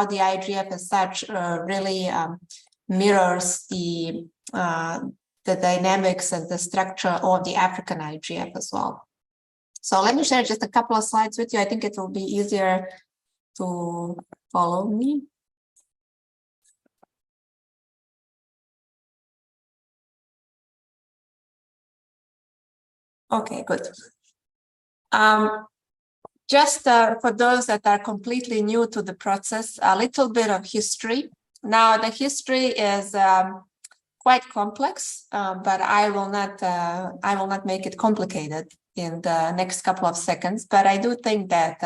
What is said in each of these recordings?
the IGF as such really mirrors the dynamics and the structure of the African IGF as well. So let me share just a couple of slides with you. I think it will be easier to follow me. Okay, good. Just for those that are completely new to the process, a little bit of history. Now, the history is quite complex, but I will not make it complicated in the next couple of seconds. But I do think that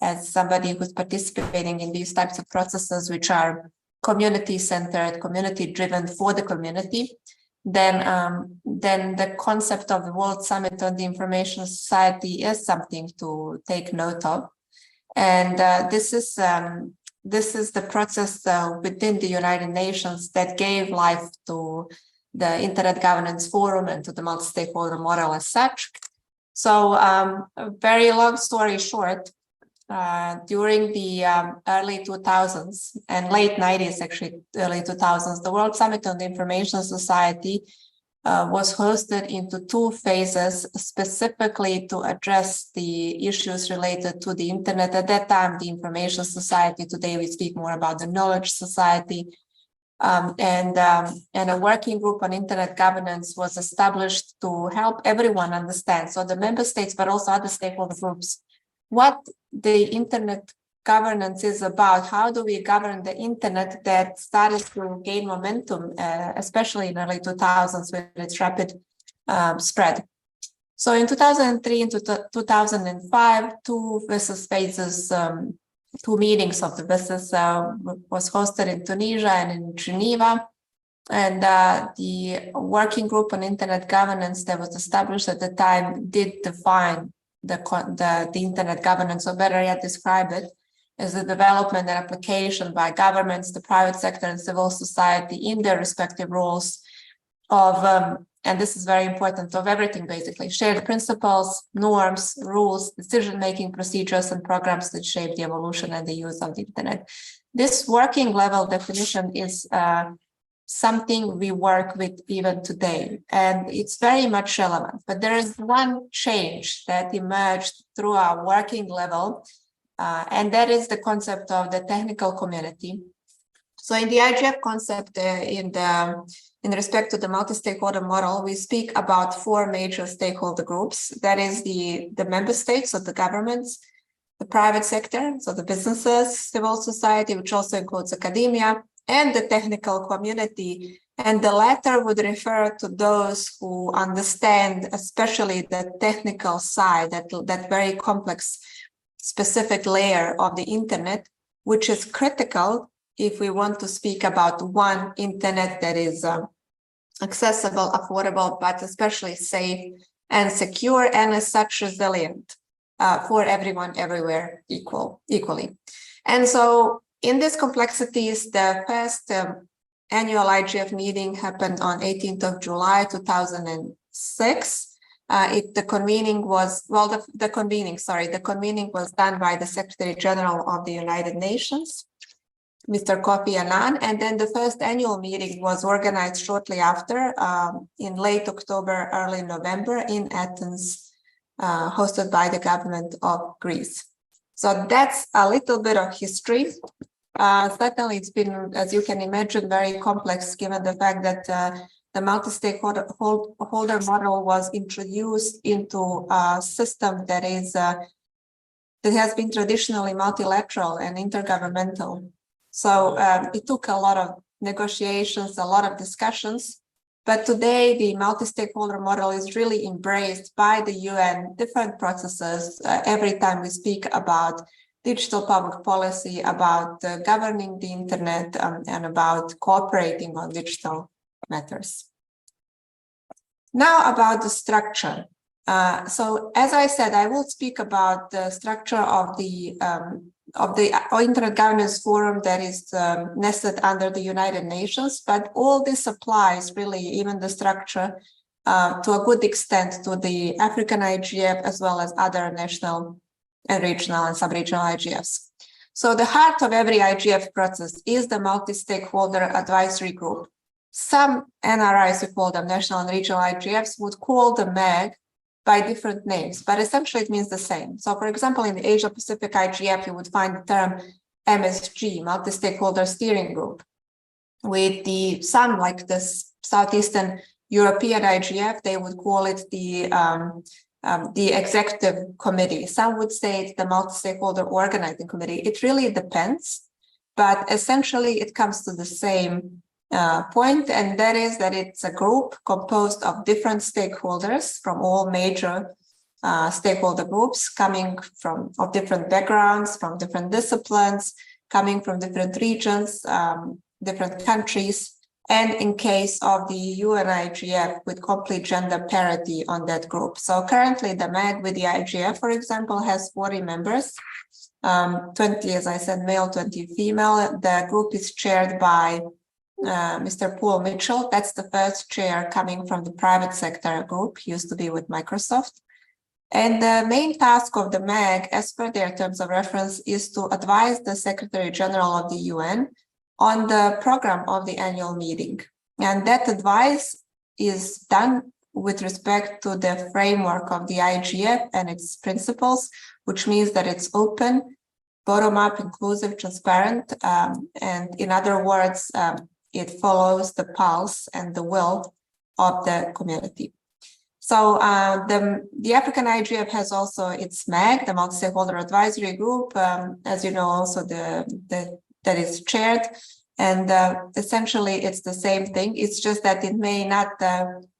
as somebody who's participating in these types of processes, which are community-centered, community-driven for the community, then the concept of the World Summit on the Information Society is something to take note of. And this is the process within the United Nations that gave life to the Internet Governance Forum and to the multi-stakeholder model as such. So a very long story short, during the early 2000s and late 90s, actually early 2000s, the World Summit on the Information Society was hosted into two phases, specifically to address the issues related to the internet. At that time, the Information Society. Today, we speak more about the Knowledge Society. And a working group on internet governance was established to help everyone understand, so the member states, but also other stakeholder groups, what the internet governance is about. How do we govern the internet that started to gain momentum, especially in early 2000s with its rapid spread. So in 2003 and 2005, two business phases, two meetings of the business was hosted in Tunisia and in Geneva. And the working group on internet governance that was established at the time did define the internet governance, or better yet, describe it as the development and application by governments, the private sector, and civil society in their respective roles of, and this is very important, of everything basically, shared principles, norms, rules, decision-making procedures, and programs that shape the evolution and the use of the internet. This working level definition is something we work with even today, and it's very much relevant. But there is one change that emerged through our working level, and that is the concept of the technical community. So in the IGF concept, in respect to the multi-stakeholder model, we speak about four major stakeholder groups. That is the member states, so the governments, the private sector, so the businesses, civil society, which also includes academia, and the technical community. And the latter would refer to those who understand, especially the technical side, that very complex, specific layer of the internet, which is critical if we want to speak about one internet that is accessible, affordable, but especially safe and secure, and as such resilient for everyone, everywhere, equally. And so in these complexities, the first annual IGF meeting happened on 18th of July, 2006. The convening was done by the Secretary General of the United Nations, Mr. Kofi Annan, and then the first annual meeting was organized shortly after, in late October, early November in Athens, hosted by the government of Greece. So that's a little bit of history. Certainly, it's been, as you can imagine, very complex, given the fact that the multi-stakeholder model was introduced into a system that has been traditionally multilateral and intergovernmental. So it took a lot of negotiations, a lot of discussions, but today the multi-stakeholder model is really embraced by the UN, different processes. Every time we speak about digital public policy, about governing the internet, and about cooperating on digital matters. Now about the structure. So as I said, I will speak about the structure of the Internet Governance Forum that is nested under the United Nations, but all this applies really, even the structure, to a good extent to the African IGF as well as other national and regional and sub-regional IGFs. So the heart of every IGF process is the multi-stakeholder advisory group. Some NRIs, we call them national and regional IGFs, would call the MAG by different names, but essentially it means the same. So for example, in the Asia Pacific IGF, you would find the term MSG, multi-stakeholder steering group. With some like the Southeastern European IGF, they would call it the executive committee. Some would say it's the multi-stakeholder organizing committee. It really depends, but essentially it comes to the same point, and that is that it's a group composed of different stakeholders from all major stakeholder groups, coming of different backgrounds, from different disciplines, coming from different regions, different countries, and in case of the UN IGF with complete gender parity on that group. So currently the MAG with the IGF, for example, has 40 members, 20, as I said, male, 20 female. The group is chaired by Mr. Paul Mitchell. That's the first chair coming from the private sector group. He used to be with Microsoft. And the main task of the MAG, as per their terms of reference, is to advise the Secretary General of the UN on the program of the annual meeting. And that advice is done with respect to the framework of the IGF and its principles, which means that it's open, bottom-up, inclusive, transparent, and in other words, it follows the pulse and the will of the community. So the African IGF has also its MAG, the Multi-Stakeholder Advisory Group, as you know, also that is chaired. And essentially, it's the same thing. It's just that it may not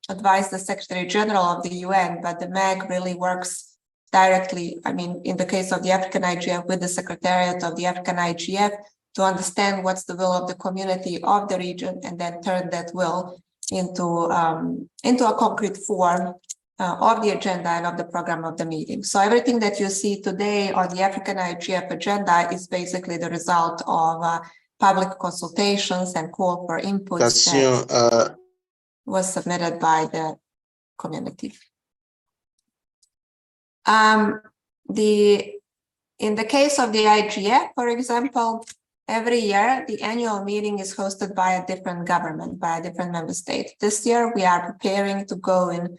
advise the Secretary General of the UN, but the MAG really works directly, I mean, in the case of the African IGF, with the Secretariat of the African IGF, to understand what's the will of the community of the region, and then turn that will into a concrete form of the agenda and of the program of the meeting. So everything that you see today on the African IGF agenda is basically the result of public consultations and call for inputs that was submitted by the community. In the case of the IGF, for example, every year, the annual meeting is hosted by a different government, by a different member state. This year, we are preparing to go in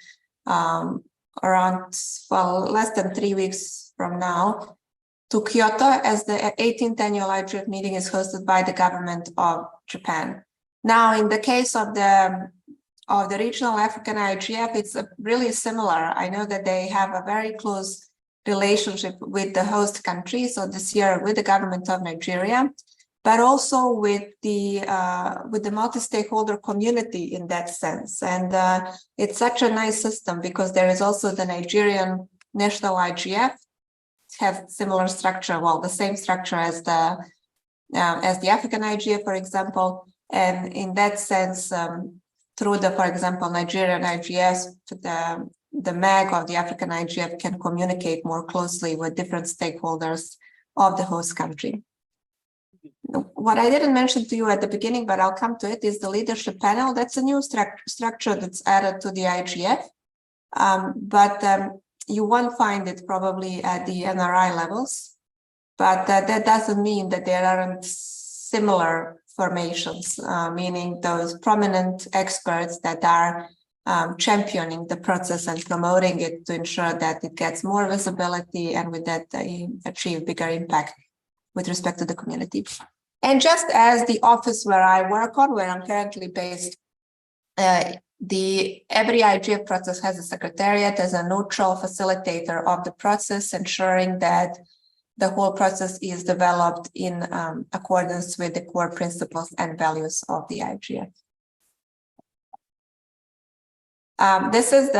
around, well, less than 3 weeks from now to Kyoto, as the 18th annual IGF meeting is hosted by the government of Japan. Now, in the case of the regional African IGF, it's really similar. I know that they have a very close relationship with the host country. So this year with the government of Nigeria, but also with the multi-stakeholder community in that sense. And it's such a nice system because there is also the Nigerian national IGF, has similar structure, well, the same structure as the African IGF, for example. And in that sense, through the, for example, Nigerian IGF, the MAG of the African IGF can communicate more closely with different stakeholders of the host country. What I didn't mention to you at the beginning, but I'll come to it, is the leadership panel. That's a new structure that's added to the IGF, but you won't find it probably at the NRI levels, but that doesn't mean that there aren't similar formations, meaning those prominent experts that are championing the process and promoting it to ensure that it gets more visibility, and with that achieve bigger impact with respect to the community. And just as the office where I work on, where I'm currently based, every IGF process has a secretariat as a neutral facilitator of the process, ensuring that the whole process is developed in accordance with the core principles and values of the IGF. This is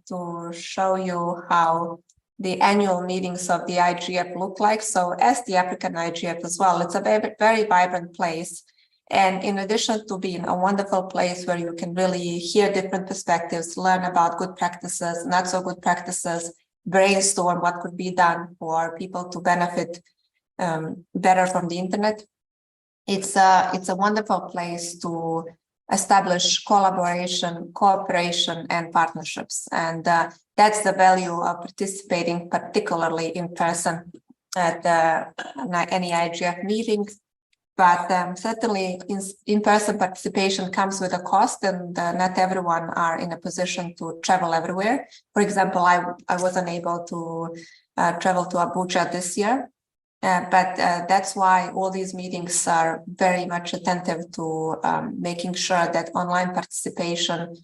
to show you how the annual meetings of the IGF look like. So as the African IGF as well, it's a very, very vibrant place. And in addition to being a wonderful place where you can really hear different perspectives, learn about good practices, not so good practices, brainstorm what could be done for people to benefit better from the internet. It's a wonderful place to establish collaboration, cooperation, and partnerships. And that's the value of participating, particularly in person, at any IGF meeting. But certainly in-person participation comes with a cost, and not everyone are in a position to travel everywhere. For example, I wasn't able to travel to Abuja this year, but that's why all these meetings are very much attentive to making sure that online participation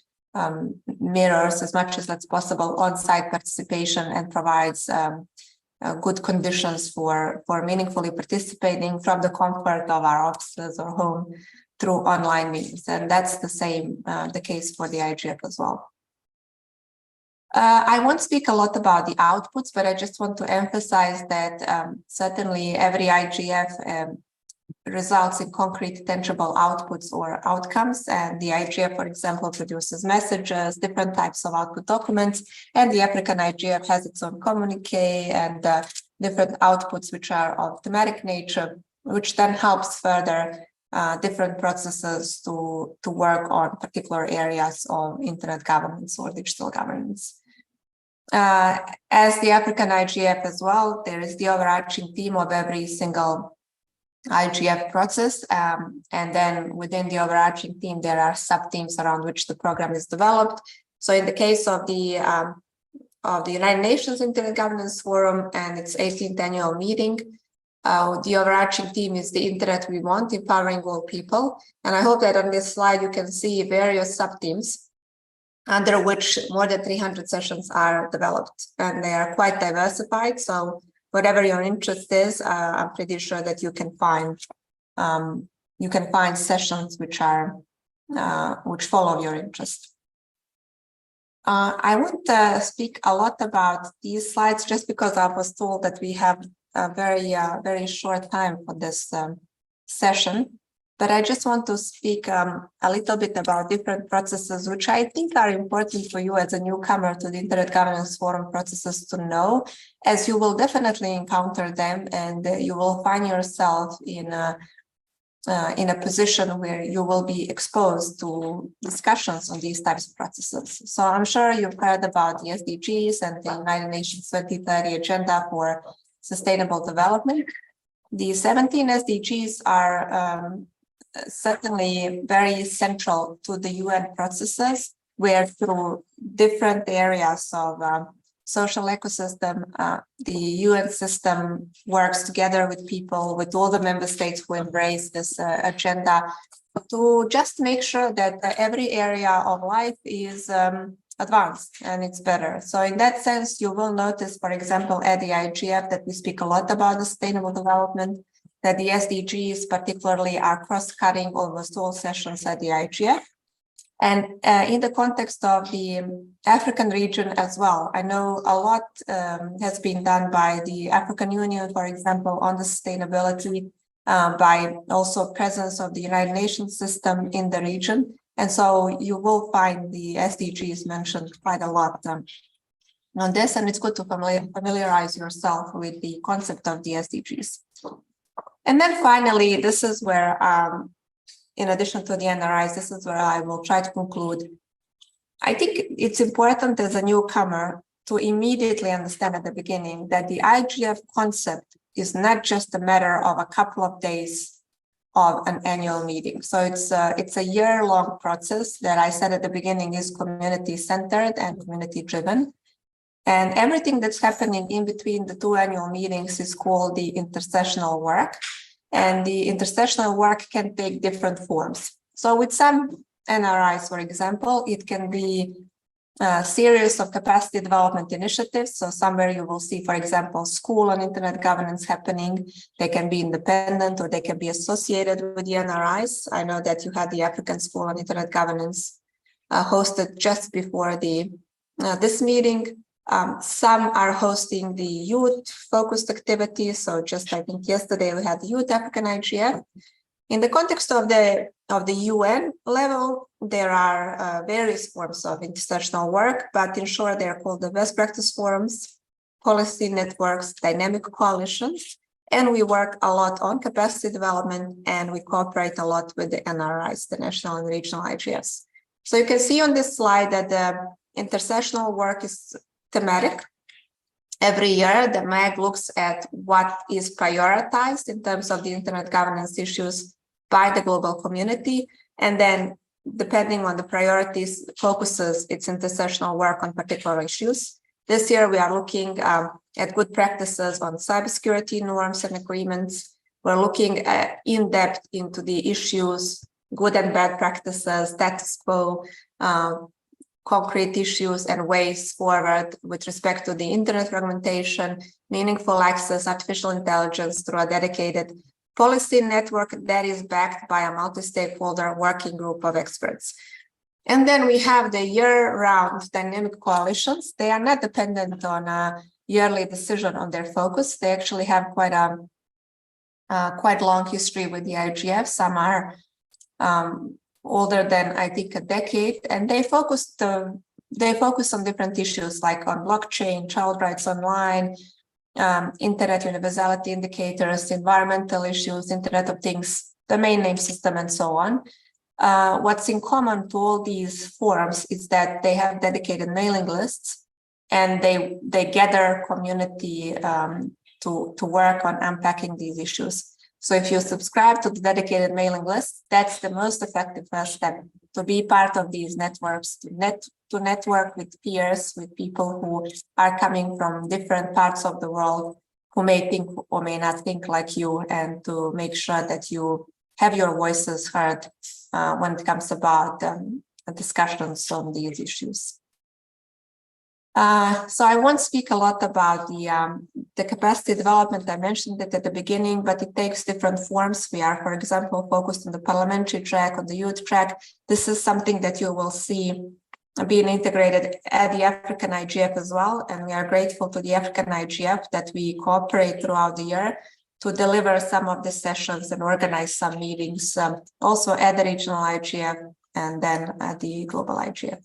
mirrors as much as that's possible on-site participation and provides good conditions for meaningfully participating from the comfort of our offices or home through online meetings. And that's the case for the IGF as well. I won't speak a lot about the outputs, but I just want to emphasize that certainly every IGF results in concrete, tangible outputs or outcomes. And the IGF, for example, produces messages, different types of output documents, and the African IGF has its own communique and different outputs which are of thematic nature, which then helps further different processes to work on particular areas of internet governance or digital governance. As the African IGF as well, there is the overarching theme of every single IGF process, and then within the overarching theme, there are sub-themes around which the program is developed. So in the case of the United Nations Internet Governance Forum and its 18th annual meeting, the overarching theme is the Internet we want, empowering all people. And I hope that on this slide you can see various sub-themes under which more than 300 sessions are developed, and they are quite diversified. So whatever your interest is, I'm pretty sure that you can find sessions which follow your interest. I won't speak a lot about these slides just because I was told that we have a very short time for this session. But I just want to speak a little bit about different processes, which I think are important for you as a newcomer to the Internet Governance Forum processes to know, as you will definitely encounter them, and you will find yourself in a position where you will be exposed to discussions on these types of processes. So I'm sure you've heard about the SDGs and the United Nations 2030 Agenda for Sustainable Development. The 17 SDGs are certainly very central to the UN processes, where through different areas of social ecosystem, the UN system works together with people, with all the member states who embrace this agenda, to just make sure that every area of life is advanced and it's better. So in that sense, you will notice, for example, at the IGF that we speak a lot about the sustainable development, that the SDGs particularly are cross-cutting almost all sessions at the IGF. And in the context of the African region as well, I know a lot has been done by the African Union, for example, on the sustainability, by also presence of the United Nations system in the region. And so you will find the SDGs mentioned quite a lot on this, and it's good to familiarize yourself with the concept of the SDGs. And then finally, this is where, in addition to the NRIs, this is where I will try to conclude. I think it's important as a newcomer to immediately understand at the beginning that the IGF concept is not just a matter of a couple of days of an annual meeting. So it's a year-long process that I said at the beginning is community-centered and community-driven. And everything that's happening in between the two annual meetings is called the intersessional work. And the intersessional work can take different forms. So with some NRIs, for example, it can be a series of capacity development initiatives. So somewhere you will see, for example, school on internet governance happening. They can be independent or they can be associated with the NRIs. I know that you had the African School on Internet Governance hosted just before this meeting. Some are hosting the youth-focused activities. So just I think yesterday we had the Youth African IGF. In the context of the UN level, there are various forms of intersessional work, but in short, they are called the best practice forums, policy networks, dynamic coalitions, and we work a lot on capacity development, and we cooperate a lot with the NRIs, the national and regional IGFs. So you can see on this slide that the intersessional work is thematic. Every year, the MAG looks at what is prioritized in terms of the internet governance issues by the global community, and then depending on the priorities, focuses its intersessional work on particular issues. This year, we are looking at good practices on cybersecurity norms and agreements. We're looking in depth into the issues, good and bad practices, status quo, concrete issues and ways forward with respect to the internet fragmentation, meaningful access, artificial intelligence through a dedicated policy network that is backed by a multi-stakeholder working group of experts. And then we have the year-round dynamic coalitions. They are not dependent on a yearly decision on their focus. They actually have quite long history with the IGF. Some are older than I think a decade, and they focus on different issues like on blockchain, child rights online, internet universality indicators, environmental issues, Internet of Things, domain name system, and so on. What's in common to all these forums is that they have dedicated mailing lists, and they gather community to work on unpacking these issues. So if you subscribe to the dedicated mailing list, that's the most effective first step to be part of these networks, to network with peers, with people who are coming from different parts of the world, who may think or may not think like you, and to make sure that you have your voices heard when it comes about discussions on these issues. So I won't speak a lot about the capacity development. I mentioned it at the beginning, but it takes different forms. We are, for example, focused on the parliamentary track, on the youth track. This is something that you will see being integrated at the African IGF as well. And we are grateful to the African IGF that we cooperate throughout the year to deliver some of the sessions and organize some meetings, also at the regional IGF and then at the global IGF.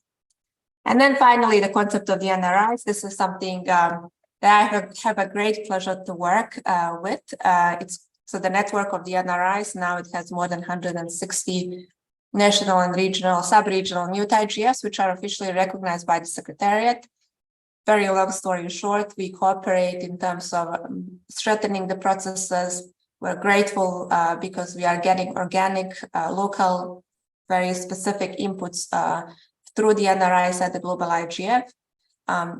And then finally, the concept of the NRIs. This is something that I have a great pleasure to work with. So the network of the NRIs, now it has more than 160 national and regional, sub-regional youth IGFs, which are officially recognized by the Secretariat. Very long story short, we cooperate in terms of strengthening the processes. We're grateful because we are getting organic, local, very specific inputs through the NRIs at the global IGF.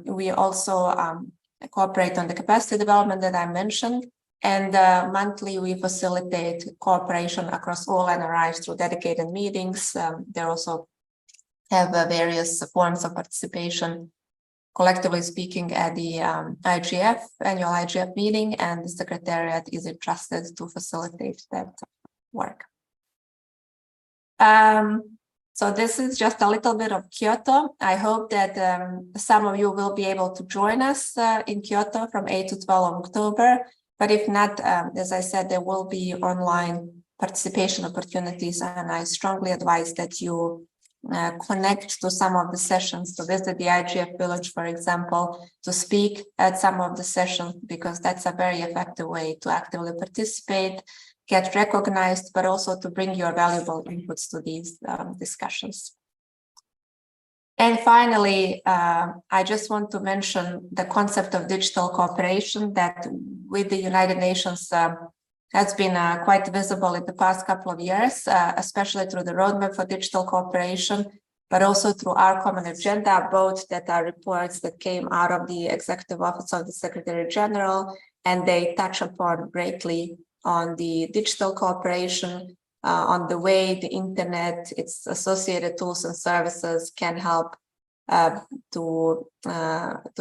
We also cooperate on the capacity development that I mentioned, and monthly we facilitate cooperation across all NRIs through dedicated meetings. They also have various forms of participation, collectively speaking, at the IGF, annual IGF meeting, and the Secretariat is entrusted to facilitate that work. So this is just a little bit of Kyoto. I hope that some of you will be able to join us in Kyoto from 8 to 12 of October. But if not, as I said, there will be online participation opportunities, and I strongly advise that you connect to some of the sessions, to visit the IGF village, for example, to speak at some of the sessions, because that's a very effective way to actively participate, get recognized, but also to bring your valuable inputs to these discussions. And finally, I just want to mention the concept of digital cooperation that with the United Nations has been quite visible in the past couple of years, especially through the roadmap for digital cooperation, but also through our common agenda, both that are reports that came out of the Executive Office of the Secretary General, and they touch upon greatly on the digital cooperation, on the way the internet, its associated tools and services can help to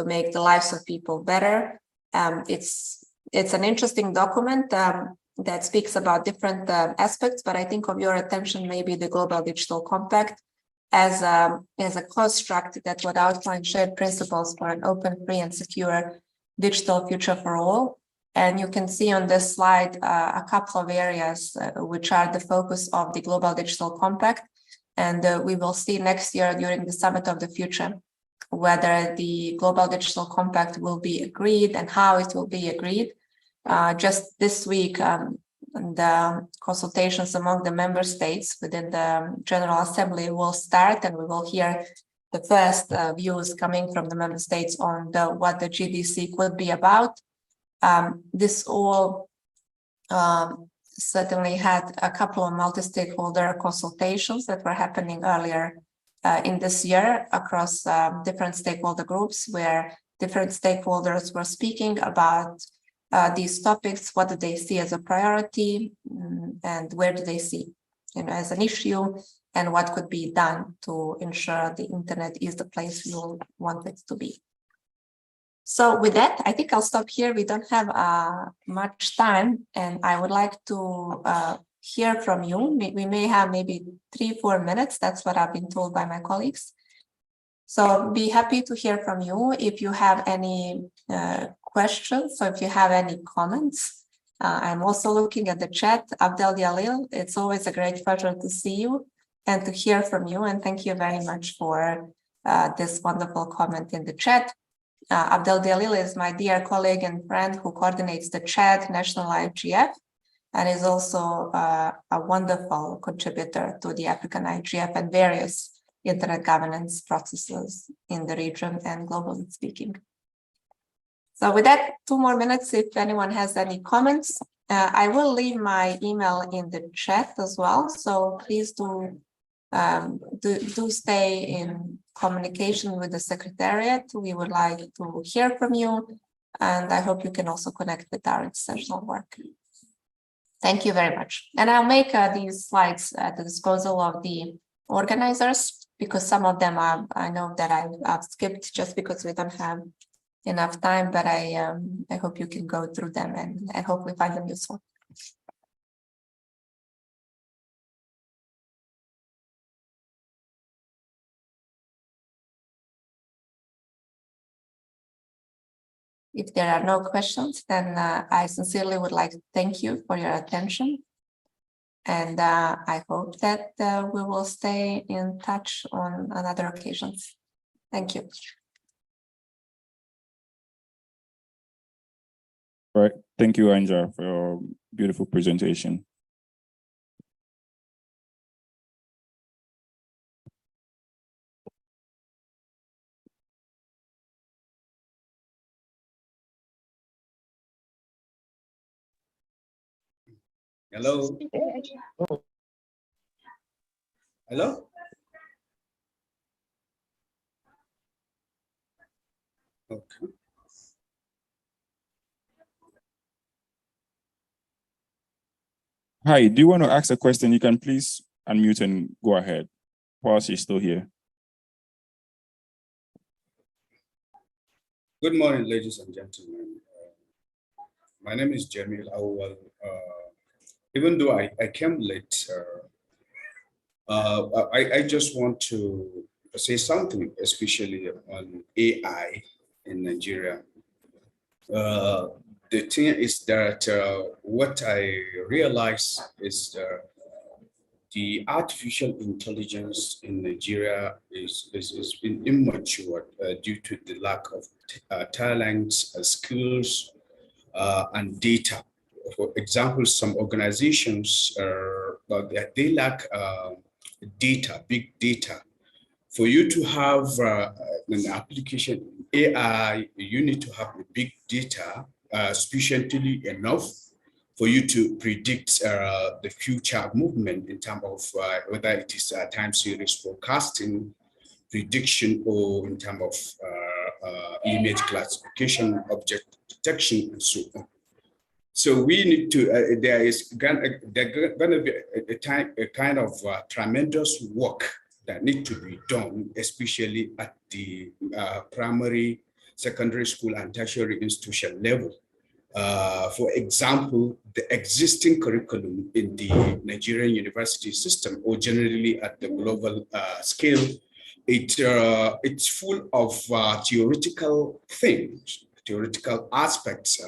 make the lives of people better. It's an interesting document that speaks about different aspects, but I think of your attention maybe the Global Digital Compact as a construct that would outline shared principles for an open, free, and secure digital future for all. And you can see on this slide a couple of areas which are the focus of the Global Digital Compact. And we will see next year during the Summit of the Future whether the Global Digital Compact will be agreed and how it will be agreed. Just this week, the consultations among the member states within the General Assembly will start, and we will hear the first views coming from the member states on what the GDC could be about. This all certainly had a couple of multi-stakeholder consultations that were happening earlier in this year across different stakeholder groups, where different stakeholders were speaking about these topics. What do they see as a priority, and where do they see, as an issue, and what could be done to ensure the internet is the place we all want it to be. So with that, I think I'll stop here. We don't have much time, and I would like to hear from you. We may have maybe 3-4 minutes. That's what I've been told by my colleagues. So be happy to hear from you if you have any questions, or if you have any comments. I'm also looking at the chat. Abdel Jalil, it's always a great pleasure to see you and to hear from you. And thank you very much for this wonderful comment in the chat. Abdel Jalil is my dear colleague and friend who coordinates the Chad National AFIGF and is also a wonderful contributor to the African IGF and various internet governance processes in the region and globally speaking. So with that, 2 more minutes if anyone has any comments. I will leave my email in the chat as well, so please do stay in communication with the Secretariat. We would like to hear from you, and I hope you can also connect with our international work. Thank you very much. And I'll make these slides at the disposal of the organizers, because some of them I know that I've skipped just because we don't have enough time, but I hope you can go through them and hopefully find them useful. If there are no questions, then I sincerely would like to thank you for your attention. And I hope that we will stay in touch on other occasions. Thank you. All right. Thank you, Anja, for your beautiful presentation. Hello. Hello. Okay. Hi, do you want to ask a question? You can please unmute and go ahead while she's still here. Good morning, ladies and gentlemen. My name is Jamil Awal. Even though I came late, I just want to say something, especially on AI in Nigeria. The thing is that what I realize is the artificial intelligence in Nigeria is been immature due to the lack of talents, skills, and data. For example, some organizations they lack data, big data. For you to have an application AI, you need to have big data sufficiently enough for you to predict the future movement in terms of whether it is time series forecasting, prediction, or in terms of image classification, object detection, and so on. So we need to, there is going to be a kind of tremendous work that need to be done, especially at the primary, secondary school, and tertiary institution level. For example, the existing curriculum in the Nigerian university system, or generally at the global scale, it's full of theoretical things, theoretical aspects.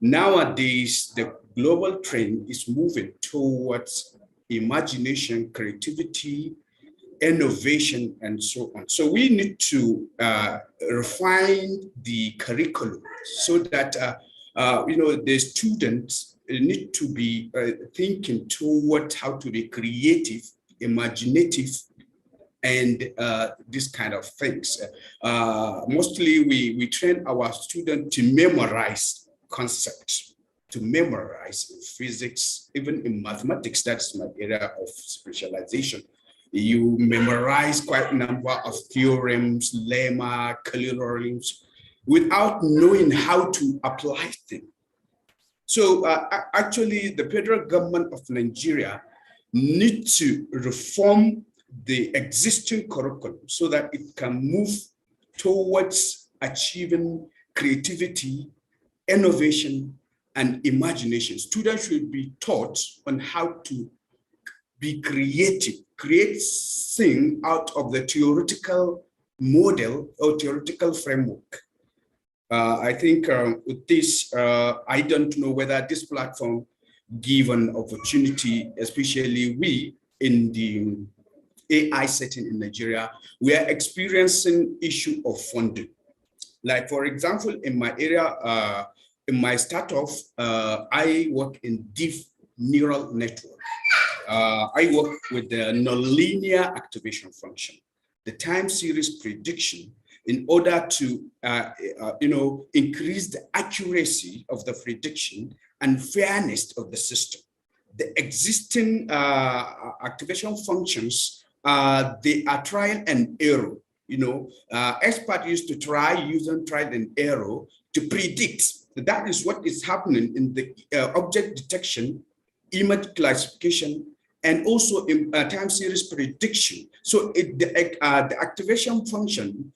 Nowadays, the global trend is moving towards imagination, creativity, innovation, and so on. So we need to refine the curriculum so that the students need to be thinking toward how to be creative, imaginative, and this kind of things. Mostly we train our students to memorize concepts, to memorize in physics, even in mathematics. That's my area of specialization. You memorize quite a number of theorems, lemma, corollaries, without knowing how to apply them. So actually, the federal government of Nigeria needs to reform the existing curriculum so that it can move towards achieving creativity, innovation, and imagination. Students should be taught on how to be creative, create things out of the theoretical model or theoretical framework. I think with this, I don't know whether this platform give an opportunity, especially we in the AI setting in Nigeria, we are experiencing issue of funding. Like for example, in my area, in my startup, I work in deep neural network. I work with the nonlinear activation function, the time series prediction, in order to increase the accuracy of the prediction and fairness of the system. The existing activation functions, they are trial and error. Experts used to try using trial and error to predict. That is what is happening in the object detection, image classification, and also in time series prediction. So the activation function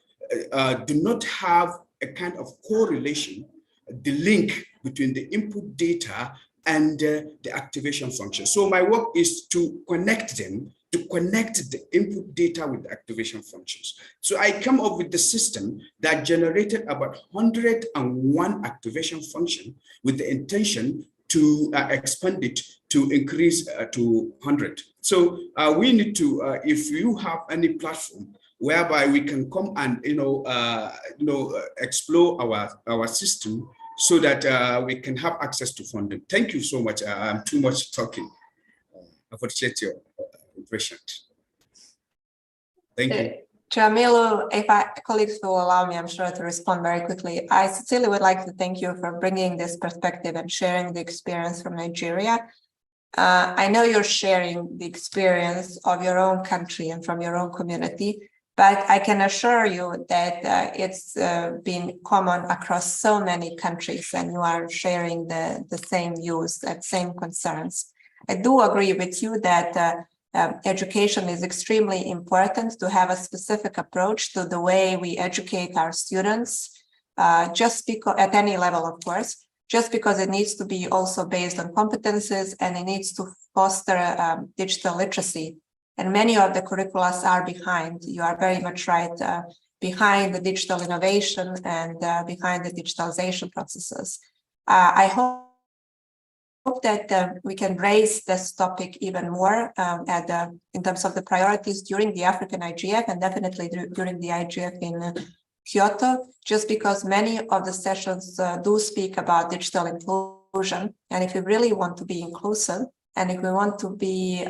do not have a kind of correlation, the link between the input data and the activation function. So my work is to connect them, to connect the input data with the activation functions. So I come up with the system that generated about 101 activation function with the intention to expand it to increase to 100. So we need to, if you have any platform whereby we can come and explore our system so that we can have access to funding. Thank you so much. I'm too much talking. I appreciate your impression. Thank you. Jamilu, if colleagues will allow me, I'm sure to respond very quickly. I sincerely would like to thank you for bringing this perspective and sharing the experience from Nigeria. I know you're sharing the experience of your own country and from your own community, but I can assure you that it's been common across so many countries, and you are sharing the same views, the same concerns. I do agree with you that education is extremely important, to have a specific approach to the way we educate our students, just because at any level, of course, just because it needs to be also based on competences, and it needs to foster digital literacy. And many of the curricula are behind. You are very much right, behind the digital innovation and behind the digitalization processes. I hope that we can raise this topic even more in terms of the priorities during the African IGF, and definitely during the IGF in Kyoto, just because many of the sessions do speak about digital inclusion. And if we really want to be inclusive, and if we want to be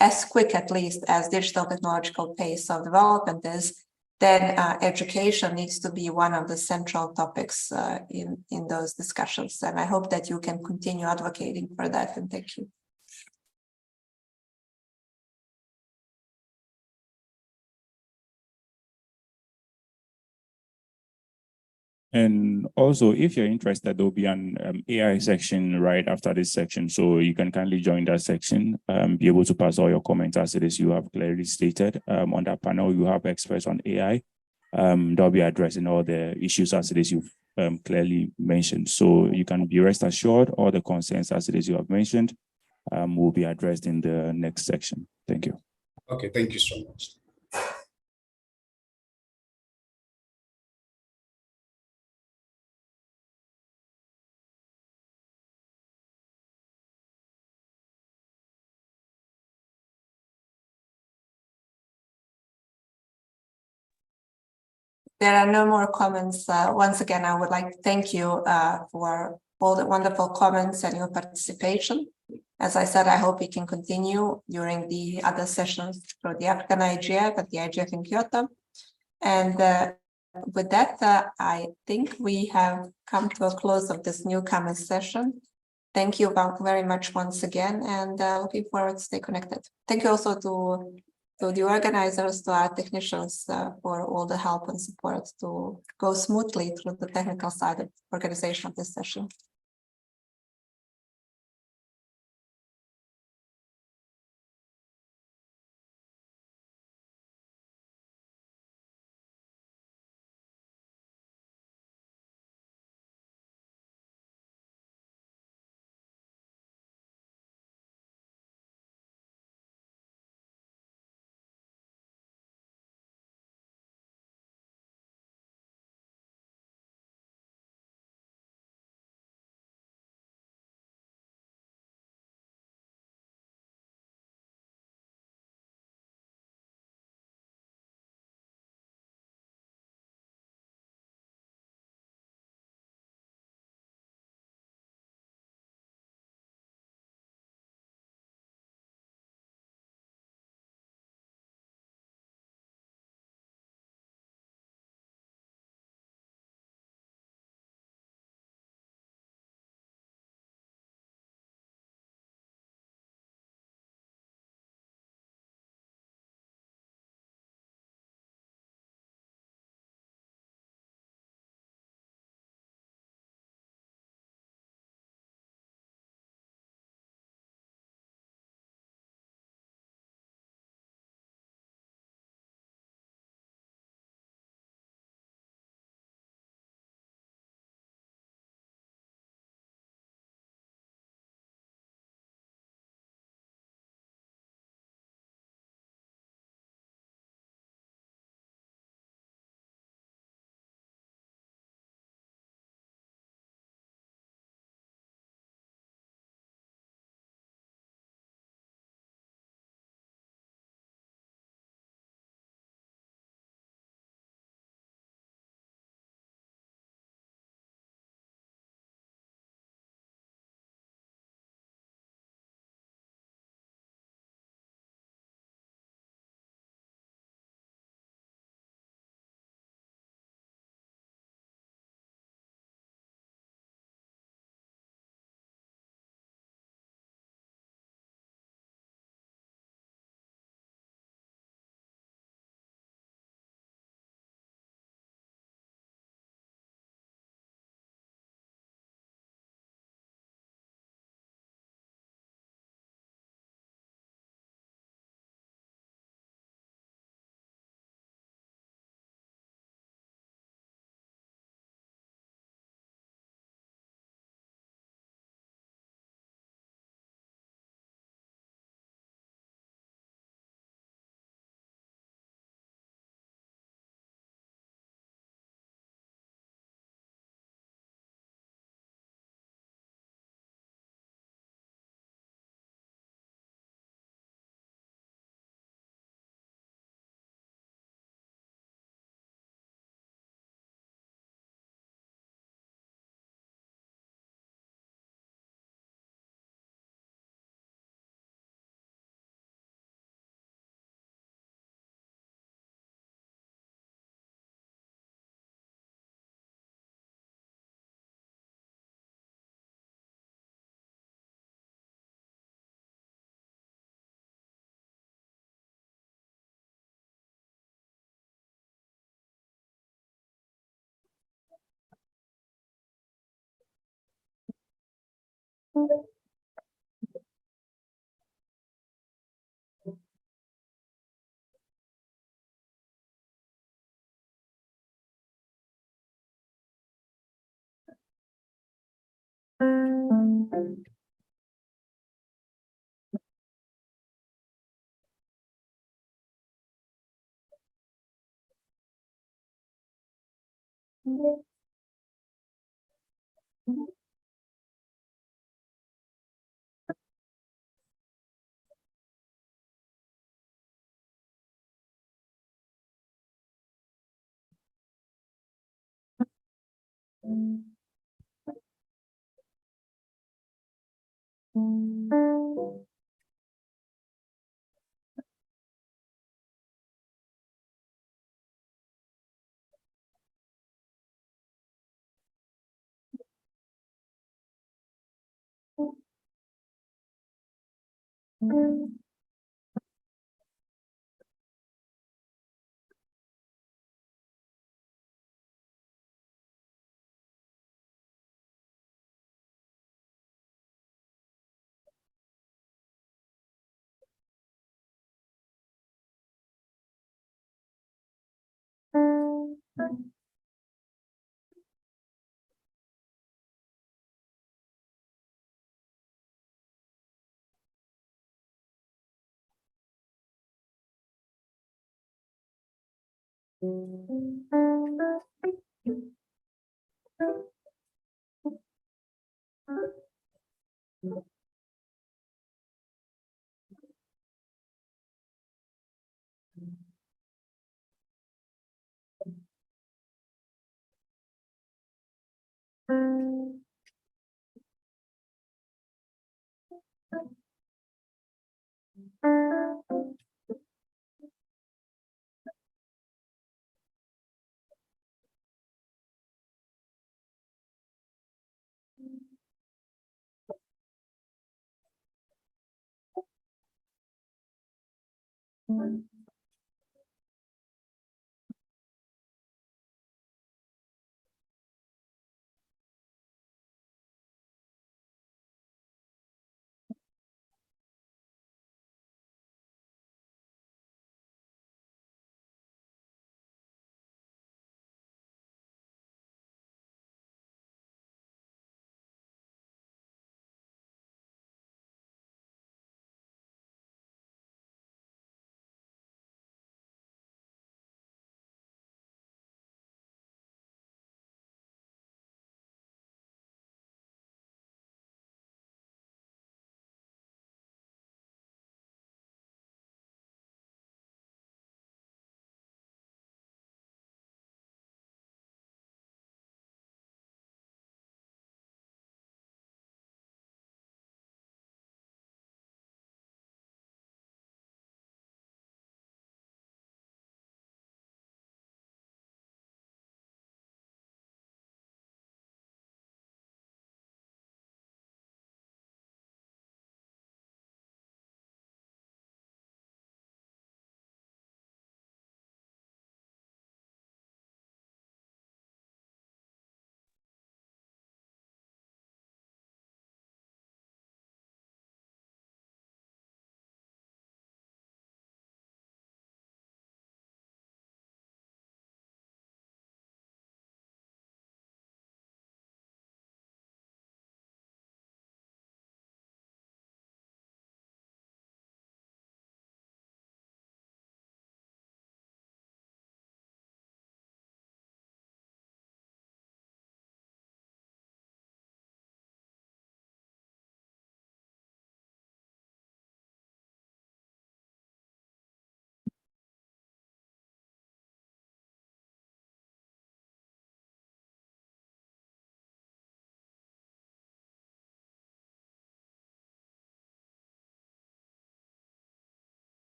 as quick, at least, as digital technological pace of development is, then education needs to be one of the central topics in those discussions. And I hope that you can continue advocating for that, and thank you. And also, if you're interested, there'll be an AI section right after this section. So you can kindly join that section, be able to pass all your comments as it is you have clearly stated. On that panel, you have experts on AI. They'll be addressing all the issues as it is you've clearly mentioned. So you can be rest assured all the concerns as it is you have mentioned will be addressed in the next section. Thank you. Okay, thank you so much. There are no more comments. Once again, I would like to thank you for all the wonderful comments and your participation. As I said, I hope we can continue during the other sessions for the African IGF at the IGF in Kyoto. And with that, I think we have come to a close of this newcomer session. Thank you very much once again, and looking forward to stay connected. Thank you also to the organizers, to our technicians for all the help and support to go smoothly through the technical side of organization of this session.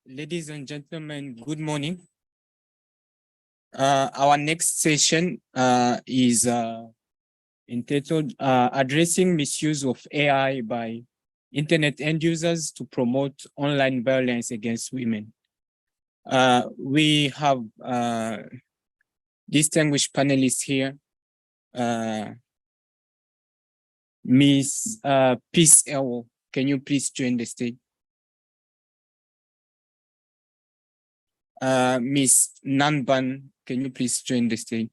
Ladies and gentlemen, good morning. Our next session is entitled Addressing Misuse of AI by Internet End Users to Promote Online Violence Against Women. We have distinguished panelists here. Miss Peace Elwo, can you please join the stage? Miss Nanban, can you please join the stage?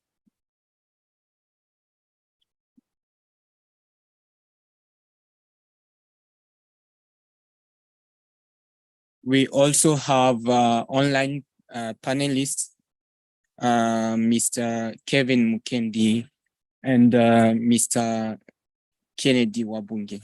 We also have online panelists, Mr. Kevin Mukendi and Mr. Kennedy Wabunge.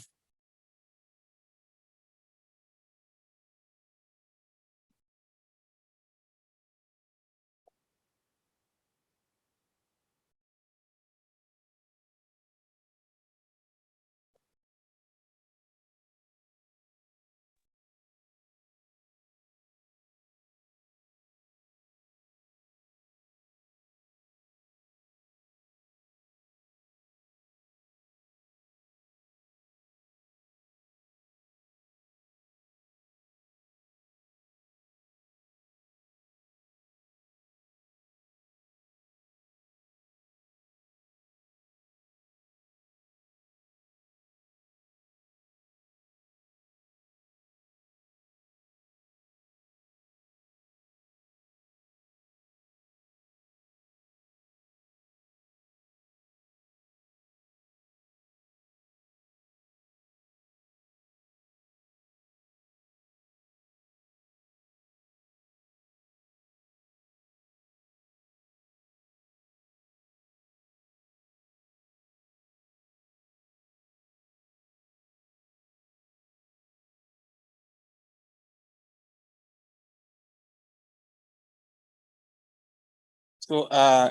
So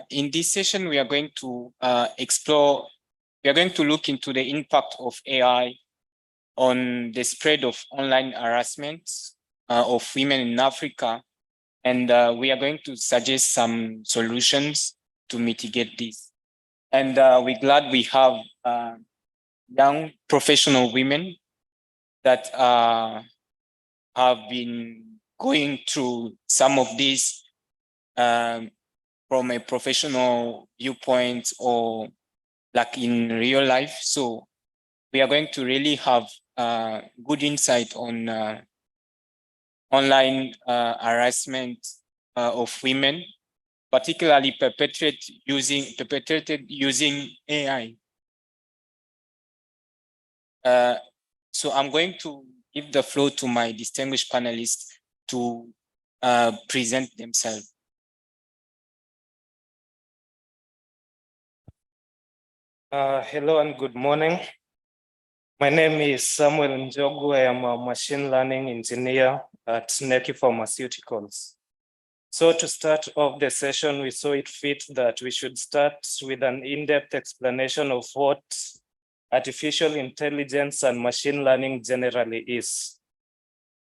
in this session, we are going to we are going to look into the impact of AI on the spread of online harassment of women in Africa. And we are going to suggest some solutions to mitigate this. And we're glad we have young professional women that have been going through some of these from a professional viewpoint or like in real life. So we are going to really have good insight on online harassment of women, particularly perpetrated using AI. So I'm going to give the floor to my distinguished panelists to present themselves. Hello and good morning. My name is Samuel Njogu. I am a machine learning engineer at Neki Pharmaceuticals. So to start off the session, we saw it fit that we should start with an in-depth explanation of what artificial intelligence and machine learning generally is.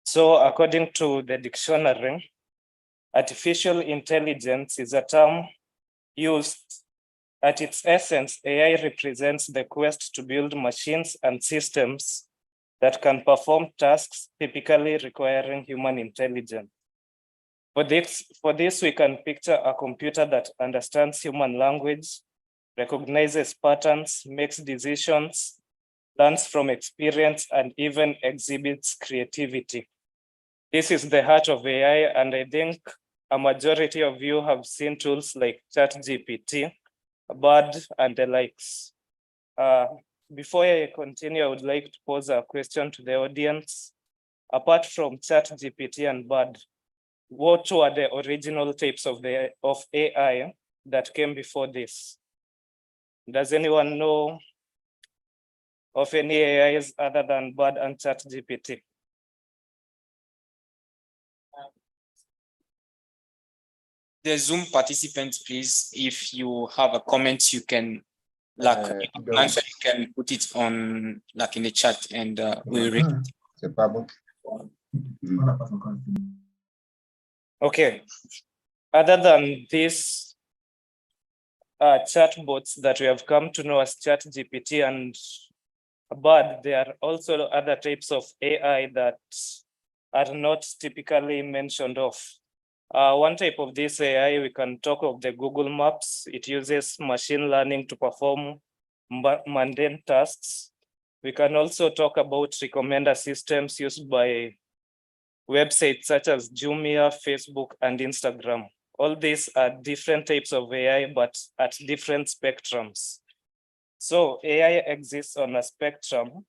So according to the dictionary, artificial intelligence is a term used. At its essence, AI represents the quest to build machines and systems that can perform tasks typically requiring human intelligence. For this, we can picture a computer that understands human language, recognizes patterns, makes decisions, learns from experience, and even exhibits creativity. This is the heart of AI, and I think a majority of you have seen tools like ChatGPT, Bard, and the likes. Before I continue, I would like to pose a question to the audience. Apart from ChatGPT and Bard, what were the original types of AI that came before this? Does anyone know of any AIs other than Bard and ChatGPT? The Zoom participants, please, if you have a comment, you can you can put it on like in the chat and we'll read it. Okay. Other than these chatbots that we have come to know as ChatGPT and Bard, there are also other types of AI that are not typically mentioned of. One type of this AI, we can talk of the Google Maps. It uses machine learning to perform mundane tasks. We can also talk about recommender systems used by websites such as Jumia, Facebook, and Instagram. All these are different types of AI, but at different spectrums. So AI exists on a spectrum.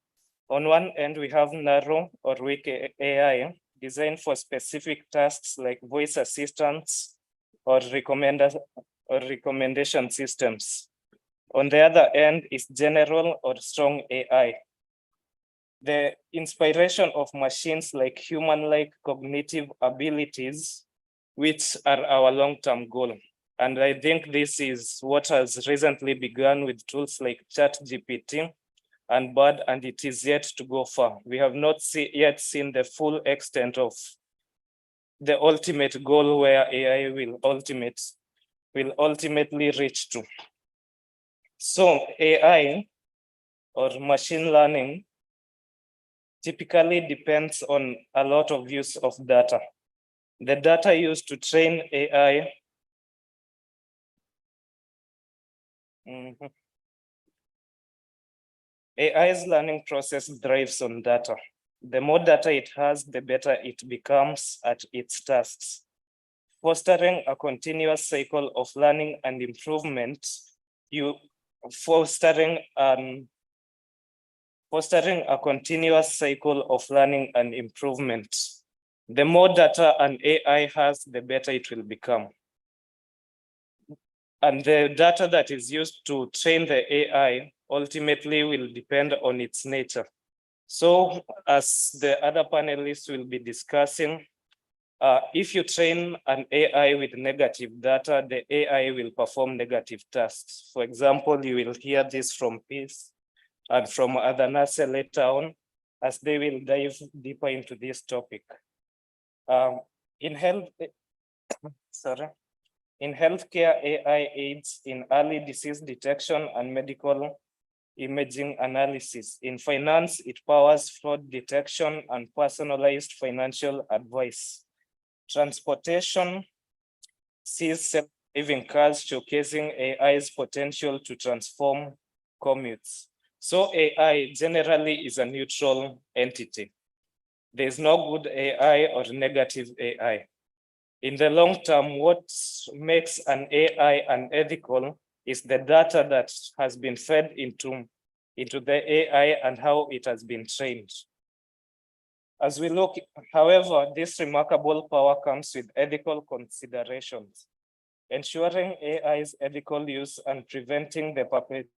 On one end, we have narrow or weak AI designed for specific tasks like voice assistants or recommendation systems. On the other end is general or strong AI. The inspiration of machines like human-like cognitive abilities, which are our long-term goal. And I think this is what has recently begun with tools like ChatGPT and Bard, and it is yet to go far. We have not yet seen the full extent of the ultimate goal where AI will ultimately reach to. So AI or machine learning typically depends on a lot of use of data. The data used to train AI AI's learning process thrives on data. The more data it has, the better it becomes at its tasks. Fostering a continuous cycle of learning and improvement, fostering a continuous cycle of learning and improvement. The more data an AI has, the better it will become. And the data that is used to train the AI ultimately will depend on its nature. So as the other panelists will be discussing, If you train an AI with negative data, the AI will perform negative tasks. For example, you will hear this from Peace and from Adanase later on, as they will dive deeper into this topic. In healthcare, AI aids in early disease detection and medical imaging analysis. In finance, it powers fraud detection and personalized financial advice. Transportation sees self-driving cars showcasing AI's potential to transform commutes. So AI generally is a neutral entity. There is no good AI or negative AI. In the long term, what makes an AI unethical is the data that has been fed into the AI and how it has been trained. As we look, however, this remarkable power comes with ethical considerations, ensuring AI's ethical use and preventing the perpetuation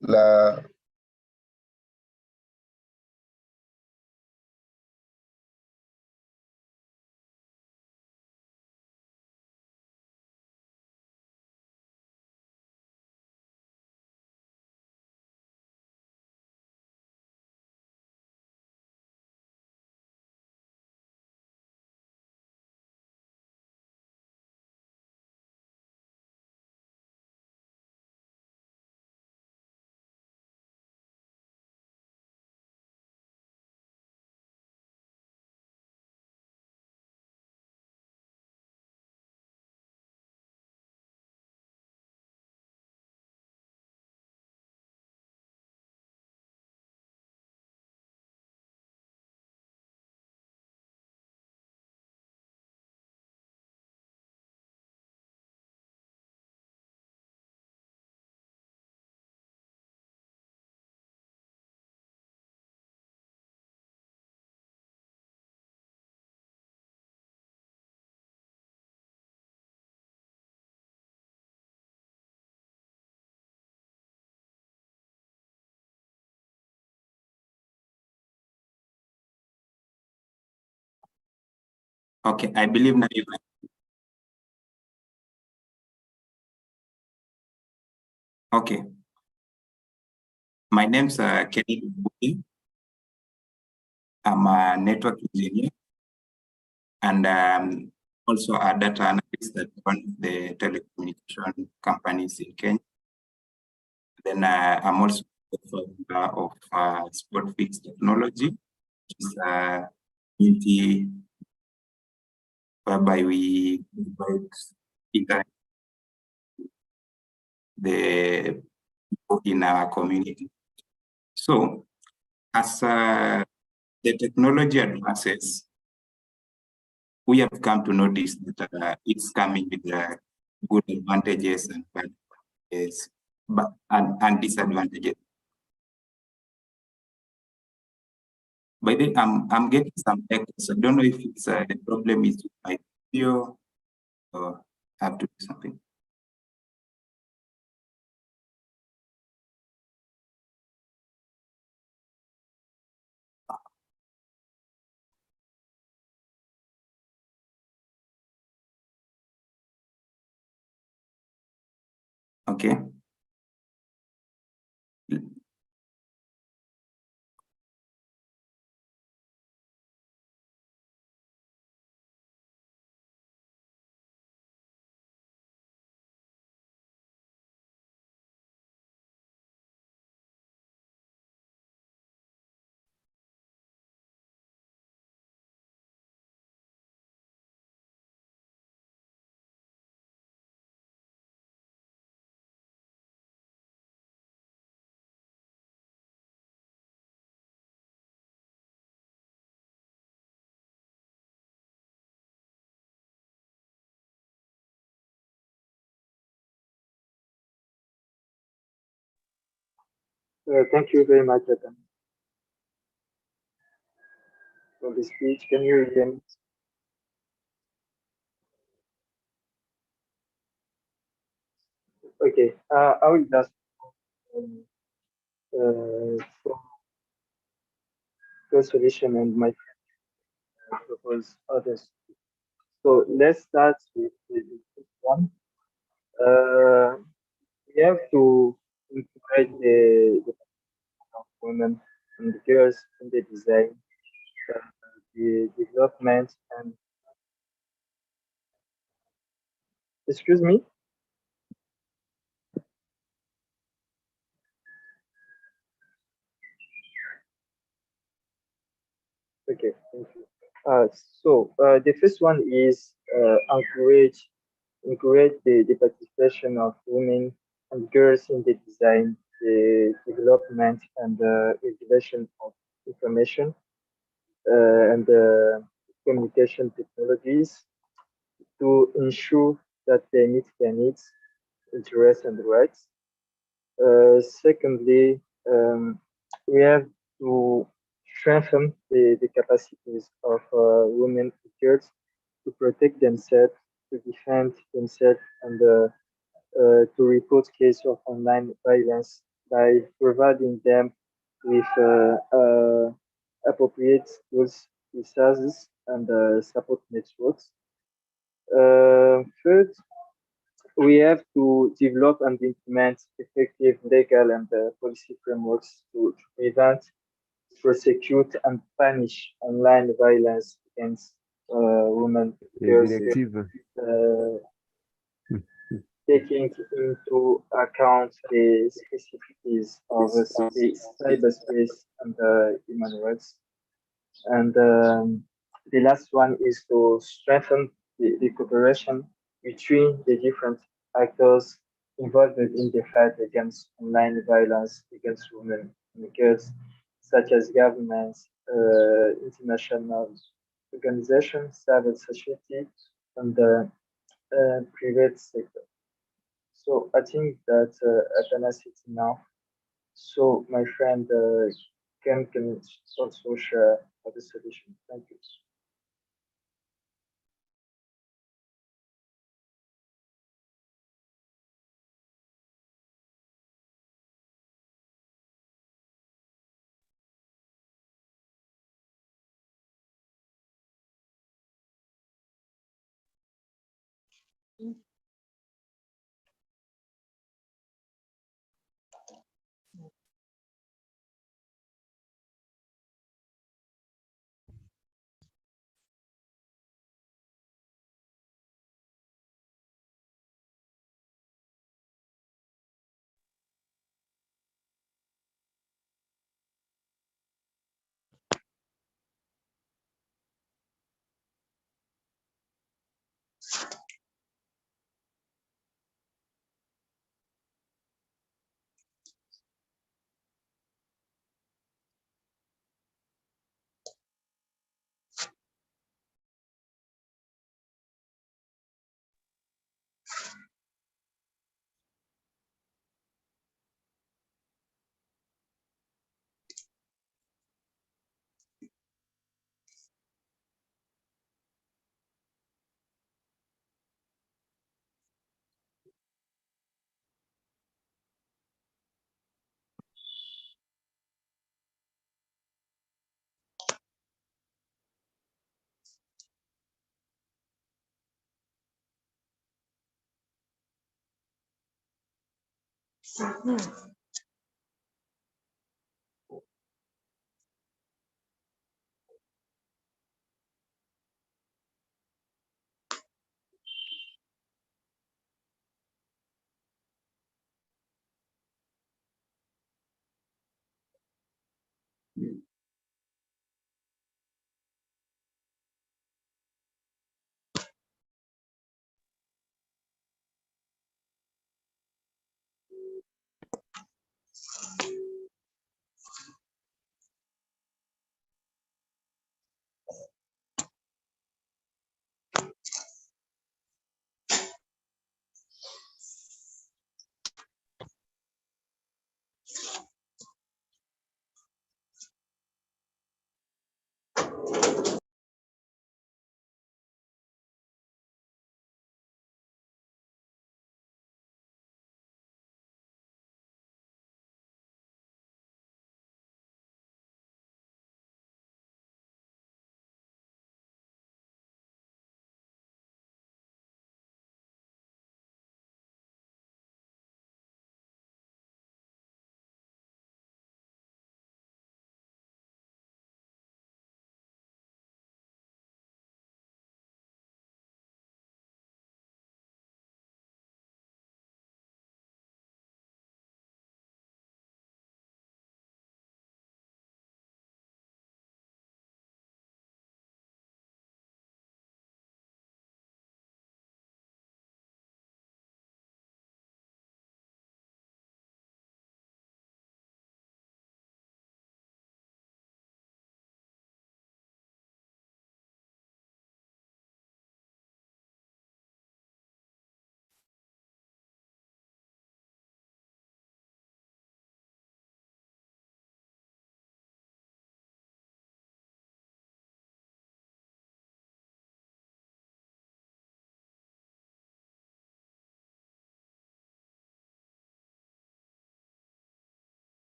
la Okay, I believe now you can. Okay. My name's Kenny Buki. I'm a network engineer and also a data analyst at one of the telecommunication companies in Kenya. Then I'm also the founder of SpotFix Technology, which is a community whereby we provide internet the people in our community. So as the technology advances, we have come to notice that it's coming with good advantages and bad advantages, and disadvantages. By the way, I'm getting some echoes. I don't know if it's the problem is with my video or I have to do something. Okay. Thank you very much, Adam, for the speech. Can you hear me? Okay, I will just from the solution and my propose others. So let's start with the first one. We have to integrate the of women and girls in the design, the development, and excuse me. Okay, thank you. The first one is encourage the participation of women and girls in the design, the development, and the regulation of information and communication technologies to ensure that they meet their needs, interests, and rights. Secondly, we have to strengthen the capacities of women and girls to protect themselves, to defend themselves, and to report cases of online violence by providing them with appropriate tools, resources, and support networks. Third, we have to develop and implement effective legal and policy frameworks to prevent, prosecute, and punish online violence against women, girls, uh, taking into account the specificities of cyberspace and human rights. And the last one is to strengthen the cooperation between the different actors involved in the fight against online violence against women and girls, such as governments, international organizations, civil society, and the private sector. So I think that Atanas is enough. So my friend can also share the solution. Thank you.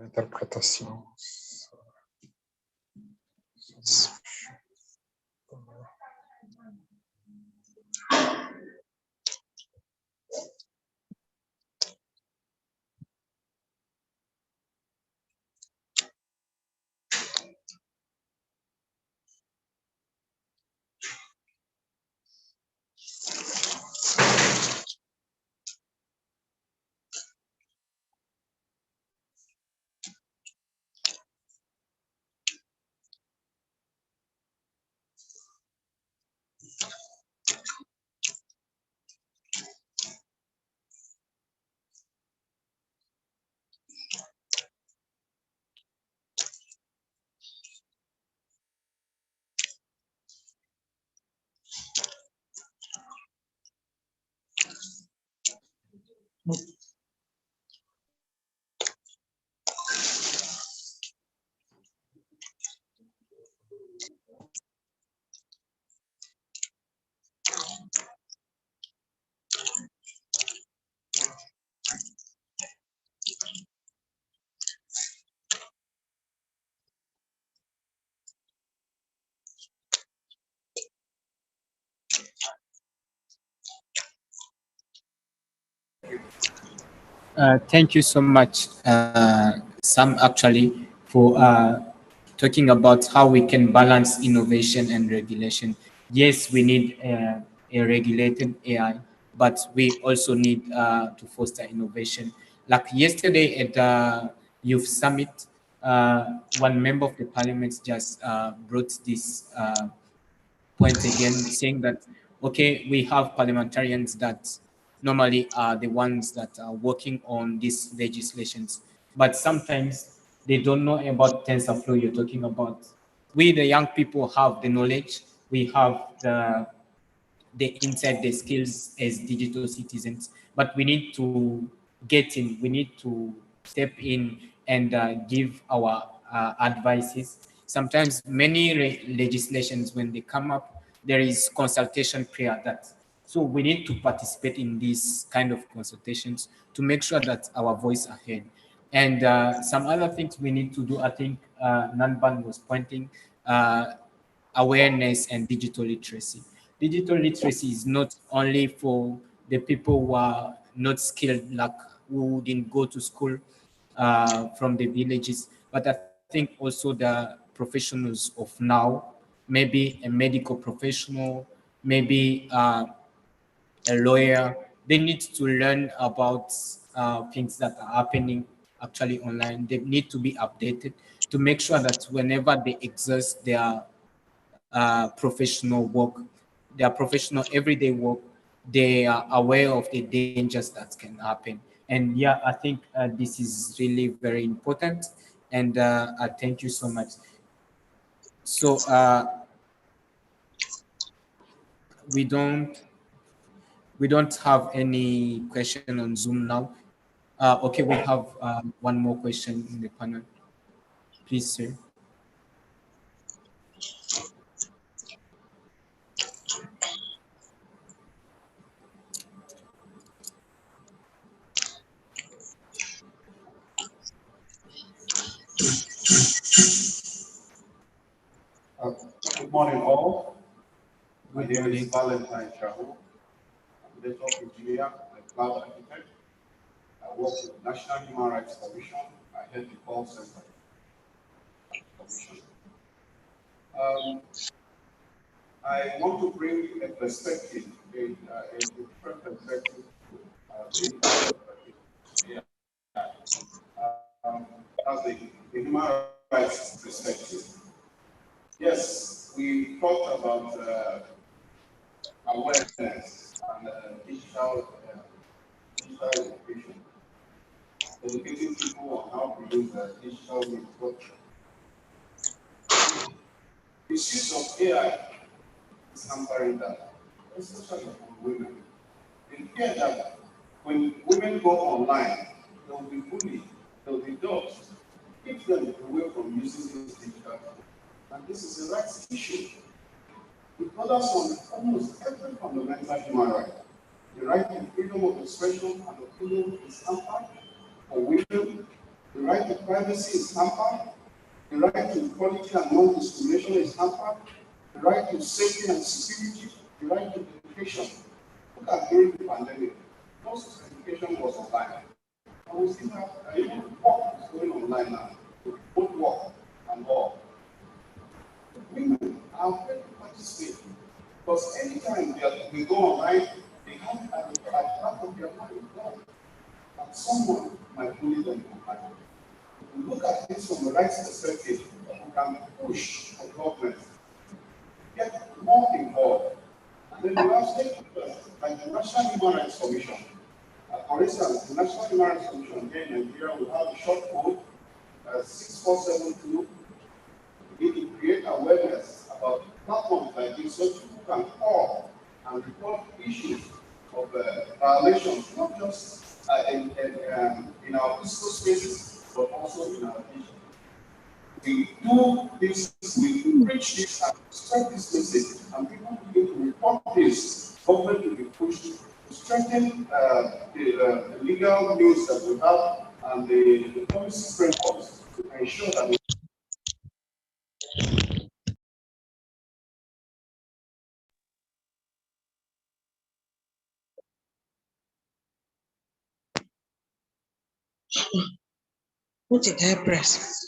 Interprétation. Thank you so much, Sam, actually, for talking about how we can balance innovation and regulation. Yes, we need a regulated AI, but we also need to foster innovation. Like yesterday at the Youth Summit, one member of the parliament just brought this point again, saying that, okay, we have parliamentarians that normally are the ones that are working on these legislations, but sometimes they don't know about TensorFlow you're talking about. We, the young people, have the knowledge, we have the insight, the skills as digital citizens, but we need to get in, we need to step in and give our advices. Sometimes many legislations, when they come up, there is consultation prior that. So we need to participate in these kind of consultations to make sure that our voice are heard. And some other things we need to do, I think Nanban was pointing, awareness and digital literacy. Digital literacy is not only for the people who are not skilled, like who didn't go to school from the villages, but I think also the professionals of now, maybe a medical professional, maybe a lawyer, they need to learn about things that are happening actually online. They need to be updated to make sure that whenever they exercise their professional work, their professional everyday work, they are aware of the dangers that can happen. And yeah, I think this is really very important. And I thank you so much. So we don't we don't have any question on Zoom now. Okay, we have one more question in the panel. Please, sir. Good morning, all. My Good name is morning. Valentine Chahu. I'm a network engineer and a cloud architect. I work with the National Human Rights Commission. I head the call center commission. I want to bring a perspective, a different perspective to the impact of AI. That's the human rights perspective. Yes, we talked about awareness and digital education, educating people on how to use digital means. But the use of AI is hampering that, especially for women. They fear that when women go online, they will be bullied, they will be dodged. Keep them away from using this digital tool. And this is a rights issue. It borders on almost every fundamental human right. The right to freedom of expression and opinion is hampered for women. The right to privacy is hampered. The right to equality and non-discrimination is hampered. The right to safety and security. The right to education. Look at during the pandemic, most education was online. And we still have even work is going online now. Both work and all. Women are afraid to participate because anytime they go online, they have at the back of their mind that someone might bully them online. If we look at this from a rights perspective, we can push the government get more involved. And then we have stakeholders like the National Human Rights Commission. For instance, the National Human Rights Commission here in Nigeria will have a short code 6472. We need to create awareness about platforms like this so people can call and report issues of violations, not just in our physical spaces, but also in our digital. We do this, we preach this and spread this message, and people begin to report this. Government will be pushed to strengthen the legal means that we have and the policy frameworks to ensure that we What did I press?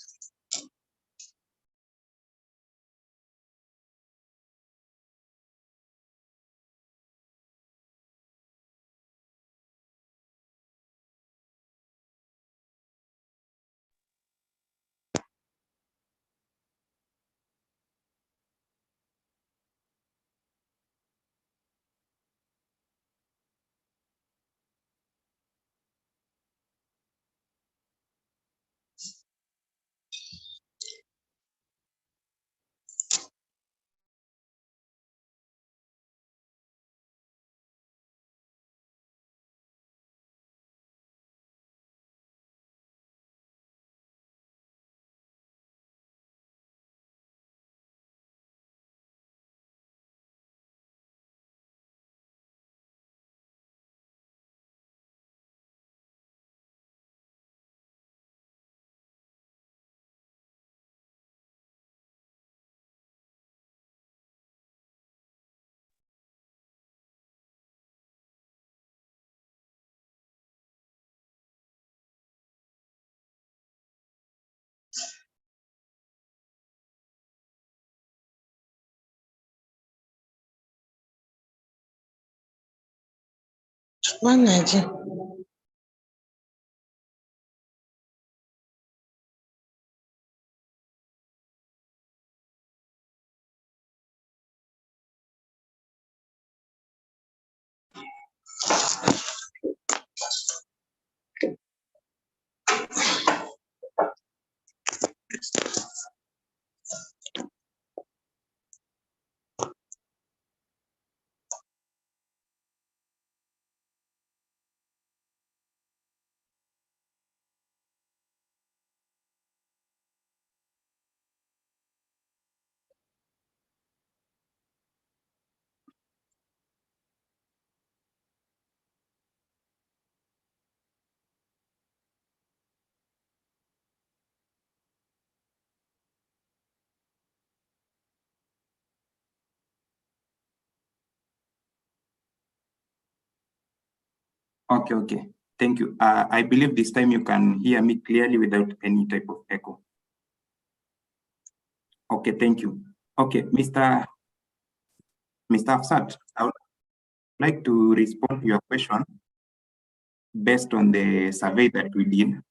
One Nigeria. Okay. Thank you. I believe this time you can hear me clearly without any type of echo. Okay, thank you. Okay, Mr. Afsat, I would like to respond to your question based on the survey that we did.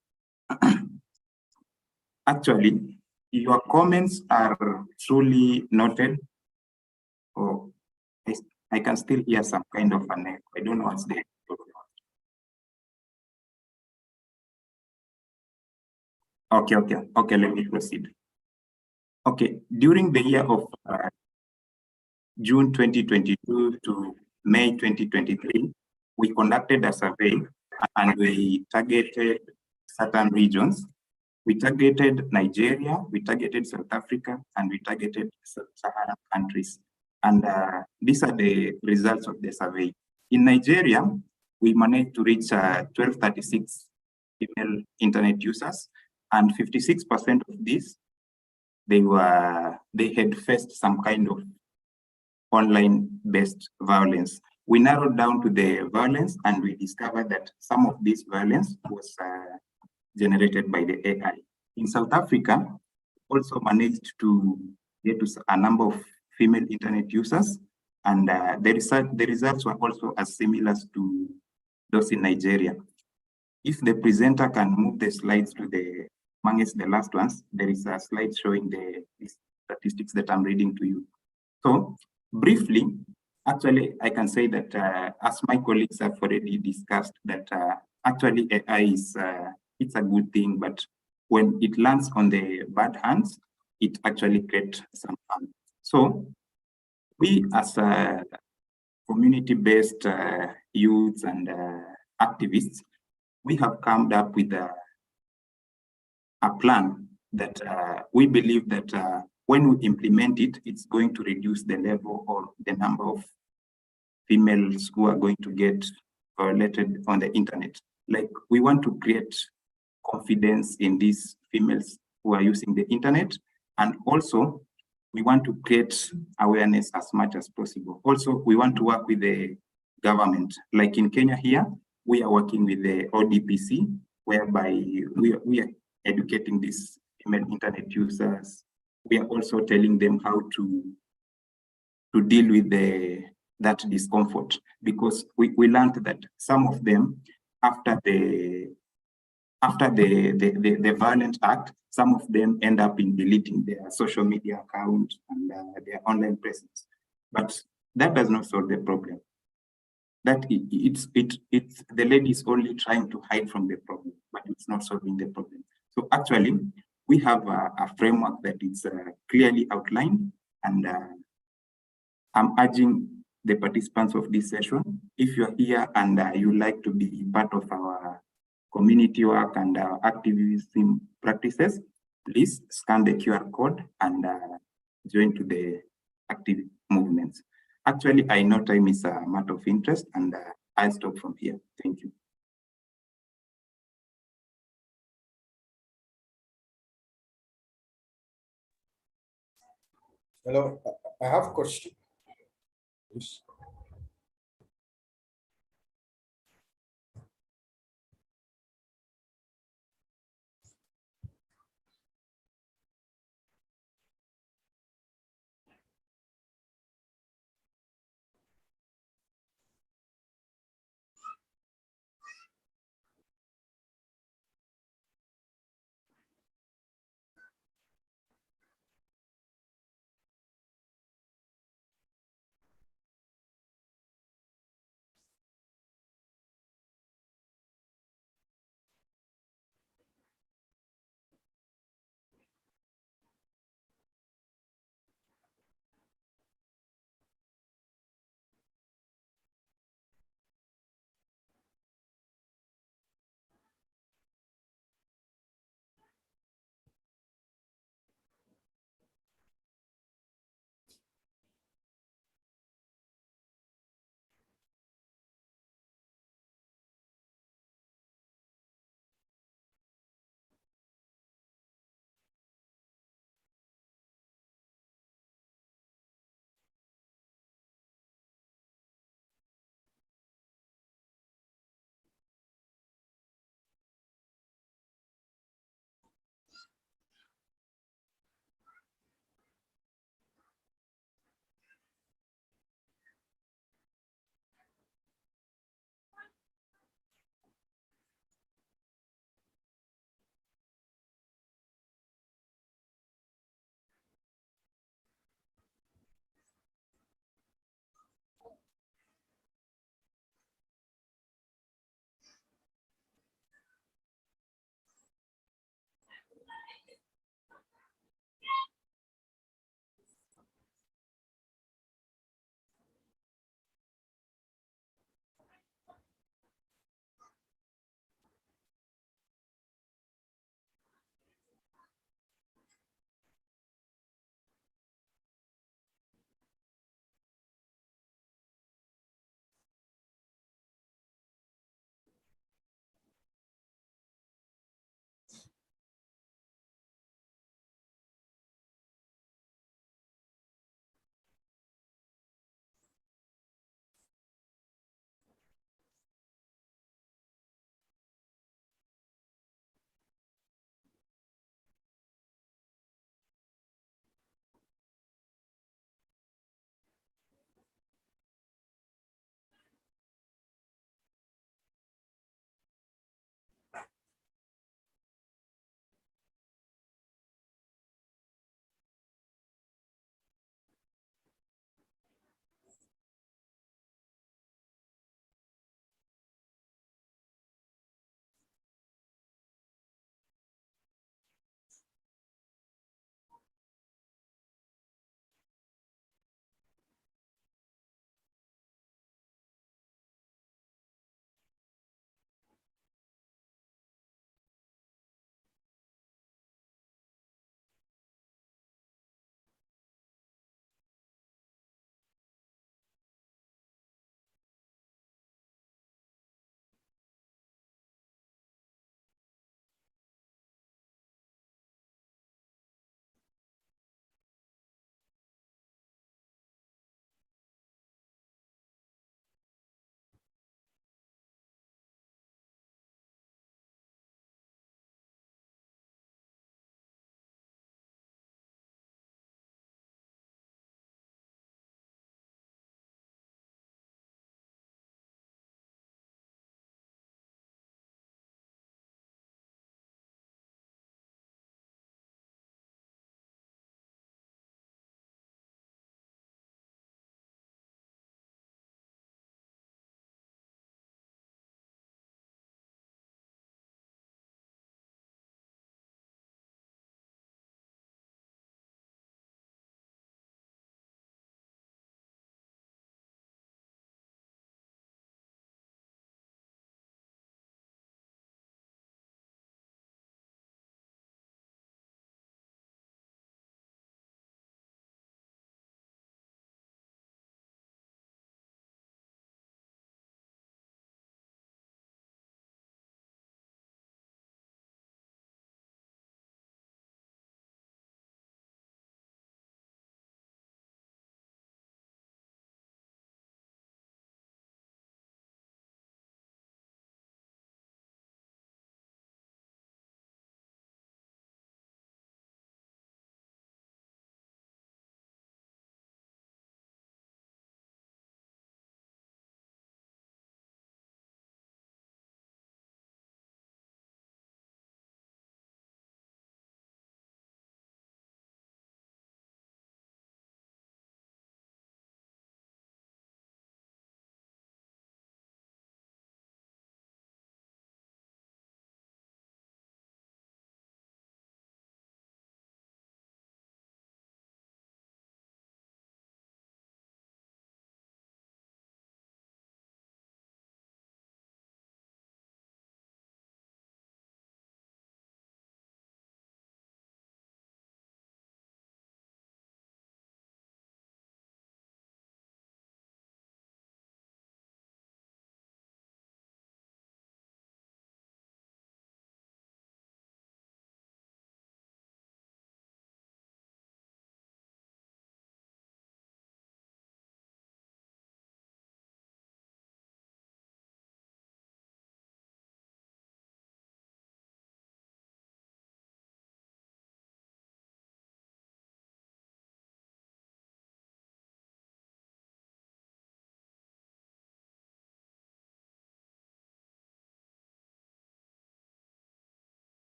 Actually, your comments are truly noted. Oh, I can still hear some kind of an echo. I don't know what's there. Okay, let me proceed. Okay, during the year of June 2022 to May 2023, we conducted a survey and we targeted certain regions. We targeted Nigeria, we targeted South Africa, and we targeted sub-Saharan countries. And these are the results of the survey. In Nigeria, we managed to reach 1236 female internet users, and 56% of these, they had faced some kind of online-based violence. We narrowed down to the violence, and we discovered that some of this violence was generated by the AI. In South Africa, also managed to get to a number of female internet users, and the results were also as similar to those in Nigeria. If the presenter can move the slides to the amongst the last ones, there is a slide showing the statistics that I'm reading to you. So briefly, actually, I can say that as my colleagues have already discussed, that actually AI is it's a good thing, but when it lands on the bad hands, it actually creates some harm. So we as community-based youths and activists, we have come up with a plan that we believe that when we implement it, it's going to reduce the level or the number of females who are going to get violated on the internet. Like, we want to create confidence in these females who are using the internet, and also we want to create awareness as much as possible. Also, we want to work with the government. Like in Kenya here, we are working with the ODPC, whereby we are educating these female internet users. We are also telling them how to deal with that discomfort, because we learned that some of them, after the violent act, some of them end up in deleting their social media account and their online presence. But that does not solve the problem. That it's the lady is only trying to hide from the problem, but it's not solving the problem. So actually, we have a framework that is clearly outlined, and I'm urging the participants of this session, if you're here and you like to be part of our community work and our activism practices, please scan the QR code and join to the active movements. Actually, I know time is a matter of interest, and I'll stop from here. Thank you. Hello, I have a question. Yes.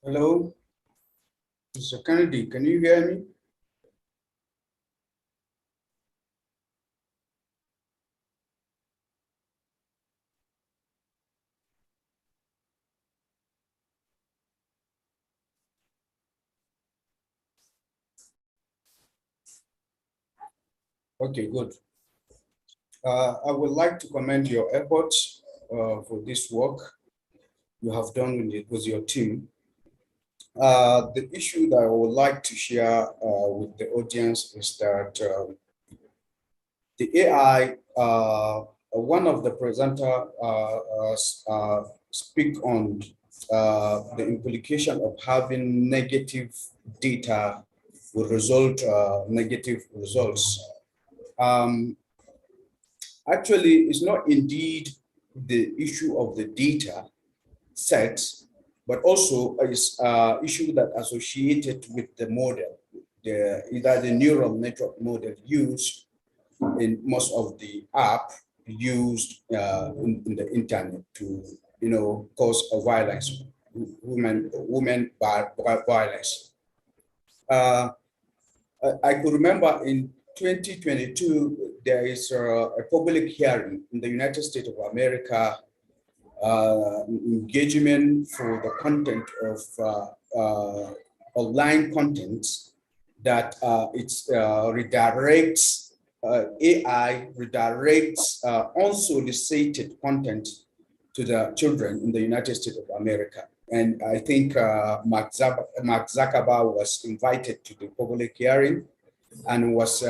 Hello, Mr. Kennedy, can you hear me? Okay, good. I would like to commend your efforts for this work you have done with your team. The issue that I would like to share with the audience is that the AI, one of the presenter speak on the implication of having negative data will result negative results. Actually, it's not indeed the issue of the data set, but also is issue that associated with the model, either the neural network model used in most of the app used in the internet to, cause a violence, women violence. I could remember in 2022, there is a public hearing in the United States of America, engagement for the content of online content that redirects, AI redirects unsolicited content to the children in the United States of America. And I think Mark Zuckerberg was invited to the public hearing and was,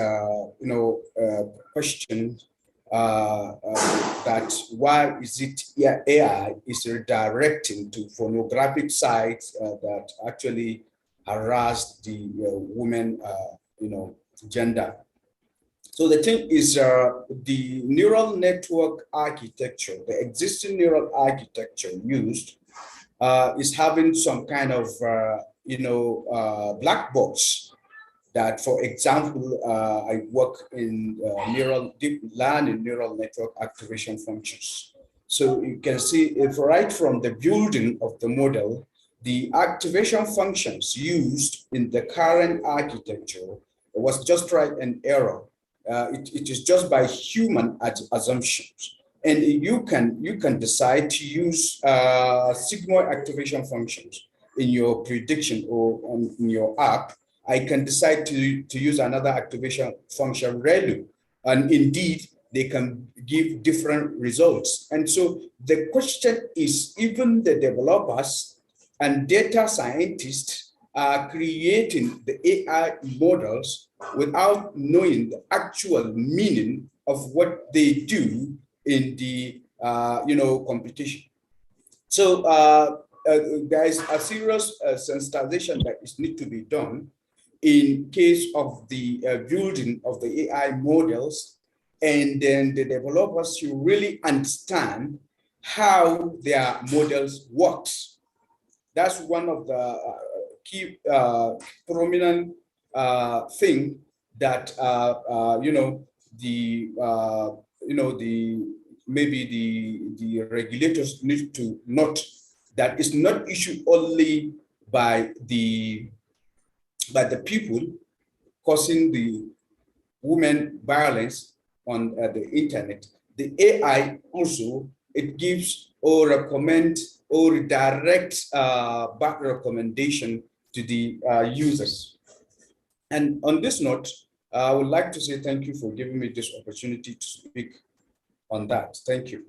questioned that why is it AI is redirecting to pornographic sites that actually harass the women, gender. So the thing is, the neural network architecture, the existing neural architecture used is having some kind of, black box that, for example, I work in deep learning neural network activation functions. So you can see if right from the building of the model, the activation functions used in the current architecture was just right an error. It is just by human assumptions. And you can decide to use sigmoid activation functions in your prediction or in your app. I can decide to use another activation function ReLU. And indeed, they can give different results. And so the question is, even the developers and data scientists are creating the AI models without knowing the actual meaning of what they do in the competition. So there is a serious sensitization that is need to be done in case of the building of the AI models, and then the developers should really understand how their models works. That's one of the key prominent thing that the regulators need to note, that it's not issued only by the people causing the women violence on the internet. The AI also, it gives or recommend or redirect back recommendation to the users. And on this note, I would like to say thank you for giving me this opportunity to speak on that. Thank you.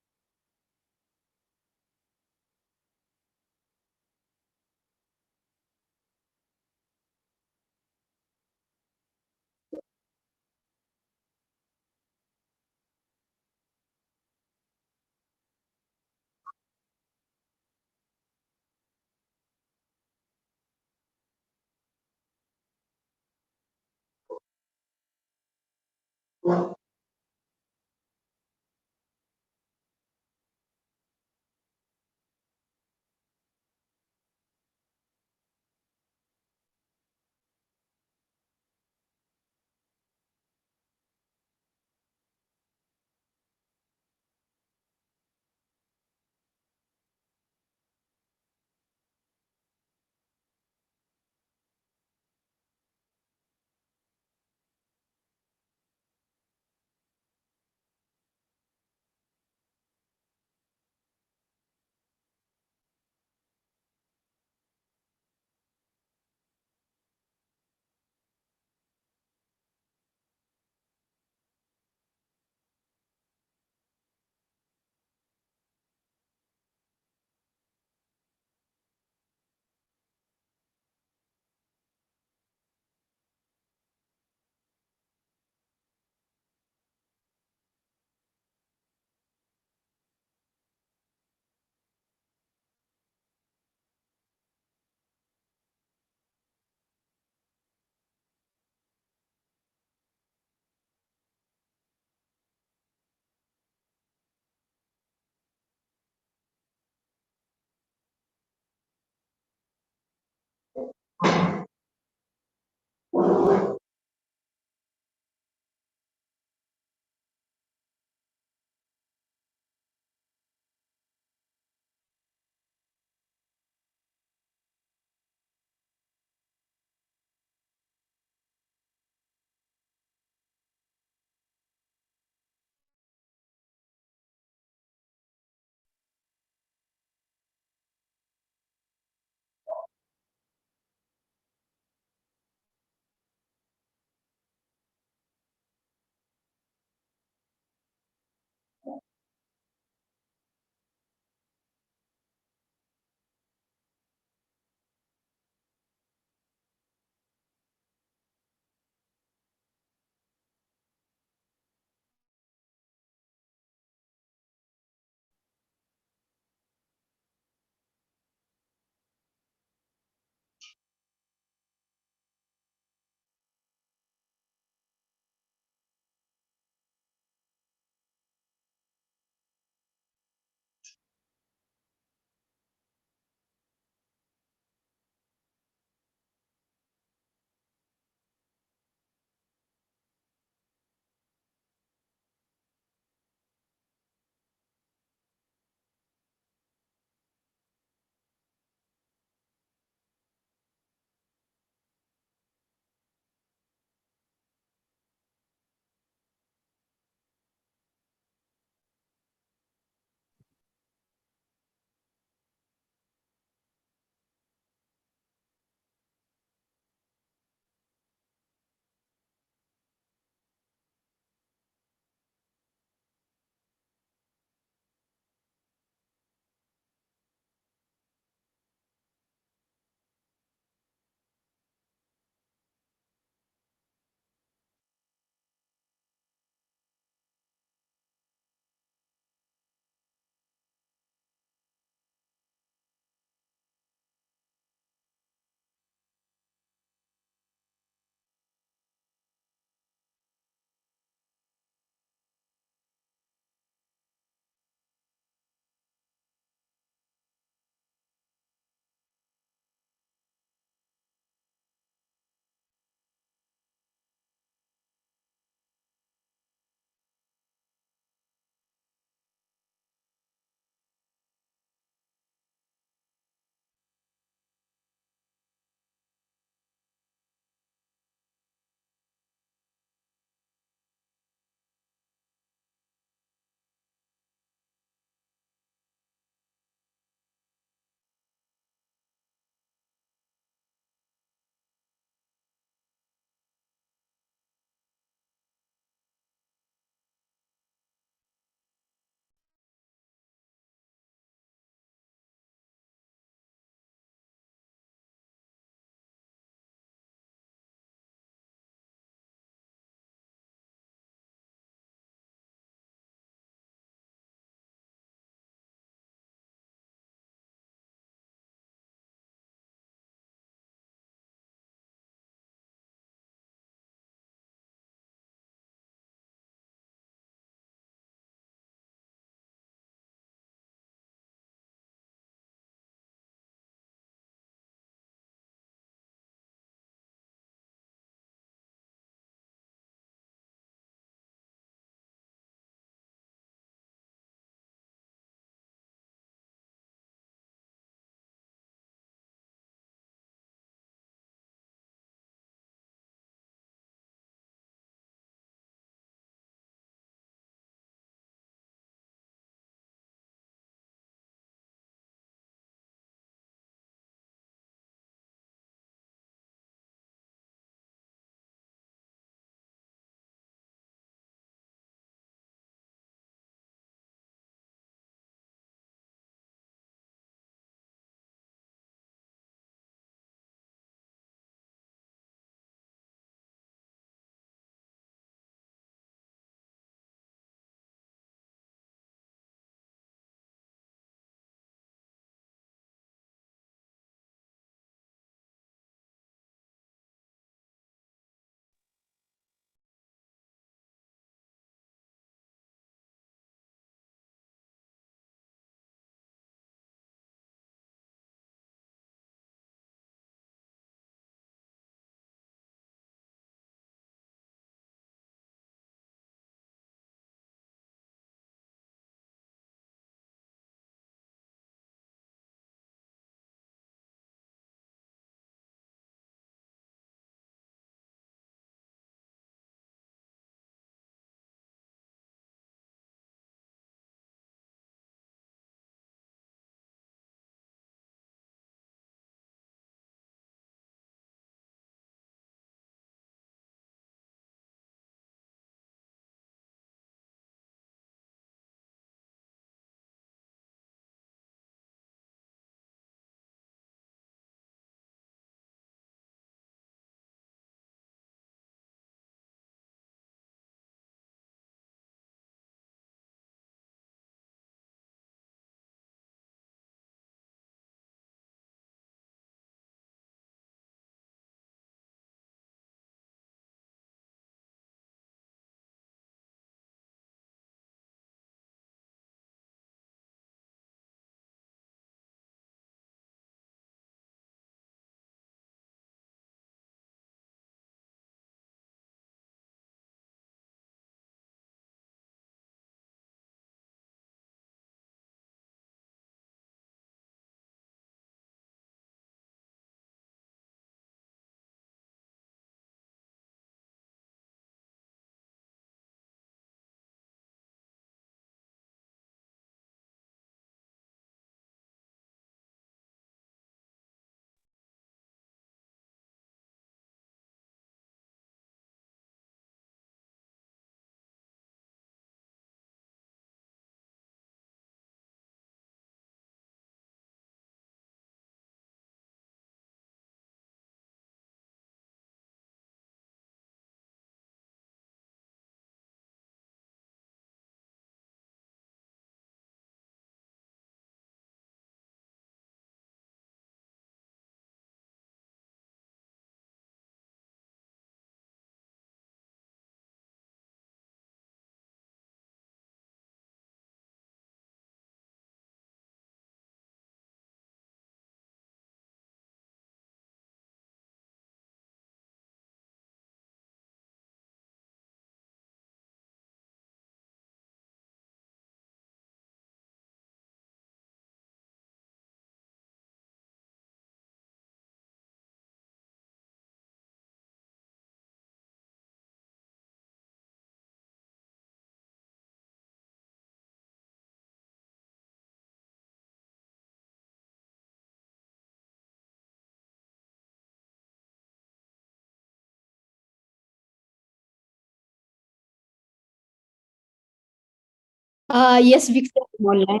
Yes, Victor, I'm online.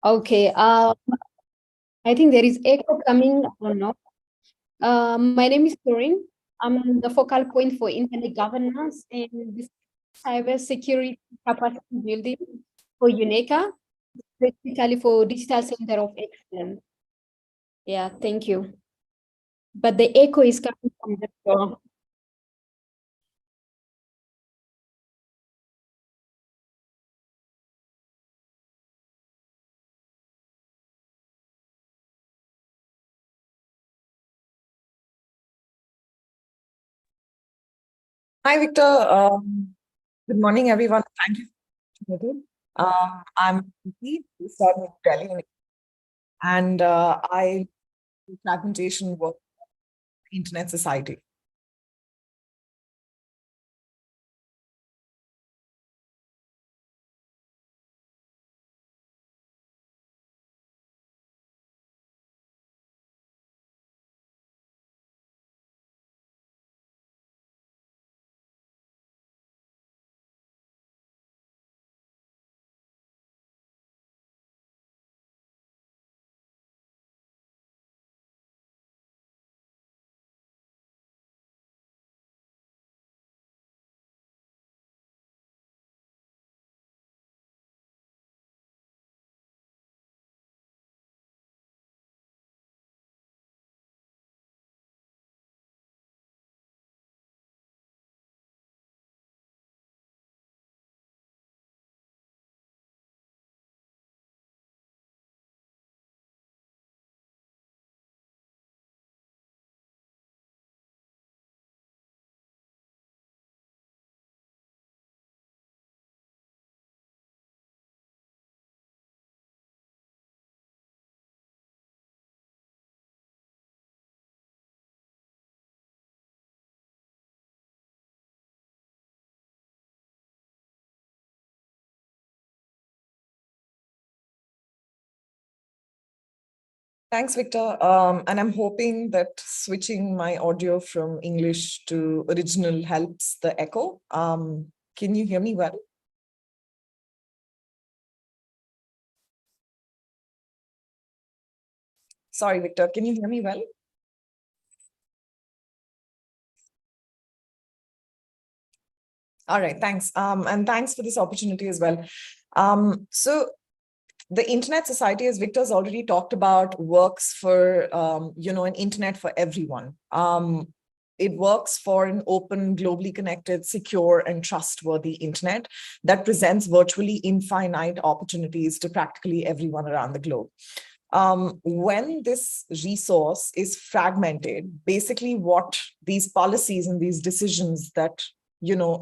Okay. I think there is echo coming or not. My name is Corinne. I'm the focal point for internet governance and this cybersecurity capacity building for UNECA, specifically for Digital Center of Excellence. Yeah, thank you. But the echo is coming from the floor. Hi, Victor. Good morning, everyone. Thank you for the opportunity. I'm Preeti, based out of Delhi, and I do fragmentation work for Internet Society. Thanks, Victor. And I'm hoping that switching my audio from English to original helps the echo. Can you hear me well? Sorry, Victor, can you hear me well? All right, thanks. And thanks for this opportunity as well. So the Internet Society, as Victor's already talked about, works for, an internet for everyone. It works for an open, globally connected, secure, and trustworthy internet that presents virtually infinite opportunities to practically everyone around the globe. When this resource is fragmented, basically what these policies and these decisions that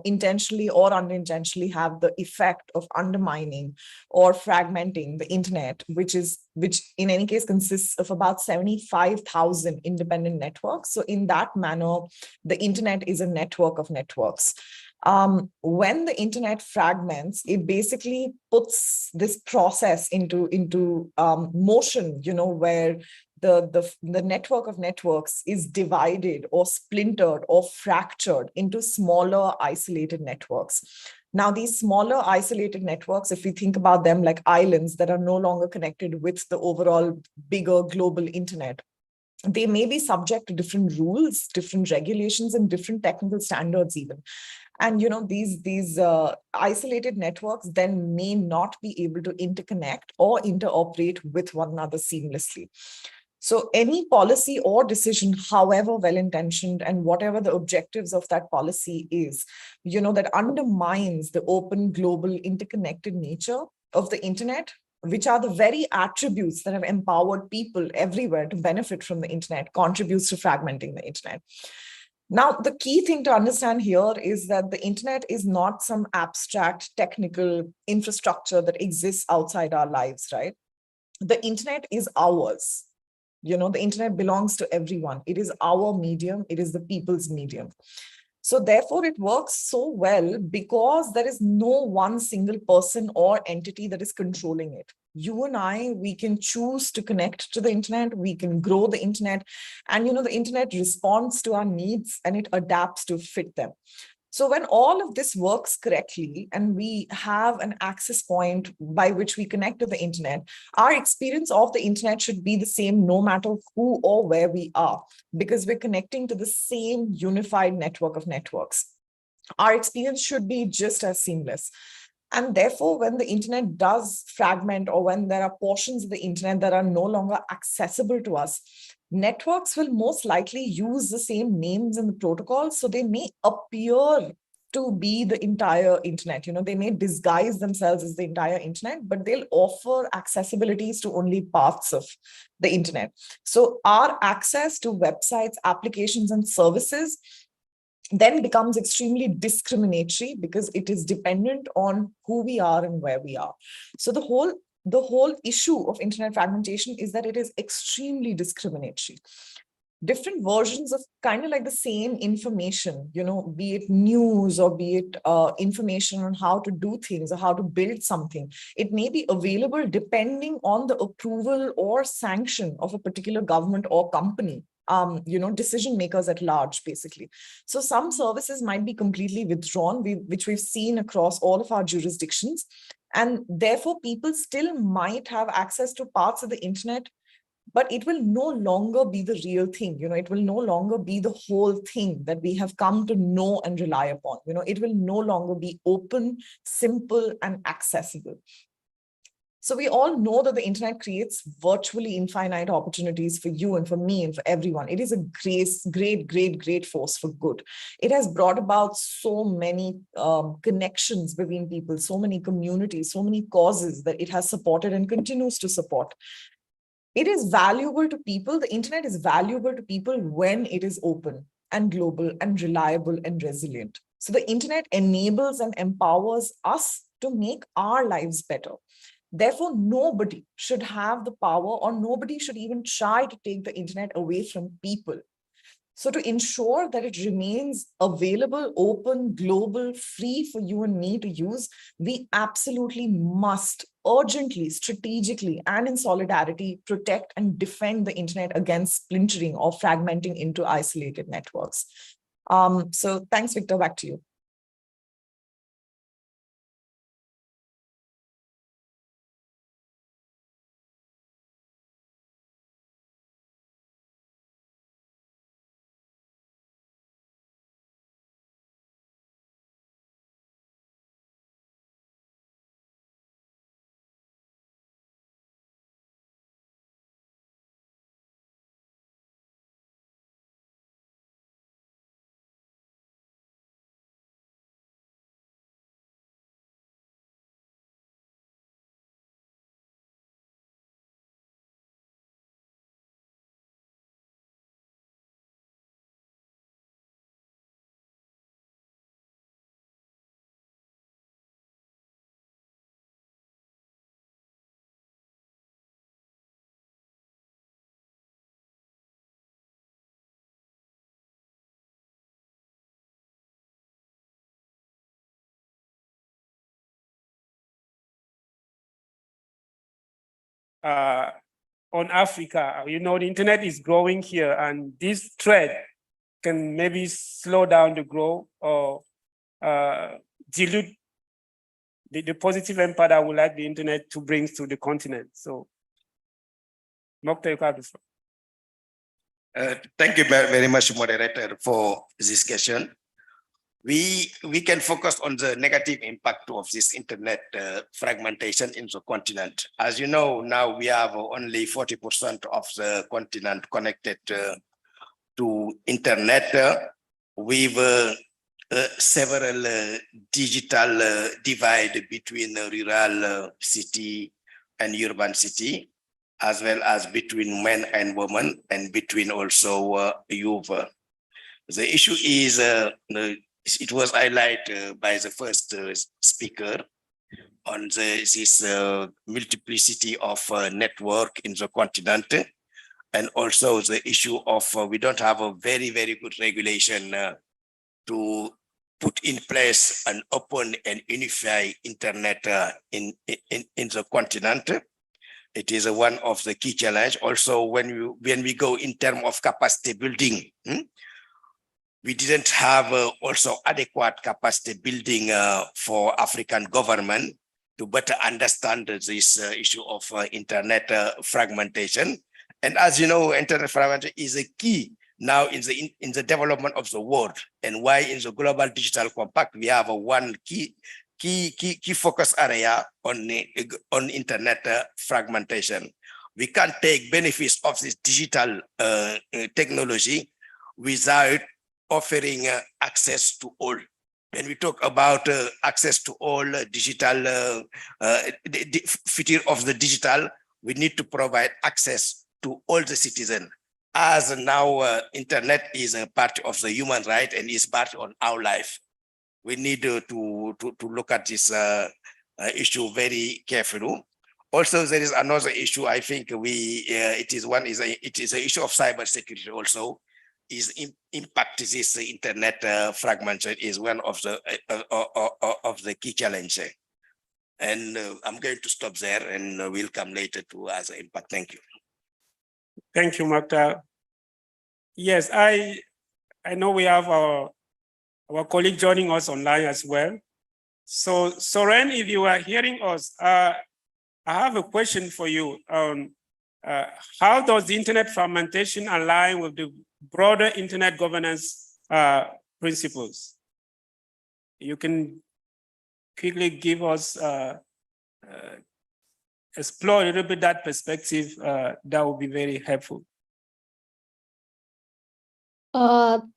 intentionally or unintentionally have the effect of undermining or fragmenting the internet, which in any case consists of about 75,000 independent networks. So in that manner, the internet is a network of networks. When the internet fragments, it basically puts this process into motion, where the network of networks is divided or splintered or fractured into smaller isolated networks. Now, these smaller isolated networks, if we think about them like islands that are no longer connected with the overall bigger global internet, they may be subject to different rules, different regulations, and different technical standards even. And these isolated networks then may not be able to interconnect or interoperate with one another seamlessly. So any policy or decision, however well-intentioned and whatever the objectives of that policy is, that undermines the open, global, interconnected nature of the internet, which are the very attributes that have empowered people everywhere to benefit from the internet, contributes to fragmenting the internet. Now, the key thing to understand here is that the internet is not some abstract technical infrastructure that exists outside our lives, right? The internet is ours. The internet belongs to everyone. It is our medium. It is the people's medium. So therefore, it works so well because there is no one single person or entity that is controlling it. You and I, we can choose to connect to the internet, we can grow the internet, and the internet responds to our needs and it adapts to fit them. So when all of this works correctly and we have an access point by which we connect to the internet, our experience of the internet should be the same no matter who or where we are, because we're connecting to the same unified network of networks. Our experience should be just as seamless. And therefore, when the internet does fragment, or when there are portions of the internet that are no longer accessible to us, networks will most likely use the same names in the protocols. So they may appear to be the entire internet. They may disguise themselves as the entire internet, but they'll offer accessibilities to only parts of the internet. So our access to websites, applications, and services then becomes extremely discriminatory, because it is dependent on who we are and where we are. So the whole issue of internet fragmentation is that it is extremely discriminatory. Different versions of kind of like the same information, be it news or be it information on how to do things or how to build something, it may be available depending on the approval or sanction of a particular government or company. Decision makers at large, basically. So some services might be completely withdrawn, which we've seen across all of our jurisdictions. And therefore, people still might have access to parts of the internet, but it will no longer be the real thing. It will no longer be the whole thing that we have come to know and rely upon. It will no longer be open, simple, and accessible. So we all know that the internet creates virtually infinite opportunities for you and for me and for everyone. It is a great force for good. It has brought about so many connections between people, so many communities, so many causes that it has supported and continues to support. It is valuable to people. The internet is valuable to people when it is open and global and reliable and resilient. So the internet enables and empowers us to make our lives better. Therefore, nobody should have the power, or nobody should even try to take the internet away from people. So to ensure that it remains available, open, global, free for you and me to use, we absolutely must urgently, strategically, and in solidarity protect and defend the internet against splintering or fragmenting into isolated networks. So thanks, Victor, back to you. On Africa, the internet is growing here, and this threat can maybe slow down the growth or dilute the positive impact I would like the internet to bring to the continent. So, Mokta, you have this. Thank you very much, moderator, for this question. We can focus on the negative impact of this internet fragmentation in the continent. As you know, now we have only 40% of the continent connected to internet with several digital divide between rural city and urban city, as well as between men and women, and between also youth. The issue is, it was highlighted by the first speaker on this multiplicity of network in the continent, and also the issue of we don't have a very good regulation to put in place an open and unified internet in the continent. It is one of the key challenge. Also, when we go in terms of capacity building, we didn't have also adequate capacity building for African government to better understand this issue of internet fragmentation. And as you know, internet fragmentation is a key now in the development of the world, and why in the Global Digital Compact we have one key focus area on internet fragmentation. We can't take benefits of this digital technology without offering access to all. When we talk about access to all digital, the future of the digital, we need to provide access to all the citizens. As now internet is a part of the human right and is part of our life. We need to look at this issue very carefully. Also, there is another issue. I think it is an issue of cybersecurity also. Impact this internet fragmentation is one of the key challenges. And I'm going to stop there, and we'll come later to other impact. Thank you. Thank you, Maktar. Yes, I know we have our colleague joining us online as well. So Soren, if you are hearing us, I have a question for you. How does the internet fragmentation align with the broader internet governance principles? You can quickly give us, explore a little bit that perspective. That would be very helpful.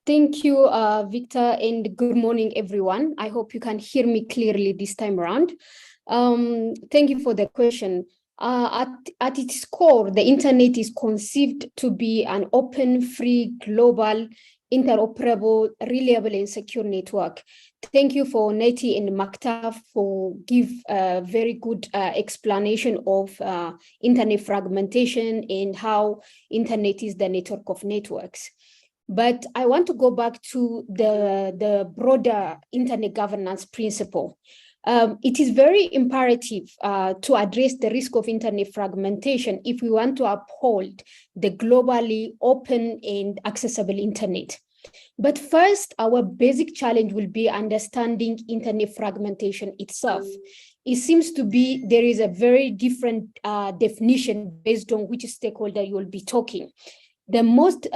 Thank you, Victor, and good morning, everyone. I hope you can hear me clearly this time around. Thank you for the question. At its core, the internet is conceived to be an open, free, global, interoperable, reliable, and secure network. Thank you for Neti and Maktar for give a very good explanation of internet fragmentation and how internet is the network of networks. But I want to go back to the broader internet governance principle. It is very imperative to address the risk of internet fragmentation if we want to uphold the globally open and accessible internet. But first, our basic challenge will be understanding internet fragmentation itself. It seems to be there is a very different definition based on which stakeholder you will be talking. The most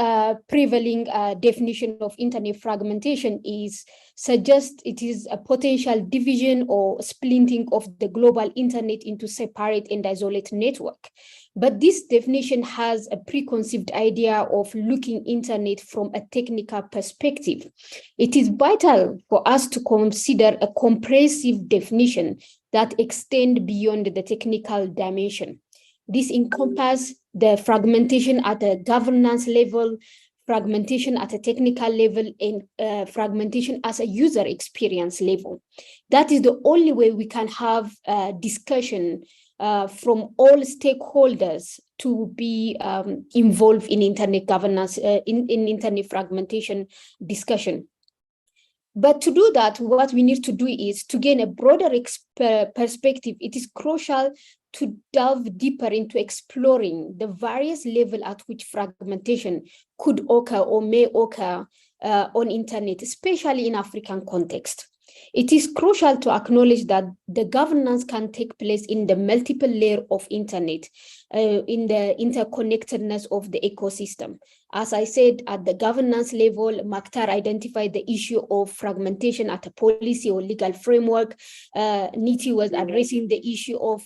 prevailing definition of internet fragmentation suggests it is a potential division or splitting of the global internet into separate and isolated network. But this definition has a preconceived idea of looking internet from a technical perspective. It is vital for us to consider a comprehensive definition that extends beyond the technical dimension. This encompasses the fragmentation at a governance level, fragmentation at a technical level, and fragmentation as a user experience level. That is the only way we can have a discussion from all stakeholders to be involved in internet governance, in internet fragmentation discussion. But to do that, what we need to do is to gain a broader perspective. It is crucial to delve deeper into exploring the various levels at which fragmentation could occur or may occur on internet, especially in African context. It is crucial to acknowledge that the governance can take place in the multiple layer of internet, in the interconnectedness of the ecosystem. As I said, at the governance level, Maktar identified the issue of fragmentation at a policy or legal framework. Niti was addressing the issue of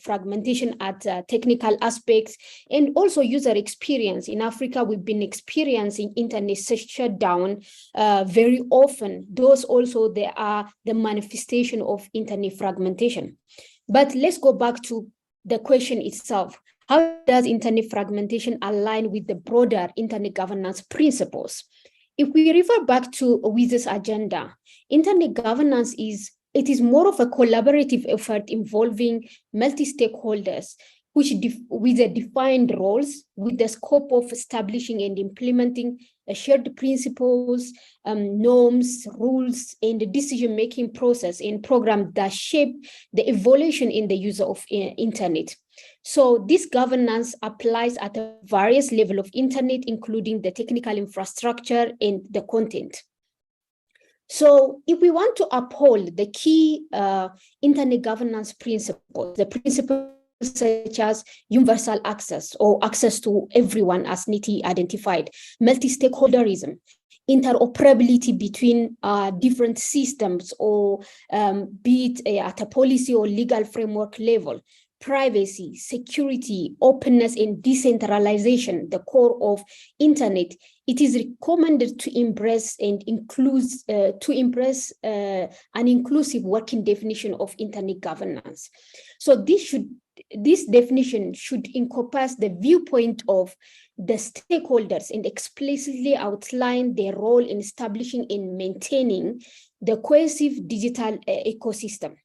fragmentation at technical aspects and also user experience. In Africa, we've been experiencing internet shutdown very often. Those also, they are the manifestation of internet fragmentation. But let's go back to the question itself. How does internet fragmentation align with the broader internet governance principles? If we refer back to WISE's agenda, internet governance is more of a collaborative effort involving multi-stakeholders, with the defined roles, with the scope of establishing and implementing shared principles, norms, rules, and the decision-making process and program that shape the evolution in the use of internet. So this governance applies at a various level of internet, including the technical infrastructure and the content. So if we want to uphold the key internet governance principles, the principles such as universal access or access to everyone as Niti identified, multi-stakeholderism, interoperability between different systems, or be it at a policy or legal framework level, privacy, security, openness, and decentralization, the core of internet, it is recommended to embrace and include an inclusive working definition of internet governance. So this definition should encompass the viewpoint of the stakeholders and explicitly outline their role in establishing and maintaining the cohesive digital ecosystem.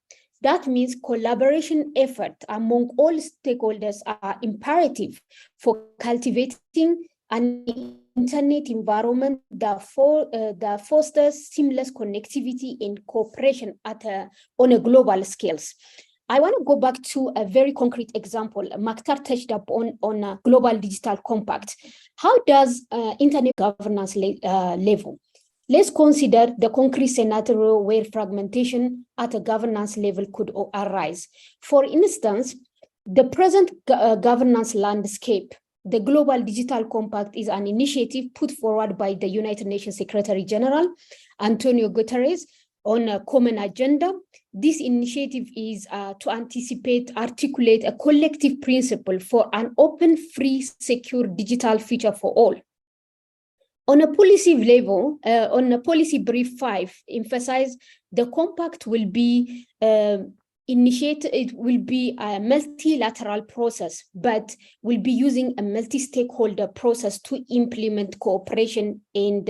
That means collaboration efforts among all stakeholders are imperative for cultivating an internet environment that fosters seamless connectivity and cooperation on a global scales. I want to go back to a very concrete example. Maktar touched up on a global digital compact. How does internet governance level? Let's consider the concrete scenario where fragmentation at a governance level could arise. For instance, the present governance landscape, the Global Digital Compact, is an initiative put forward by the United Nations Secretary General, Antonio Guterres, on a common agenda. This initiative is to articulate a collective principle for an open, free, secure digital future for all. On a policy level, on a policy brief 5, emphasize the compact will be initiated, it will be a multilateral process, but will be using a multi-stakeholder process to implement cooperation and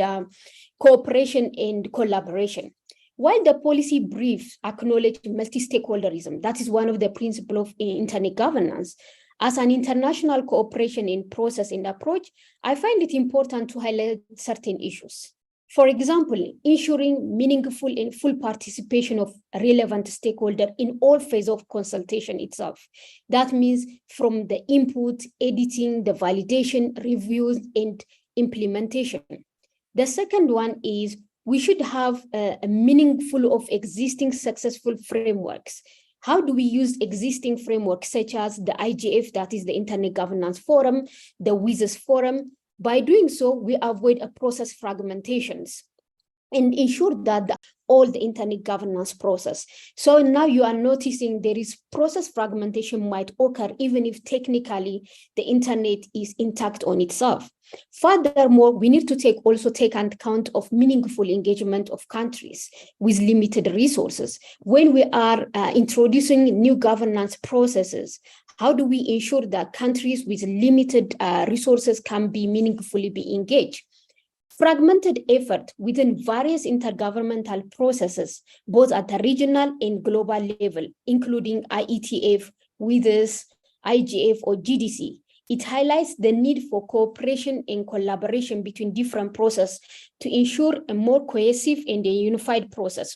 collaboration. While the policy brief acknowledges multi-stakeholderism, that is one of the principles of internet governance, as an international cooperation in process and approach, I find it important to highlight certain issues. For example, ensuring meaningful and full participation of relevant stakeholders in all phases of consultation itself. That means from the input, editing, the validation, reviews, and implementation. The second one is we should have a meaningful of existing successful frameworks. How do we use existing frameworks such as the IGF, that is the Internet Governance Forum, the WISES Forum? By doing so, we avoid a process fragmentations and ensure that all the internet governance process. So now you are noticing there is process fragmentation might occur even if technically the internet is intact on itself. Furthermore, we need to also take account of meaningful engagement of countries with limited resources. When we are introducing new governance processes, how do we ensure that countries with limited resources can be meaningfully engaged? Fragmented effort within various intergovernmental processes, both at the regional and global level, including IETF, WISES, IGF, or GDC. It highlights the need for cooperation and collaboration between different processes to ensure a more cohesive and a unified process.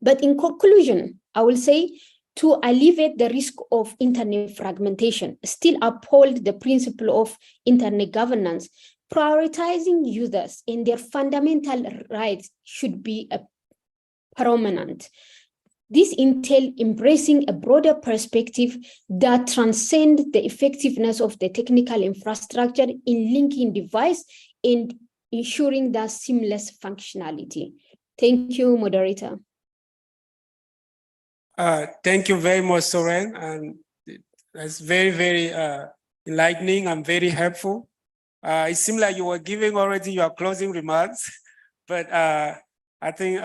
But in conclusion, I will say, to alleviate the risk of internet fragmentation, still uphold the principle of internet governance, prioritizing users and their fundamental rights should be prominent. This entails embracing a broader perspective that transcends the effectiveness of the technical infrastructure in linking device and ensuring that seamless functionality. Thank you, moderator. Thank you very much, Soren. And that's very, very enlightening and very helpful. It seemed like you were giving already your closing remarks, but I think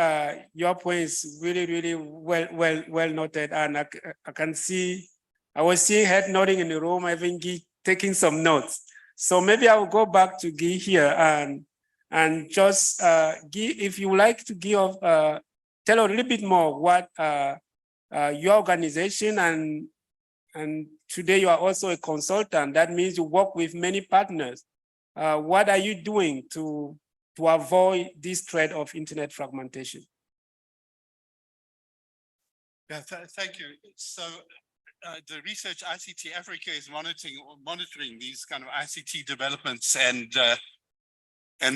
your point is really, really well noted. And I can see, I was seeing head nodding in the room, I think Guy taking some notes. So maybe I will go back to Guy here and just, Guy, if you would like to give, tell a little bit more what your organization and today you are also a consultant. That means you work with many partners. What are you doing to avoid this threat of internet fragmentation? Yeah, thank you. So the research ICT Africa is monitoring these kind of ICT developments, and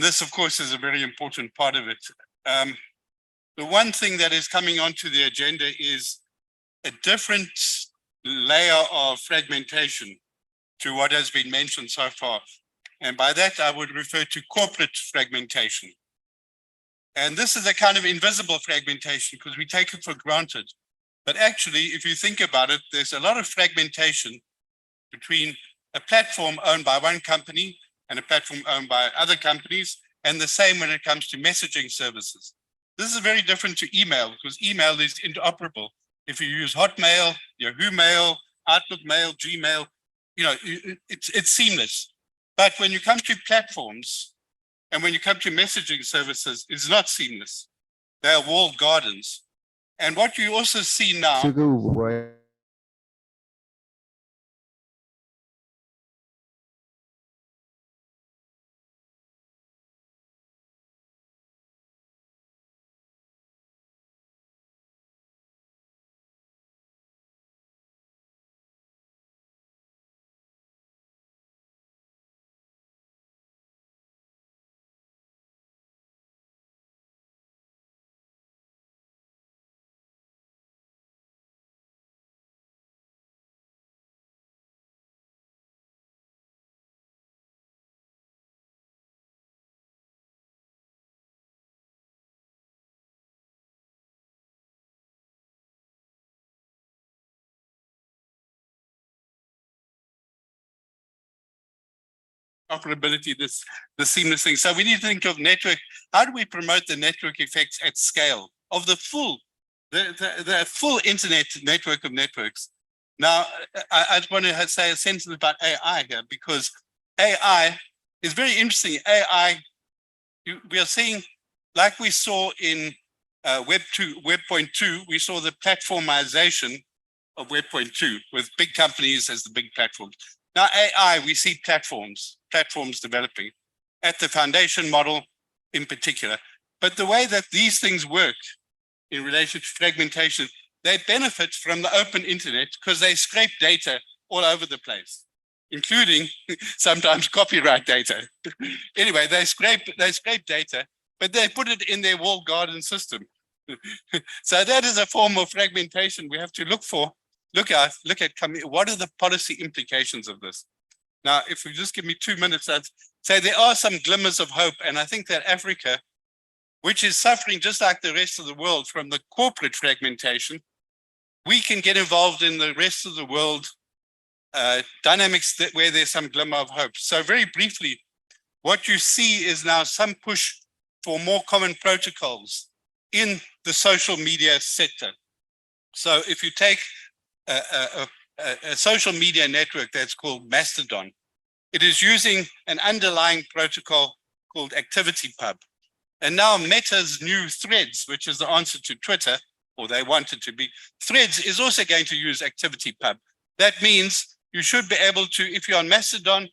this, of course, is a very important part of it. The one thing that is coming onto the agenda is a different layer of fragmentation to what has been mentioned so far. And by that, I would refer to corporate fragmentation. And this is a kind of invisible fragmentation because we take it for granted. But actually, if you think about it, there's a lot of fragmentation between a platform owned by one company and a platform owned by other companies, and the same when it comes to messaging services. This is very different to email because email is interoperable. If you use Hotmail, Yahoo Mail, Outlook Mail, Gmail, you know, it's seamless. But when you come to platforms and when you come to messaging services, it's not seamless. They are walled gardens. And what you also see now, operability, the seamless thing. So we need to think of network. How do we promote the network effects at scale of the full internet network of networks? Now, I just want to say a sentence about AI here, because AI is very interesting. AI, we are seeing, like we saw in Web 2.2, we saw the platformization of Web 2.2 with big companies as the big platforms. Now AI, we see platforms developing at the foundation model in particular. But the way that these things work in relation to fragmentation, they benefit from the open internet because they scrape data all over the place, including sometimes copyright data. Anyway, they scrape data, but they put it in their walled garden system. So that is a form of fragmentation we have to look at what are the policy implications of this. Now, if you just give me 2 minutes, I'd say there are some glimmers of hope. And I think that Africa, which is suffering just like the rest of the world from the corporate fragmentation, we can get involved in the rest of the world dynamics where there's some glimmer of hope. So very briefly, what you see is now some push for more common protocols in the social media sector. So if you take a social media network that's called Mastodon, it is using an underlying protocol called ActivityPub. And now Meta's new Threads, which is the answer to Twitter, or they want it to be, Threads is also going to use ActivityPub. That means you should be able to, if you're on Mastodon,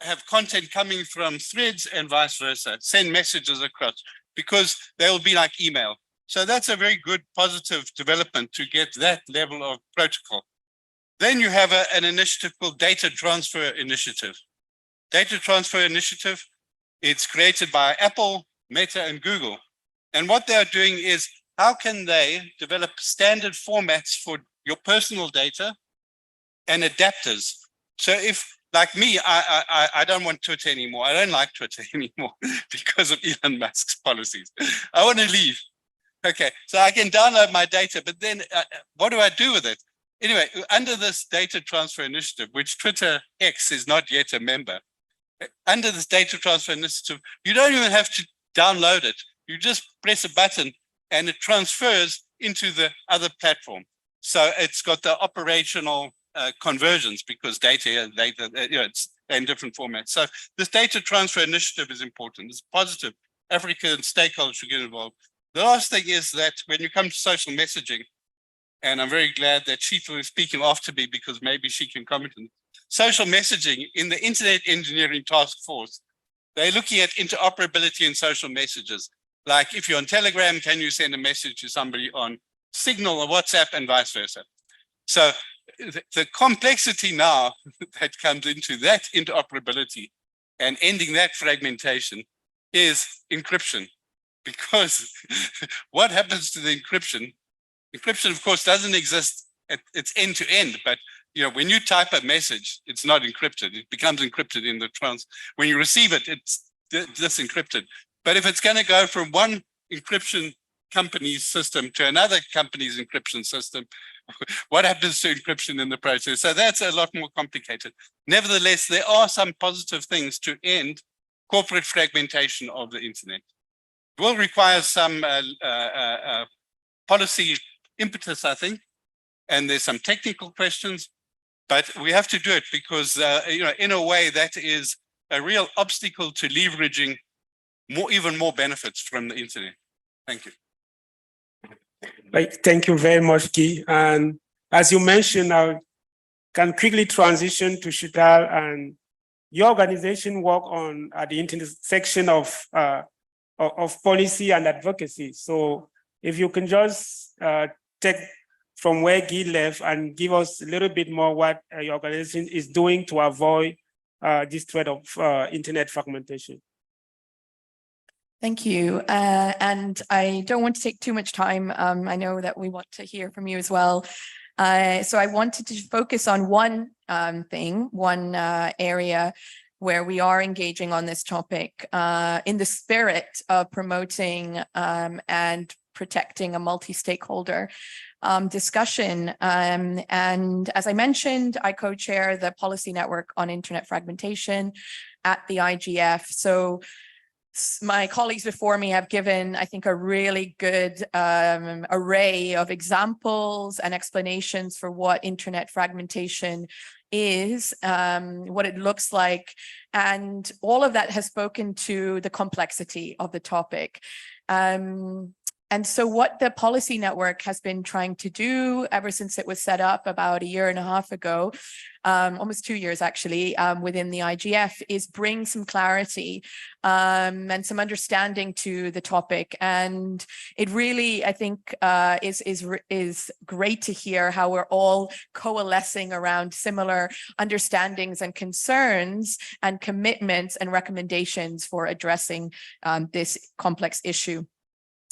have content coming from Threads and vice versa, send messages across, because they will be like email. So that's a very good positive development to get that level of protocol. Then you have an initiative called Data Transfer Initiative. Data Transfer Initiative, it's created by Apple, Meta, and Google. And what they're doing is, how can they develop standard formats for your personal data and adapters? So if, like me, I don't want Twitter anymore. I don't like Twitter anymore because of Elon Musk's policies. I want to leave. Okay, so I can download my data, but then what do I do with it? Anyway, under this data transfer initiative, which Twitter X is not yet a member, under this data transfer initiative, you don't even have to download it. You just press a button and it transfers into the other platform. So it's got the operational conversions because data, it's in different formats. So this data transfer initiative is important. It's positive. African stakeholders should get involved. The last thing is that when you come to social messaging, and I'm very glad that Shifa is speaking after me because maybe she can comment on social messaging in the Internet Engineering Task Force, they're looking at interoperability in social messages. Like if you're on Telegram, can you send a message to somebody on Signal or WhatsApp and vice versa? So the complexity now that comes into that interoperability and ending that fragmentation is encryption. Because what happens to the encryption? Encryption, of course, doesn't exist. It's end to end, but when you type a message, it's not encrypted. It becomes encrypted in the when you receive it, it's disencrypted. But if it's going to go from one encryption company's system to another company's encryption system, what happens to encryption in the process? So that's a lot more complicated. Nevertheless, there are some positive things to end corporate fragmentation of the internet. It will require some policy impetus, I think, and there's some technical questions, but we have to do it because, in a way, that is a real obstacle to leveraging even more benefits from the internet. Thank you. Thank you very much, Guy. And as you mentioned, I can quickly transition to Shital, and your organization work on at the intersection of policy and advocacy. So if you can just take from where Guy left and give us a little bit more what your organization is doing to avoid this threat of internet fragmentation. Thank you. And I don't want to take too much time. I know that we want to hear from you as well. So I wanted to focus on one area where we are engaging on this topic in the spirit of promoting and protecting a multi-stakeholder discussion. And as I mentioned, I co-chair the Policy Network on Internet Fragmentation at the IGF. So my colleagues before me have given, I think, a really good array of examples and explanations for what internet fragmentation is, what it looks like, and all of that has spoken to the complexity of the topic. And so what the Policy Network has been trying to do ever since it was set up about 1.5 years ago, almost 2 years actually, within the IGF, is bring some clarity and some understanding to the topic. And it really, I think, is great to hear how we're all coalescing around similar understandings and concerns and commitments and recommendations for addressing this complex issue.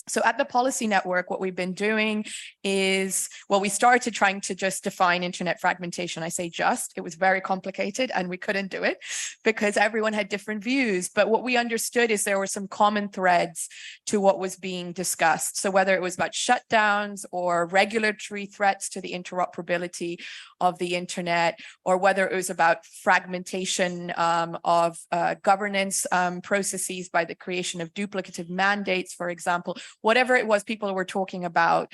So at the Policy Network, what we've been doing is, well, we started trying to just define internet fragmentation. I say just, it was very complicated and we couldn't do it because everyone had different views. But what we understood is there were some common threads to what was being discussed. So whether it was about shutdowns or regulatory threats to the interoperability of the internet, or whether it was about fragmentation of governance processes by the creation of duplicative mandates, for example, whatever it was people were talking about,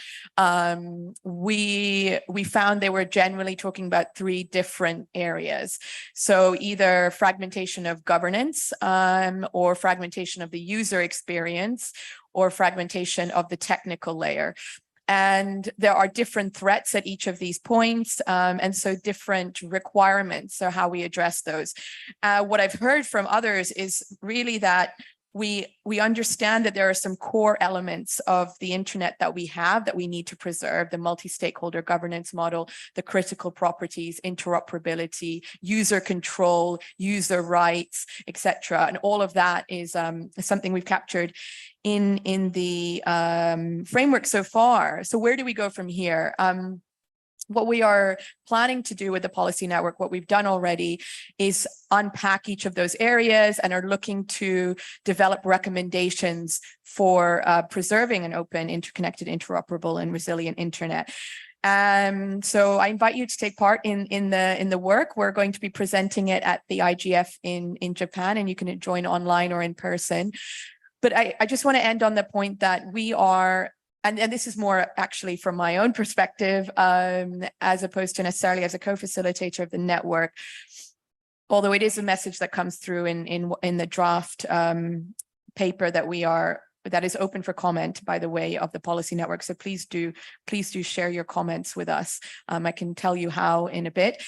we found they were generally talking about 3 different areas. So either fragmentation of governance, or fragmentation of the user experience, or fragmentation of the technical layer. And there are different threats at each of these points, and so different requirements are how we address those. What I've heard from others is really that we understand that there are some core elements of the internet that we have that we need to preserve: the multi-stakeholder governance model, the critical properties, interoperability, user control, user rights, etc. And all of that is something we've captured in the framework so far. So where do we go from here? What we are planning to do with the Policy Network, what we've done already, is unpack each of those areas and are looking to develop recommendations for preserving an open, interconnected, interoperable, and resilient internet. So I invite you to take part in the work. We're going to be presenting it at the IGF in Japan, and you can join online or in person. But I just want to end on the point that we are, and this is more actually from my own perspective, as opposed to necessarily as a co-facilitator of the network, although it is a message that comes through in the draft paper that is open for comment, by the way, of the Policy Network. So please do share your comments with us. I can tell you how in a bit.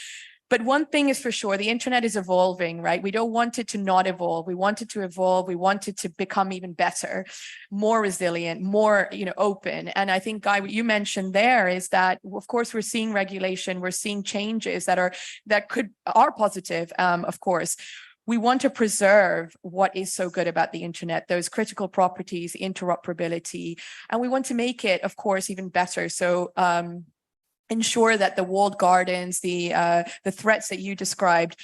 But one thing is for sure, the internet is evolving, right? We don't want it to not evolve. We want it to evolve. We want it to become even better, more resilient, more, open. And I think, Guy, what you mentioned there is that, of course, we're seeing regulation, we're seeing changes that are positive, of course. We want to preserve what is so good about the internet, those critical properties, interoperability, and we want to make it, of course, even better. So, ensure that the walled gardens, the threats that you described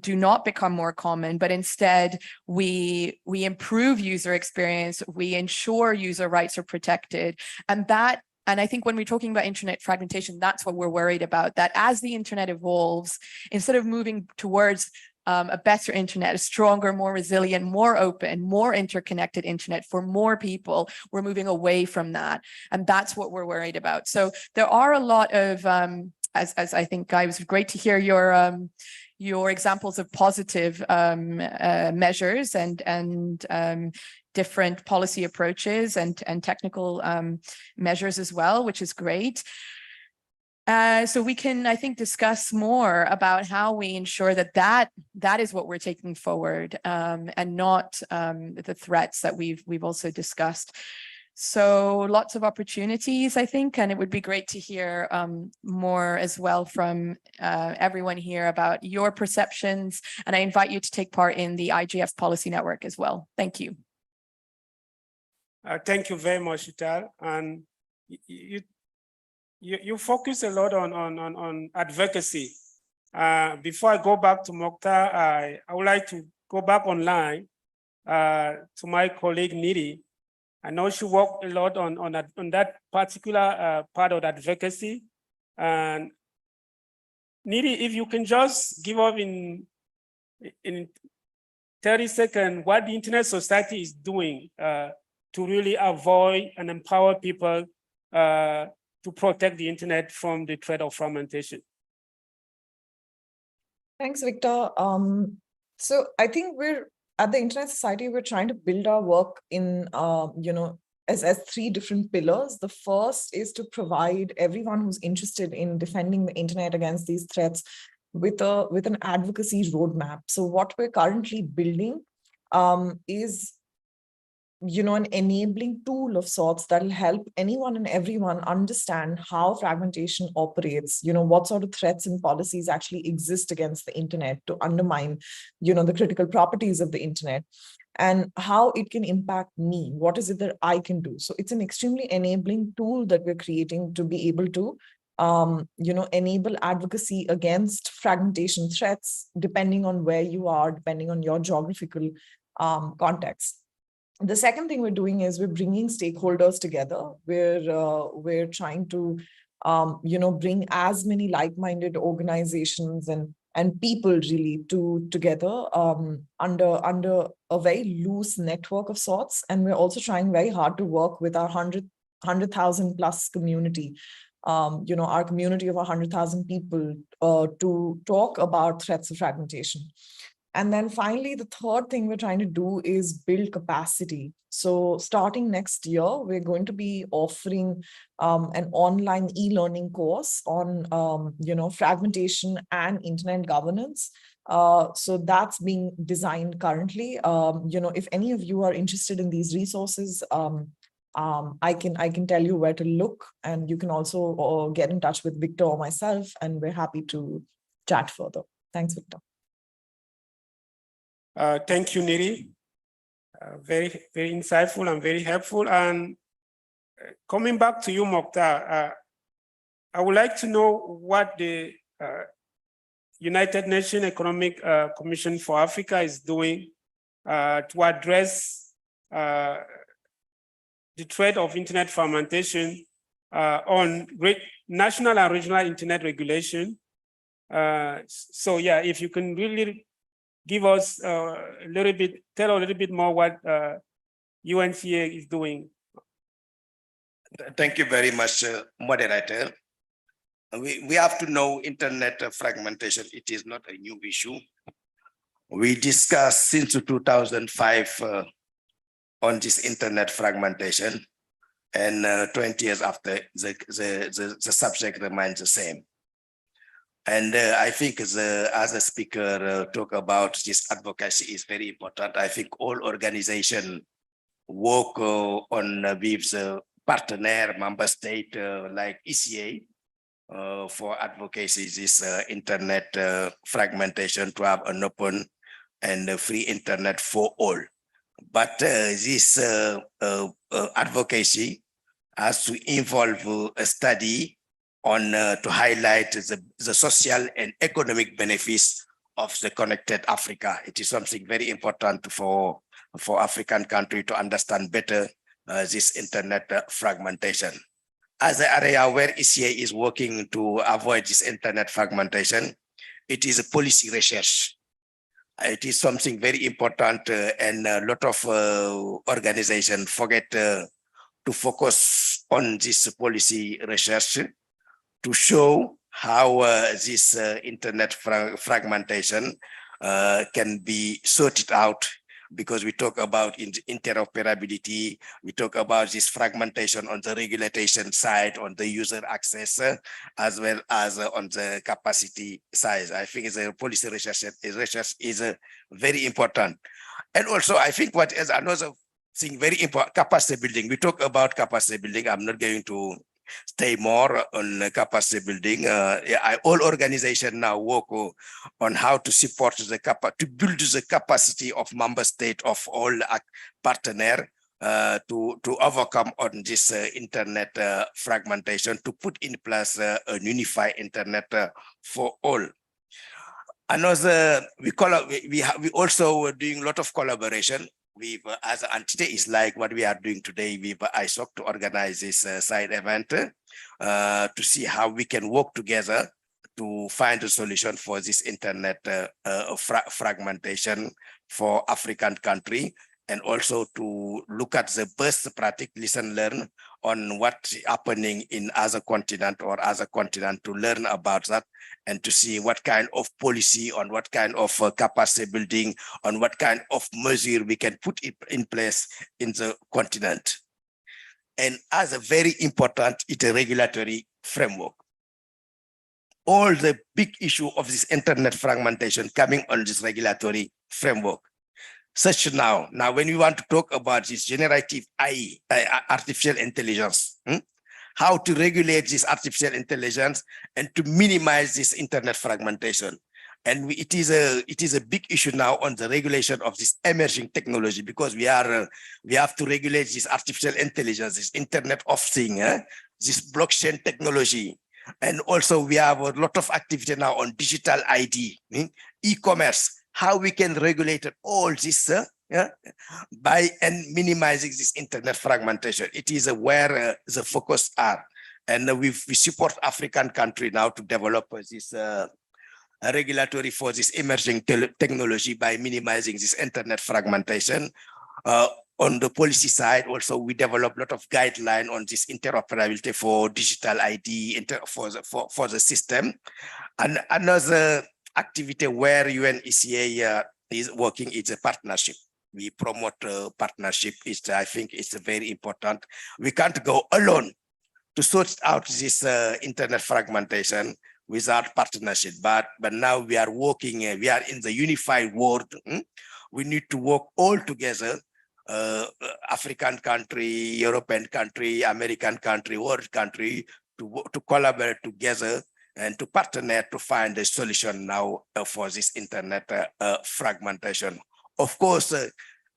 do not become more common, but instead we improve user experience, we ensure user rights are protected. And I think when we're talking about internet fragmentation, that's what we're worried about, that as the internet evolves, instead of moving towards a better internet, a stronger, more resilient, more open, more interconnected internet for more people, we're moving away from that. And that's what we're worried about. So there are a lot of, as I think, Guy, it was great to hear your examples of positive measures and different policy approaches and technical measures as well, which is great. So we can, I think, discuss more about how we ensure that is what we're taking forward, and not the threats that we've also discussed. So lots of opportunities, I think, and it would be great to hear more as well from everyone here about your perceptions. And I invite you to take part in the IGF Policy Network as well. Thank you. Thank you very much, Ital. And you focus a lot on advocacy. Before I go back to Mokhtar, I would like to go back online to my colleague Nidhi. I know she worked a lot on that particular part of advocacy. And Nidhi, if you can just give up in 30 seconds what the Internet Society is doing to really avoid and empower people to protect the internet from the threat of fragmentation. Thanks, Victor. So I think we're at the Internet Society, we're trying to build our work in, as three different pillars. The first is to provide everyone who's interested in defending the internet against these threats with an advocacy roadmap. So what we're currently building is an enabling tool of sorts that will help anyone and everyone understand how fragmentation operates, what sort of threats and policies actually exist against the internet to undermine, the critical properties of the internet, and how it can impact me. What is it that I can do? So it's an extremely enabling tool that we're creating to be able to enable advocacy against fragmentation threats, depending on where you are, depending on your geographical context. The second thing we're doing is we're bringing stakeholders together. We're trying to, bring as many like-minded organizations and people really together under a very loose network of sorts. And we're also trying very hard to work with our 100,000 plus community, our community of 100,000 people to talk about threats of fragmentation. And then finally, the third thing we're trying to do is build capacity. So starting next year, we're going to be offering an online e-learning course on, fragmentation and internet governance. So that's being designed currently. If any of you are interested in these resources, I can tell you where to look, and you can also get in touch with Victor or myself, and we're happy to chat further. Thanks, Victor. Thank you, Nidhi. Very, very insightful and very helpful. And coming back to you, Mokhtar, I would like to know what the United Nations Economic Commission for Africa is doing to address the threat of internet fragmentation on national and regional internet regulation. So yeah, if you can really give us tell a little bit more what UNCA is doing. Thank you very much, moderator. We have to know internet fragmentation. It is not a new issue. We discussed since 2005 on this internet fragmentation, and 20 years after, the subject remains the same. And I think as a speaker talk about this advocacy is very important. I think all organizations work on with the partner member state like ECA for advocacy, this internet fragmentation to have an open and free internet for all. But this advocacy has to involve a study on to highlight the social and economic benefits of the connected Africa. It is something very important for African country to understand better this internet fragmentation. As the area where ECA is working to avoid this internet fragmentation, it is a policy research. It is something very important and a lot of organizations forget to focus on this policy research to show how this internet fragmentation can be sorted out, because we talk about interoperability, we talk about this fragmentation on the regulation side, on the user access, as well as on the capacity side. I think the policy research is very important. And also, I think what is another thing very important, capacity building. We talk about capacity building. I'm not going to stay more on capacity building. All organizations now work on how to support to build the capacity of member state of all partner to overcome on this internet fragmentation, to put in place a unified internet for all. Another, we also doing a lot of collaboration with as entity is like what we are doing today with ISOC to organize this side event to see how we can work together to find a solution for this internet fragmentation for African country, and also to look at the best practice, listen, learn on what's happening in other continent or other continent, to learn about that and to see what kind of policy, on what kind of capacity building, on what kind of measure we can put in place in the continent. And as a very important, it's a regulatory framework. All the big issue of this internet fragmentation coming on this regulatory framework. Such now when we want to talk about this generative AI, artificial intelligence, how to regulate this artificial intelligence and to minimize this internet fragmentation. And it is a big issue now on the regulation of this emerging technology, because we have to regulate this artificial intelligence, this internet of things, this blockchain technology. And also we have a lot of activity now on digital ID, e-commerce, how we can regulate all this by and minimizing this internet fragmentation. It is where the focus are. And we support African country now to develop this regulatory for this emerging technology by minimizing this internet fragmentation. On the policy side, also we develop a lot of guidelines on this interoperability for digital ID for the system. And another activity where UNECA is working is a partnership. We promote partnership. I think it's very important. We can't go alone to sort out this internet fragmentation without partnership. But now we are working, we are in the unified world. We need to work all together, African country, European country, American country, world country, to collaborate together and to partner to find a solution now for this internet fragmentation. Of course,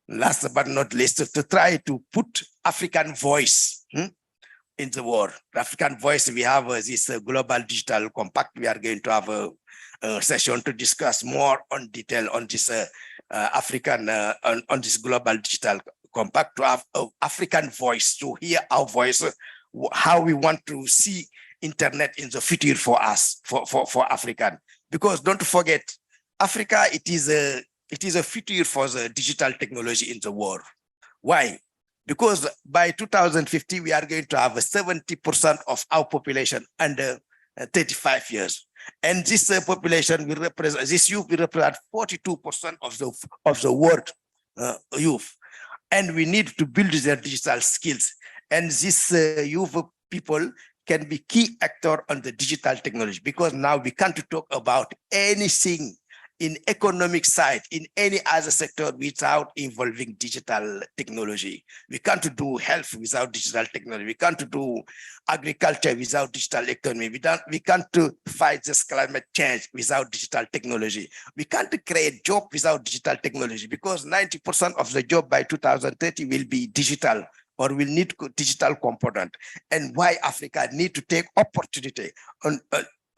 last but not least, to try to put African voice in the world. African voice, we have this global digital compact. We are going to have a session to discuss more on detail on this African, on this global digital compact, to have African voice, to hear our voice, how we want to see internet in the future for us, for African. Because don't forget, Africa, it is a future for the digital technology in the world. Why? Because by 2050, we are going to have 70% of our population under 35 years. And this population will represent, this youth will represent 42% of the world youth. And we need to build their digital skills. And this youth people can be key actor on the digital technology, because now we can't talk about anything in economic side, in any other sector without involving digital technology. We can't do health without digital technology. We can't do agriculture without digital economy. We can't fight this climate change without digital technology. We can't create job without digital technology, because 90% of the job by 2030 will be digital, or will need digital component. And why Africa need to take opportunity on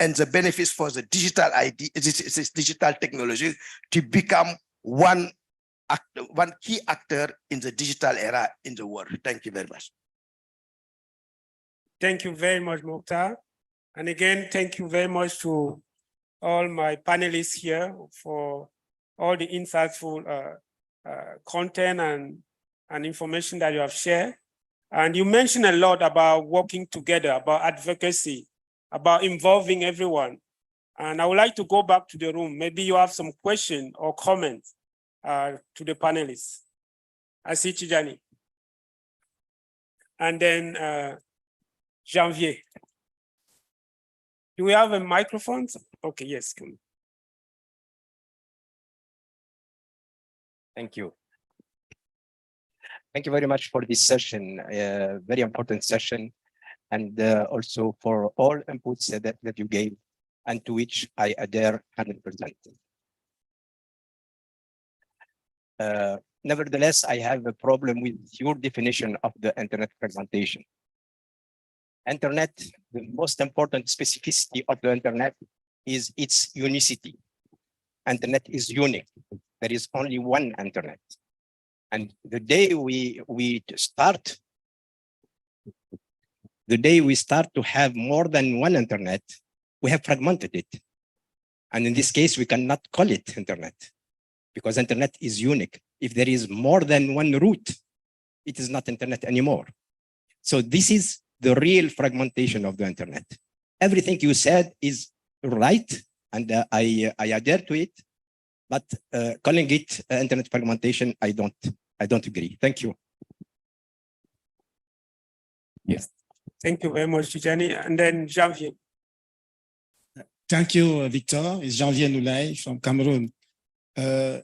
and the benefits for the digital ID, this digital technology, to become one key actor in the digital era in the world. Thank you very much. Thank you very much, Mokhtar. And again, thank you very much to all my panelists here for all the insightful content and information that you have shared. And you mentioned a lot about working together, about advocacy, about involving everyone. And I would like to go back to the room. Maybe you have some question or comments to the panelists. I see Tijani. And then Janvier. Do we have a microphone? Okay, yes. Thank you. Thank you very much for this session, very important session, and also for all inputs that you gave, and to which I adhere 100%. Nevertheless, I have a problem with your definition of the internet fragmentation. Internet, the most important specificity of the internet is its unicity. Internet is unique. There is only one internet. And the day we start to have more than one internet, we have fragmented it. And in this case, we cannot call it internet, because internet is unique. If there is more than one root, it is not internet anymore. So this is the real fragmentation of the internet. Everything you said is right, and I adhere to it. But calling it internet fragmentation, I don't agree. Thank you. Yes. Thank you very much, Tijani. And then Janvier. Thank you, Victor. It's Janvier Noulay from Cameroon. I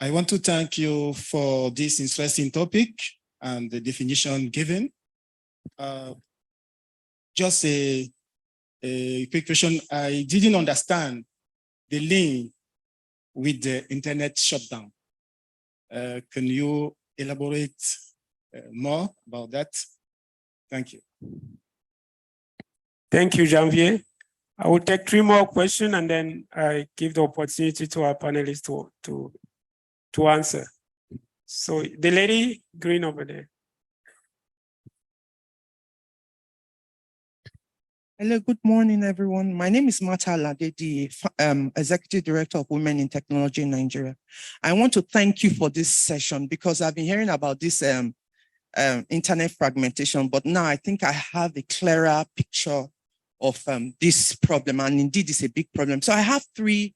want to thank you for this interesting topic and the definition given. Just a quick question. I didn't understand the link with the internet shutdown. Can you elaborate more about that? Thank you. Thank you, Janvier. I will take 3 more questions, and then I give the opportunity to our panelists to answer. So the lady green over there. Hello, good morning, everyone. My name is Marta Ladedi, Executive Director of Women in Technology in Nigeria. I want to thank you for this session, because I've been hearing about this internet fragmentation, but now I think I have a clearer picture of this problem, and indeed it's a big problem. So I have 3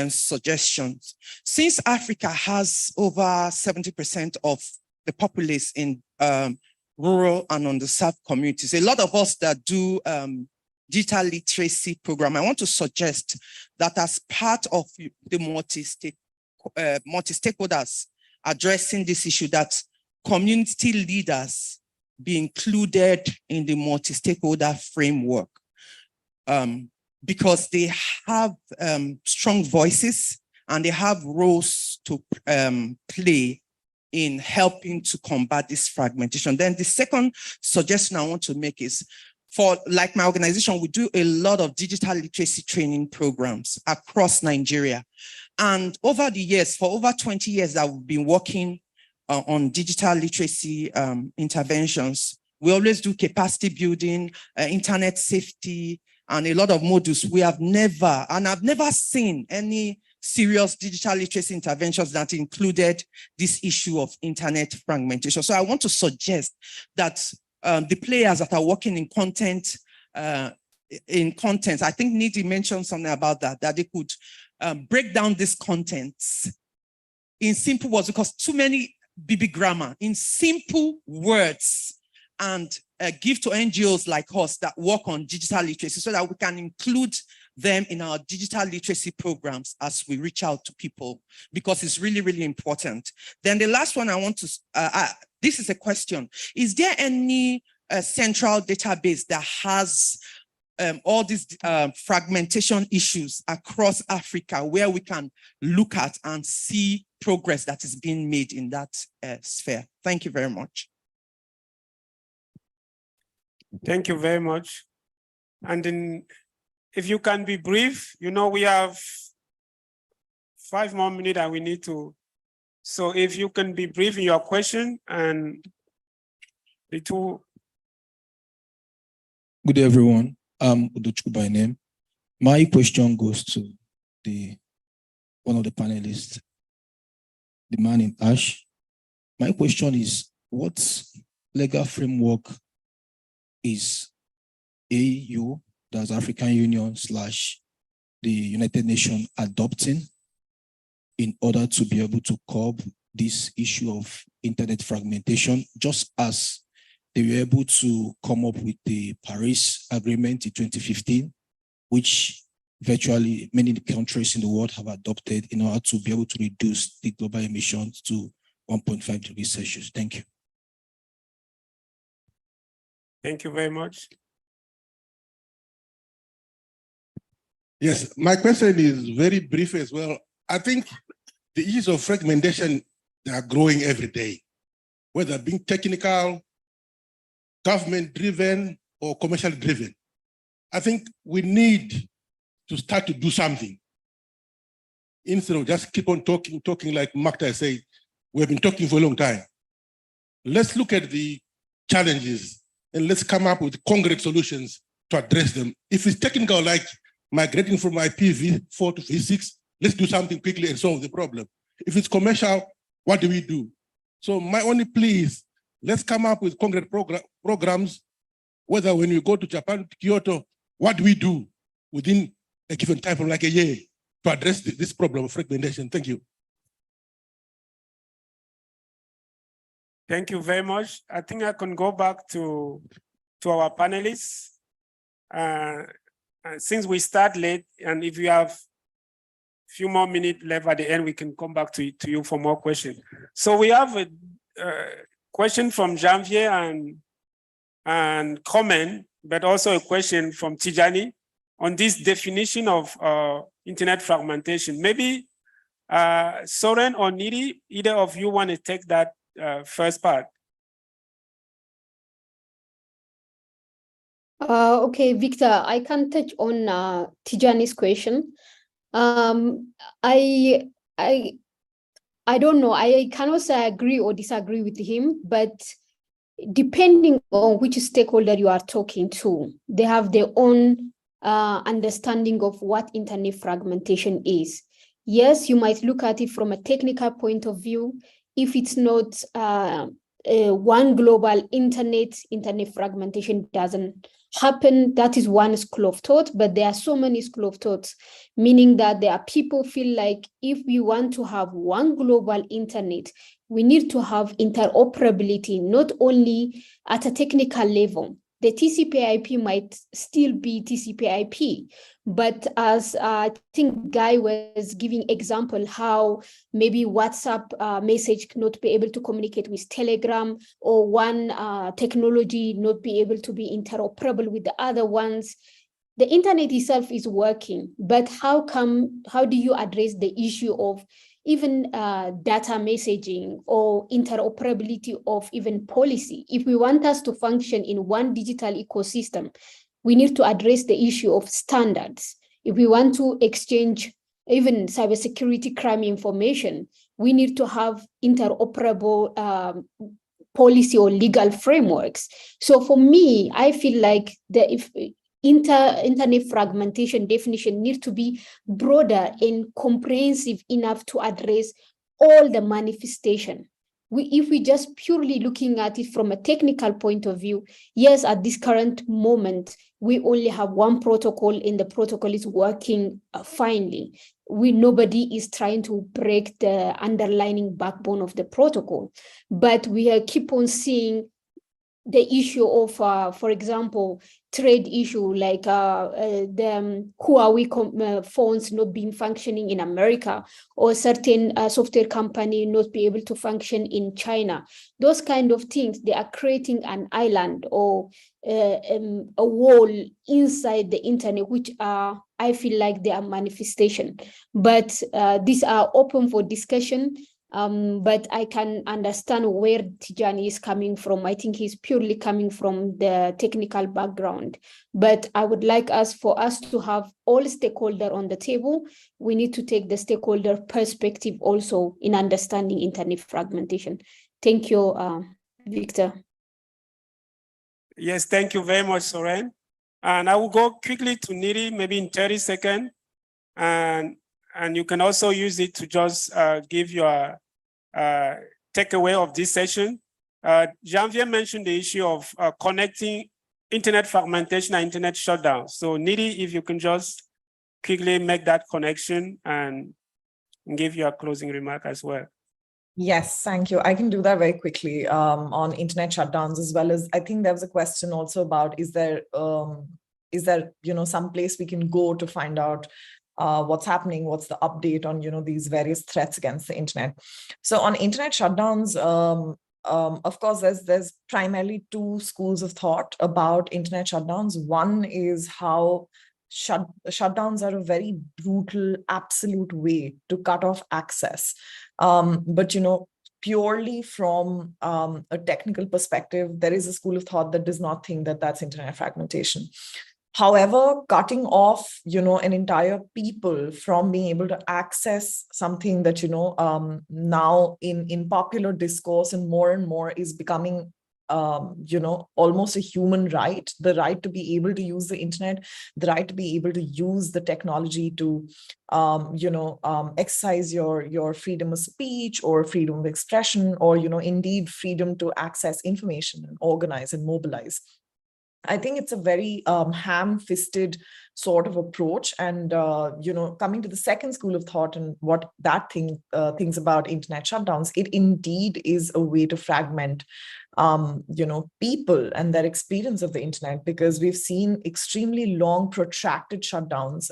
suggestions. Since Africa has over 70% of the populace in rural and underserved communities, a lot of us that do digital literacy program, I want to suggest that as part of the multi-stakeholders addressing this issue, that community leaders be included in the multi-stakeholder framework, because they have strong voices and they have roles to play in helping to combat this fragmentation. Then the second suggestion I want to make is, for like my organization, we do a lot of digital literacy training programs across Nigeria. And over the years, for over 20 years that we've been working on digital literacy interventions, we always do capacity building, internet safety, and a lot of modules. I've never seen any serious digital literacy interventions that included this issue of internet fragmentation. So I want to suggest that the players that are working in content, I think Nidhi mentioned something about that they could break down these contents in simple words, because too many BB grammar, in simple words, and give to NGOs like us that work on digital literacy so that we can include them in our digital literacy programs as we reach out to people, because it's really, really important. Then the last one I want to, this is a question. Is there any central database that has all these fragmentation issues across Africa where we can look at and see progress that is being made in that sphere? Thank you very much. Thank you very much. And then if you can be brief, you know, we have 5 more minutes and we need to. So if you can be brief in your question and the two. Good day, everyone. I'm Udochukwu by name. My question goes to one of the panelists, the man in ash. My question is, what legal framework is AU, that's African Union / the United Nations, adopting in order to be able to curb this issue of internet fragmentation, just as they were able to come up with the Paris Agreement in 2015, which virtually many countries in the world have adopted in order to be able to reduce the global emissions to 1.5 degrees Celsius. Thank you. Thank you very much. Yes, my question is very brief as well. I think the issues of fragmentation, they are growing every day, whether being technical, government-driven, or commercial-driven. I think we need to start to do something. Instead of just keep on talking like Makta said, we've been talking for a long time. Let's look at the challenges and let's come up with concrete solutions to address them. If it's technical, like migrating from IPv4 to V6, let's do something quickly and solve the problem. If it's commercial, what do we do? So my only plea is, let's come up with concrete programs, whether when we go to Japan, Kyoto, what do we do within a given time from like a year to address this problem of fragmentation? Thank you. Thank you very much. I think I can go back to our panelists. Since we start late, and if you have a few more minutes left at the end, we can come back to you for more questions. So we have a question from Janvier and comment, but also a question from Tijani on this definition of internet fragmentation. Maybe Soren or Nidi, either of you want to take that first part? Okay, Victor, I can touch on Tijani's question. I don't know. I cannot say I agree or disagree with him, but depending on which stakeholder you are talking to, they have their own understanding of what internet fragmentation is. Yes, you might look at it from a technical point of view. If it's not one global internet fragmentation doesn't happen. That is one school of thought, but there are so many school of thoughts, meaning that there are people feel like if we want to have one global internet, we need to have interoperability, not only at a technical level. The TCP/IP might still be TCP/IP, but as I think Guy was giving example how maybe WhatsApp message cannot be able to communicate with Telegram, or one technology not be able to be interoperable with the other ones. The internet itself is working, but how do you address the issue of even data messaging or interoperability of even policy? If we want us to function in one digital ecosystem, we need to address the issue of standards. If we want to exchange even cybersecurity crime information, we need to have interoperable policy or legal frameworks. So for me, I feel like internet fragmentation definition needs to be broader and comprehensive enough to address all the manifestation. If we just purely looking at it from a technical point of view, yes, at this current moment, we only have one protocol and the protocol is working finely. Nobody is trying to break the underlying backbone of the protocol, but we keep on seeing the issue of, for example, trade issue like the Huawei phones not being functioning in America, or certain software company not be able to function in China. Those kind of things, they are creating an island or a wall inside the internet, which are, I feel like they are manifestation. But these are open for discussion. But I can understand where Tijani is coming from. I think he's purely coming from the technical background. But I would like for us to have all stakeholders on the table. We need to take the stakeholder perspective also in understanding internet fragmentation. Thank you, Victor. Yes, thank you very much, Soren. And I will go quickly to Niri, maybe in 30 seconds. And you can also use it to just give your takeaway of this session. Janvier mentioned the issue of connecting internet fragmentation and internet shutdown. So Niri, if you can just quickly make that connection and give your closing remark as well. Yes, thank you. I can do that very quickly on internet shutdowns, as well as I think there was a question also about is there some place we can go to find out what's happening, what's the update on these various threats against the internet. So on internet shutdowns, of course, there's primarily two schools of thought about internet shutdowns. One is how shutdowns are a very brutal, absolute way to cut off access. But purely from a technical perspective, there is a school of thought that does not think that that's internet fragmentation. However, cutting off, an entire people from being able to access something that, now in popular discourse and more is becoming, almost a human right, the right to be able to use the internet, the right to be able to use the technology to, exercise your freedom of speech or freedom of expression, or, indeed freedom to access information and organize and mobilize. I think it's a very ham-fisted sort of approach. And, coming to the second school of thought and what that thinks about internet shutdowns, it indeed is a way to fragment, people and their experience of the internet, because we've seen extremely long, protracted shutdowns,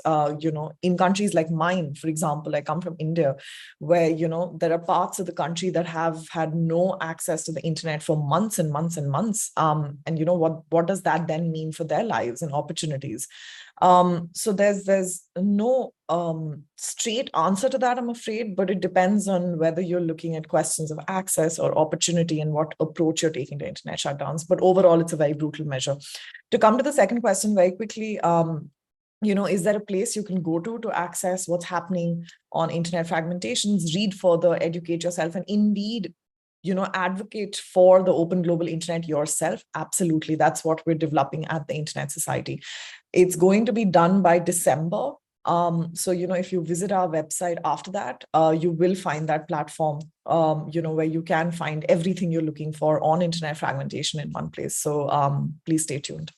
in countries like mine, for example. I come from India, where, there are parts of the country that have had no access to the internet for months and months and months. And what does that then mean for their lives and opportunities? So there's no straight answer to that, I'm afraid, but it depends on whether you're looking at questions of access or opportunity and what approach you're taking to internet shutdowns. But overall, it's a very brutal measure. To come to the second question very quickly, is there a place you can go to access what's happening on internet fragmentations, read further, educate yourself, and indeed, advocate for the open global internet yourself? Absolutely. That's what we're developing at the Internet Society. It's going to be done by December. So, if you visit our website after that, you will find that platform, where you can find everything you're looking for on internet fragmentation in one place. So please stay tuned.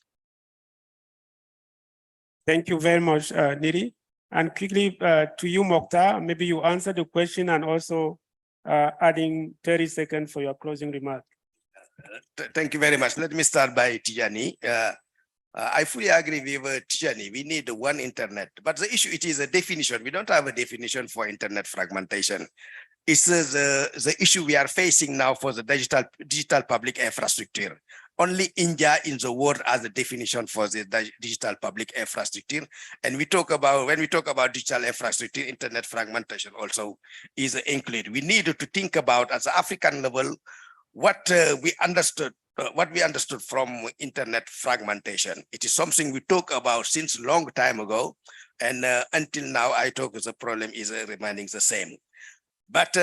Thank you very much, Niri. And quickly to you, Mokhtar, maybe you answer the question and also adding 30 seconds for your closing remark. Thank you very much. Let me start by Tijani. I fully agree with Tijani. We need one internet, but the issue, it is a definition. We don't have a definition for internet fragmentation. It's the issue we are facing now for the digital public infrastructure. Only India in the world has a definition for the digital public infrastructure. And when we talk about digital infrastructure, internet fragmentation also is included. We need to think about, at the African level, what we understood from internet fragmentation. It is something we talk about since a long time ago, and until now, I talk the problem is remaining the same. But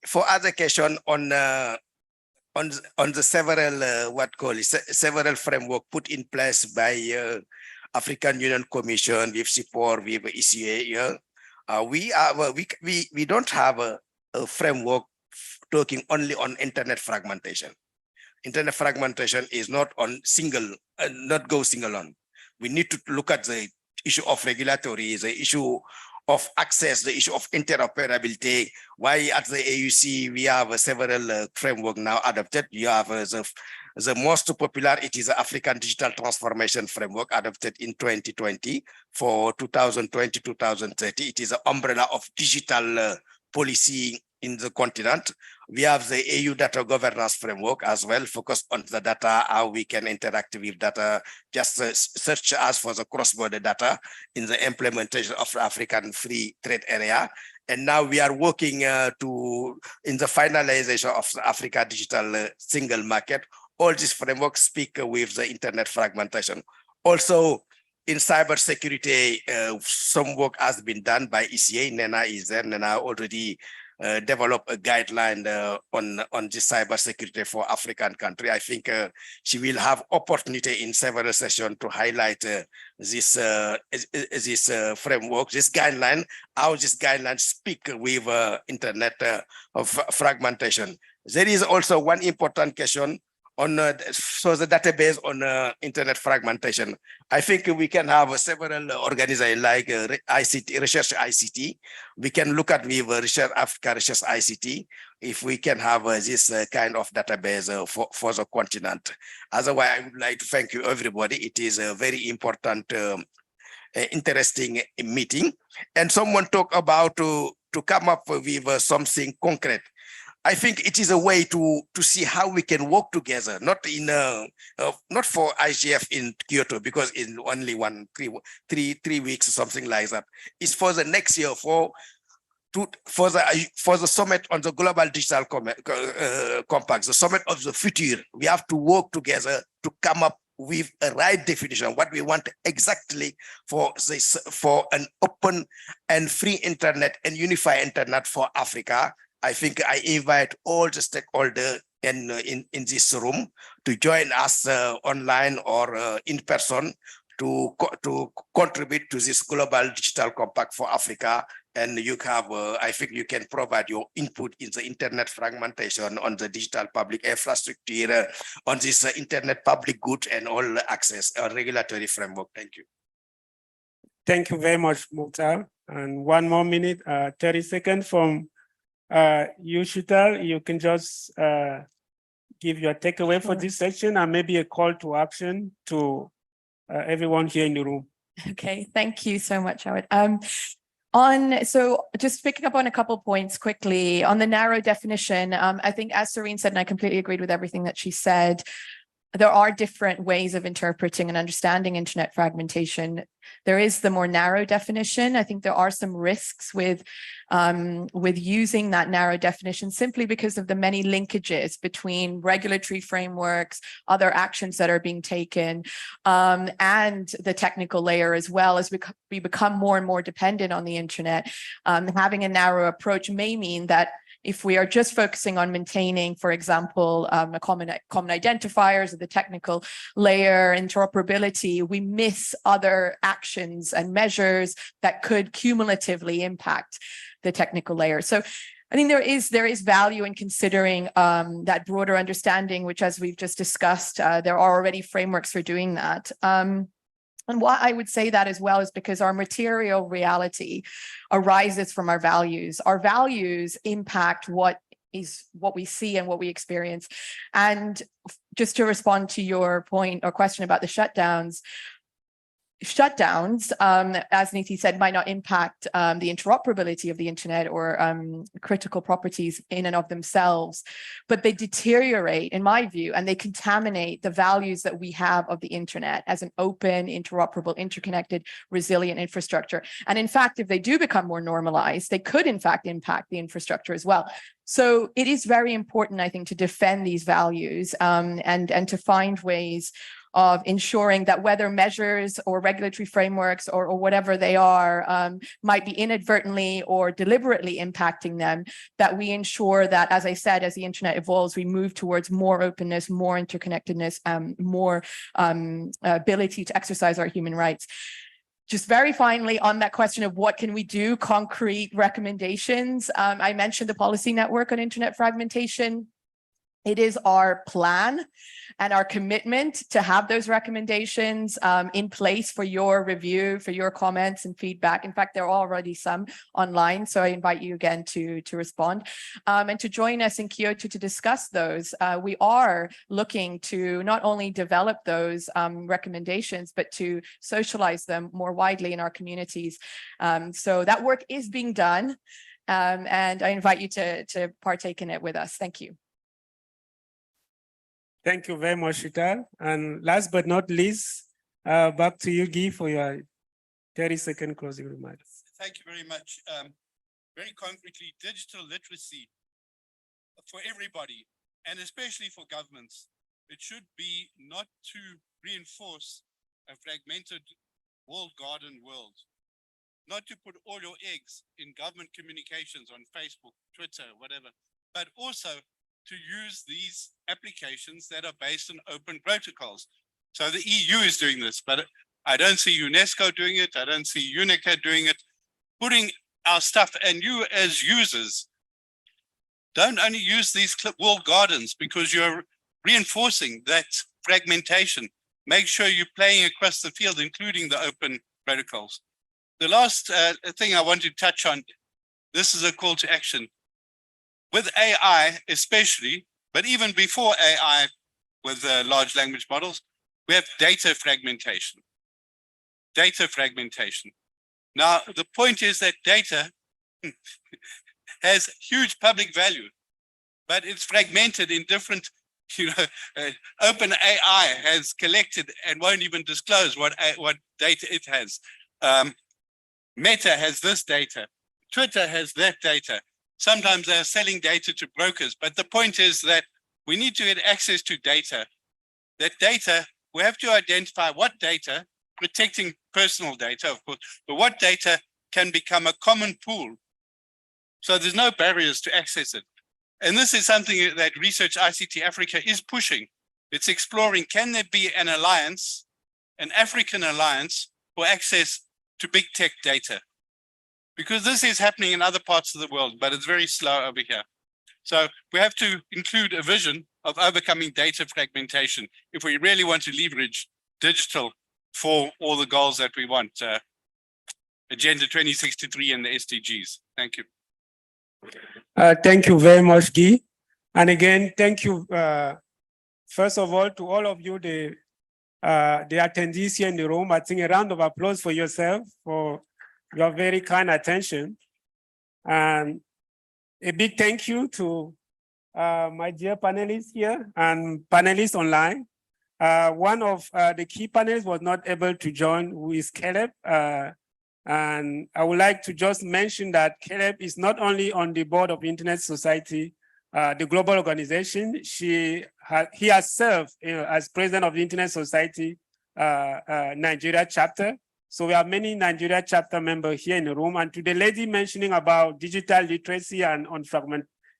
for other question on the several several framework put in place by African Union Commission with support with ECA, we don't have a framework talking only on internet fragmentation. Internet fragmentation is not on not go single on. We need to look at the issue of regulatory, the issue of access, the issue of interoperability. Why at the AUC we have several framework now adopted. You have the most popular, it is the African Digital Transformation Framework adopted in 2020 for 2020-2030. It is an umbrella of digital policy in the continent. We have the EU Data Governance Framework as well, focused on the data, how we can interact with data, just such as for the cross-border data in the implementation of the African Free Trade Area. And now we are working in the finalization of the Africa Digital Single Market. All these frameworks speak with the internet fragmentation. Also, in cybersecurity, some work has been done by ECA. Nena is there. Nena already developed a guideline on this cybersecurity for African country. I think she will have opportunity in several sessions to highlight this framework, this guideline, how this guideline speak with internet of fragmentation. There is also one important question on so the database on internet fragmentation. I think we can have several organizations like ICT, Research ICT. We can look at with Research Africa, Research ICT, if we can have this kind of database for the continent. Otherwise, I would like to thank you, everybody. It is a very important, interesting meeting. And someone talked about to come up with something concrete. I think it is a way to see how we can work together, not in not for IGF in Kyoto, because in only three weeks or something like that. It's for the next year for the summit on the Global Digital Compact, the summit of the future. We have to work together to come up with a right definition, what we want exactly for this, for an open and free internet and unified internet for Africa. I think I invite all the stakeholders in this room to join us online or in person to contribute to this Global Digital Compact for Africa. And you have, I think you can provide your input in the internet fragmentation, on the digital public infrastructure, on this internet public good and all access regulatory framework. Thank you. Thank you very much, Mukhtar. And one more minute, 30 seconds from you, Shital. You can just give your takeaway for this section and maybe a call to action to everyone here in the room. Okay, thank you so much, Howard. So just picking up on a couple points quickly on the narrow definition, I think as Serene said, and I completely agreed with everything that she said, there are different ways of interpreting and understanding internet fragmentation. There is the more narrow definition. I think there are some risks with using that narrow definition simply because of the many linkages between regulatory frameworks, other actions that are being taken, and the technical layer as well. As we become more and more dependent on the internet, having a narrow approach may mean that if we are just focusing on maintaining, for example, a common identifiers of the technical layer, interoperability, we miss other actions and measures that could cumulatively impact the technical layer. So I think there is value in considering that broader understanding, which, as we've just discussed, there are already frameworks for doing that. And why I would say that as well is because our material reality arises from our values. Our values impact what we see and what we experience. And just to respond to your point or question about the shutdowns, as Niti said, might not impact the interoperability of the internet or critical properties in and of themselves, but they deteriorate, in my view, and they contaminate the values that we have of the internet as an open, interoperable, interconnected, resilient infrastructure. And in fact, if they do become more normalized, they could in fact impact the infrastructure as well. So it is very important, I think, to defend these values and to find ways of ensuring that whether measures or regulatory frameworks or whatever they are might be inadvertently or deliberately impacting them, that we ensure that, as I said, as the internet evolves, we move towards more openness, more interconnectedness, more ability to exercise our human rights. Just very finally, on that question of what can we do, concrete recommendations, I mentioned the policy network on internet fragmentation. It is our plan and our commitment to have those recommendations in place for your review, for your comments and feedback. In fact, there are already some online, so I invite you again to respond and to join us in Kyoto to discuss those. We are looking to not only develop those recommendations, but to socialize them more widely in our communities. So that work is being done, and I invite you to partake in it with us. Thank you. Thank you very much, Shital. And last but not least, back to you, Guy, for your 30-second closing remarks. Thank you very much. Very concretely, digital literacy for everybody, and especially for governments. It should be not to reinforce a fragmented walled garden world, not to put all your eggs in government communications on Facebook, Twitter, whatever, but also to use these applications that are based on open protocols. So the EU is doing this, but I don't see UNESCO doing it. I don't see UNICA doing it, putting our stuff, and you as users, don't only use these walled gardens because you're reinforcing that fragmentation. Make sure you're playing across the field, including the open protocols. The last thing I want to touch on, this is a call to action. With AI especially, but even before AI with large language models, we have data fragmentation. Data fragmentation. Now, the point is that data has huge public value, but it's fragmented in different, OpenAI has collected and won't even disclose what data it has. Meta has this data. Twitter has that data. Sometimes they're selling data to brokers, but the point is that we need to get access to data. That data, we have to identify what data, protecting personal data, of course, but what data can become a common pool. So there's no barriers to access it. And this is something that Research ICT Africa is pushing. It's exploring, can there be an alliance, an African alliance for access to big tech data? Because this is happening in other parts of the world, but it's very slow over here. So we have to include a vision of overcoming data fragmentation if we really want to leverage digital for all the goals that we want, Agenda 2063 and the SDGs. Thank you. Thank you very much, Guy. And again, thank you, first of all, to all of you, the attendees here in the room. I think a round of applause for yourself for your very kind attention. And a big thank you to my dear panelists here and panelists online. One of the key panelists was not able to join, who is Caleb. And I would like to just mention that Caleb is not only on the board of Internet Society, the global organization. He has served as president of the Internet Society Nigeria chapter. So we have many Nigeria chapter members here in the room. And to the lady mentioning about digital literacy and on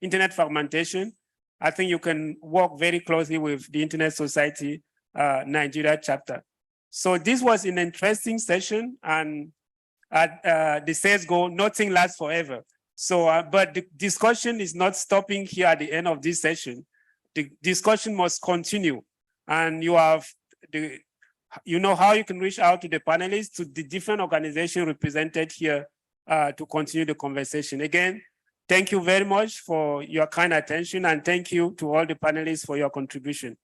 internet fragmentation, I think you can work very closely with the Internet Society Nigeria chapter. So this was an interesting session, and the says go, nothing lasts forever. So, but the discussion is not stopping here at the end of this session. The discussion must continue, and you have you know how you can reach out to the panelists, to the different organizations represented here to continue the conversation. Again, thank you very much for your kind attention, and thank you to all the panelists for your contribution.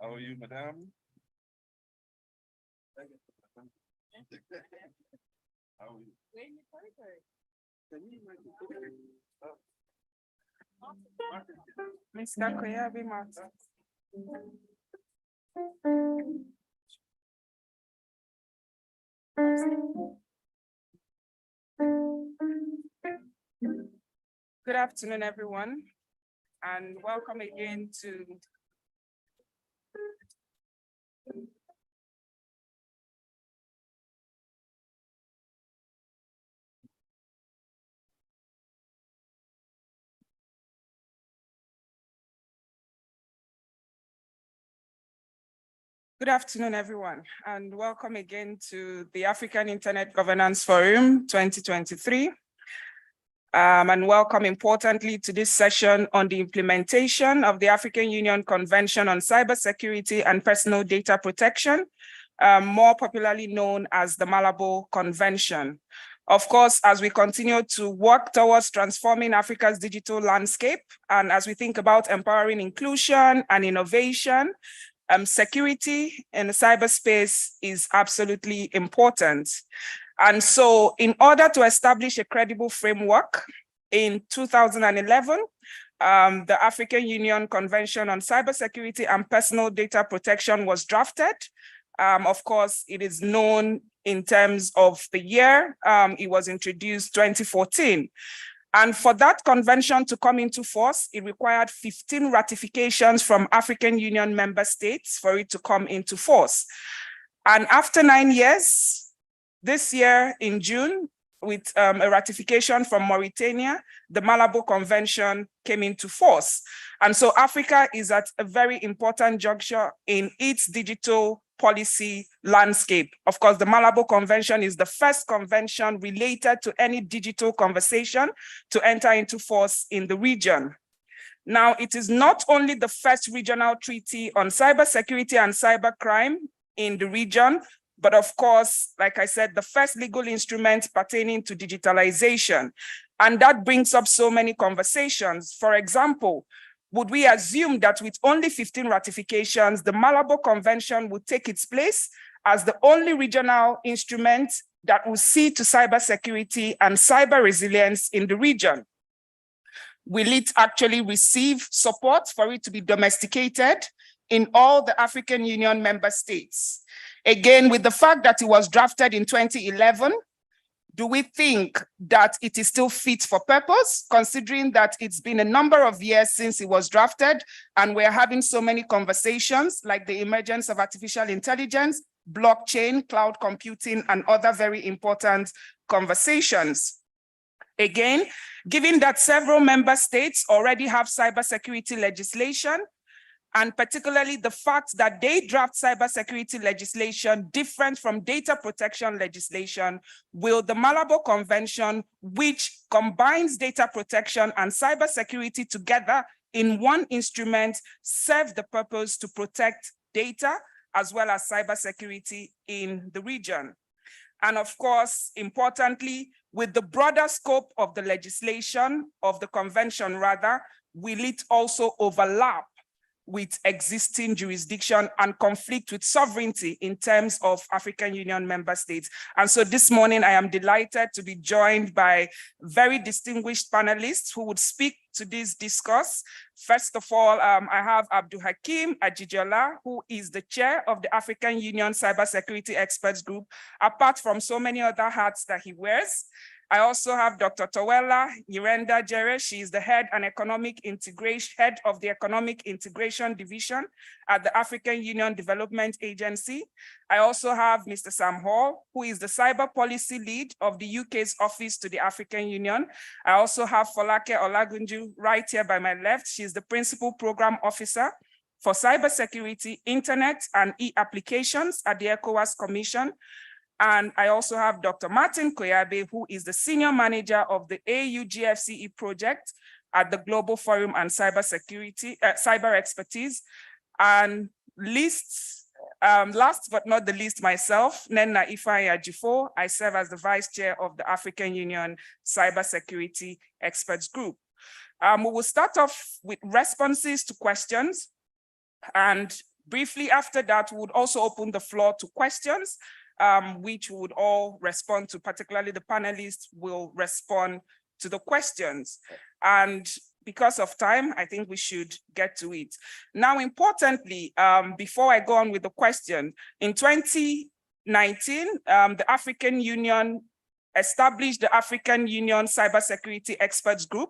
How are you, madam? How are you? Mr. Koyabi Martin. Good afternoon, everyone, and welcome again to Good afternoon, everyone, and welcome again to the African Internet Governance Forum 2023. And welcome importantly to this session on the implementation of the African Union Convention on Cybersecurity and Personal Data Protection, more popularly known as the Malabo Convention. Of course, as we continue to work towards transforming Africa's digital landscape, and as we think about empowering inclusion and innovation, security in the cyberspace is absolutely important. And so in order to establish a credible framework, in 2011, the African Union Convention on Cybersecurity and Personal Data Protection was drafted. Of course, it is known in terms of the year. It was introduced 2014. And for that convention to come into force, it required 15 ratifications from African Union member states for it to come into force. And after 9 years, this year in June, with a ratification from Mauritania, the Malabo Convention came into force. And so Africa is at a very important juncture in its digital policy landscape. Of course, the Malabo Convention is the first convention related to any digital conversation to enter into force in the region. Now, it is not only the first regional treaty on cybersecurity and cybercrime in the region, but of course, like I said, the first legal instrument pertaining to digitalization. And that brings up so many conversations. For example, would we assume that with only 15 ratifications, the Malabo Convention would take its place as the only regional instrument that will see to cybersecurity and cyber resilience in the region? Will it actually receive support for it to be domesticated in all the African Union member states? Again, with the fact that it was drafted in 2011, do we think that it is still fit for purpose, considering that it's been a number of years since it was drafted and we're having so many conversations like the emergence of artificial intelligence, blockchain, cloud computing, and other very important conversations? Again, given that several member states already have cybersecurity legislation, and particularly the fact that they draft cybersecurity legislation different from data protection legislation, will the Malabo Convention, which combines data protection and cybersecurity together in one instrument, serve the purpose to protect data as well as cybersecurity in the region? And of course, importantly, with the broader scope of the legislation, of the convention rather, will it also overlap with existing jurisdiction and conflict with sovereignty in terms of African Union member states? And so this morning, I am delighted to be joined by very distinguished panelists who would speak to this discourse. First of all, I have Abdul Hakim Ajidiola, who is the chair of the African Union Cybersecurity Experts Group, apart from so many other hats that he wears. I also have Dr. Towela Nyirenda Jere. She is the head of the Economic Integration Division at the African Union Development Agency. I also have Mr. Sam Hall, who is the cyber policy lead of the UK's Office to the African Union. I also have Folake Olagunju right here by my left. She's the principal program officer for cybersecurity, internet, and e-applications at the ECOWAS Commission. And I also have Dr. Martin Koyabe, who is the senior manager of the AU GFCE project at the Global Forum on Cybersecurity, Cyber Expertise. And last but not the least, myself, Nenna Ifeanyi Ajifo. I serve as the vice chair of the African Union Cybersecurity Experts Group. We will start off with responses to questions. And briefly after that, we would also open the floor to questions, which would all respond to, particularly the panelists will respond to the questions. And because of time, I think we should get to it. Now, importantly, before I go on with the question, in 2019, the African Union established the African Union Cybersecurity Experts Group,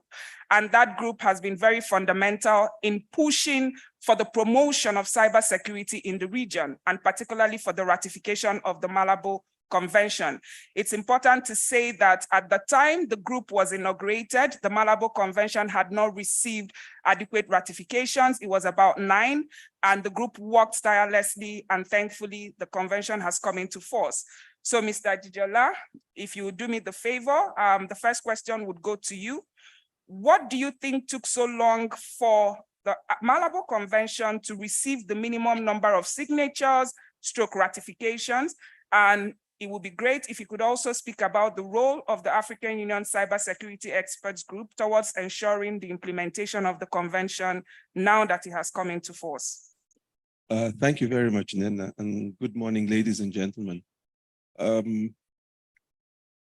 and that group has been very fundamental in pushing for the promotion of cybersecurity in the region, and particularly for the ratification of the Malabo Convention. It's important to say that at the time the group was inaugurated, the Malabo Convention had not received adequate ratifications. It was about 9, and the group worked tirelessly, and thankfully the convention has come into force. So Mr. Ajidiola, if you would do me the favor, the first question would go to you. What do you think took so long for the Malabo Convention to receive the minimum number of signatures, ratifications? And it would be great if you could also speak about the role of the African Union Cybersecurity Experts Group towards ensuring the implementation of the convention now that it has come into force. Thank you very much, Nena, and good morning, ladies and gentlemen.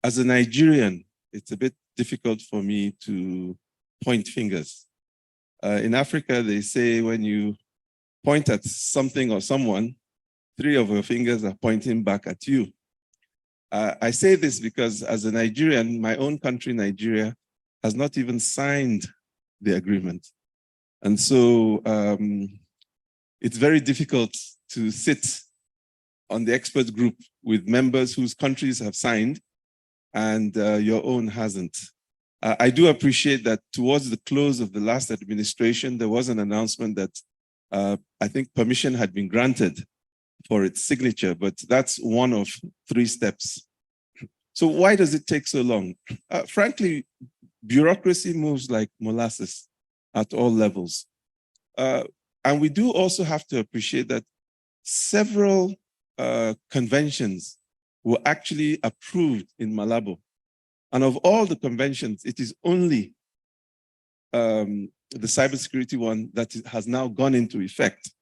As a Nigerian, it's a bit difficult for me to point fingers. In Africa, they say when you point at something or someone, 3 of your fingers are pointing back at you. I say this because as a Nigerian, my own country, Nigeria, has not even signed the agreement. And so it's very difficult to sit on the expert group with members whose countries have signed and your own hasn't. I do appreciate that towards the close of the last administration, there was an announcement that I think permission had been granted for its signature, but that's one of 3 steps. So why does it take so long? Frankly, bureaucracy moves like molasses at all levels. And we do also have to appreciate that several conventions were actually approved in Malabo. And of all the conventions, it is only the cybersecurity one that has now gone into effect.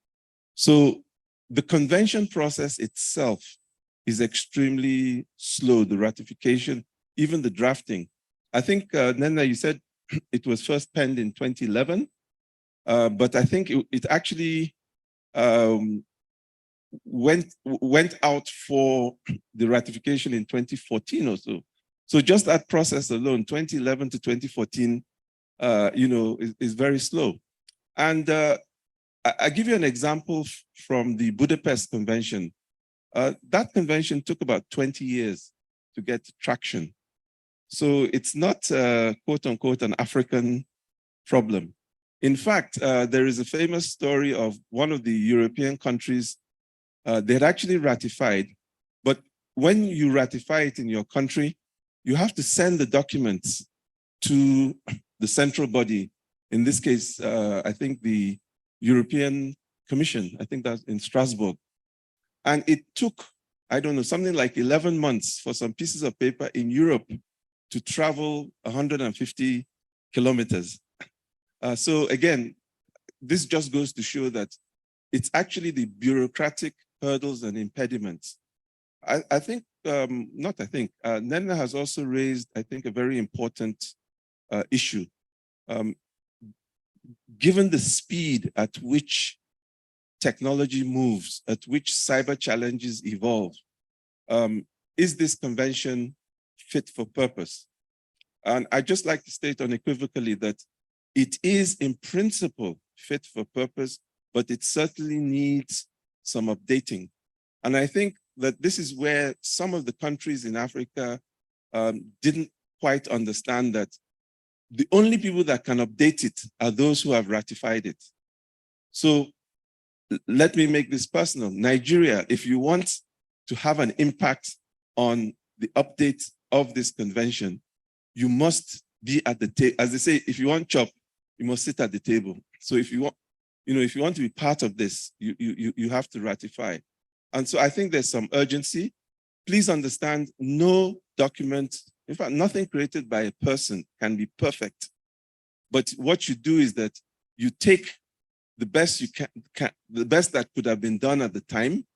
So the convention process itself is extremely slow, the ratification, even the drafting. I think, Nena, you said it was first penned in 2011, but I think it actually went out for the ratification in 2014 or so. So just that process alone, 2011 to 2014, is very slow. And I give you an example from the Budapest Convention. That convention took about 20 years to get traction. So it's not, quote unquote, an African problem. In fact, there is a famous story of one of the European countries. They had actually ratified, but when you ratify it in your country, you have to send the documents to the central body. In this case, I think the European Commission, I think that's in Strasbourg. And it took, I don't know, something like 11 months for some pieces of paper in Europe to travel 150 kilometers. So again, this just goes to show that it's actually the bureaucratic hurdles and impediments. I think, Nena has also raised, I think, a very important issue. Given the speed at which technology moves, at which cyber challenges evolve, is this convention fit for purpose? And I'd just like to state unequivocally that it is in principle fit for purpose, but it certainly needs some updating. And I think that this is where some of the countries in Africa didn't quite understand that the only people that can update it are those who have ratified it. So let me make this personal. Nigeria, if you want to have an impact on the update of this convention, you must be at the table. As they say, if you want chop, you must sit at the table. So if you want, if you want to be part of this, you have to ratify. And so I think there's some urgency. Please understand, no document, in fact, nothing created by a person can be perfect. But what you do is that you take the best you can the best that could have been done at the time,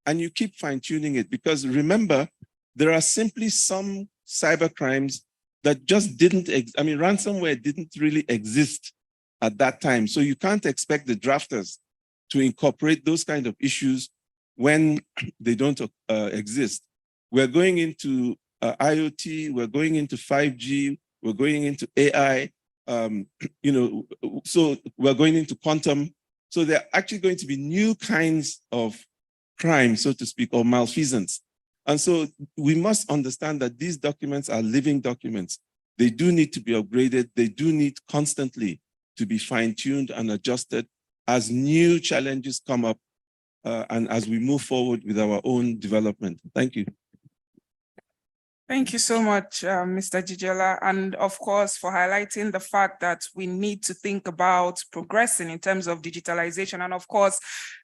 and you keep fine-tuning it. Because remember, there are simply some cyber crimes that just didn't, ransomware didn't really exist at that time. So you can't expect the drafters to incorporate those kind of issues when they don't exist. We're going into IoT, we're going into 5G, we're going into AI, so we're going into quantum. So there are actually going to be new kinds of crime, so to speak, or malfeasance. And so we must understand that these documents are living documents. They do need to be upgraded. They do need constantly to be fine-tuned and adjusted as new challenges come up and as we move forward with our own development. Thank you. Thank you so much, Mr. Jijela, and of course for highlighting the fact that we need to think about progressing in terms of digitalization. And of course,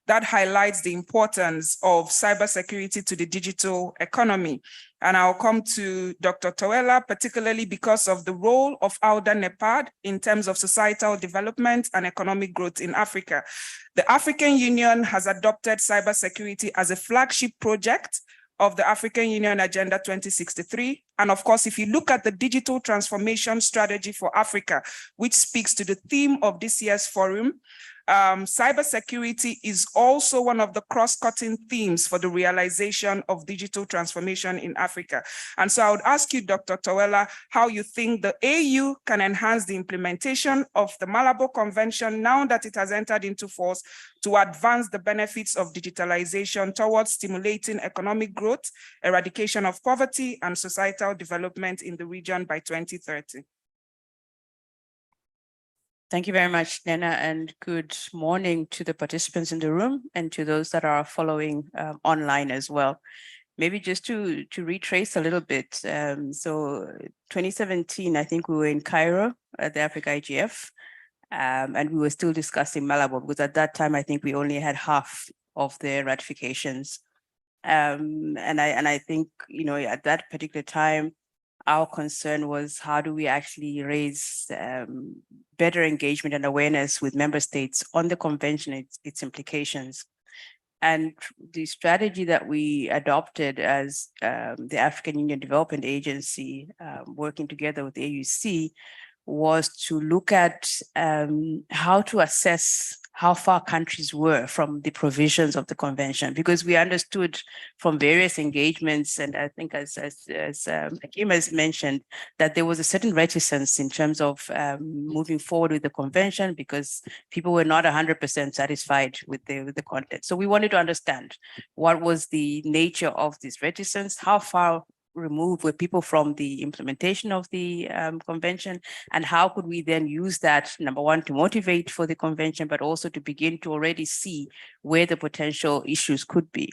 that highlights the importance of cybersecurity to the digital economy. And I'll come to Dr. Tawela, particularly because of the role of AUDA NEPAD in terms of societal development and economic growth in Africa. The African Union has adopted cybersecurity as a flagship project of the African Union Agenda 2063 And of course, if you look at the digital transformation strategy for Africa, which speaks to the theme of this year's forum, cybersecurity is also one of the cross-cutting themes for the realization of digital transformation in Africa. And so I would ask you, Dr. Towela, how you think the AU can enhance the implementation of the Malabo Convention now that it has entered into force to advance the benefits of digitalization towards stimulating economic growth, eradication of poverty, and societal development in the region by 2030. Thank you very much, Nena, and good morning to the participants in the room and to those that are following online as well. Maybe just to retrace a little bit. So 2017, I think we were in Cairo at the AFIGF, and we were still discussing Malabo because at that time, I think we only had half of the ratifications. And I think, you know, at that particular time, our concern was how do we actually raise better engagement and awareness with member states on the convention, its implications. And the strategy that we adopted as the African Union Development Agency, working together with the AUC, was to look at how to assess how far countries were from the provisions of the convention, because we understood from various engagements, and I think as Hakim has mentioned, that there was a certain reticence in terms of moving forward with the convention because people were not 100% satisfied with the content. So we wanted to understand what was the nature of this reticence, how far removed were people from the implementation of the convention, and how could we then use that, number one, to motivate for the convention, but also to begin to already see where the potential issues could be.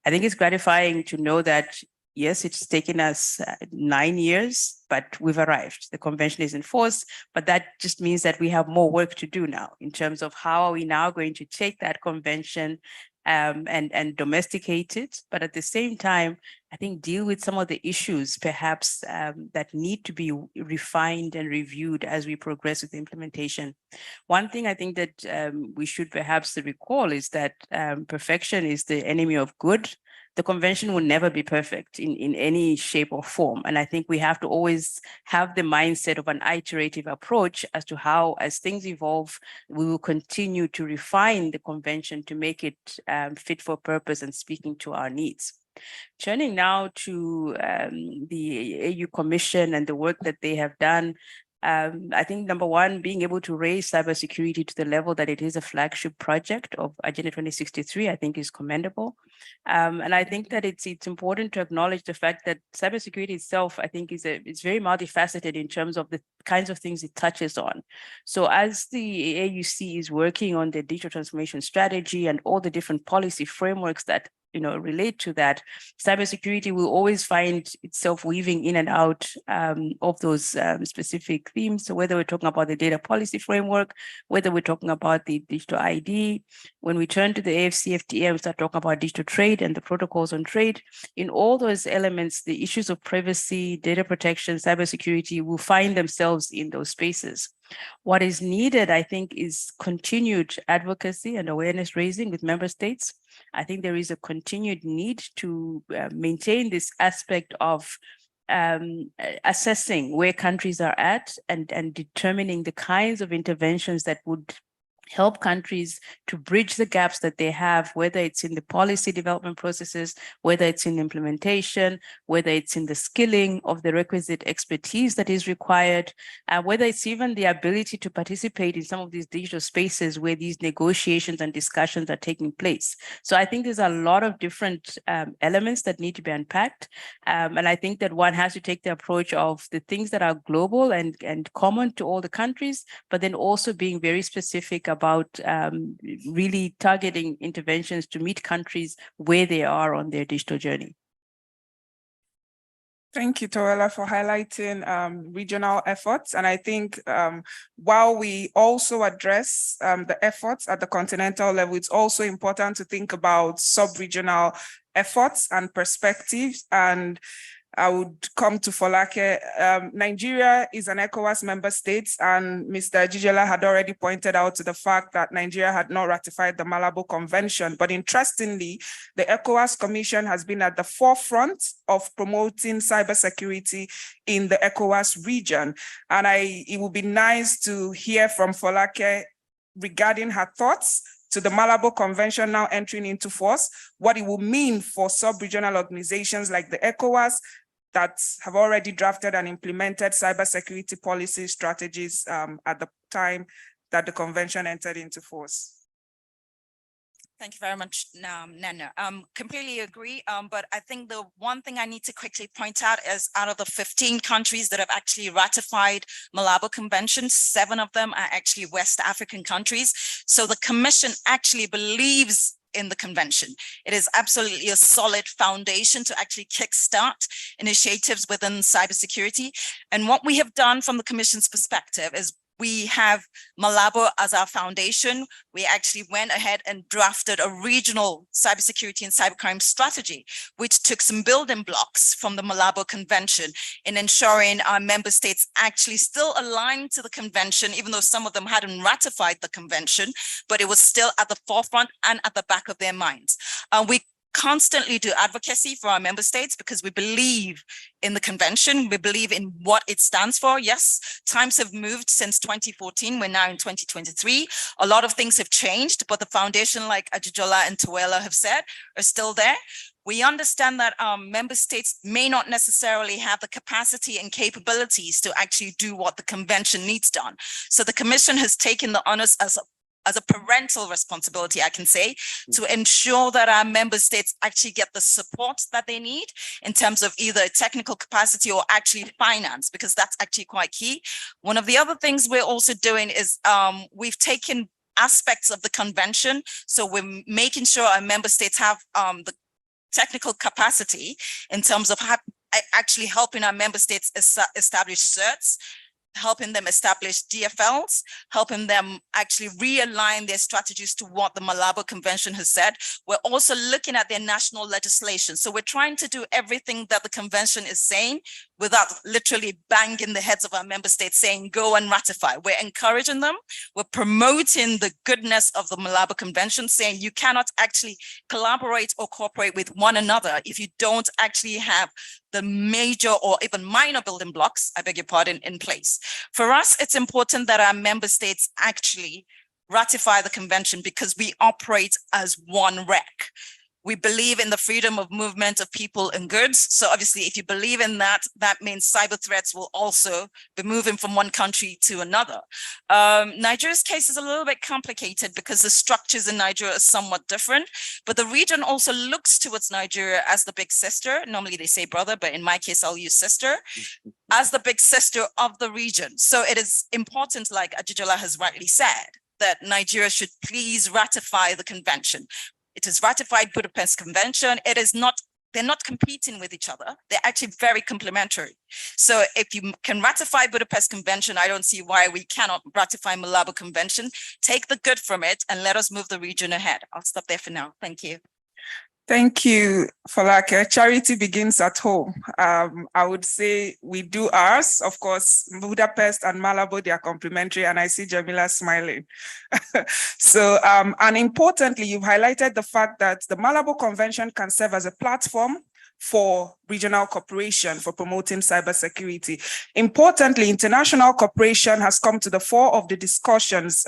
I think it's gratifying to know that, yes, it's taken us 9 years, but we've arrived. The convention is in force, but that just means that we have more work to do now in terms of how are we now going to take that convention and domesticate it, but at the same time, I think deal with some of the issues perhaps that need to be refined and reviewed as we progress with the implementation. One thing I think that we should perhaps recall is that perfection is the enemy of good. The convention will never be perfect in any shape or form. And I think we have to always have the mindset of an iterative approach as to how, as things evolve, we will continue to refine the convention to make it fit for purpose and speaking to our needs. Turning now to the AU Commission and the work that they have done, I think number one, being able to raise cybersecurity to the level that it is a flagship project of Agenda 2063, I think is commendable. And I think that it's important to acknowledge the fact that cybersecurity itself, I think, it's very multifaceted in terms of the kinds of things it touches on. So as the AUC is working on the digital transformation strategy and all the different policy frameworks that relate to that, cybersecurity will always find itself weaving in and out of those specific themes. So whether we're talking about the data policy framework, whether we're talking about the digital ID, when we turn to the AFCFTA, we start talking about digital trade and the protocols on trade. In all those elements, the issues of privacy, data protection, cybersecurity will find themselves in those spaces. What is needed, I think, is continued advocacy and awareness raising with member states. I think there is a continued need to maintain this aspect of assessing where countries are at and determining the kinds of interventions that would help countries to bridge the gaps that they have, whether it's in the policy development processes, whether it's in implementation, whether it's in the skilling of the requisite expertise that is required, whether it's even the ability to participate in some of these digital spaces where these negotiations and discussions are taking place. So I think there's a lot of different elements that need to be unpacked. And I think that one has to take the approach of the things that are global and common to all the countries, but then also being very specific about really targeting interventions to meet countries where they are on their digital journey. Thank you, Towela, for highlighting regional efforts. And I think while we also address the efforts at the continental level, it's also important to think about sub-regional efforts and perspectives. And I would come to Folake. Nigeria is an ECOWAS member state, and Mr. Jijola had already pointed out to the fact that Nigeria had not ratified the Malabo Convention. But interestingly, the ECOWAS Commission has been at the forefront of promoting cybersecurity in the ECOWAS region. And it would be nice to hear from Folake regarding her thoughts to the Malabo Convention now entering into force, what it will mean for sub-regional organizations like the ECOWAS that have already drafted and implemented cybersecurity policy strategies at the time that the convention entered into force. Thank you very much, Nana. Completely agree. But I think the one thing I need to quickly point out is out of the 15 countries that have actually ratified Malabo Convention, 7 of them are actually West African countries. So the Commission actually believes in the convention. It is absolutely a solid foundation to actually kickstart initiatives within cybersecurity. And what we have done from the Commission's perspective is we have Malabo as our foundation. We actually went ahead and drafted a regional cybersecurity and cybercrime strategy, which took some building blocks from the Malabo Convention in ensuring our member states actually still aligned to the convention, even though some of them hadn't ratified the convention, but it was still at the forefront and at the back of their minds. We constantly do advocacy for our member states because we believe in the convention. We believe in what it stands for. Yes, times have moved since 2014. We're now in 2023. A lot of things have changed, but the foundation, like Ajijola and Tuela have said, are still there. We understand that member states may not necessarily have the capacity and capabilities to actually do what the convention needs done. So the Commission has taken the onus as a parental responsibility, I can say, to ensure that our member states actually get the support that they need in terms of either technical capacity or actually finance, because that's actually quite key. One of the other things we're also doing is we've taken aspects of the convention. So we're making sure our member states have the technical capacity in terms of actually helping our member states establish certs, helping them establish DFLs, helping them actually realign their strategies to what the Malabo Convention has said. We're also looking at their national legislation. So we're trying to do everything that the convention is saying without literally banging the heads of our member states saying, go and ratify. We're encouraging them. We're promoting the goodness of the Malabo Convention, saying you cannot actually collaborate or cooperate with one another if you don't actually have the major or even minor building blocks, I beg your pardon, in place. For us, it's important that our member states actually ratify the convention because we operate as one REC. We believe in the freedom of movement of people and goods. So obviously, if you believe in that, that means cyber threats will also be moving from one country to another. Nigeria's case is a little bit complicated because the structures in Nigeria are somewhat different, but the region also looks towards Nigeria as the big sister. Normally they say brother, but in my case, I'll use sister, as the big sister of the region. So it is important, like Ajijola has rightly said, that Nigeria should please ratify the convention. It has ratified Budapest Convention. It is not, they're not competing with each other. They're actually very complementary. So if you can ratify Budapest Convention, I don't see why we cannot ratify Malabo Convention. Take the good from it and let us move the region ahead. I'll stop there for now. Thank you. Thank you, Folake. Charity begins at home. I would say we do ours. Of course, Budapest and Malabo, they are complementary, and I see Jamila smiling. So, and importantly, you've highlighted the fact that the Malabo Convention can serve as a platform for regional cooperation for promoting cybersecurity. Importantly, international cooperation has come to the fore of the discussions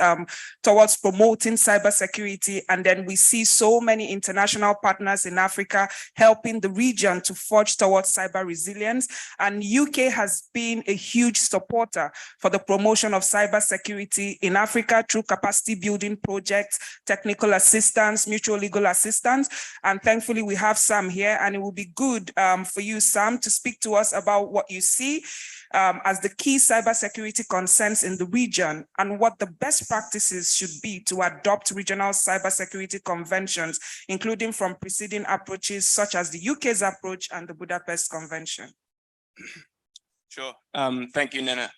towards promoting cybersecurity. And then we see so many international partners in Africa helping the region to forge towards cyber resilience. And UK has been a huge supporter for the promotion of cybersecurity in Africa through capacity building projects, technical assistance, mutual legal assistance. And thankfully we have Sam here, and it will be good for you, Sam, to speak to us about what you see as the key cybersecurity concerns in the region and what the best practices should be to adopt regional cybersecurity conventions, including from preceding approaches such as the UK's approach and the Budapest Convention. Sure. Thank you, Nina.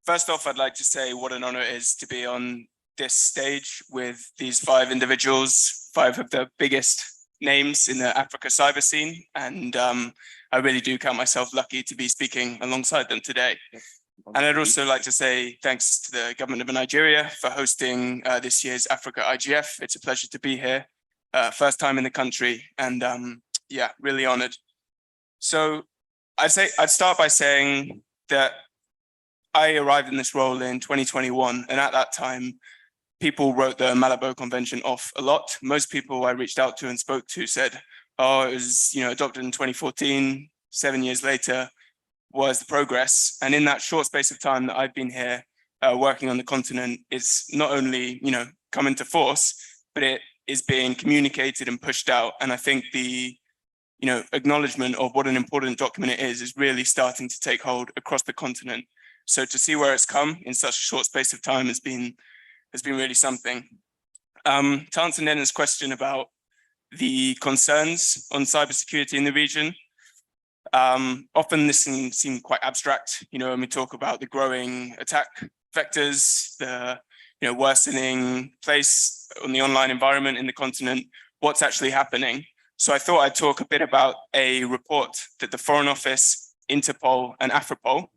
First off, I'd like to say what an honor it is to be on this stage with these 5 individuals, 5 of the biggest names in the Africa cyber scene. And I really do count myself lucky to be speaking alongside them today. And I'd also like to say thanks to the government of Nigeria for hosting this year's Africa IGF. It's a pleasure to be here. First time in the country, and yeah, really honored. So I'd start by saying that I arrived in this role in 2021, and at that time, people wrote the Malabo Convention off a lot. Most people I reached out to and spoke to said, oh, it was adopted in 2014, 7 years later was the progress. And in that short space of time that I've been here working on the continent, it's not only come into force, but it is being communicated and pushed out. And I think the acknowledgement of what an important document it is really starting to take hold across the continent. So to see where it's come in such a short space of time has been really something. To answer Nena's question about the concerns on cybersecurity in the region, often this can seem quite abstract, when we talk about the growing attack vectors, the worsening place on the online environment in the continent, what's actually happening. So I thought I'd talk a bit about a report that the Foreign Office, Interpol and Afripol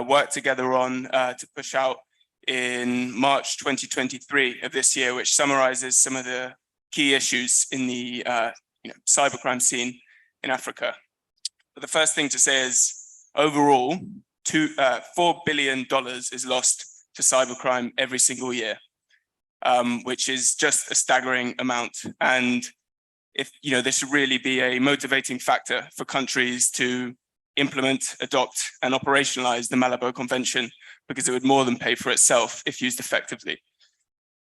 worked together on to push out in March 2023 of this year, which summarizes some of the key issues in the cybercrime scene in Africa. But the first thing to say is overall, $4 billion is lost to cybercrime every single year, which is just a staggering amount. And if this should really be a motivating factor for countries to implement, adopt, and operationalize the Malabo Convention, because it would more than pay for itself if used effectively.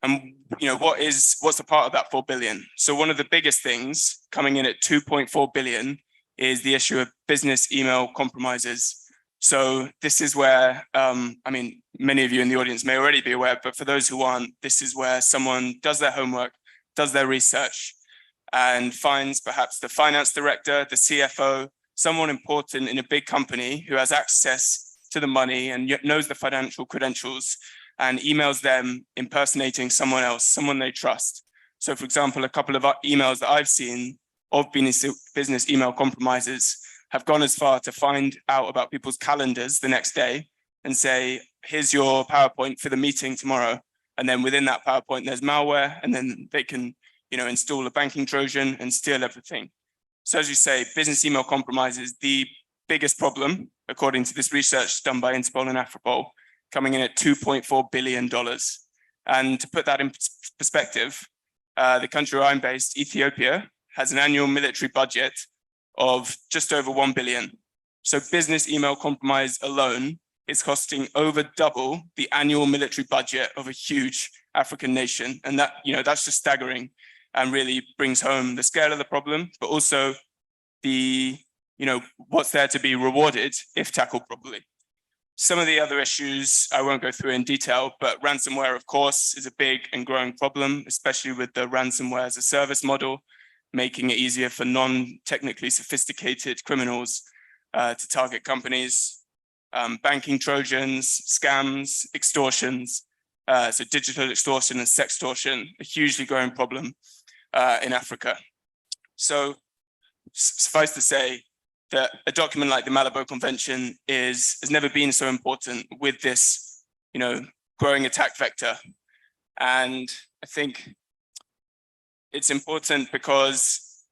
And what's the part of that 4 billion? So one of the biggest things coming in at 2.4 billion is the issue of business email compromises. So this is where, many of you in the audience may already be aware, but for those who aren't, this is where someone does their homework, does their research, and finds perhaps the finance director, the CFO, someone important in a big company who has access to the money and knows the financial credentials, and emails them impersonating someone else, someone they trust. So for example, a couple of emails that I've seen of business email compromises have gone as far to find out about people's calendars the next day and say, here's your PowerPoint for the meeting tomorrow. And then within that PowerPoint, there's malware, and then they can install a banking Trojan and steal everything. So as you say, business email compromise is the biggest problem, according to this research done by Interpol and Afripol, coming in at $2.4 billion. And to put that in perspective, the country where I'm based, Ethiopia, has an annual military budget of just over 1 billion. So business email compromise alone is costing over double the annual military budget of a huge African nation. And that, that's just staggering and really brings home the scale of the problem, but also the, what's there to be rewarded if tackled properly. Some of the other issues I won't go through in detail, but ransomware, of course, is a big and growing problem, especially with the ransomware as a service model, making it easier for non-technically sophisticated criminals to target companies. Banking Trojans, scams, extortions, so digital extortion and sextortion, a hugely growing problem in Africa. So suffice to say that a document like the Malabo Convention has never been so important with this, growing attack vector. And I think it's important because,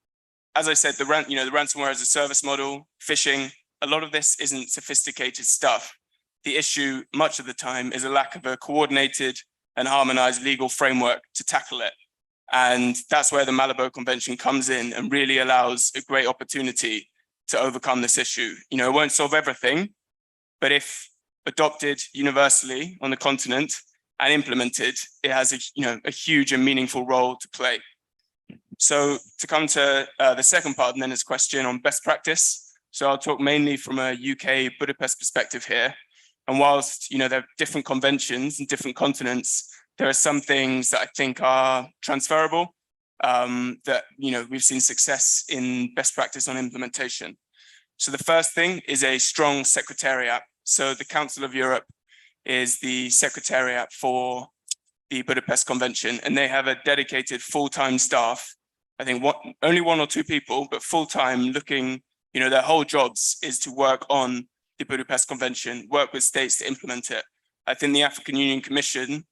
as I said, the ransomware as a service model, phishing, a lot of this isn't sophisticated stuff. The issue, much of the time, is a lack of a coordinated and harmonized legal framework to tackle it. And that's where the Malabo Convention comes in and really allows a great opportunity to overcome this issue. It won't solve everything, but if adopted universally on the continent and implemented, it has a huge and meaningful role to play. So to come to the second part of Nena's question on best practice. So I'll talk mainly from a UK Budapest perspective here. And whilst there are different conventions in different continents, there are some things that I think are transferable, that we've seen success in best practice on implementation. So the first thing is a strong secretariat. So the Council of Europe is the secretariat for the Budapest Convention, and they have a dedicated full-time staff. I think only 1 or 2 people, but full-time, looking You know, their whole jobs is to work on the Budapest Convention, work with states to implement it. I think the African Union Commission,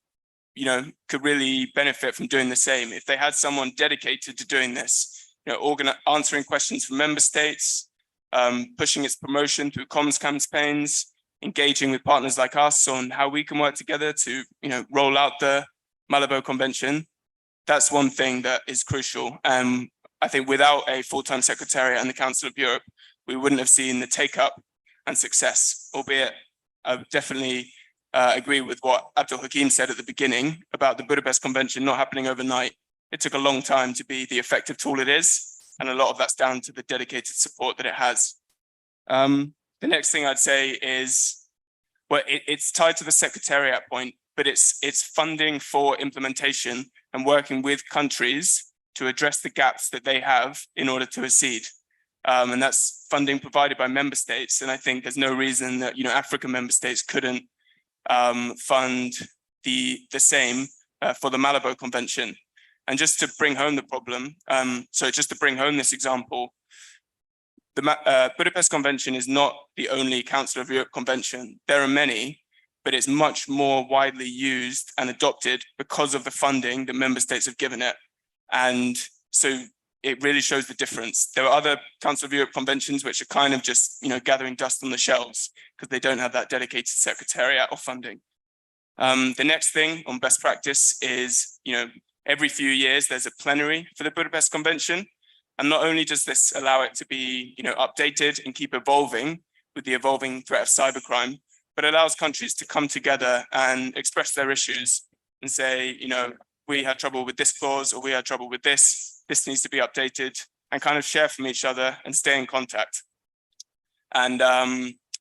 you know, could really benefit from doing the same. If they had someone dedicated to doing this, you know, answering questions from member states, pushing its promotion through comms campaigns, engaging with partners like us on how we can work together to, you know, roll out the Malabo Convention. That's one thing that is crucial. I think without a full-time secretariat and the Council of Europe, we wouldn't have seen the take-up and success, albeit I would definitely agree with what Abdul Hakim said at the beginning about the Budapest Convention not happening overnight. It took a long time to be the effective tool it is, and a lot of that's down to the dedicated support that it has. The next thing I'd say is, well, it's tied to the secretariat point, but it's funding for implementation and working with countries to address the gaps that they have in order to accede. And that's funding provided by member states. And I think there's no reason that, you know, African member states couldn't fund the same for the Malabo Convention. And just to bring home the problem, so just to bring home this example, the Budapest Convention is not the only Council of Europe convention. There are many, but it's much more widely used and adopted because of the funding that member states have given it. And so it really shows the difference. There are other Council of Europe conventions which are kind of just, you know, gathering dust on the shelves because they don't have that dedicated secretariat or funding. The next thing on best practice is, you know, every few years there's a plenary for the Budapest Convention. And not only does this allow it to be, you know, updated and keep evolving with the evolving threat of cybercrime, but allows countries to come together and express their issues and say, you know, we had trouble with this clause, or we had trouble with this needs to be updated, and kind of share from each other and stay in contact. And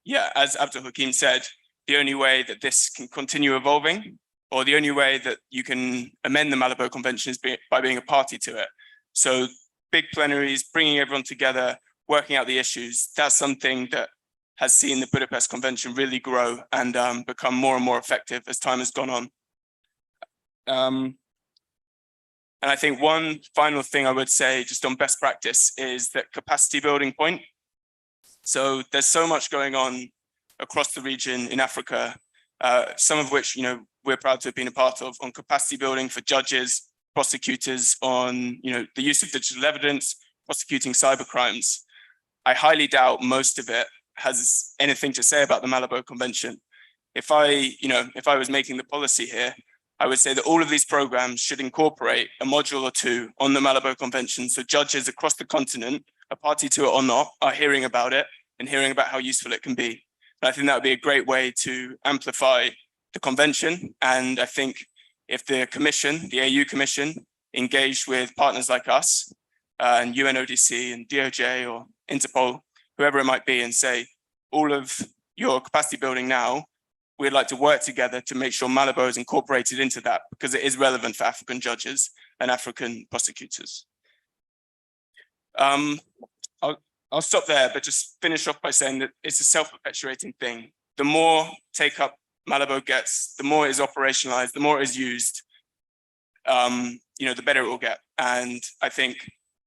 yeah, as Abdul Hakim said, the only way that this can continue evolving, or the only way that you can amend the Malabo Convention is by being a party to it. So big plenaries, bringing everyone together, working out the issues, that's something that has seen the Budapest Convention really grow and become more and more effective as time has gone on. And I think one final thing I would say just on best practice is that capacity building point. So there's so much going on across the region in Africa, some of which, you know, we're proud to have been a part of, on capacity building for judges, prosecutors, on, you know, the use of digital evidence, prosecuting cybercrimes. I highly doubt most of it has anything to say about the Malabo Convention. If I was making the policy here, I would say that all of these programs should incorporate a module or two on the Malabo Convention, so judges across the continent, a party to it or not, are hearing about it and hearing about how useful it can be. And I think that would be a great way to amplify the convention. And I think if the Commission, the AU Commission, engaged with partners like us and UNODC and DOJ or Interpol, whoever it might be, and say, all of your capacity building now, we'd like to work together to make sure Malabo is incorporated into that, because it is relevant for African judges and African prosecutors. I'll stop there, but just finish off by saying that it's a self-perpetuating thing. The more take up Malabo gets, the more it is operationalized, the more it is used, you know, the better it will get. And I think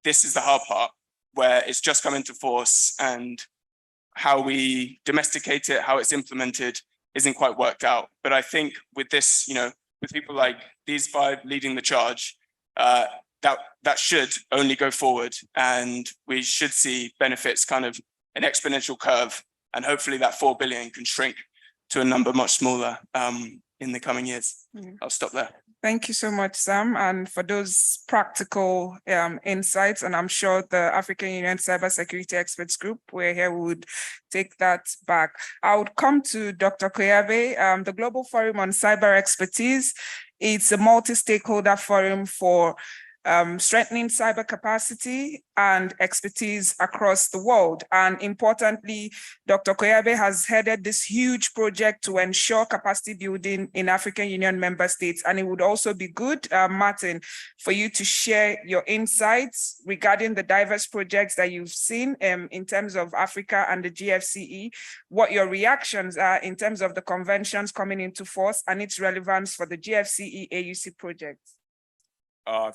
this is the hard part, where it's just come into force, and how we domesticate it, how it's implemented, isn't quite worked out. But I think with this, you know, with people like these five leading the charge, that should only go forward, and we should see benefits, kind of an exponential curve, and hopefully that 4 billion can shrink to a number much smaller in the coming years. I'll stop there. Thank you so much, Sam, and for those practical insights. And I'm sure the African Union Cybersecurity Experts Group, we're here, would take that back. I would come to Dr. Koyabe. The Global Forum on Cyber Expertise, it's a multi-stakeholder forum for strengthening cyber capacity and expertise across the world. And importantly, Dr. Koyabe has headed this huge project to ensure capacity building in African Union member states. And it would also be good, Martin, for you to share your insights regarding the diverse projects that you've seen in terms of Africa and the GFCE, what your reactions are in terms of the conventions coming into force and its relevance for the GFCE AUC projects.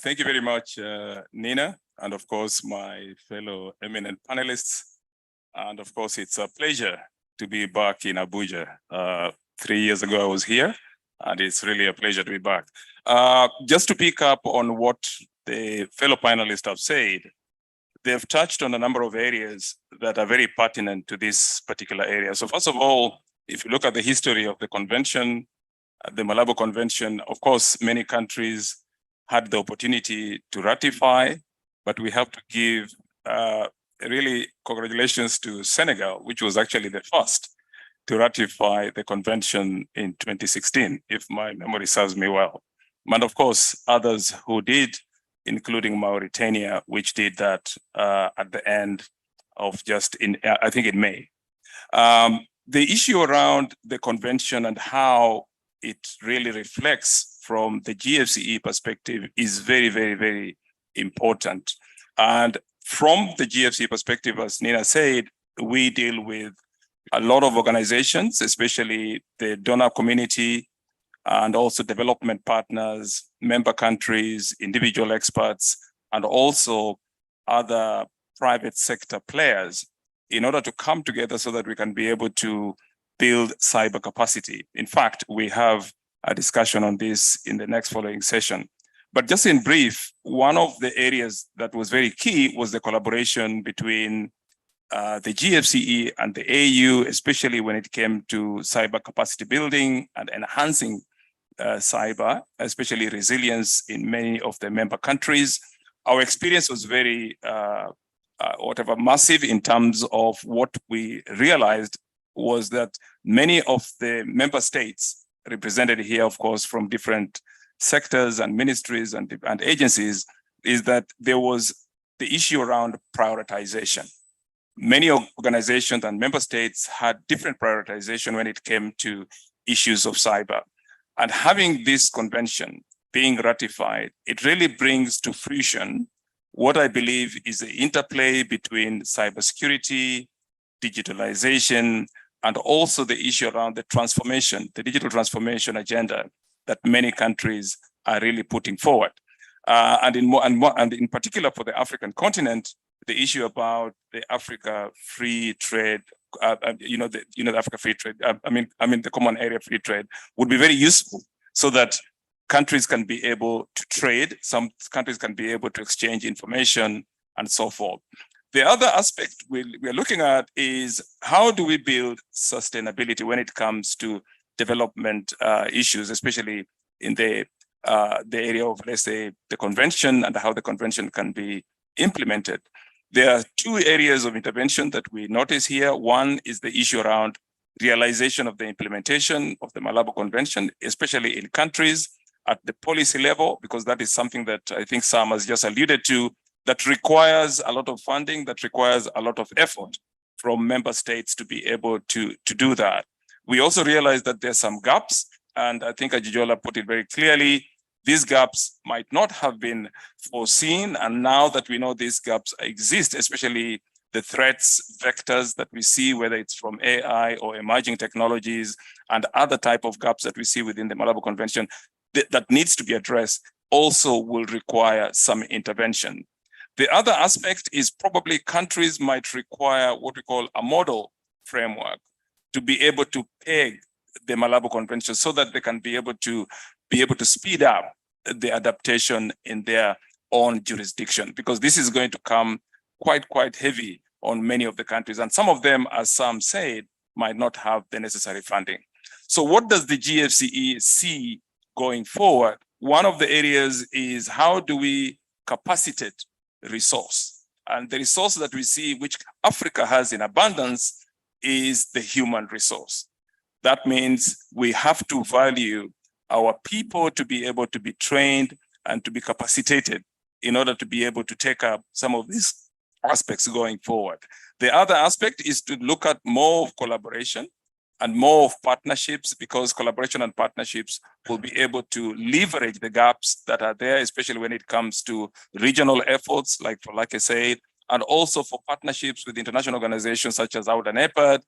Thank you very much, Nina, and of course, my fellow eminent panelists. And of course, it's a pleasure to be back in Abuja. 3 years ago, I was here, and it's really a pleasure to be back. Just to pick up on what the fellow panelists have said, they've touched on a number of areas that are very pertinent to this particular area. So first of all, if you look at the history of the convention, the Malabo Convention, of course, many countries had the opportunity to ratify, but we have to give really congratulations to Senegal, which was actually the first to ratify the convention in 2016, if my memory serves me well. And of course, others who did, including Mauritania, which did that at the end of just I think in May. The issue around the convention and how it really reflects from the GFCE perspective is very, very, very important. And from the GFCE perspective, as Nina said, we deal with a lot of organizations, especially the donor community and also development partners, member countries, individual experts, and also other private sector players in order to come together so that we can be able to build cyber capacity. In fact, we have a discussion on this in the next following session. But just in brief, one of the areas that was very key was the collaboration between the GFCE and the AU, especially when it came to cyber capacity building and enhancing cyber, especially resilience in many of the member countries. Our experience was very massive in terms of what we realized was that many of the member states represented here, of course, from different sectors and ministries and agencies, is that there was the issue around prioritization. Many organizations and member states had different prioritization when it came to issues of cyber. And having this convention being ratified, it really brings to fruition what I believe is the interplay between cybersecurity, digitalization, and also the issue around the transformation, the digital transformation agenda that many countries are really putting forward. And in particular for the African continent, the issue about the Africa free trade, the Africa free trade, the common area free trade would be very useful so that countries can be able to trade, some countries can be able to exchange information and so forth. The other aspect we're looking at is how do we build sustainability when it comes to development issues, especially in the area of, let's say, the convention and how the convention can be implemented. There are two areas of intervention that we notice here. One is the issue around realization of the implementation of the Malabo Convention, especially in countries at the policy level, because that is something that I think Sam has just alluded to, that requires a lot of funding, that requires a lot of effort from member states to be able to do that. We also realize that there's some gaps, and I think Ajijola put it very clearly. These gaps might not have been foreseen, and now that we know these gaps exist, especially the threats vectors that we see, whether it's from AI or emerging technologies and other type of gaps that we see within the Malabo Convention that needs to be addressed, also will require some intervention. The other aspect is probably countries might require what we call a model framework to be able to peg the Malabo Convention so that they can be able to speed up the adaptation in their own jurisdiction, because this is going to come quite heavy on many of the countries. And some of them, as Sam said, might not have the necessary funding. So what does the GFCE see going forward? One of the areas is how do we capacitate resource? And the resource that we see, which Africa has in abundance, is the human resource. That means we have to value our people to be able to be trained and to be capacitated in order to be able to take up some of these aspects going forward. The other aspect is to look at more of collaboration and more of partnerships, because collaboration and partnerships will be able to leverage the gaps that are there, especially when it comes to regional efforts, like I said, and also for partnerships with international organizations such as AUD and EPAD,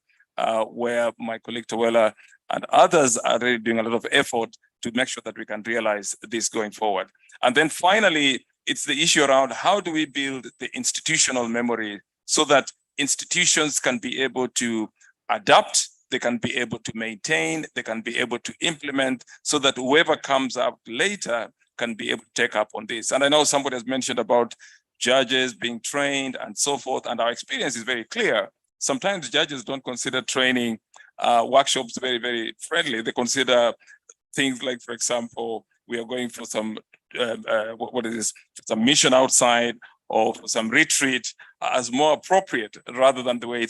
where my colleague Tawela and others are really doing a lot of effort to make sure that we can realize this going forward. And then finally, it's the issue around how do we build the institutional memory so that institutions can be able to adapt, they can be able to maintain, they can be able to implement, so that whoever comes up later can be able to take up on this. And I know somebody has mentioned about judges being trained and so forth, and our experience is very clear. Sometimes judges don't consider training workshops very, very friendly. They consider things like, for example, we are going for some, what is this, some mission outside or some retreat as more appropriate rather than the way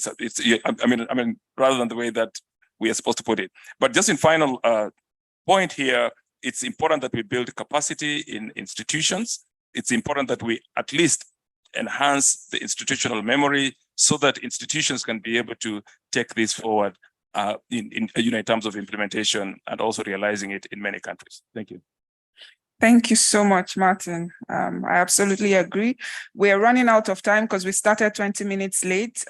rather than the way that we are supposed to put it. But just in final point here, it's important that we build capacity in institutions. It's important that we at least enhance the institutional memory so that institutions can be able to take this forward in terms of implementation and also realizing it in many countries. Thank you. Thank you so much, Martin. I absolutely agree. We're running out of time because we started 20 minutes late.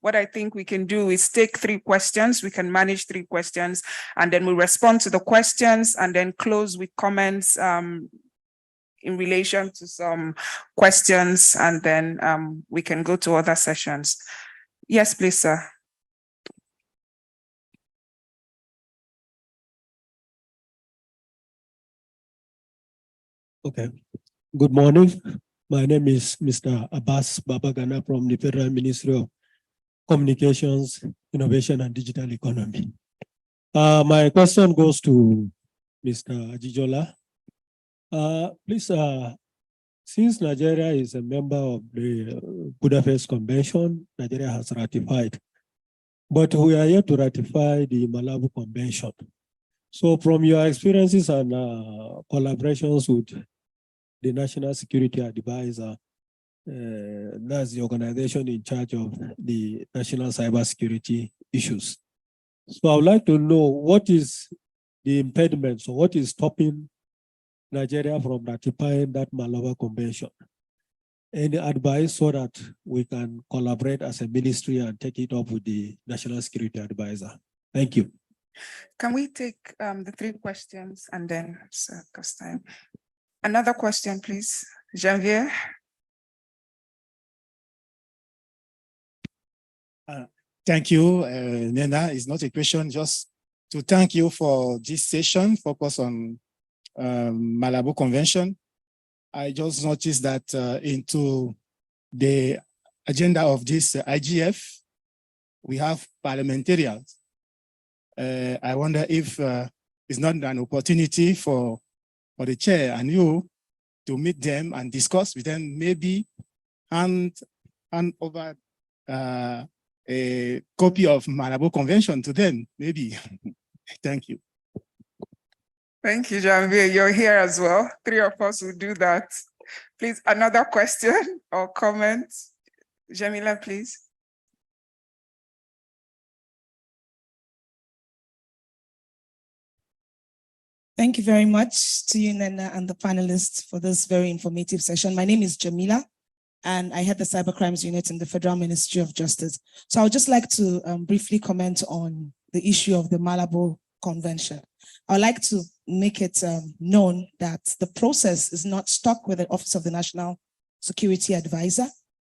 What I think we can do is take 3 questions. We can manage 3 questions, and then we respond to the questions and then close with comments in relation to some questions, and then we can go to other sessions. Yes, please, sir. Okay. Good morning. My name is Mr. Abbas Babagana from the Federal Ministry of Communications, Innovation and Digital Economy. My question goes to Mr. Ajijola. Please, since Nigeria is a member of the Budapest Convention, Nigeria has ratified, but we are yet to ratify the Malabo Convention. So from your experiences and collaborations with the National Security Advisor, that's the organization in charge of the national cybersecurity issues. So I would like to know what is the impediment, so what is stopping Nigeria from ratifying that Malabo Convention? Any advice so that we can collaborate as a ministry and take it up with the National Security Advisor? Thank you. Can we take the 3 questions and then time? Another question, please. Janvier. Thank you, Nena. It's not a question, just to thank you for this session focused on Malabo Convention. I just noticed that into the agenda of this IGF, we have parliamentarians. I wonder if it's not an opportunity for the chair and you to meet them and discuss with them, maybe hand over a copy of Malabo Convention to them, maybe. Thank you. Thank you, Janvier. You're here as well. 3 of us will do that. Please, another question or comment? Jamila, please. Thank you very much to you, Nena, and the panelists for this very informative session. My name is Jamila, and I head the Cybercrimes Unit in the Federal Ministry of Justice. So I would just like to briefly comment on the issue of the Malabo Convention. I would like to make it known that the process is not stuck with the Office of the National Security Advisor,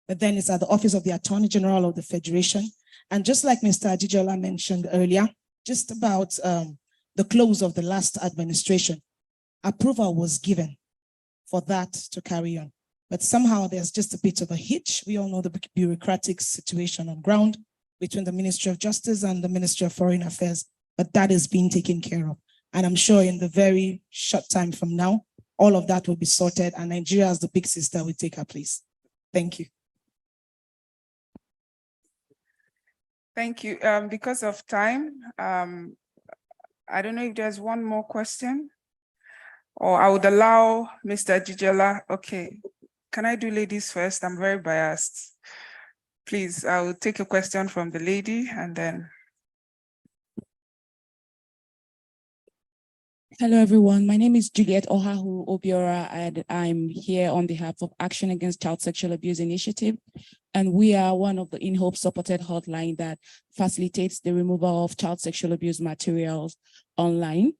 but then it's at the Office of the Attorney General of the Federation. And just like Mr. Ajijola mentioned earlier, just about the close of the last administration, approval was given for that to carry on. But somehow there's just a bit of a hitch. We all know the bureaucratic situation on ground between the Ministry of Justice and the Ministry of Foreign Affairs, but that is being taken care of. And I'm sure in the very short time from now, all of that will be sorted and Nigeria as the big sister will take her place. Thank you. Thank you. Because of time, I don't know if there's one more question, or I would allow Mr. Ajijola. Okay, can I do ladies first? I'm very biased. Please, I will take a question from the lady and then. Hello, everyone. My name is Juliet Ohahu Obiora, and I'm here on behalf of Action Against Child Sexual Abuse Initiative. And we are one of the InHope supported hotline that facilitates the removal of child sexual abuse materials online.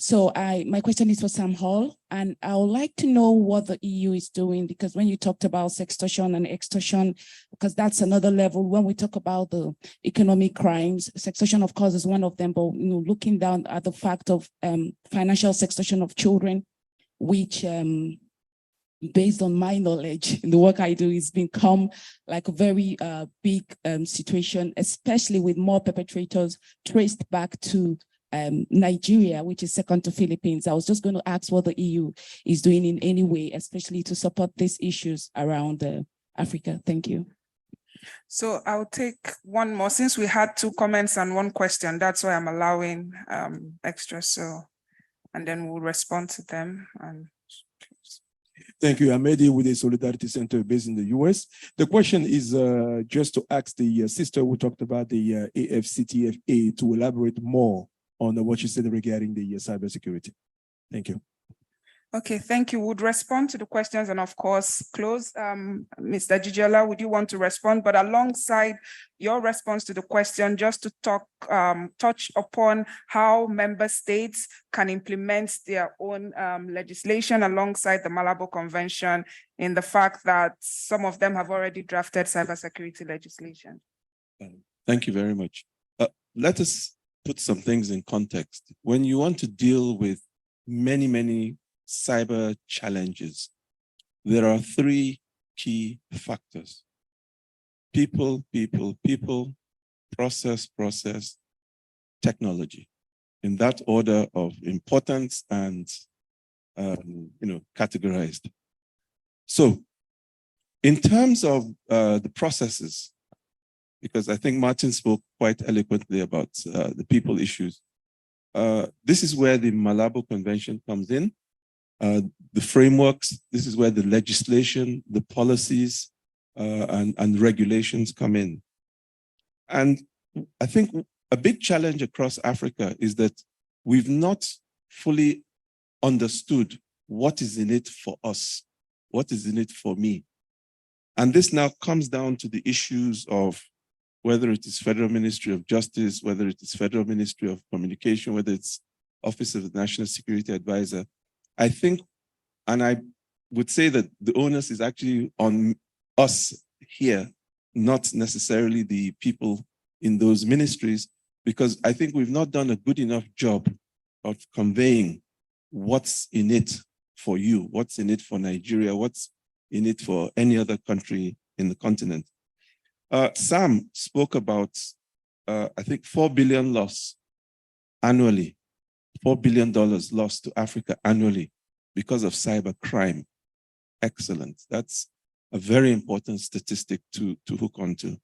So my question is for Sam Hall, and I would like to know what the EU is doing, because when you talked about sextortion and extortion, because that's another level. When we talk about the economic crimes, sextortion, of course, is one of them, but looking down at the fact of financial sextortion of children, which based on my knowledge in the work I do, it's become like a very big situation, especially with more perpetrators traced back to Nigeria, which is second to Philippines. I was just going to ask what the EU is doing in any way, especially to support these issues around Africa. Thank you. So I'll take one more, since we had 2 comments and 1 question. That's why I'm allowing extra. So, and then we'll respond to them. And thank you. I'm Eddie with the Solidarity Center based in the US. The question is just to ask the sister who talked about the AFCTFA to elaborate more on what you said regarding the cybersecurity. Thank you. okay, thank you. Would respond to the questions and of course close. Mr. Gigiola, would you want to respond? But alongside your response to the question, just to touch upon how member states can implement their own legislation alongside the Malabo Convention, in the fact that some of them have already drafted cybersecurity legislation. Thank you very much. Let us put some things in context. When you want to deal with many cyber challenges, there are 3 key factors: people, process, technology, in that order of importance and categorized. So in terms of the processes, because I think Martin spoke quite eloquently about the people issues, this is where the Malabo Convention comes in. The frameworks, this is where the legislation, the policies, and regulations come in. And I think a big challenge across Africa is that we've not fully understood what is in it for us, what is in it for me. And this now comes down to the issues of whether it is Federal Ministry of Justice, whether it is Federal Ministry of Communication, whether it's Office of the National Security Advisor. I think, and I would say that the onus is actually on us here, not necessarily the people in those ministries, because I think we've not done a good enough job of conveying what's in it for you, what's in it for Nigeria, what's in it for any other country in the continent. Sam spoke about, I think, 4 billion loss annually, $4 billion lost to Africa annually because of cyber crime. Excellent. That's a very important statistic to hook onto.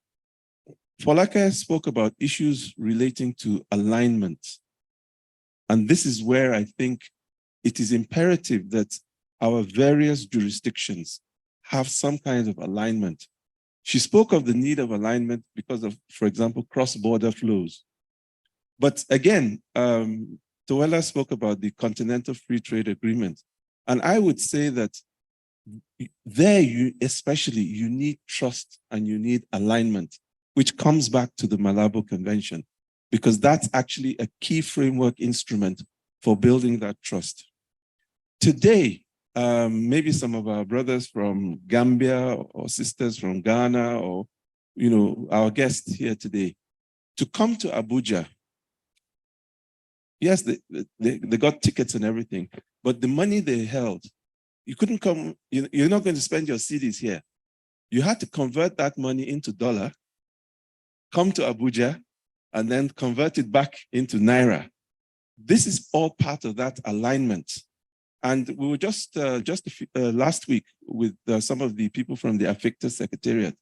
Folake spoke about issues relating to alignment. And this is where I think it is imperative that our various jurisdictions have some kind of alignment. She spoke of the need of alignment because of, for example, cross-border flows. But again, Toela spoke about the Continental Free Trade Agreement. And I would say that there, especially, you need trust and you need alignment, which comes back to the Malabo Convention, because that's actually a key framework instrument for building that trust. Today, maybe some of our brothers from Gambia or sisters from Ghana or, our guests here today, to come to Abuja. Yes, they got tickets and everything, but the money they held, you couldn't come, you're not going to spend your cedis here. You had to convert that money into dollar, come to Abuja, and then convert it back into Naira. This is all part of that alignment. And we were just last week with some of the people from the AFIGF Secretariat.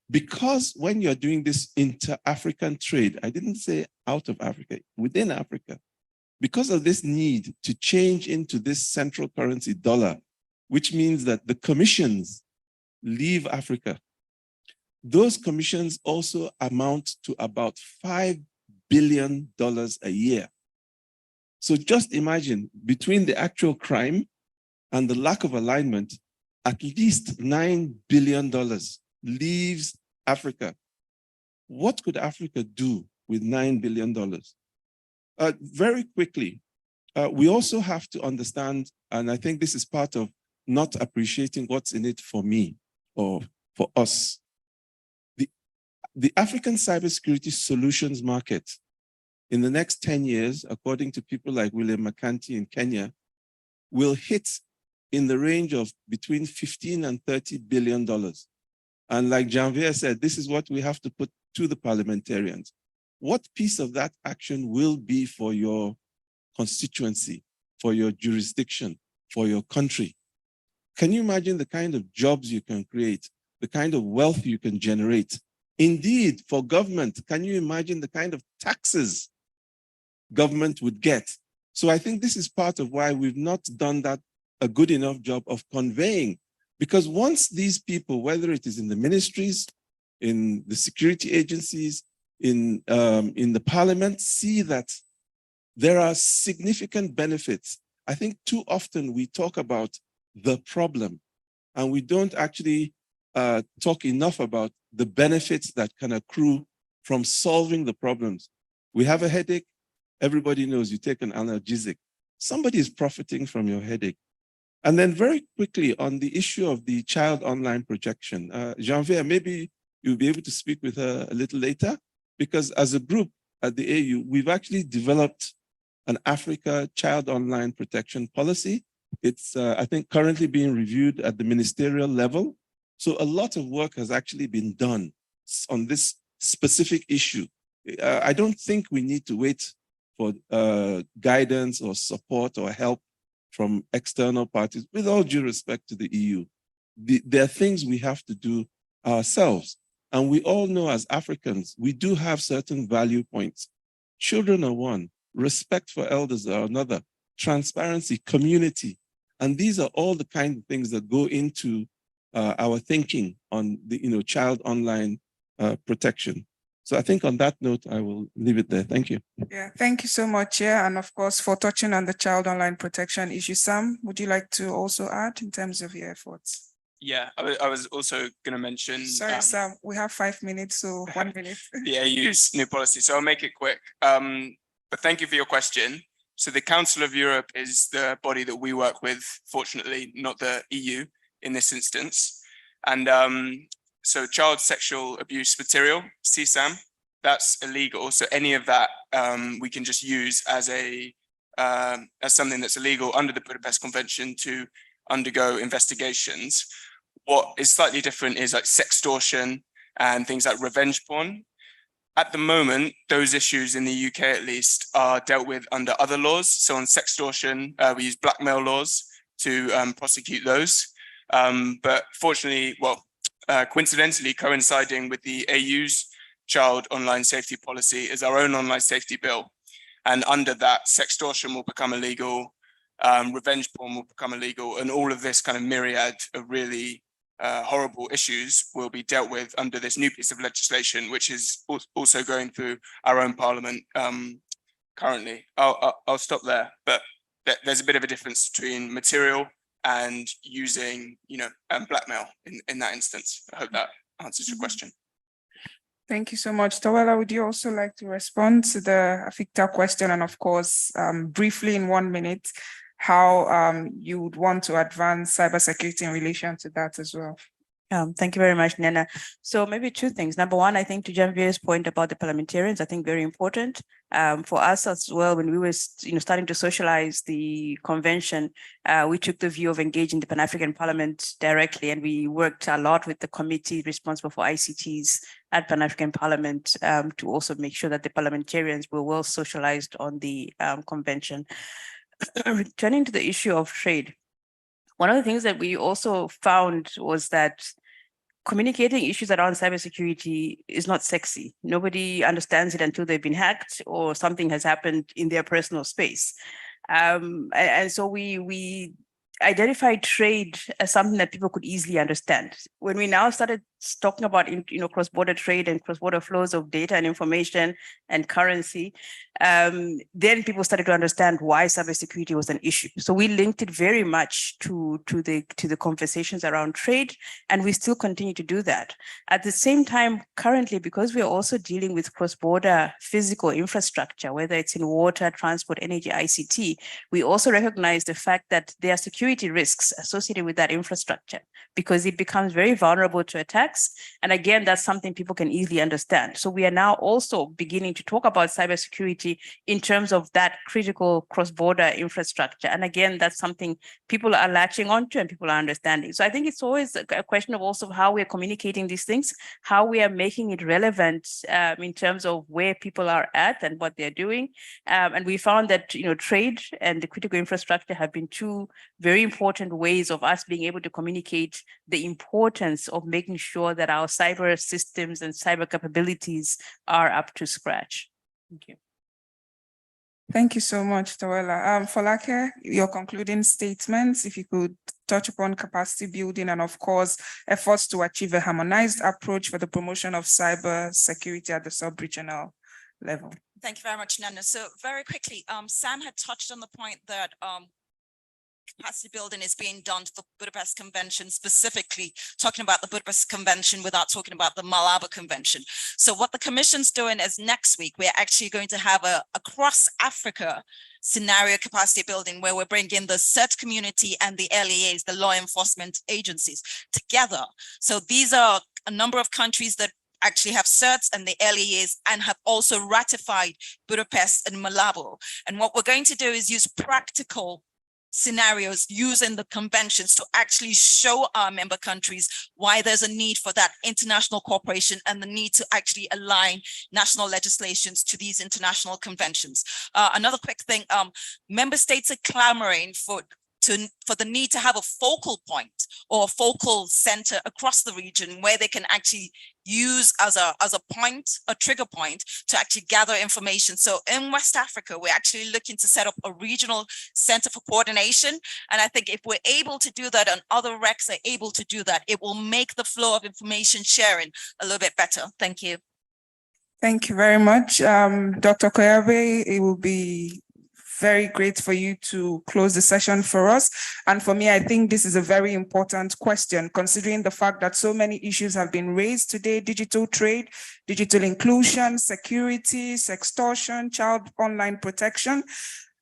Because when you're doing this inter-African trade, I didn't say out of Africa, within Africa, because of this need to change into this central currency dollar, which means that the commissions leave Africa. Those commissions also amount to about $5 billion a year. So just imagine, between the actual crime and the lack of alignment, at least $9 billion leaves Africa. What could Africa do with $9 billion? Very quickly, we also have to understand, and I think this is part of not appreciating what's in it for me or for us. The African cybersecurity solutions market in the next 10 years, according to people like William McCanty in Kenya, will hit in the range of between $15 and $30 billion. And like Janvier said, this is what we have to put to the parliamentarians. What piece of that action will be for your constituency, for your jurisdiction, for your country? Can you imagine the kind of jobs you can create, the kind of wealth you can generate? Indeed, for government, can you imagine the kind of taxes government would get? So I think this is part of why we've not done that a good enough job of conveying, because once these people, whether it is in the ministries, in the security agencies, in the parliament, see that there are significant benefits. I think too often we talk about the problem and we don't actually talk enough about the benefits that can accrue from solving the problems. We have a headache. Everybody knows you take an analgesic. Somebody is profiting from your headache. And then very quickly on the issue of the child online projection, Janvier, maybe you'll be able to speak with her a little later, because as a group at the AU, we've actually developed an Africa child online protection policy. It's, I think, currently being reviewed at the ministerial level. So a lot of work has actually been done on this specific issue. I don't think we need to wait for guidance or support or help from external parties, with all due respect to the EU. There are things we have to do ourselves. And we all know as Africans, we do have certain value points. Children are one, respect for elders are another, transparency, community. And these are all the kind of things that go into our thinking on the child online protection. So I think on that note, I will leave it there. Thank you. Yeah, thank you so much, Chair. And of course, for touching on the child online protection issue, Sam, would you like to also add in terms of your efforts? Yeah, I was also going to mention. Sorry, Sam, we have 5 minutes, so 1 minute. The AU's new policy, so I'll make it quick. But thank you for your question. So the Council of Europe is the body that we work with, fortunately, not the EU in this instance. And so child sexual abuse material, CSAM, that's illegal. So any of that we can just use as something that's illegal under the Budapest Convention to undergo investigations. What is slightly different is like sextortion and things like revenge porn. At the moment, those issues in the UK at least are dealt with under other laws. So on sextortion, we use blackmail laws to prosecute those. But fortunately, coincidentally coinciding with the AU's child online safety policy is our own online safety bill. And under that, sextortion will become illegal, revenge porn will become illegal, and all of this kind of myriad of really horrible issues will be dealt with under this new piece of legislation, which is also going through our own parliament currently. I'll stop there, but there's a bit of a difference between material and using, blackmail in that instance. I hope that answers your question. Thank you so much. Tawela, would you also like to respond to the AFIGTA question? And of course, briefly in 1 minute, how you would want to advance cybersecurity in relation to that as well. Thank you very much, Nena. So maybe two things. Number one, I think to Janvier's point about the parliamentarians, I think very important for us as well. When we were starting to socialize the convention, we took the view of engaging the Pan-African Parliament directly, and we worked a lot with the committee responsible for ICTs at Pan-African Parliament to also make sure that the parliamentarians were well socialized on the convention. Returning to the issue of trade, one of the things that we also found was that communicating issues around cybersecurity is not sexy. Nobody understands it until they've been hacked or something has happened in their personal space. And so we identified trade as something that people could easily understand. When we now started talking about cross-border trade and cross-border flows of data and information and currency, then people started to understand why cybersecurity was an issue. So we linked it very much to the conversations around trade, and we still continue to do that. At the same time, currently, because we are also dealing with cross-border physical infrastructure, whether it's in water, transport, energy, ICT, we also recognize the fact that there are security risks associated with that infrastructure because it becomes very vulnerable to attacks. And again, that's something people can easily understand. So we are now also beginning to talk about cybersecurity in terms of that critical cross-border infrastructure. And again, that's something people are latching onto and people are understanding. So I think it's always a question of also how we're communicating these things, how we are making it relevant in terms of where people are at and what they're doing. And we found that, trade and the critical infrastructure have been two very important ways of us being able to communicate the importance of making sure that our cyber systems and cyber capabilities are up to scratch. Thank you. Thank you so much, Tawela. Folake, your concluding statements, if you could touch upon capacity building and of course, efforts to achieve a harmonized approach for the promotion of cyber security at the sub-regional level. Thank you very much, Nana. So very quickly, Sam had touched on the point that capacity building is being done to the Budapest Convention, specifically talking about the Budapest Convention without talking about the Malabo Convention. So what the Commission's doing is next week, we're actually going to have a across Africa scenario capacity building where we're bringing the Sept community and the LEAs, the law enforcement agencies, together. So these are a number of countries that actually have certs and the LEAs and have also ratified Budapest and Malabo. And what we're going to do is use practical scenarios using the conventions to actually show our member countries why there's a need for that international cooperation and the need to actually align national legislations to these international conventions. Another quick thing, member states are clamoring for the need to have a focal point or a focal center across the region where they can actually use as a point, a trigger point to actually gather information. So in West Africa, we're actually looking to set up a regional center for coordination. And I think if we're able to do that and other RECs are able to do that, it will make the flow of information sharing a little bit better. Thank you. Thank you very much. Dr. Koyabe, it will be very great for you to close the session for us. And for me, I think this is a very important question, considering the fact that so many issues have been raised today: digital trade, digital inclusion, security, sextortion, child online protection.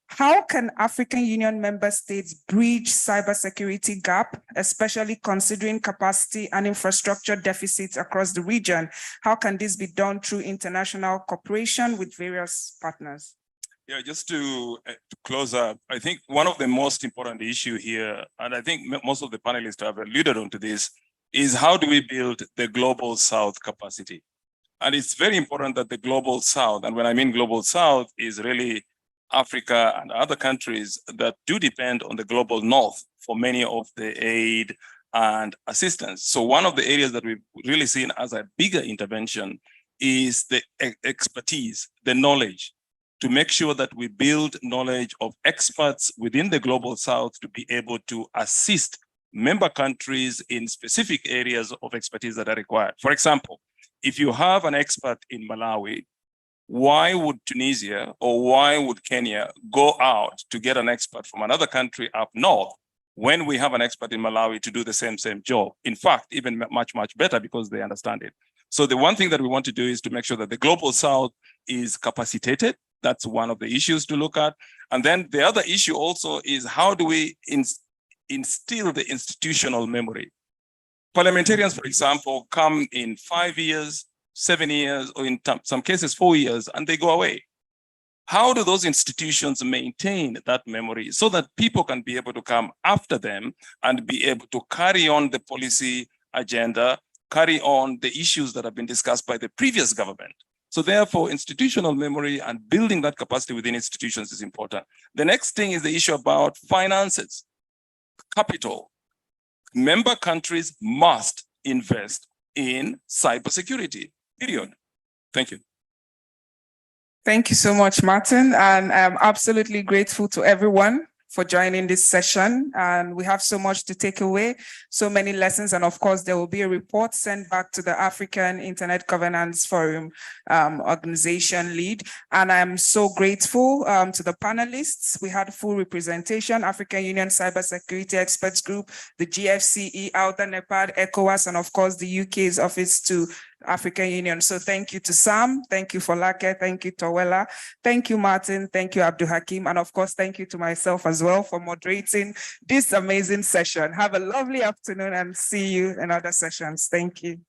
How can African Union member states bridge cybersecurity gap, especially considering capacity and infrastructure deficits across the region? How can this be done through international cooperation with various partners? Yeah, just to close up, I think one of the most important issue here, and I think most of the panelists have alluded onto this, is how do we build the global South capacity? And it's very important that the global South, and when I mean global South, is really Africa and other countries that do depend on the global North for many of the aid and assistance. So one of the areas that we've really seen as a bigger intervention is the expertise, the knowledge, to make sure that we build knowledge of experts within the global South to be able to assist member countries in specific areas of expertise that are required. For example, if you have an expert in Malawi, why would Tunisia or why would Kenya go out to get an expert from another country up north when we have an expert in Malawi to do the same job? In fact, even much better because they understand it. So the one thing that we want to do is to make sure that the global South is capacitated. That's one of the issues to look at. And then the other issue also is how do we instill the institutional memory? Parliamentarians, for example, come in 5 years, 7 years, or in some cases 4 years, and they go away. How do those institutions maintain that memory so that people can be able to come after them and be able to carry on the policy agenda, carry on the issues that have been discussed by the previous government? So therefore, institutional memory and building that capacity within institutions is important. The next thing is the issue about finances, capital. Member countries must invest in cybersecurity, period. Thank you. Thank you so much, Martin. And I'm absolutely grateful to everyone for joining this session. And we have so much to take away, so many lessons. And of course, there will be a report sent back to the African Internet Governance Forum organization lead. And I'm so grateful to the panelists. We had full representation, African Union Cybersecurity Experts Group, the GFCE, Outer NEPAD, ECOWAS, and of course the UK's Office to African Union. So thank you to Sam, thank you Folake, thank you Tawela, thank you Martin, thank you Abdul Hakim, and of course thank you to myself as well for moderating this amazing session. Have a lovely afternoon and see you in other sessions. Thank you.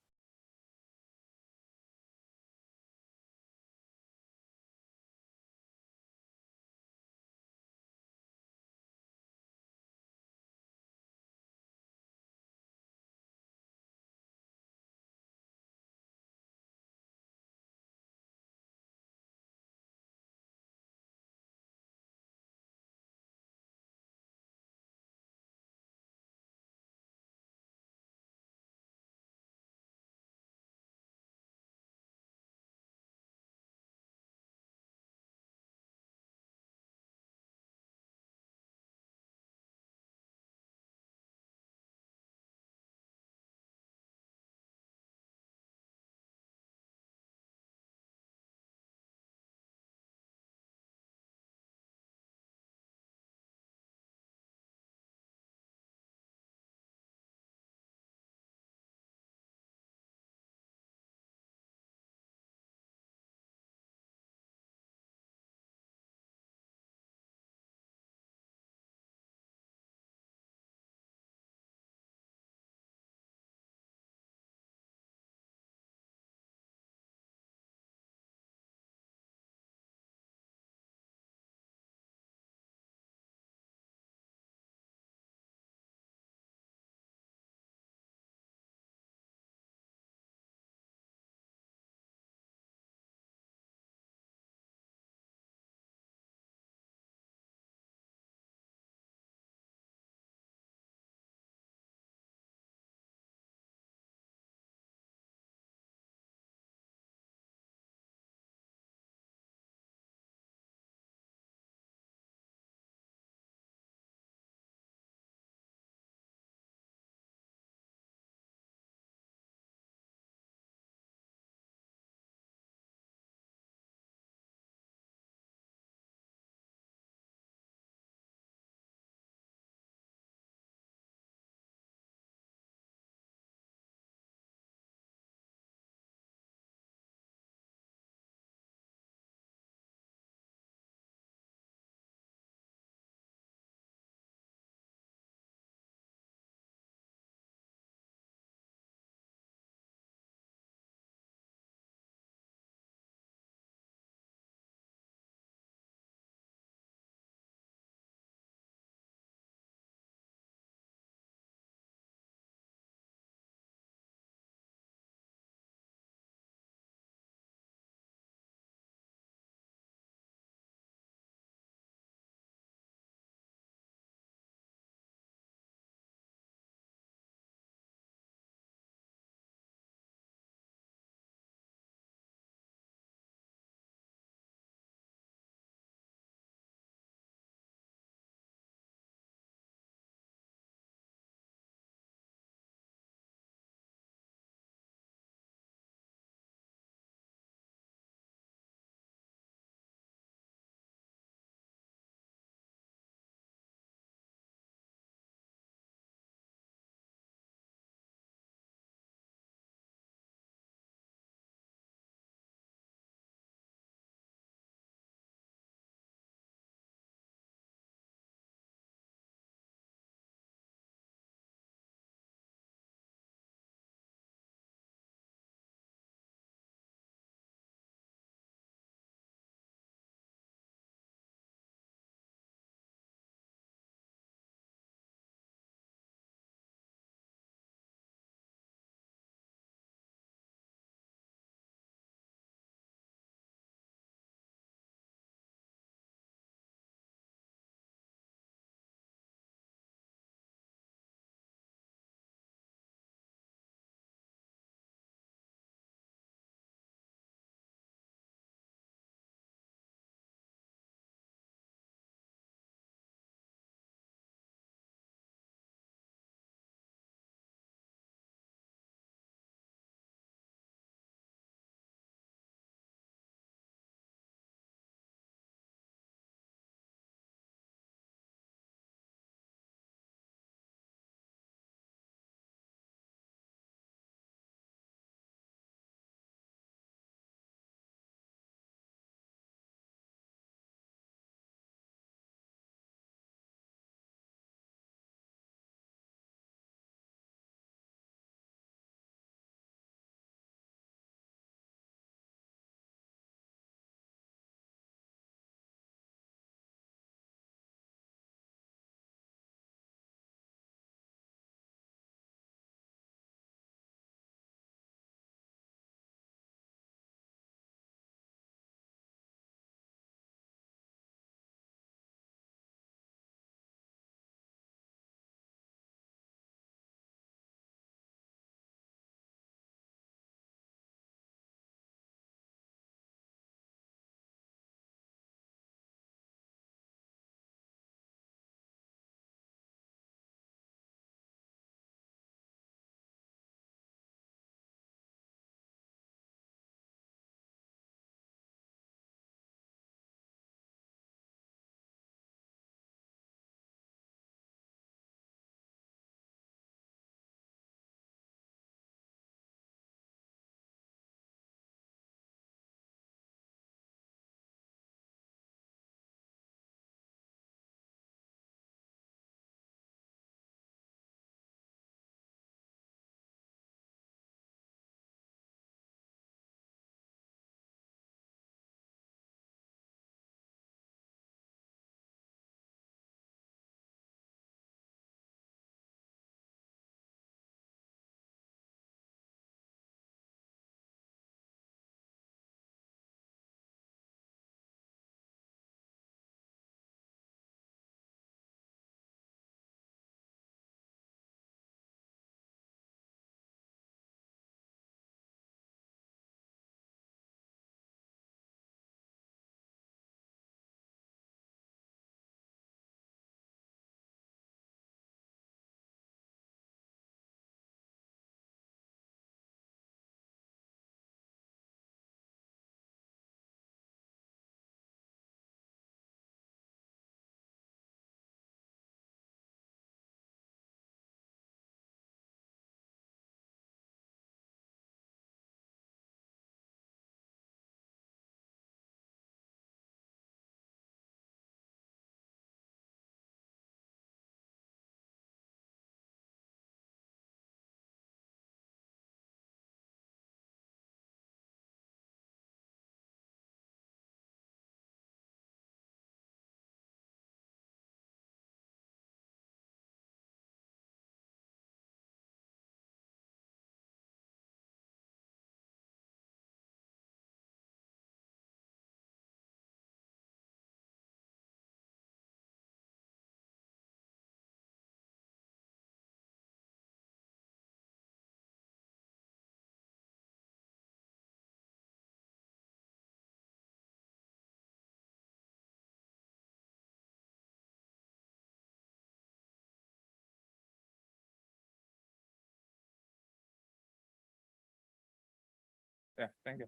Yeah, thank you.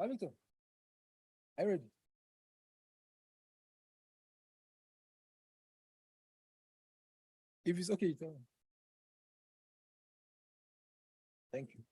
Hamilton, I ready. If it's okay, tell me. Thank you.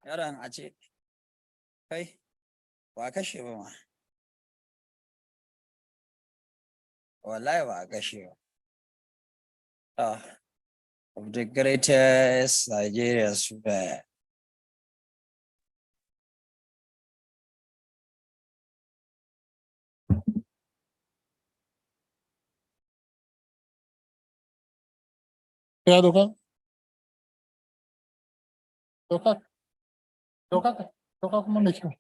Yaron a ce, kai, ba kashe ba ma. Wallahi ba kashe ba. Of the greatest Nigerian super. Ya doka. Doka. Doka. Doka kuma mai kyau.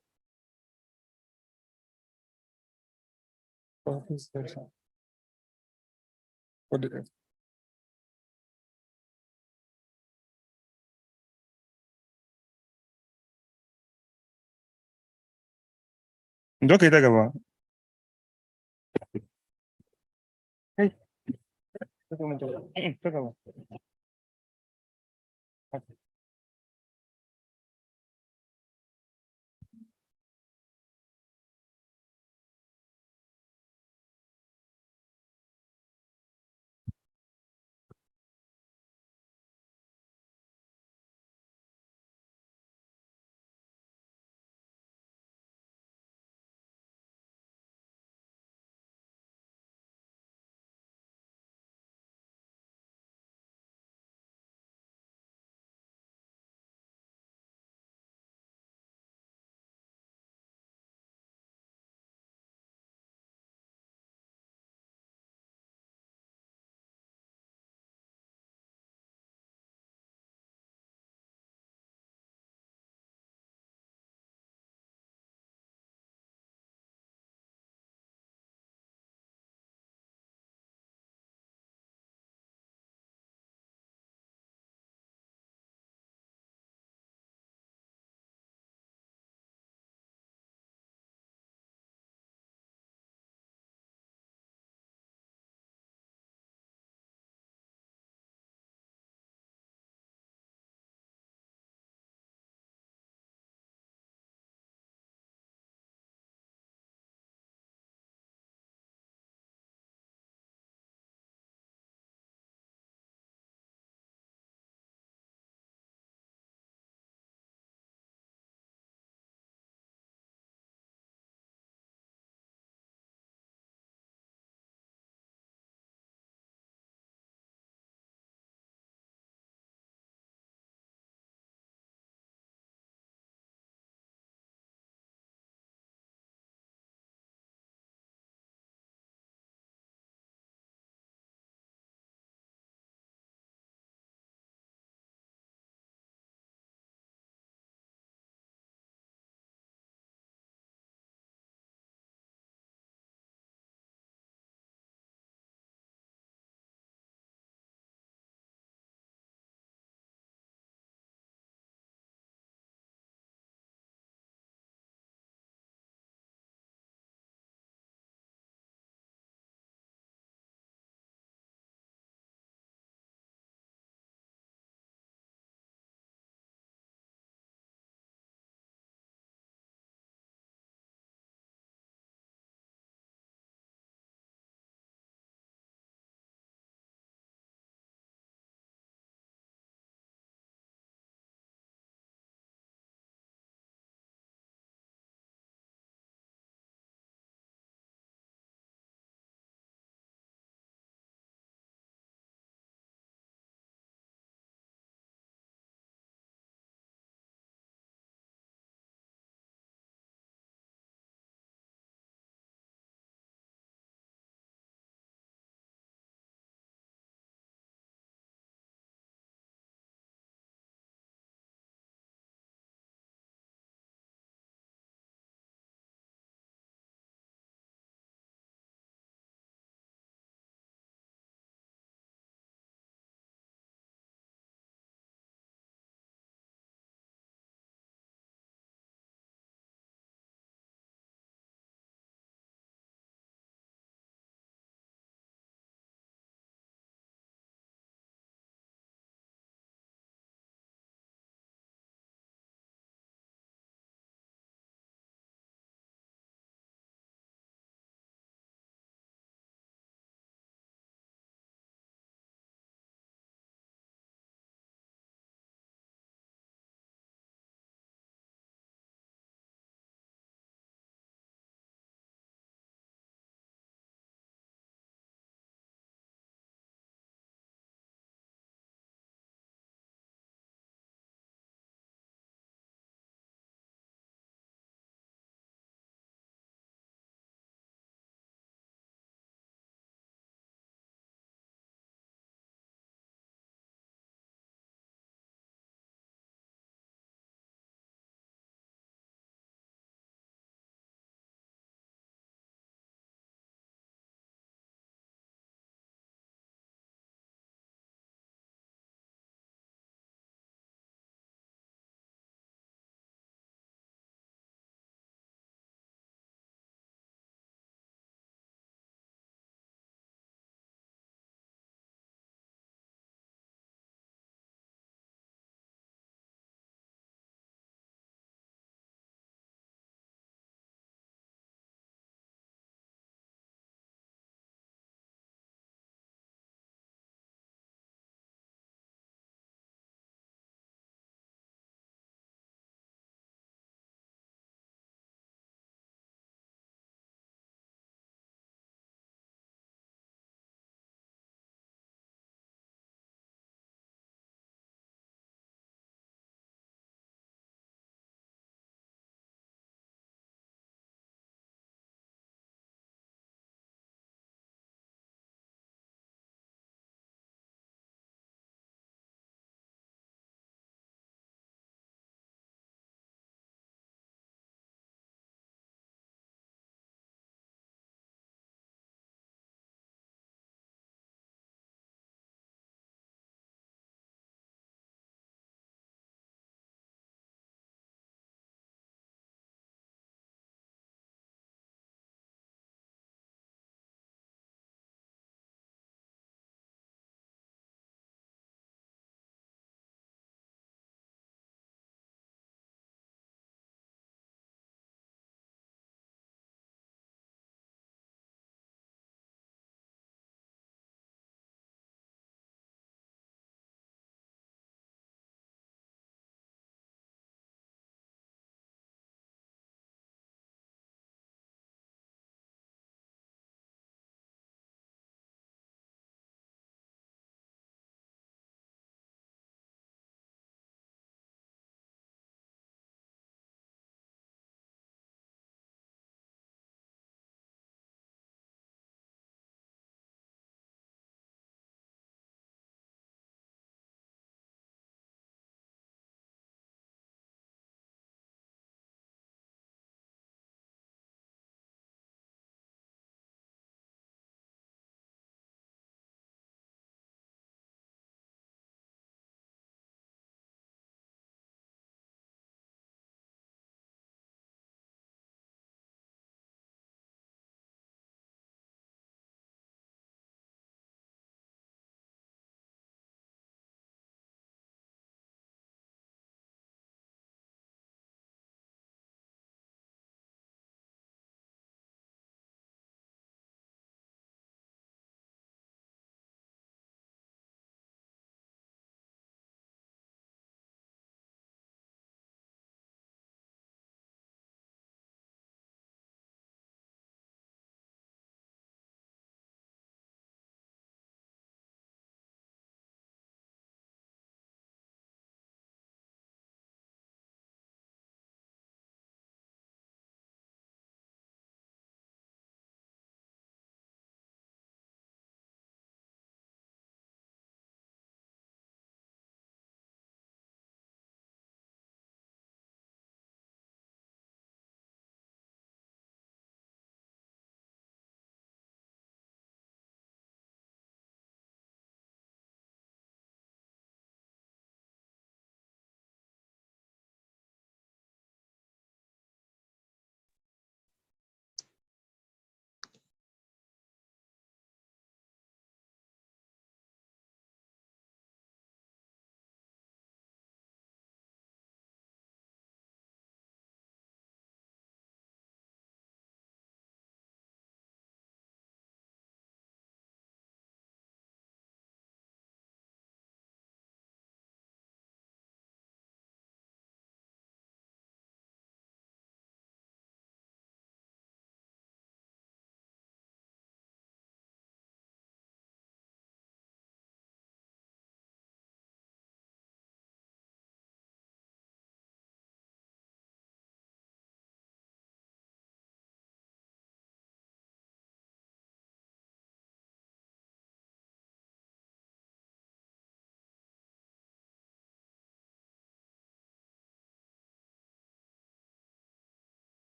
Doka ita gaba. Hey. Ta gaba.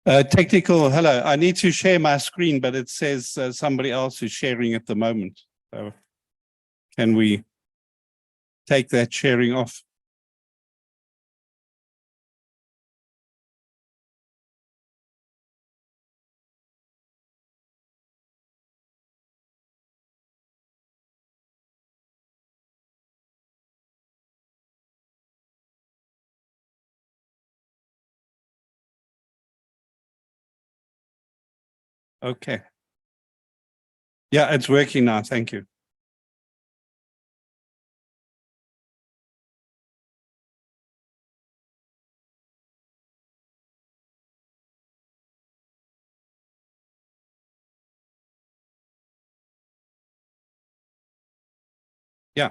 Technical, hello. I need to share my screen, but it says somebody else is sharing at the moment. So can we take that sharing off? Okay. Yeah, it's working now. Thank you. Yeah.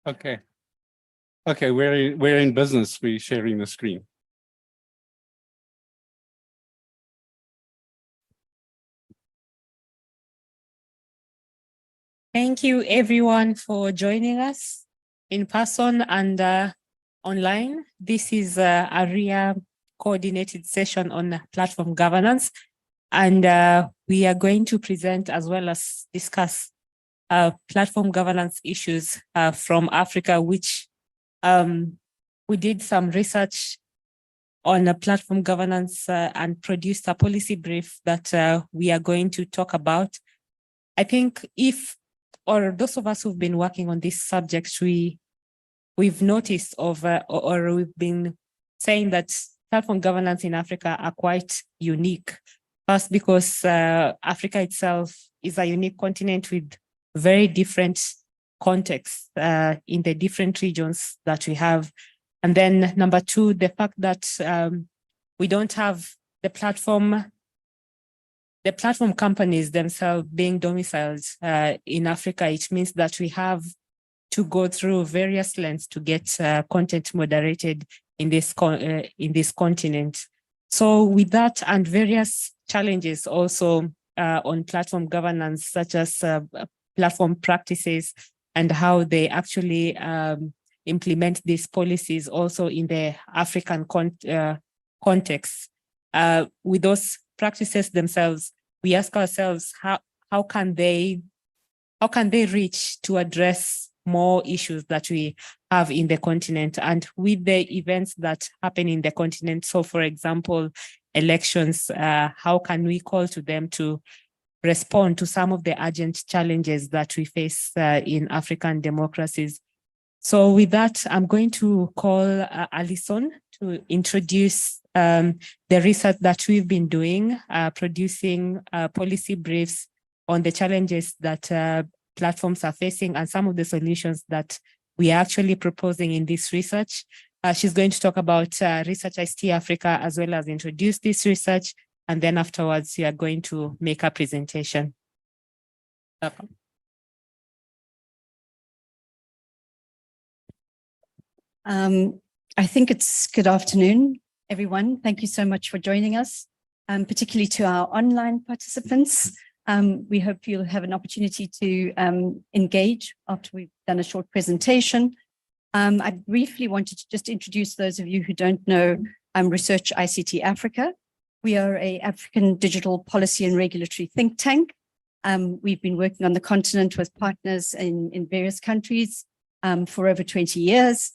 Okay. Okay, we're in business. We're sharing the screen. Thank you everyone for joining us in person and online. This is a RIA coordinated session on platform governance. And we are going to present as well as discuss platform governance issues from Africa, which we did some research on a platform governance and produced a policy brief that we are going to talk about. I think those of us who've been working on this subject, we've noticed or we've been saying that platform governance in Africa are quite unique. First, because Africa itself is a unique continent with very different contexts in the different regions that we have. And then number two, the fact that we don't have the platform companies themselves being domiciled in Africa. It means that we have to go through various lens to get content moderated in this continent. So with that and various challenges also on platform governance, such as platform practices and how they actually implement these policies also in the African context. With those practices themselves, we ask ourselves how can they reach to address more issues that we have in the continent and with the events that happen in the continent. So for example, elections, how can we call to them to respond to some of the urgent challenges that we face in African democracies? So with that, I'm going to call Alison to introduce the research that we've been doing, producing policy briefs on the challenges that platforms are facing and some of the solutions that we are actually proposing in this research. She's going to talk about Research ICT Africa as well as introduce this research. And then afterwards, we are going to make a presentation. Welcome. I think it's good afternoon, everyone. Thank you so much for joining us, particularly to our online participants. We hope you'll have an opportunity to engage after we've done a short presentation. I briefly wanted to just introduce those of you who don't know Research ICT Africa. We are an African digital policy and regulatory think tank. We've been working on the continent with partners in various countries for over 20 years.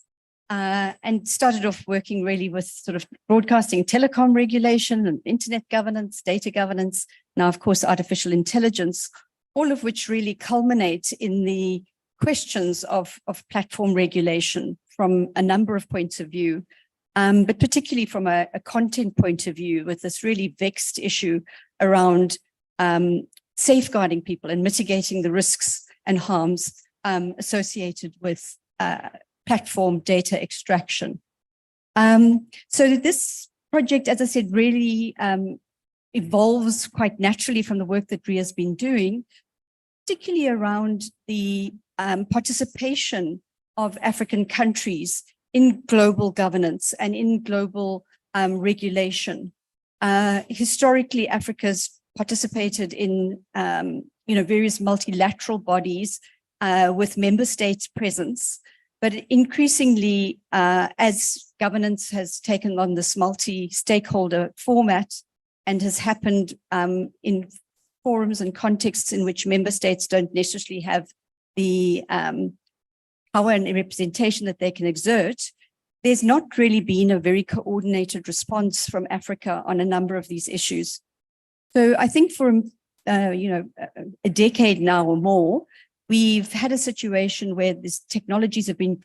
And started off working really with sort of broadcasting telecom regulation and internet governance, data governance, now of course artificial intelligence, all of which really culminate in the questions of platform regulation from a number of points of view. but particularly from a content point of view, with this really vexed issue around safeguarding people and mitigating the risks and harms associated with platform data extraction. So this project, as I said, really evolves quite naturally from the work that RIA has been doing, particularly around the participation of African countries in global governance and in global regulation. Historically, Africa's participated in various multilateral bodies with member states' presence, but increasingly, as governance has taken on this multi-stakeholder format and has happened in forums and contexts in which member states don't necessarily have the power and representation that they can exert, there's not really been a very coordinated response from Africa on a number of these issues. So I think for a decade now or more, we've had a situation where these technologies have been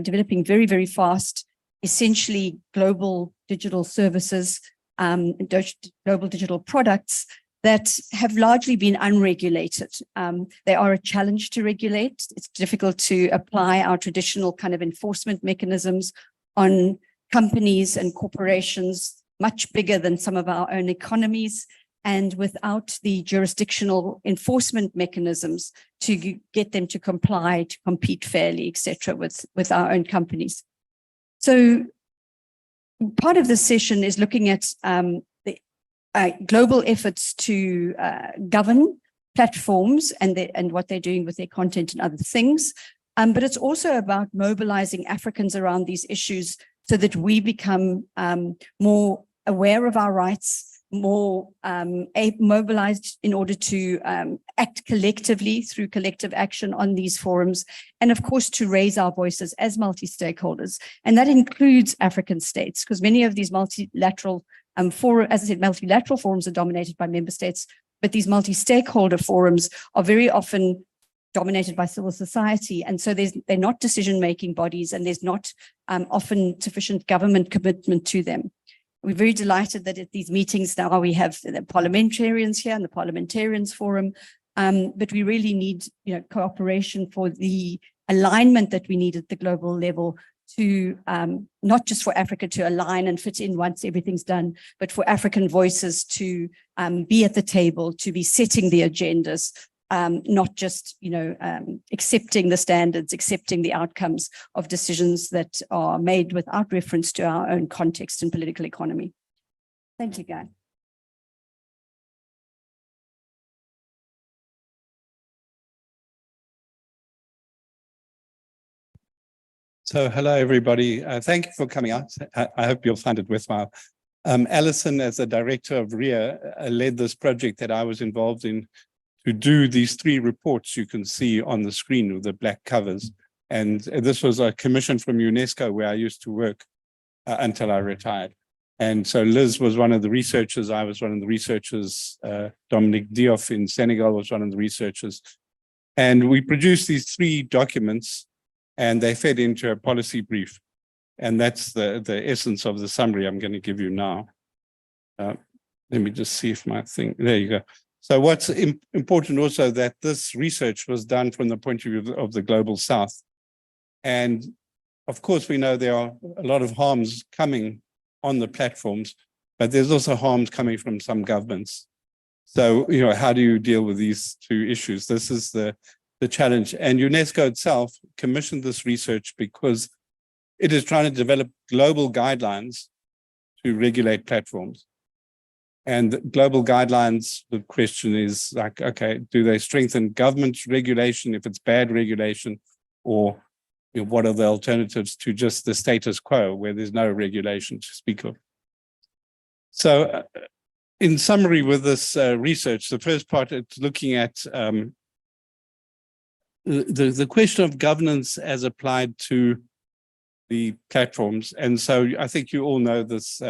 developing very, very fast, essentially global digital services, global digital products that have largely been unregulated. They are a challenge to regulate. It's difficult to apply our traditional kind of enforcement mechanisms on companies and corporations much bigger than some of our own economies, and without the jurisdictional enforcement mechanisms to get them to comply, to compete fairly, et cetera, with our own companies. So part of this session is looking at global efforts to govern platforms and what they're doing with their content and other things. But it's also about mobilizing Africans around these issues so that we become more aware of our rights, more mobilized in order to act collectively through collective action on these forums, and of course to raise our voices as multi-stakeholders. And that includes African states, because many of these multilateral as I said, multilateral forums are dominated by member states, but these multi-stakeholder forums are very often dominated by civil society. And so they're not decision-making bodies, and there's not often sufficient government commitment to them. We're very delighted that at these meetings now we have the parliamentarians here and the Parliamentarians Forum, but we really need cooperation for the alignment that we need at the global level to not just for Africa to align and fit in once everything's done, but for African voices to be at the table, to be setting the agendas, not just accepting the standards, accepting the outcomes of decisions that are made without reference to our own context and political economy. Thank you, Guy. So hello, everybody. Thank you for coming out. I hope you'll find it worthwhile. Alison, as the director of RIA, led this project that I was involved in to do these 3 reports you can see on the screen with the black covers. And this was a commission from UNESCO where I used to work until I retired. And so Liz was one of the researchers. I was one of the researchers. Dominic Diouf in Senegal was one of the researchers. And we produced these 3 documents, and they fed into a policy brief. And that's the essence of the summary I'm going to give you now. Let me just see if my thing, there you go. So what's important also that this research was done from the point of view of the global South. And of course, we know there are a lot of harms coming on the platforms, but there's also harms coming from some governments. So, how do you deal with these 2 issues? This is the challenge. And UNESCO itself commissioned this research because it is trying to develop global guidelines to regulate platforms. And global guidelines, the question is like, okay, do they strengthen government regulation if it's bad regulation, or what are the alternatives to just the status quo where there's no regulation to speak of? So in summary with this research, the first part, it's looking at the question of governance as applied to the platforms. And so I think you all know this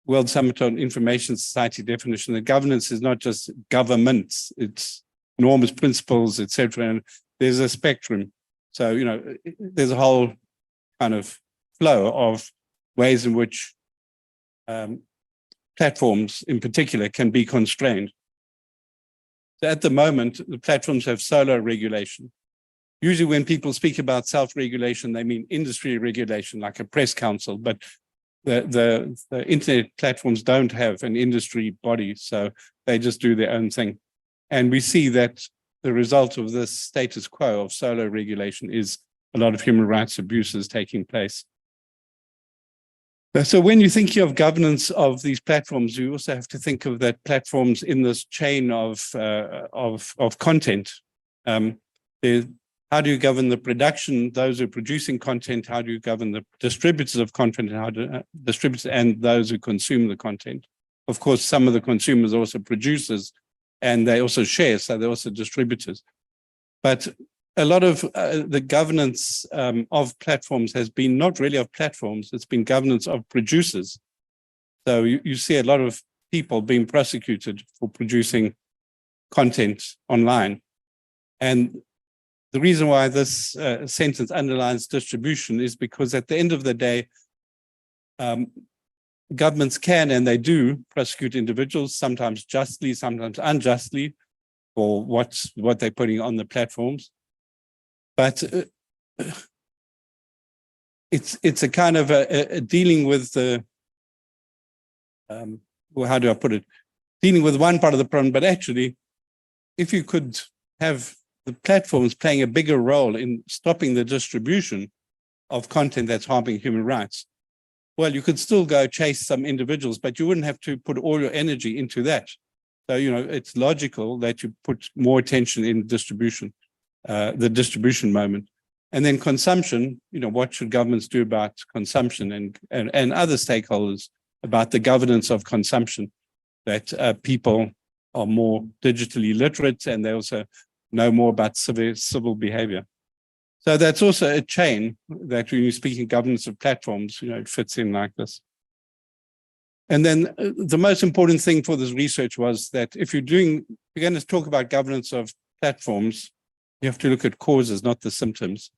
World Summit on Information Society definition. The governance is not just governments, it's norms, principles, etc. And there's a spectrum. So, there's a whole kind of flow of ways in which platforms in particular can be constrained. So at the moment, the platforms have solo regulation. Usually when people speak about self-regulation, they mean industry regulation, like a press council, but the internet platforms don't have an industry body, so they just do their own thing. And we see that the result of this status quo of solo regulation is a lot of human rights abuses taking place. So when you're thinking of governance of these platforms, you also have to think of that platforms in this chain of content. How do you govern the production, those who are producing content? How do you govern the distributors of content, and how do distributors and those who consume the content? Of course, some of the consumers are also producers, and they also share, so they're also distributors. But a lot of the governance of platforms has been not really of platforms, it's been governance of producers. So you see a lot of people being prosecuted for producing content online. And the reason why this sentence underlines distribution is because at the end of the day, governments can and they do prosecute individuals, sometimes justly, sometimes unjustly, for what they're putting on the platforms. But it's a kind of a dealing with the, well, how do I put it? Dealing with one part of the problem, but actually, if you could have the platforms playing a bigger role in stopping the distribution of content that's harming human rights, well, you could still go chase some individuals, but you wouldn't have to put all your energy into that. So, you know, it's logical that you put more attention in distribution, the distribution moment. And then consumption, you know, what should governments do about consumption and other stakeholders about the governance of consumption, that people are more digitally literate and they also know more about civil behavior. So that's also a chain that when you're speaking governance of platforms, you know, it fits in like this. And then the most important thing for this research was that if you're going to talk about governance of platforms, you have to look at causes, not the symptoms.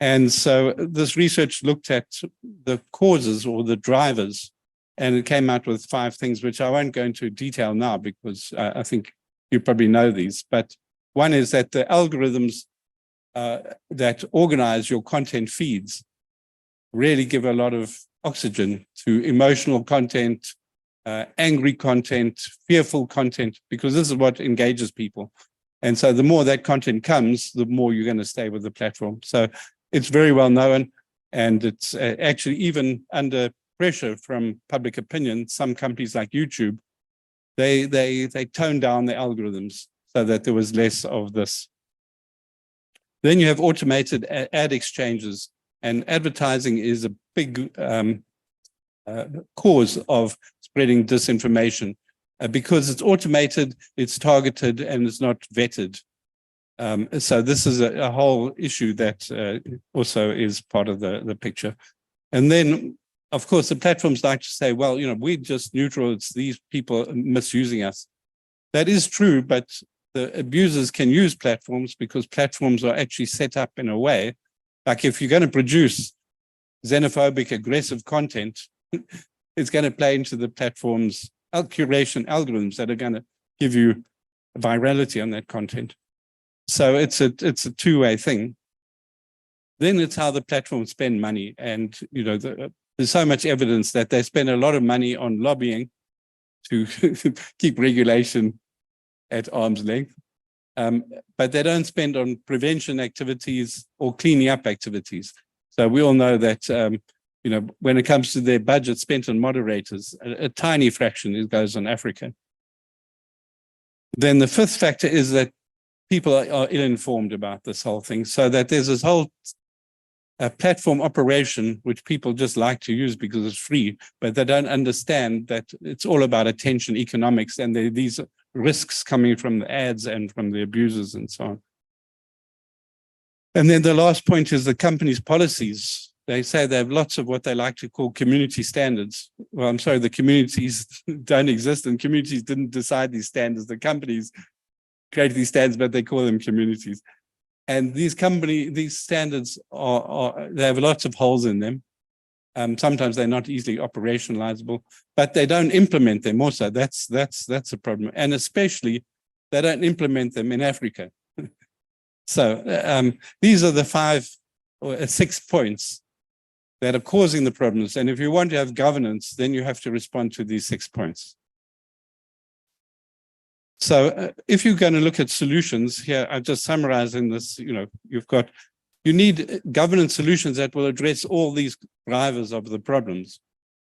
And so this research looked at the causes or the drivers, and it came out with 5 things, which I won't go into detail now because I think you probably know these. But one is that the algorithms that organize your content feeds really give a lot of oxygen to emotional content, angry content, fearful content, because this is what engages people. And so the more that content comes, the more you're going to stay with the platform. So it's very well known, and it's actually even under pressure from public opinion, some companies like YouTube, they toned down the algorithms so that there was less of this. Then you have automated ad exchanges, and advertising is a big cause of spreading disinformation because it's automated, it's targeted, and it's not vetted. So this is a whole issue that also is part of the picture. And then, of course, the platforms like to say, well, you know, we're just neutral, it's these people misusing us. That is true, but the abusers can use platforms because platforms are actually set up in a way, like if you're going to produce xenophobic, aggressive content, it's going to play into the platform's curation algorithms that are going to give you virality on that content. So it's a two-way thing. Then it's how the platforms spend money. And, you know, there's so much evidence that they spend a lot of money on lobbying to keep regulation at arm's length. But they don't spend on prevention activities or cleaning up activities. So we all know that, you know, when it comes to their budget spent on moderators, a tiny fraction goes on Africa. Then the 5th factor is that people are ill-informed about this whole thing, so that there's this whole platform operation which people just like to use because it's free, but they don't understand that it's all about attention economics, and there are these risks coming from the ads and from the abusers and so on. And then the last point is the company's policies. They say they have lots of what they like to call community standards. Well, I'm sorry, the communities don't exist, and communities didn't decide these standards. The companies created these standards, but they call them communities. And these standards they have lots of holes in them. Sometimes they're not easily operationalizable, but they don't implement them also. That's a problem. And especially they don't implement them in Africa. So these are the 5 or 6 points that are causing the problems. And if you want to have governance, then you have to respond to these 6 points. So if you're going to look at solutions here, I've just summarized in this, you need governance solutions that will address all these drivers of the problems.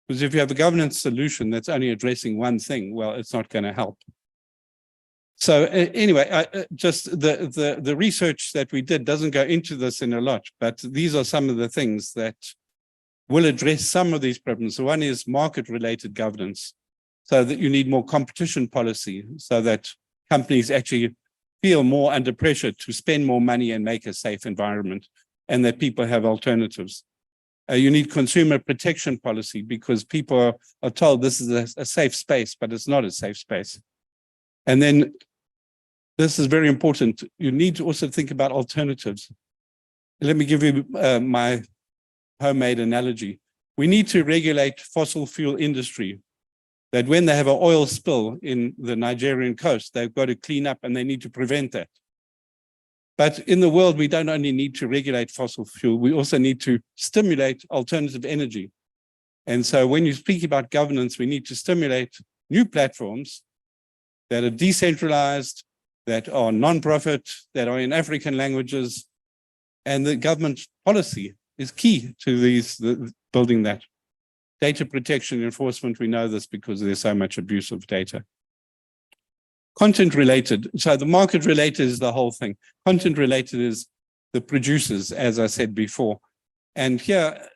Because if you have a governance solution that's only addressing one thing, well, it's not going to help. So anyway, just the research that we did doesn't go into this in a lot, but these are some of the things that will address some of these problems. So one is market-related governance, so that you need more competition policy, so that companies actually feel more under pressure to spend more money and make a safe environment, and that people have alternatives. You need consumer protection policy, because people are told this is a safe space, but it's not a safe space. And then this is very important. You need to also think about alternatives. Let me give you my homemade analogy. We need to regulate fossil fuel industry, that when they have an oil spill in the Nigerian coast, they've got to clean up and they need to prevent that. But in the world, we don't only need to regulate fossil fuel, we also need to stimulate alternative energy. And so when you speak about governance, we need to stimulate new platforms that are decentralized, that are non-profit, that are in African languages, and the government policy is key to building that. Data protection enforcement, we know this because there's so much abuse of data. Content related, so the market related is the whole thing. Content related is the producers, as I said before. And here,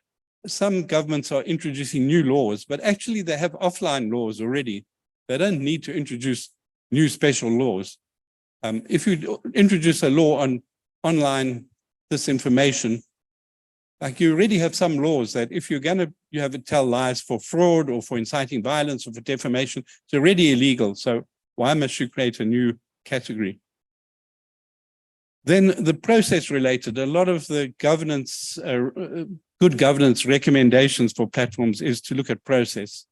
some governments are introducing new laws, but actually they have offline laws already. They don't need to introduce new special laws. If you introduce a law on online disinformation, like you already have some laws that if you have to tell lies for fraud or for inciting violence or for defamation, it's already illegal. So why must you create a new category? Then the process related, a lot of the governance, good governance recommendations for platforms is to look at process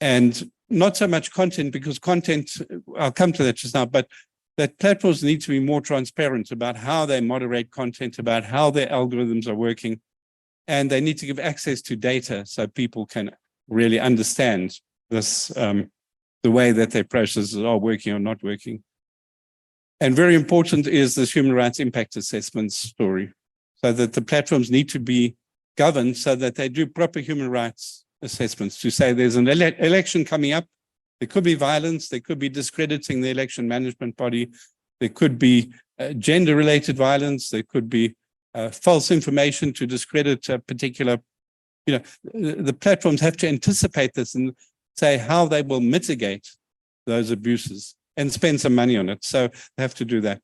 and not so much content, because content, I'll come to that just now, but that platforms need to be more transparent about how they moderate content, about how their algorithms are working, and they need to give access to data so people can really understand this, the way that their processes are working or not working. And very important is this human rights impact assessment story, so that the platforms need to be governed so that they do proper human rights assessments to say there's an election coming up. There could be violence, there could be discrediting the election management body, there could be gender-related violence, there could be false information to discredit a particular, the platforms have to anticipate this and say how they will mitigate those abuses and spend some money on it. So they have to do that.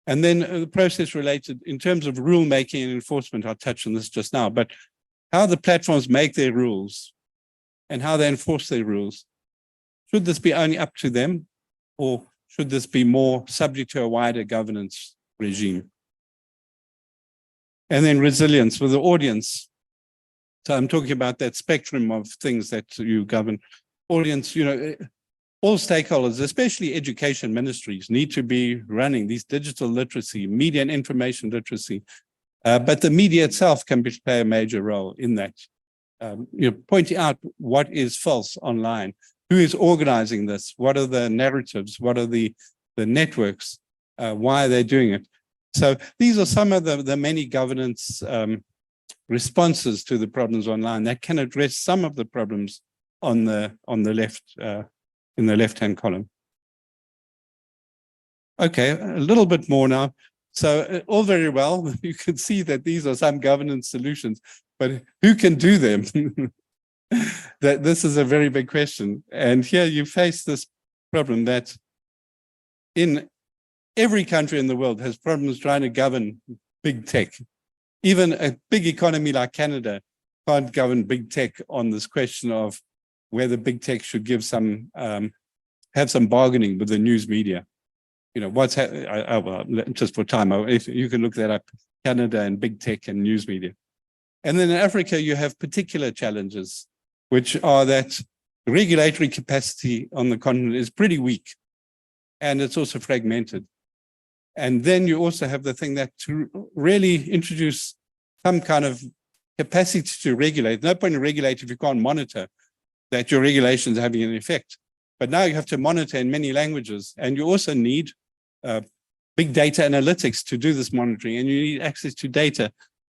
And then the process related, in terms of rulemaking and enforcement, I'll touch on this just now, but how the platforms make their rules and how they enforce their rules. Should this be only up to them, or should this be more subject to a wider governance regime? And then resilience for the audience. So I'm talking about that spectrum of things that you govern. Audience, all stakeholders, especially education ministries, need to be running these digital literacy, media and information literacy. But the media itself can play a major role in that. Pointing out what is false online. Who is organizing this? What are the narratives? What are the networks? Why are they doing it? So these are some of the many governance responses to the problems online that can address some of the problems on the left, in the left-hand column. Okay, a little bit more now. So all very well, you can see that these are some governance solutions, but who can do them? That this is a very big question. And here you face this problem that in every country in the world has problems trying to govern big tech. Even a big economy like Canada can't govern big tech on this question of whether big tech should give some, have some bargaining with the news media. What's well, just for time, if you can look that up, Canada and big tech and news media. And then in Africa, you have particular challenges, which are that regulatory capacity on the continent is pretty weak, and it's also fragmented. And then you also have the thing that to really introduce some kind of capacity to regulate. No point in regulate if you can't monitor that your regulations are having an effect. But now you have to monitor in many languages, and you also need big data analytics to do this monitoring, and you need access to data.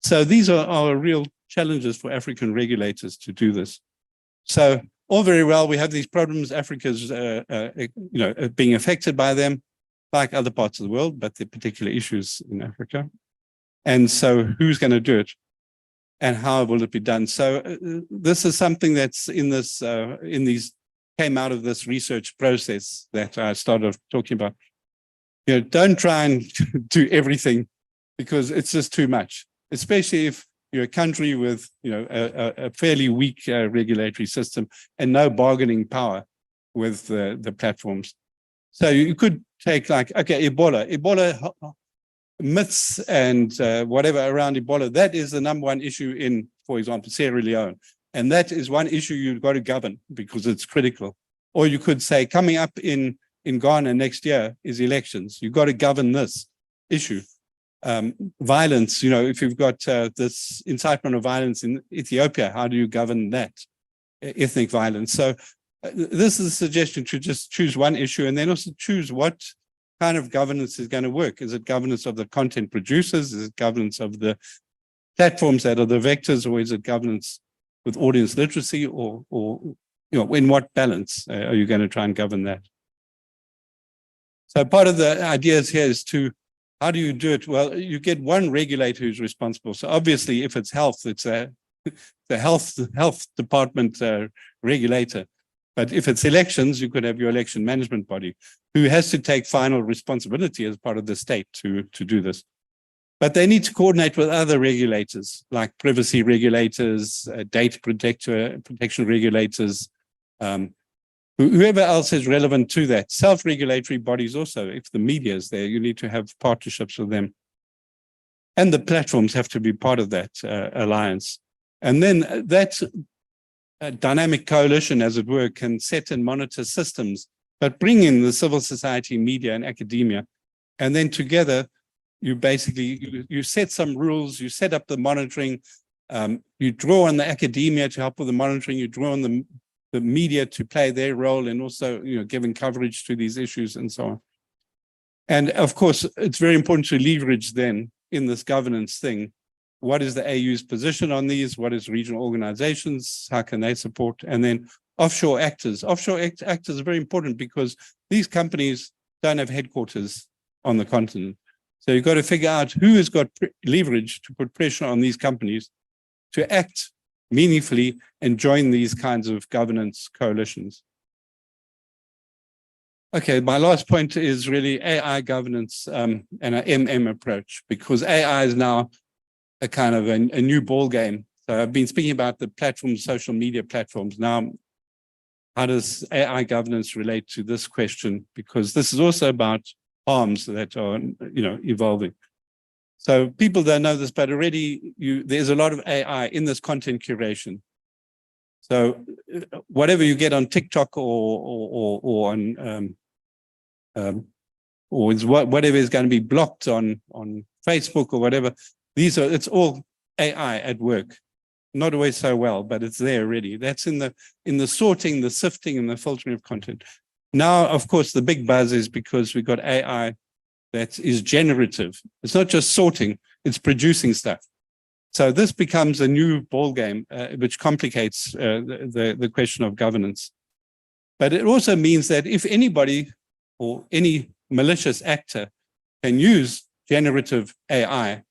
So these are real challenges for African regulators to do this. So all very well, we have these problems. Africa's being affected by them, like other parts of the world, but there are particular issues in Africa. And so who's going to do it? And how will it be done? So this is something that's in this, came out of this research process that I started talking about. You know, don't try and do everything because it's just too much, especially if you're a country with, you know, a fairly weak regulatory system and no bargaining power with the platforms. So you could take like, okay, Ebola myths and whatever around Ebola, that is the #1 issue in, for example, Sierra Leone. And that is one issue you've got to govern because it's critical. Or you could say coming up in Ghana next year is elections. You've got to govern this issue. Violence, you know, if you've got this incitement of violence in Ethiopia, how do you govern that? Ethnic violence. So this is a suggestion to just choose one issue and then also choose what kind of governance is going to work. Is it governance of the content producers? Is it governance of the platforms that are the vectors, or is it governance with audience literacy, or you know, in what balance are you going to try and govern that? So part of the ideas here is to, how do you do it? Well, you get one regulator who's responsible. So obviously, if it's health, it's the health department regulator. But if it's elections, you could have your election management body who has to take final responsibility as part of the state to do this. But they need to coordinate with other regulators, like privacy regulators, data protection regulators, whoever else is relevant to that. Self-regulatory bodies also, if the media is there, you need to have partnerships with them. And the platforms have to be part of that alliance. And then that dynamic coalition, as it were, can set and monitor systems, but bring in the civil society, media, and academia. And then together, you basically, you set some rules, you set up the monitoring, you draw on the academia to help with the monitoring, you draw on the media to play their role and also, you know, giving coverage to these issues and so on. And of course, it's very important to leverage then in this governance thing. What is the AU's position on these? What is regional organizations? How can they support? And then offshore actors. Offshore actors are very important because these companies don't have headquarters on the continent. So you've got to figure out who has got leverage to put pressure on these companies to act meaningfully and join these kinds of governance coalitions. Okay, my last point is really AI governance and an MM approach, because AI is now a kind of a new ball game. So I've been speaking about the platforms, social media platforms. Now, how does AI governance relate to this question? Because this is also about harms that are, you know, evolving. So people don't know this, but already there's a lot of AI in this content curation. So whatever you get on TikTok or on whatever is going to be blocked on Facebook or whatever, it's all AI at work. Not always so well, but it's there already. That's in the sorting, the sifting, and the filtering of content. Now, of course, the big buzz is because we've got AI that is generative. It's not just sorting, it's producing stuff. So this becomes a new ball game, which complicates the question of governance. But it also means that if anybody or any malicious actor can use generative AI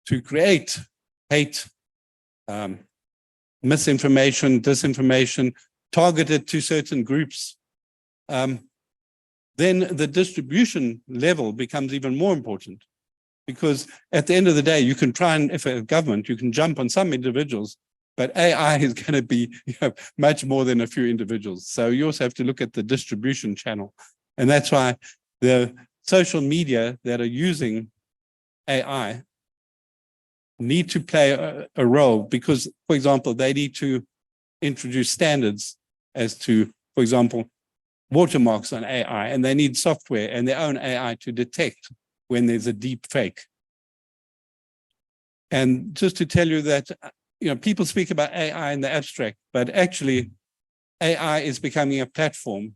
to create hate, misinformation, disinformation, targeted to certain groups, then the distribution level becomes even more important. Because at the end of the day, you can try and, if a government, you can jump on some individuals, but AI is going to be, you know, much more than a few individuals. So you also have to look at the distribution channel. And that's why the social media that are using AI need to play a role because, for example, they need to introduce standards as to, for example, watermarks on AI, and they need software and their own AI to detect when there's a deep fake. And just to tell you that, people speak about AI in the abstract, but actually AI is becoming a platform,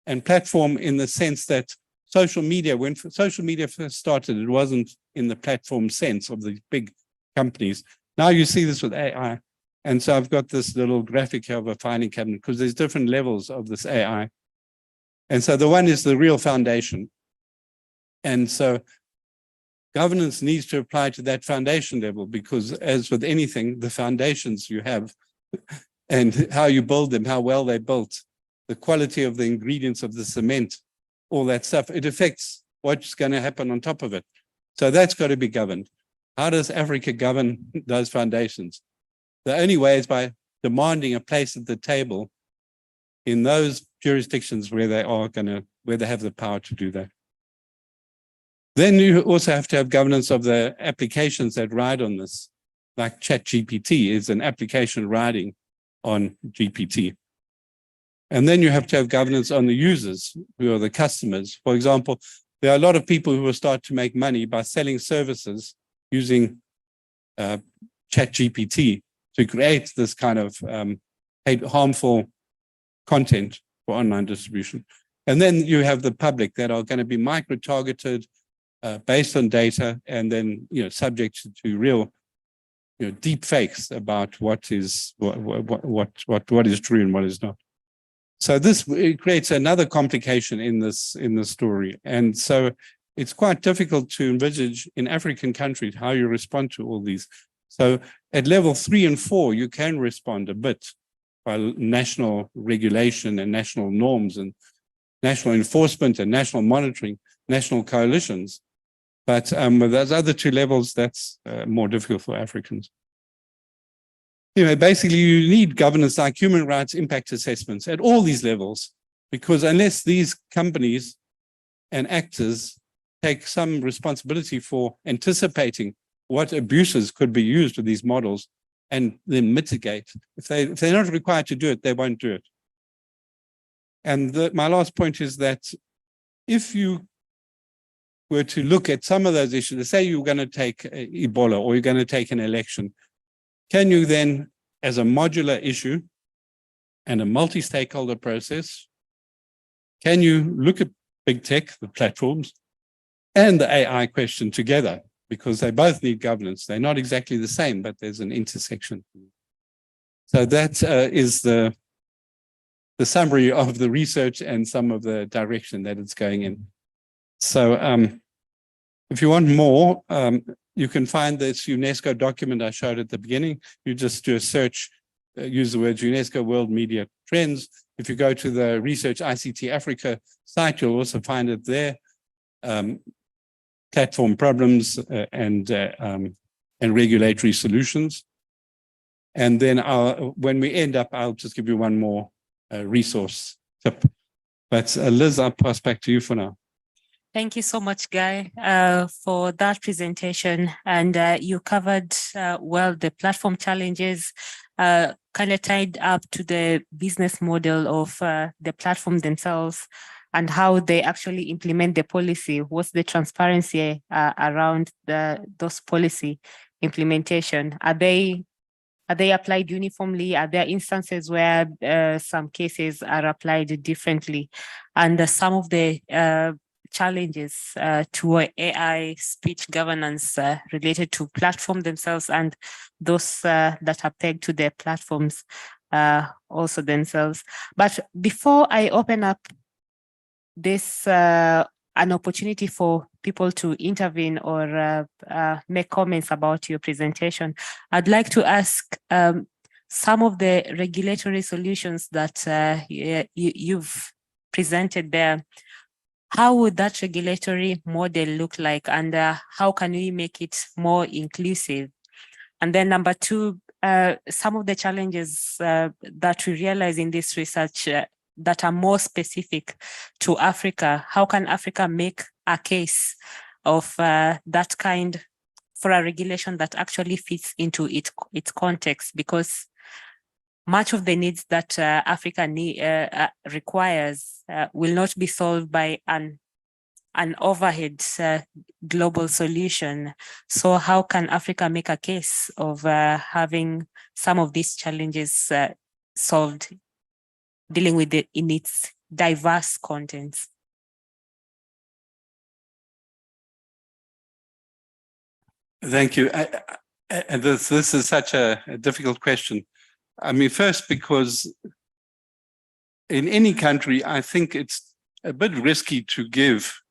and platform in the sense that social media, when social media first started, it wasn't in the platform sense of the big companies. Now you see this with AI. And so I've got this little graphic here of a filing cabinet because there's different levels of this AI. And so the one is the real foundation. And so governance needs to apply to that foundation level because as with anything, the foundations you have and how you build them, how well they're built, the quality of the ingredients of the cement, all that stuff, it affects what's going to happen on top of it. So that's got to be governed. How does Africa govern those foundations? The only way is by demanding a place at the table in those jurisdictions where they are where they have the power to do that. Then you also have to have governance of the applications that ride on this, like ChatGPT is an application riding on GPT. And then you have to have governance on the users, who are the customers. For example, there are a lot of people who will start to make money by selling services using ChatGPT to create this kind of harmful content for online distribution. And then you have the public that are going to be micro-targeted based on data and then subject to real deep fakes about what is true and what is not. So this creates another complication in this story. And so it's quite difficult to envisage in African countries how you respond to all these. So at level 3 and 4, you can respond a bit by national regulation and national norms and national enforcement and national monitoring, national coalitions. But with those other 2 levels, that's more difficult for Africans. Basically, you need governance like human rights impact assessments at all these levels, because unless these companies and actors take some responsibility for anticipating what abuses could be used with these models and then mitigate, if they're not required to do it, they won't do it. And my last point is that if you were to look at some of those issues, say you're going to take Ebola or you're going to take an election, can you then, as a modular issue and a multi-stakeholder process, can you look at big tech, the platforms, and the AI question together? Because they both need governance. They're not exactly the same, but there's an intersection. So that is the summary of the research and some of the direction that it's going in. So if you want more, you can find this UNESCO document I showed at the beginning. You just do a search, use the words UNESCO World Media Trends. If you go to the Research ICT Africa site, you'll also find it there. Platform problems and regulatory solutions. And then when we end up, I'll just give you one more resource tip. But Liz, I'll pass back to you for now. Thank you so much, Guy, for that presentation. And you covered well the platform challenges, kind of tied up to the business model of the platform themselves and how they actually implement the policy. What's the transparency around those policy implementation? Are they applied uniformly? Are there instances where some cases are applied differently? And some of the challenges to AI speech governance related to platform themselves and those that are pegged to their platforms also themselves. But before I open up this an opportunity for people to intervene or make comments about your presentation, I'd like to ask some of the regulatory solutions that you've presented there. How would that regulatory model look like, and how can we make it more inclusive? And then number 2, some of the challenges that we realize in this research that are more specific to Africa. How can Africa make a case of that kind for a regulation that actually fits into its context, because much of the needs that Africa requires will not be solved by an overhead global solution. So how can Africa make a case of having some of these challenges solved, dealing with it in its diverse contents? Thank you. And this is such a difficult question. I mean, first, because in any country, I think it's a bit risky to give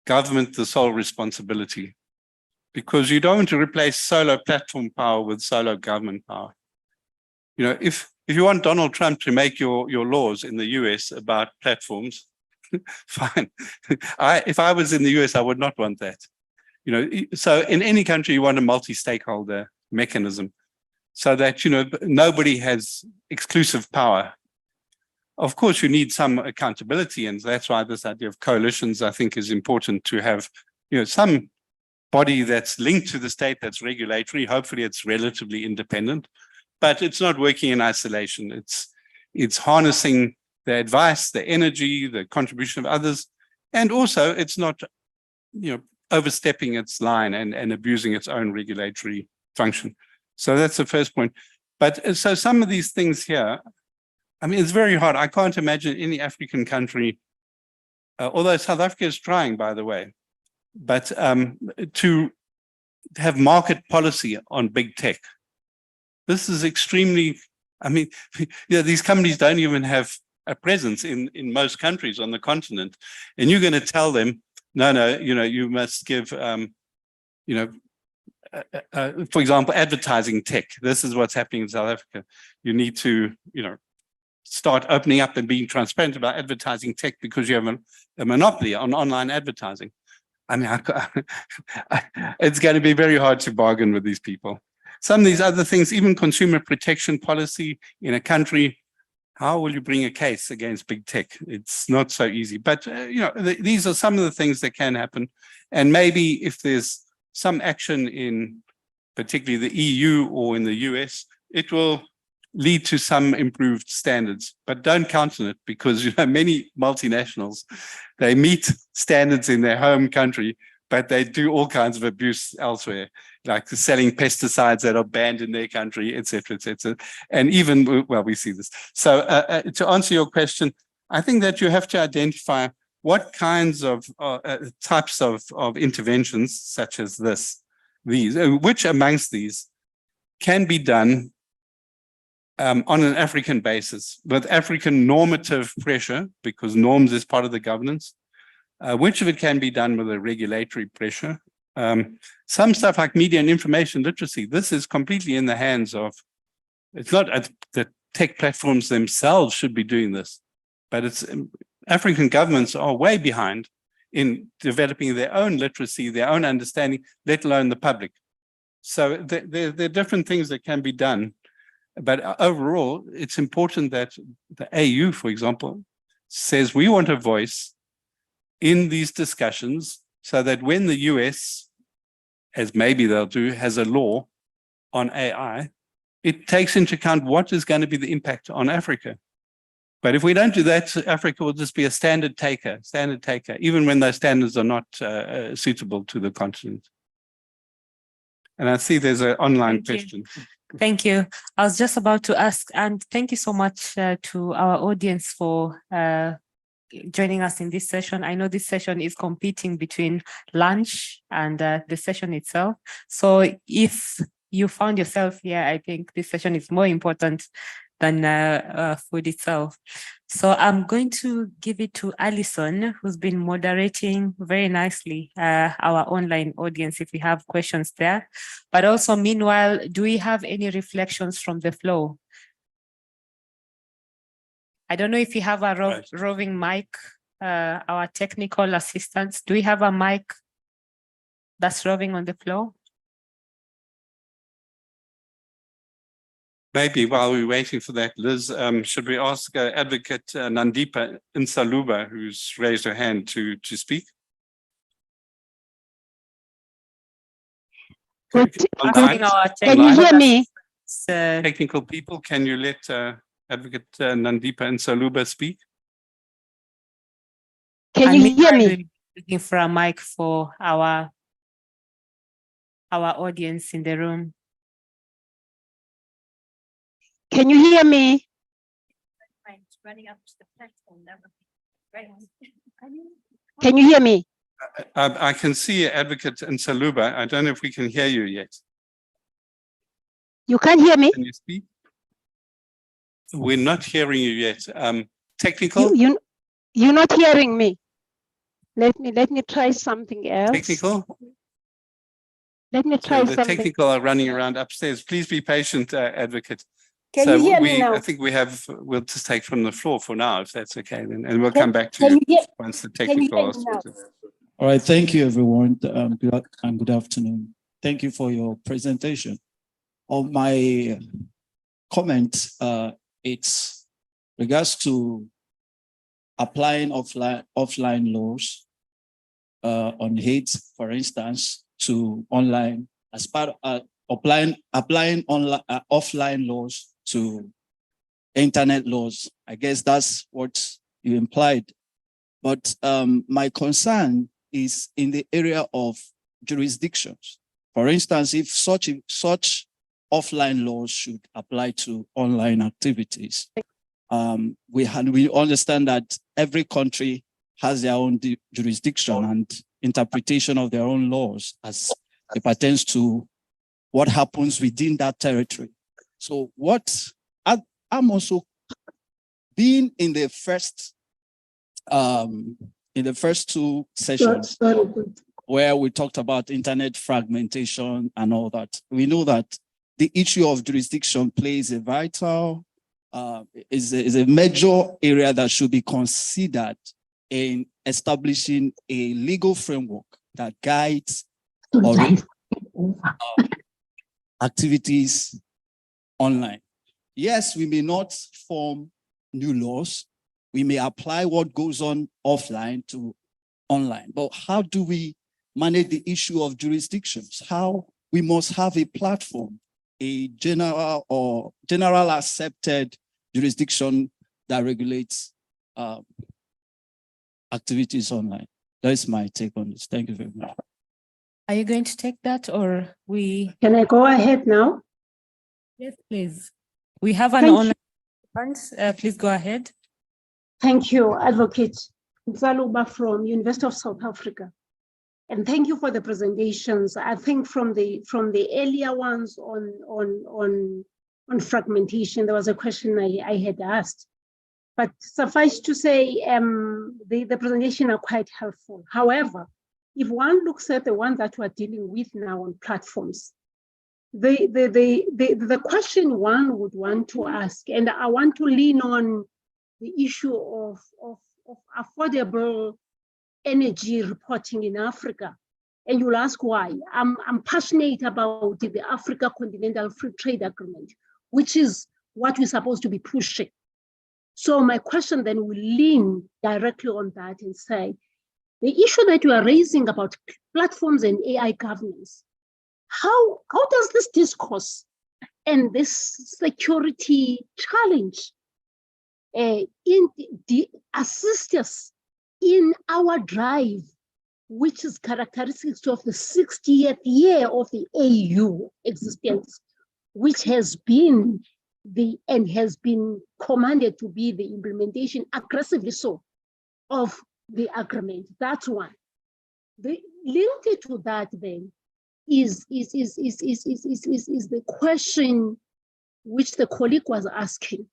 government the sole responsibility, because you don't want to replace solo platform power with solo government power. You know, if you want Donald Trump to make your laws in the US about platforms, fine. If I was in the US, I would not want that. You know, so in any country, you want a multi-stakeholder mechanism so that, you know, nobody has exclusive power. Of course, you need some accountability, and that's why this idea of coalitions, I think, is important to have, you know, some body that's linked to the state, that's regulatory. Hopefully, it's relatively independent, but it's not working in isolation. It's harnessing the advice, the energy, the contribution of others, and also it's not, you know, overstepping its line and abusing its own regulatory function. So that's the first point. But so some of these things here, I mean, it's very hard. I can't imagine any African country, although South Africa is trying, by the way, but to have market policy on big tech. This is extremely, I mean, you know, these companies don't even have a presence in most countries on the continent. And you're going to tell them, no, you know, you must give, you know, for example, advertising tech. This is what's happening in South Africa. You need to, you know, start opening up and being transparent about advertising tech because you have a monopoly on online advertising. I mean, it's going to be very hard to bargain with these people. Some of these other things, even consumer protection policy in a country, how will you bring a case against big tech? It's not so easy. But, you know, these are some of the things that can happen. And maybe if there's some action in particularly the EU or in the US, it will lead to some improved standards. But don't count on it, because, you know, many multinationals, they meet standards in their home country, but they do all kinds of abuse elsewhere, like selling pesticides that are banned in their country, et cetera, et cetera. And even, well, we see this. So to answer your question, I think that you have to identify what kinds of types of interventions, such as these, which amongst these can be done on an African basis with African normative pressure, because norms is part of the governance. Which of it can be done with a regulatory pressure? Some stuff like media and information literacy, this is completely in the hands of, it's not the tech platforms themselves should be doing this, but it's African governments are way behind in developing their own literacy, their own understanding, let alone the public. So there are different things that can be done. But overall, it's important that the AU, for example, says we want a voice in these discussions so that when the US, as maybe they'll do, has a law on AI, it takes into account what is going to be the impact on Africa. But if we don't do that, Africa will just be a standard taker, even when those standards are not suitable to the continent. And I see there's an online question. Thank you. I was just about to ask, and thank you so much to our audience for joining us in this session. I know this session is competing between lunch and the session itself. So if you found yourself here, I think this session is more important than food itself. So I'm going to give it to Alison, who's been moderating very nicely our online audience, if we have questions there. But also, meanwhile, do we have any reflections from the floor? I don't know if you have a roving mic, our technical assistants. Do we have a mic that's roving on the floor? Maybe while we're waiting for that, Liz, should we ask Advocate Nandipa Insaluba, who's raised her hand to speak? Asking our Can you hear me? Technical people, can you let Advocate Nandipa and Saluba speak? Can you hear me? Looking for a mic for our audience in the room. Can you hear me? Can you hear me? I can see Advocate and Saluba. I don't know if we can hear you yet. You can't hear me? Can you speak? We're not hearing you yet. Technical? You're not hearing me. Let me try something else. Technical? Let me try So the something. technical are running around upstairs. Please be patient, Advocate. Can So you hear me now? I think we'll just take from the floor for now, if that's okay, then, and we'll come back to you once the technical are sorted. All right, thank you, everyone, and good afternoon. Thank you for your presentation. On my comment, it's regards to applying offline laws on hate, for instance, to online as part of applying online offline laws to internet laws. I guess that's what you implied. But my concern is in the area of jurisdictions. For instance, if such offline laws should apply to online activities, we understand that every country has their own jurisdiction and interpretation of their own laws as it pertains to what happens within that territory. So I'm also being in the first two sessions where we talked about internet fragmentation and all that. We know that the issue of jurisdiction plays a vital, is a major area that should be considered in establishing a legal framework that guides activities online. Yes, we may not form new laws. We may apply what goes on offline to online, but how do we manage the issue of jurisdictions? How we must have a platform, a general accepted jurisdiction that regulates activities online. That's my take on this. Thank you very much. Are you going to take that, or we? Can I go ahead now? Yes, please. We have an online participant. Please go ahead. Thank you, Advocate Zaluba from University of South Africa. And thank you for the presentations. I think from the earlier ones on fragmentation, there was a question I had asked. But suffice to say, the presentation are quite helpful. However, if one looks at the one that we're dealing with now on platforms, the question one would want to ask, and I want to lean on the issue of affordable energy reporting in Africa. And you'll ask why. I'm passionate about the Africa Continental Free Trade Agreement, which is what we're supposed to be pushing. So my question then will lean directly on that and say, the issue that you are raising about platforms and AI governance, how does this and this security challenge assist us in our drive, which is characteristics of the 60th year of the AU existence, which has been commanded to be the implementation, aggressively so, of the agreement. That's one. The linked to that then is the question which the colleague was asking.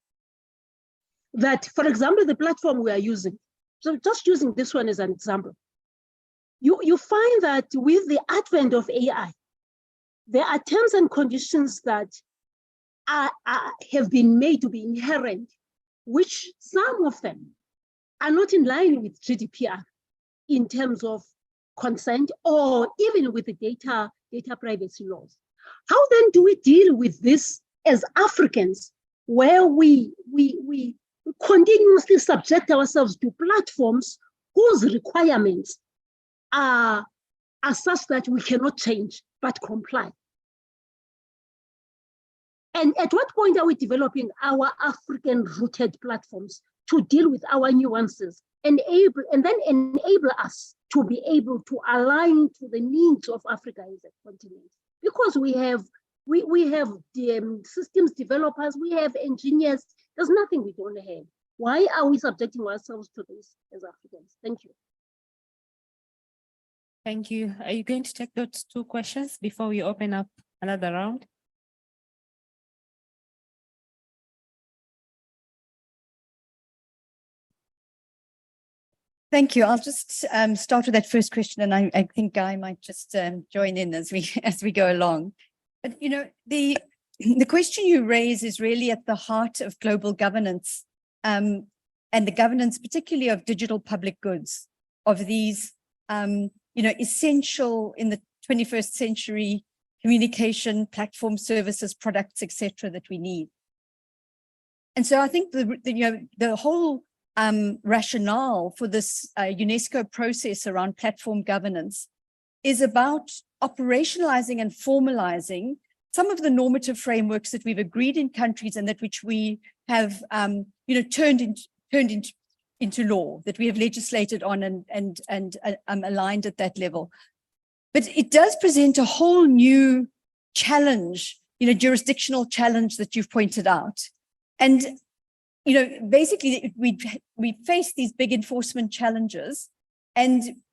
That, for example, the platform we are using, so just using this one as an example, you find that with the advent of AI, there are terms and conditions that have been made to be inherent, which some of them are not in line with GDPR in terms of consent or even with the data privacy laws. How then do we deal with this as Africans, where we continuously subject ourselves to platforms whose requirements are such that we cannot change but comply? And at what point are we developing our African-rooted platforms to deal with our nuances and then enable us to be able to align to the needs of Africa as a continent? Because we have the systems developers, we have engineers. There's nothing we don't have. Why are we subjecting ourselves to this as Africans? Thank you. Thank you. Are you going to take those 2 questions before we open up another round? Thank you. I'll just start with that first question, and I think Guy might just join in as we go along. But you know, the question you raise is really at the heart of global governance, and the governance, particularly of digital public goods, of these essential in the 21st century communication platform services, products, etc., that we need. And so I think the whole rationale for this UNESCO process around platform governance is about operationalizing and formalizing some of the normative frameworks that we've agreed in countries and that which we have turned into law, that we have legislated on and aligned at that level. But it does present a whole new challenge, jurisdictional challenge that you've pointed out. And basically we face these big enforcement challenges. And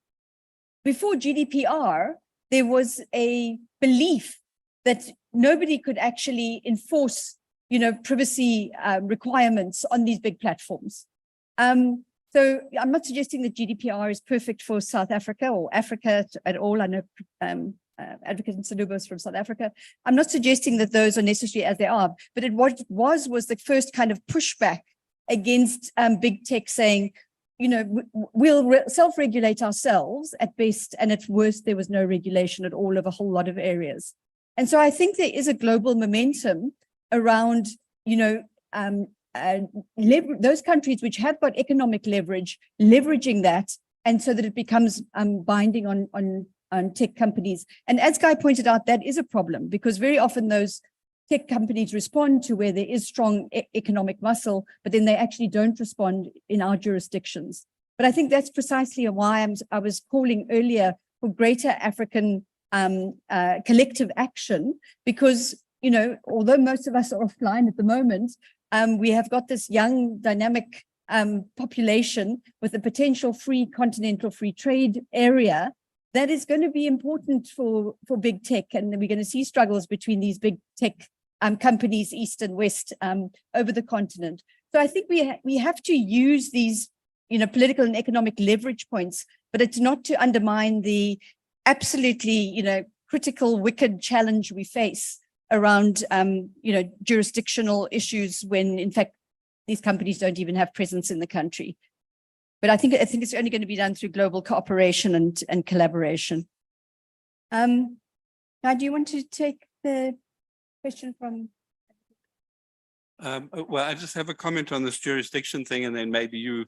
before GDPR, there was a belief that nobody could actually enforce, privacy requirements on these big platforms. So I'm not suggesting that GDPR is perfect for South Africa or Africa at all. I know Advocate Nsalubos from South Africa. I'm not suggesting that those are necessary as they are, but what it was the first kind of pushback against big tech saying, we'll self-regulate ourselves at best, and at worst, there was no regulation at all of a whole lot of areas. And so I think there is a global momentum around, those countries which have got economic leverage, leveraging that, and so that it becomes binding on tech companies. And as Guy pointed out, that is a problem, because very often those tech companies respond to where there is strong economic muscle, but then they actually don't respond in our jurisdictions. But I think that's precisely why I was calling earlier for greater African collective action, because, although most of us are offline at the moment, we have got this young, dynamic population with a potential free continental free trade area that is going to be important for big tech. And we're going to see struggles between these big tech companies, East and West, over the continent. So I think we have to use these, political and economic leverage points, but it's not to undermine the absolutely, critical, wicked challenge we face around, jurisdictional issues when, in fact, these companies don't even have presence in the country. But I think it's only going to be done through global cooperation and collaboration. Now, do you want to take the question from? Well, I just have a comment on this jurisdiction thing, and then maybe you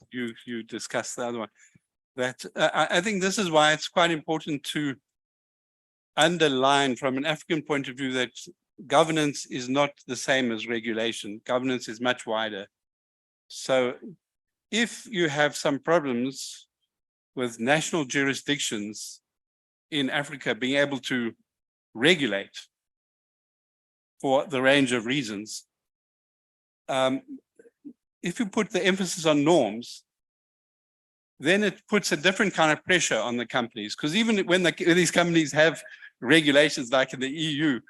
discuss the other one. That I think this is why it's quite important to underline from an African point of view that governance is not the same as regulation. Governance is much wider. So if you have some problems with national jurisdictions in Africa being able to regulate for the range of reasons, if you put the emphasis on norms, then it puts a different kind of pressure on the companies. Because even when these companies have regulations like in the EU,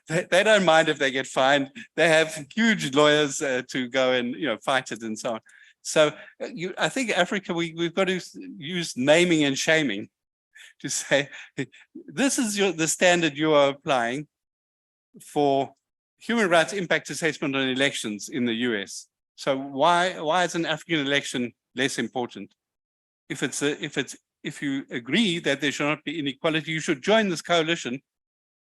they don't mind if they get fined. They have huge lawyers to go and fight it and so on. So I think Africa, we've got to use naming and shaming to say, this is the standard you are applying for human rights impact assessment on elections in the US. So why is an African election less important? If you agree that there should not be inequality, you should join this coalition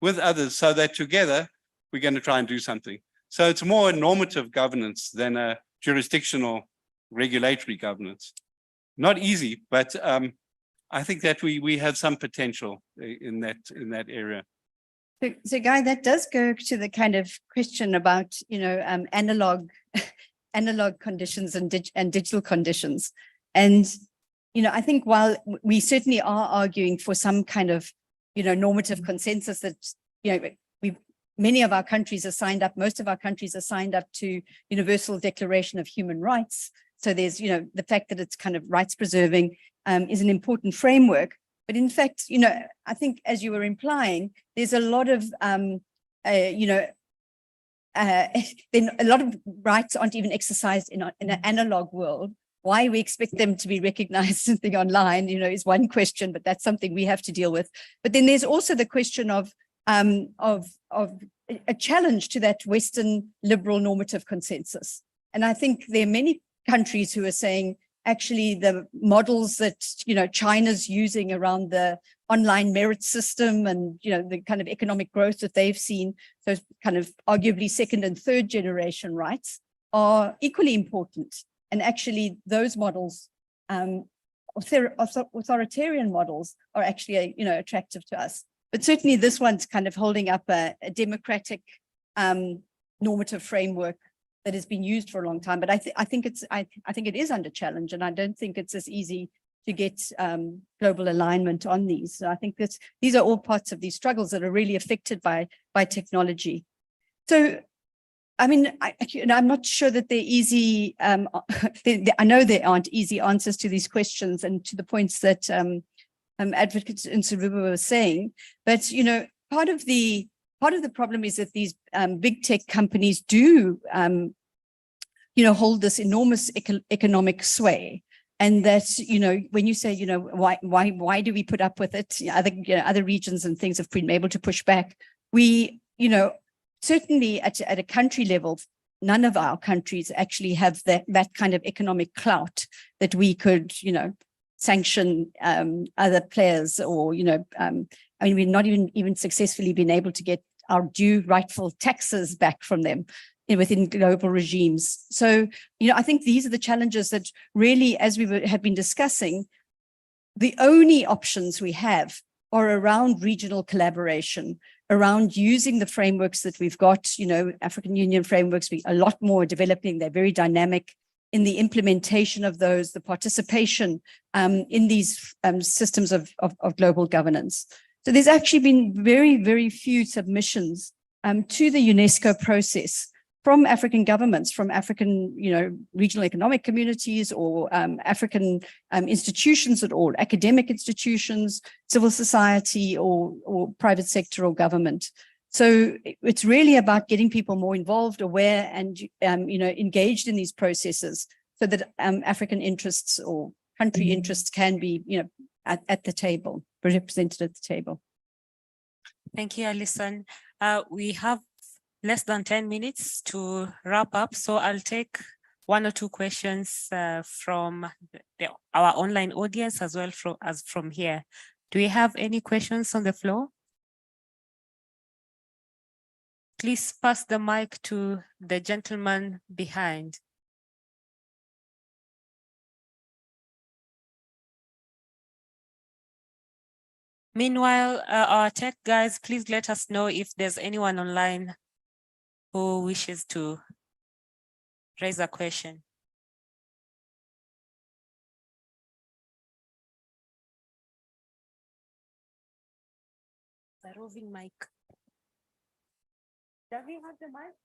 with others so that together we're going to try and do something. So it's more a normative governance than a jurisdictional regulatory governance. Not easy, but I think that we have some potential in that area. So Guy, that does go to the kind of question about, analog, analog conditions and digital conditions. And, I think while we certainly are arguing for some kind of, normative consensus that, many of our countries are signed up, most of our countries are signed up to Universal Declaration of Human Rights. So there's, the fact that it's kind of rights preserving is an important framework. But in fact, I think as you were implying, there's a lot of, then a lot of rights aren't even exercised in an analog world. Why we expect them to be recognized something online, is one question, but that's something we have to deal with. But then there's also the question of a challenge to that Western liberal normative consensus. And I think there are many countries who are saying, actually, the models that, China's using around the online merit system and, the kind of economic growth that they've seen, those kind of arguably second and third generation rights are equally important. And actually those models, authoritarian models are actually, attractive to us. But certainly this one's kind of holding up a democratic normative framework that has been used for a long time. But I think it is under challenge, and I don't think it's as easy to get global alignment on these. So I think that these are all parts of these struggles that are really affected by technology. So, I mean, I'm not sure that they're easy. I know there aren't easy answers to these questions and to the points that advocates in Suruba were saying. But part of the problem is that these big tech companies do, hold this enormous economic sway, and that when you say why do we put up with it? Other regions and things have been able to push back. We certainly at a country level, none of our countries actually have that kind of economic clout that we could sanction other players, or we've not even successfully been able to get our due rightful taxes back from them within global regimes. So, I think these are the challenges that really, as we have been discussing, the only options we have are around regional collaboration, around using the frameworks that we've got, African Union frameworks, a lot more developing, they're very dynamic in the implementation of those, the participation in these systems of global governance. So there's actually been very, very few submissions to the UNESCO process from African governments, from African, regional economic communities, or African institutions at all, academic institutions, civil society, or private sector or government. So it's really about getting people more involved, aware, and engaged in these processes, so that African interests or country interests can be, at the table, represented at the table. Thank you, Alison. We have less than 10 minutes to wrap up, so I'll take one or two questions from our online audience as well as from here. Do we have any questions on the floor? Please pass the mic to the gentleman behind. Meanwhile, our tech guys, please let us know if there's anyone online who wishes to raise a question. The roving mic. Does he have the mic?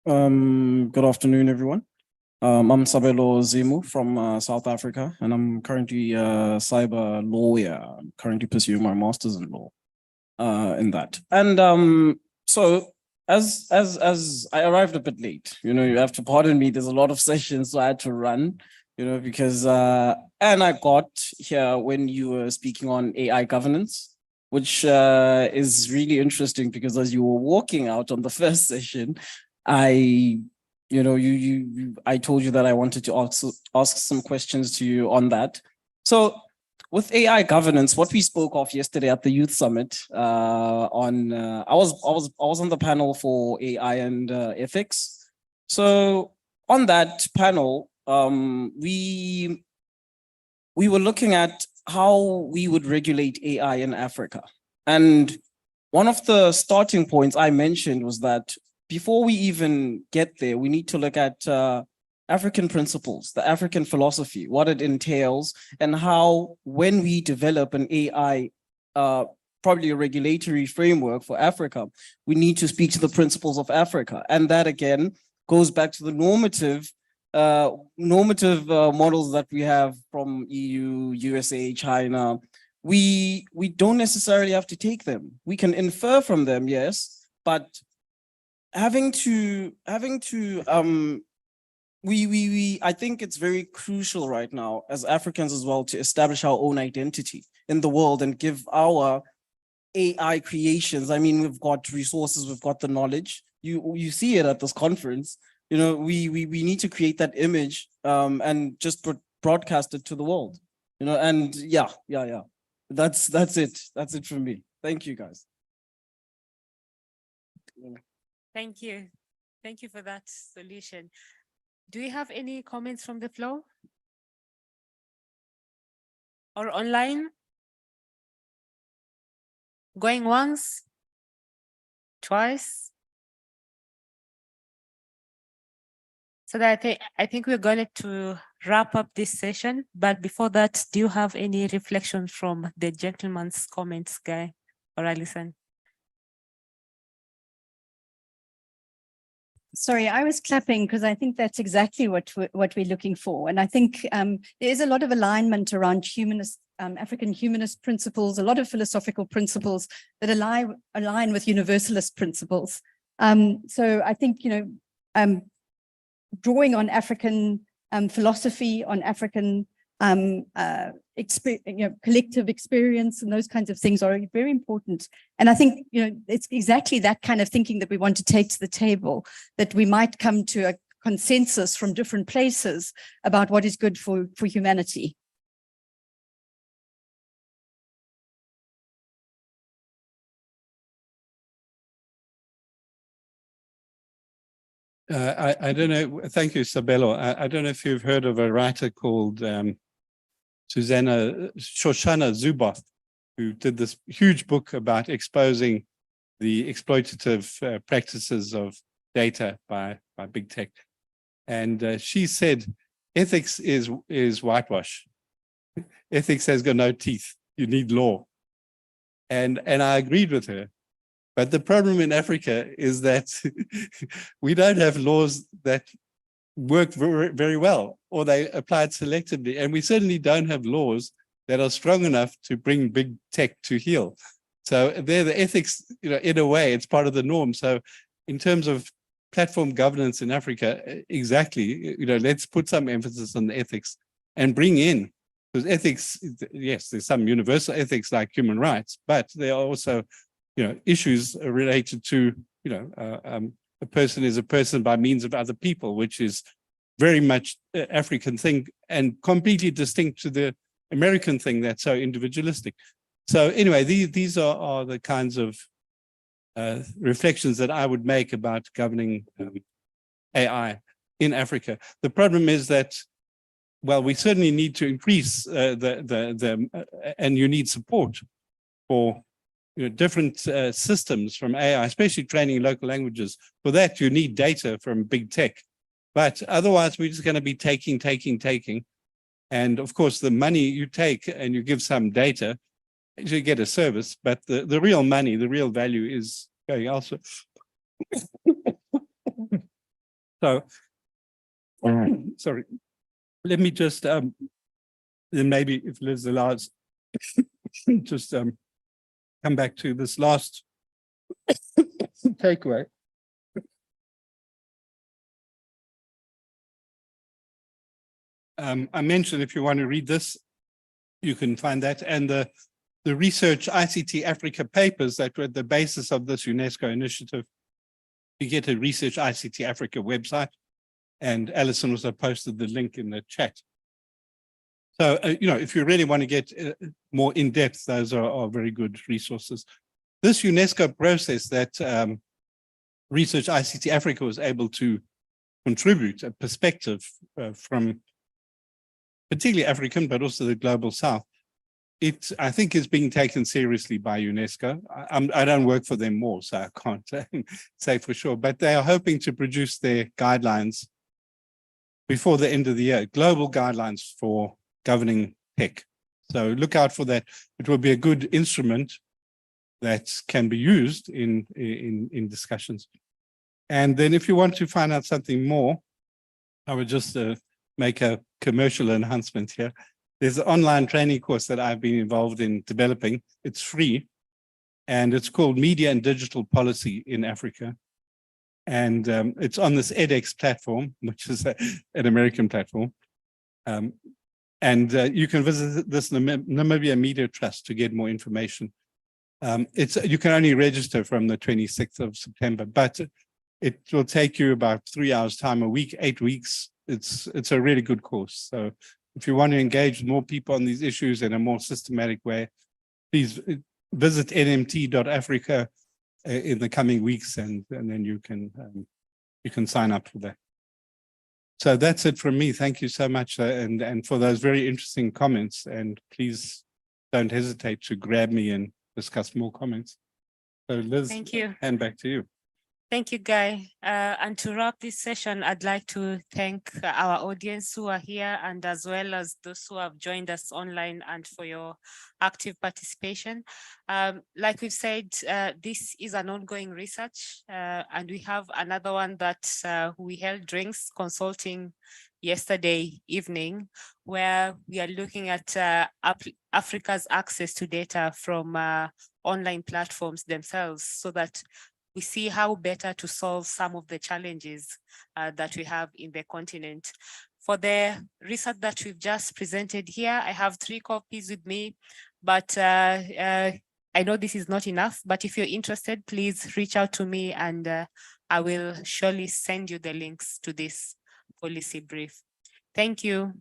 Good afternoon, everyone. I'm Sabelo Zemu from South Africa, and I'm currently a cyber lawyer. I'm currently pursuing my master's in law in that. And so as I arrived a bit late, you know, you have to pardon me. There's a lot of sessions, so I had to run, you know, because and I got here when you were speaking on AI governance, which is really interesting because as you were walking out on the first session, I told you that I wanted to ask some questions to you on that. So with AI governance, what we spoke of yesterday at the Youth Summit, I was on the panel for AI and ethics. So on that panel, we were looking at how we would regulate AI in Africa. And one of the starting points I mentioned was that before we even get there, we need to look at African principles, the African philosophy, what it entails, and how when we develop an AI, probably a regulatory framework for Africa, we need to speak to the principles of Africa. And that again goes back to the normative models that we have from EU, USA, China. We don't necessarily have to take them. We can infer from them, yes, but I think it's very crucial right now as Africans as well to establish our own identity in the world and give our AI creations. I mean, we've got resources, we've got the knowledge. You see it at this conference. You know, we need to create that image and just broadcast it to the world. You know, and yeah. That's it. That's it from me. Thank you, guys. Thank you. Thank you for that solution. Do you have any comments from the floor? Or online? Going once? Twice? So that I think we're going to wrap up this session. But before that, do you have any reflections from the gentleman's comments, Guy or Alison? Sorry, I was clapping because I think that's exactly what we're looking for. And I think there is a lot of alignment around humanist, African humanist principles, a lot of philosophical principles that align with universalist principles. So I think, drawing on African philosophy, on African collective experience and those kinds of things are very important. And I think, it's exactly that kind of thinking that we want to take to the table, that we might come to a consensus from different places about what is good for humanity. I don't know. Thank you, Sabelo. I don't know if you've heard of a writer called Shoshana Zuboff, who did this huge book about exposing the exploitative practices of data by big tech. And she said, ethics is whitewash. Ethics has got no teeth. You need law. And I agreed with her. But the problem in Africa is that we don't have laws that work very, very well, or they applied selectively. And we certainly don't have laws that are strong enough to bring big tech to heel. So there, the ethics, in a way, it's part of the norm. So in terms of platform governance in Africa, exactly, let's put some emphasis on the ethics and bring in, because ethics, yes, there's some universal ethics like human rights, but there are also issues related to, a person is a person by means of other people, which is very much African thing and completely distinct to the American thing that's so individualistic. So anyway, these are the kinds of reflections that I would make about governing AI in Africa. The problem is that, well, we certainly need to increase and you need support for different systems from AI, especially training local languages. For that, you need data from big tech. But otherwise, we're just going to be taking. And of course, the money you take and you give some data, you get a service, but the real money, the real value is going elsewhere. So, sorry, let me just, then maybe if Liz allows, just come back to this last takeaway. I mentioned if you want to read this, you can find that. And the research ICT Africa papers that were at the basis of this UNESCO initiative, you get a Research ICT Africa website. And Alison also posted the link in the chat. So, if you really want to get more in depth, those are very good resources. This UNESCO process that Research ICT Africa was able to contribute a perspective from particularly African, but also the global South, I think is being taken seriously by UNESCO. I don't work for them more, so I can't say for sure, but they are hoping to produce their guidelines before the end of the year, global guidelines for governing tech. So look out for that. It will be a good instrument that can be used in discussions. And then if you want to find out something more, I would just make a commercial enhancement here. There's an online training course that I've been involved in developing. It's free, and it's called Media and Digital Policy in Africa. And it's on this edX platform, which is an American platform. And you can visit this Namibia Media Trust to get more information. You can only register from the 26th of September, but it will take you about 3 hours time a week, 8 weeks. It's a really good course. So if you want to engage with more people on these issues in a more systematic way, please visit nmt.africa in the coming weeks, and then you can sign up for that. So that's it from me. Thank you so much, and for those very interesting comments. And please don't hesitate to grab me and discuss more comments. So Liz, Thank you. hand back to you. Thank you, Guy. And to wrap this session, I'd like to thank our audience who are here, and as well as those who have joined us online, and for your active participation. Like we've said, this is an ongoing research, and we have another one that we held drinks consulting yesterday evening, where we are looking at Africa's access to data from online platforms themselves, so that we see how better to solve some of the challenges that we have in the continent. For the research that we've just presented here, I have 3 copies with me, but I know this is not enough, but if you're interested, please reach out to me, and I will surely send you the links to this policy brief. Thank you.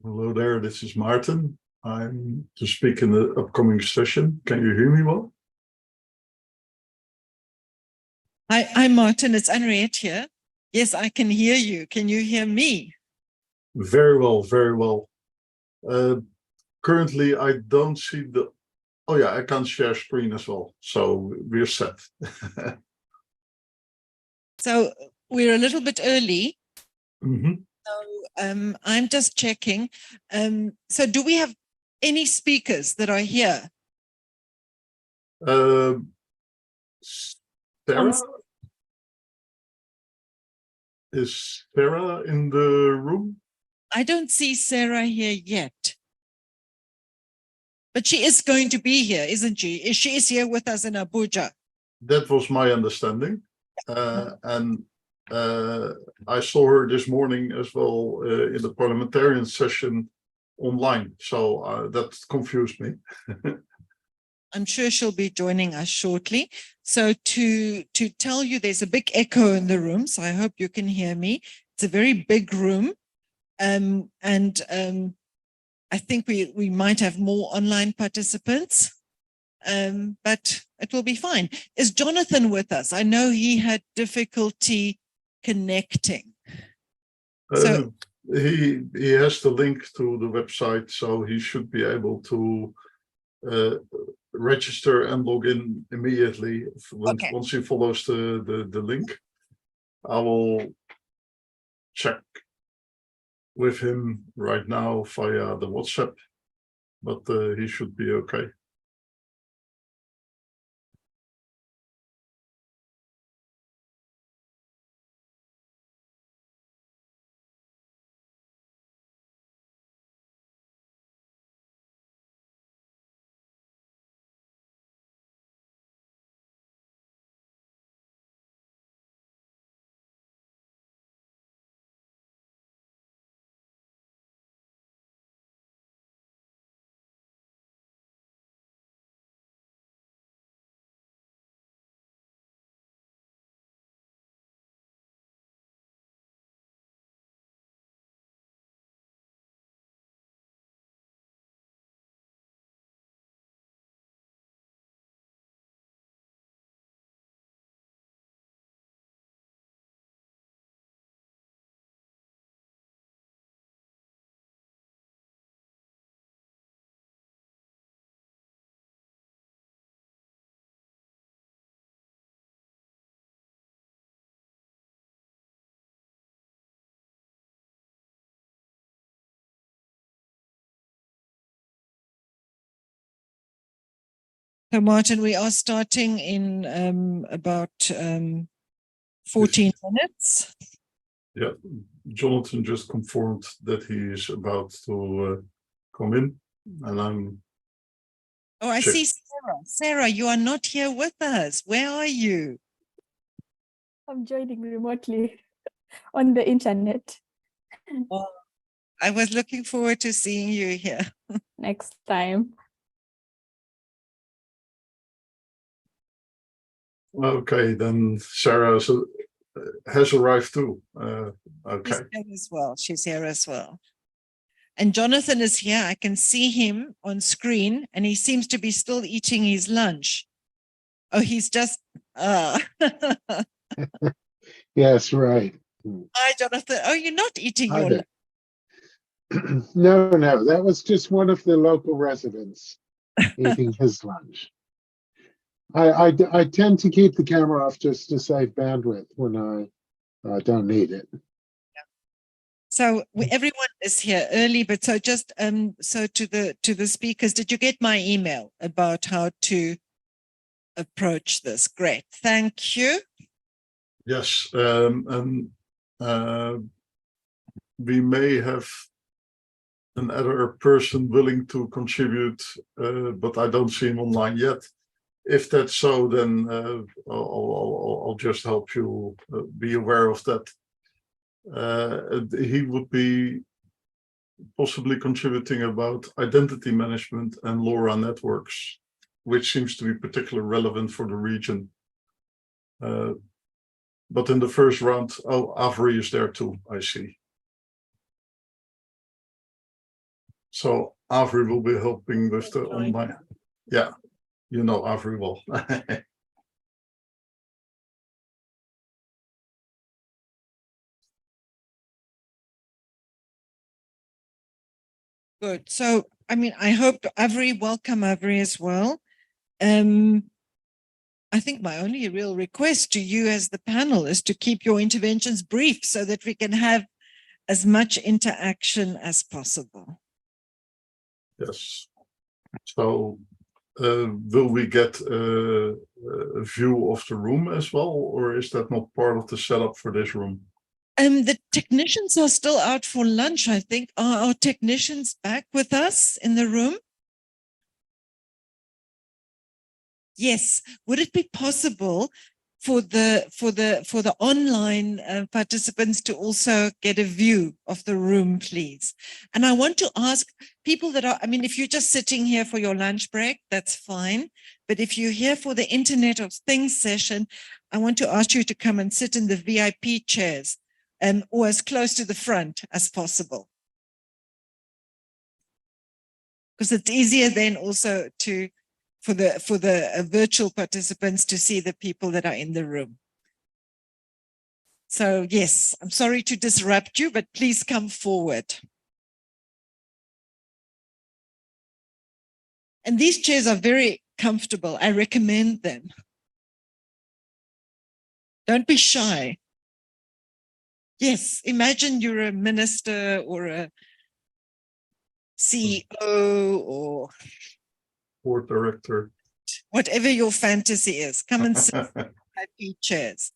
Hello there, this is Martin. I'm to speak in the upcoming session. Can you hear me well? Hi, I'm Martin. It's Henriette here. Yes, I can hear you. Can you hear me? Very well, very well. Currently, I don't see the... Oh yeah, I can share screen as well. So we're set. So we're a little bit early. Mhm. So I'm just checking. So do we have any speakers that are here? Sarah? Is Sarah in the room? I don't see Sarah here yet. But she is going to be here, isn't she? She is here with us in Abuja. That was my understanding. And I saw her this morning as well in the parliamentarian session online. So that confused me. I'm sure she'll be joining us shortly. So to tell you, there's a big echo in the room. So I hope you can hear me. It's a very big room. I think we might have more online participants, but it will be fine. Is Jonathan with us? I know he had difficulty connecting. So he has the link to the website, so he should be able to register and log in immediately once he follows the link. I will check with him right now via the WhatsApp, but he should be okay. So Martin, we are starting in about 14 minutes. Yeah, Jonathan just confirmed that he is about to come in, and I'm. Oh, I see Sarah. Sarah, you are not here with us. Where are you? I'm joining remotely on the internet. Oh, I was looking forward to seeing you here. Next time. Okay, then Sarah has arrived too. Okay. She's here as well. She's here as well. And Jonathan is here. I can see him on screen, and he seems to be still eating his lunch. Oh, he's just. Yes, right. Hi, Jonathan. Oh, you're not eating Hi your there. lunch. No, that was just one of the local residents eating his lunch. I tend to keep the camera off just to save bandwidth when I don't need it. So everyone is here early, but so just so to the speakers, did you get my email about how to approach this? Great, thank you. Yes, and we may have another person willing to contribute, but I don't see him online yet. If that's so, then I'll just help you be aware of that. He would be possibly contributing about identity management and LoRa networks, which seems to be particularly relevant for the region. But in the first round, Avery is there too, I see. So Avery will be helping with the online. Yeah, you know Avery well. Good. So, I mean, I hope Avery, welcome Avery as well. I think my only real request to you as the panel is to keep your interventions brief so that we can have as much interaction as possible. Yes. So will we get a view of the room as well, or is that not part of the setup for this room? The technicians are still out for lunch, I think. Are our technicians back with us in the room? Yes. Would it be possible for the online participants to also get a view of the room, please? And I want to ask people that are, I mean, if you're just sitting here for your lunch break, that's fine. But if you're here for the Internet of Things session, I want to ask you to come and sit in the VIP chairs or as close to the front as possible. Because it's easier then also for the virtual participants to see the people that are in the room. So yes, I'm sorry to disrupt you, but please come forward. And these chairs are very comfortable. I recommend them. Don't be shy. Yes, imagine you're a minister or a CEO or board director. Whatever your fantasy is. Come and sit in VIP chairs.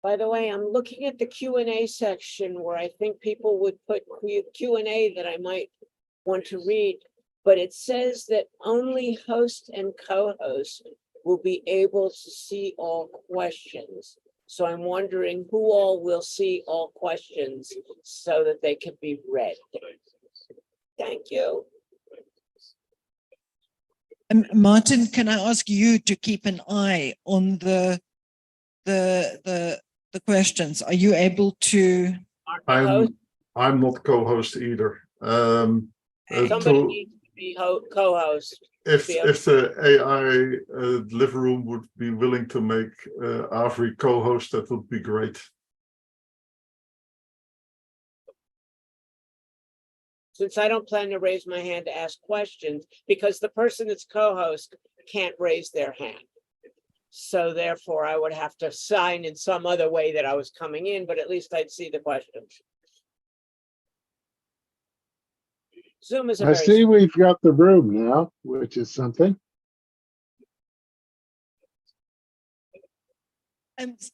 By the way, I'm looking at the Q&A section where I think people would put Q&A that I might want to read, but it says that only host and co-host will be able to see all questions. So I'm wondering who all will see all questions so that they can be read. Thank you. Martin, can I ask you to keep an eye on the questions? Are you able to? I'm not co-host either. Somebody needs to be co-host. If the AI living room would be willing to make Avri co-host, that would be great. Since I don't plan to raise my hand to ask questions, because the person that's co-host can't raise their hand. So therefore, I would have to sign in some other way that I was coming in, but at least I'd see the questions. Zoom is a I very see we've got the room now, which is something.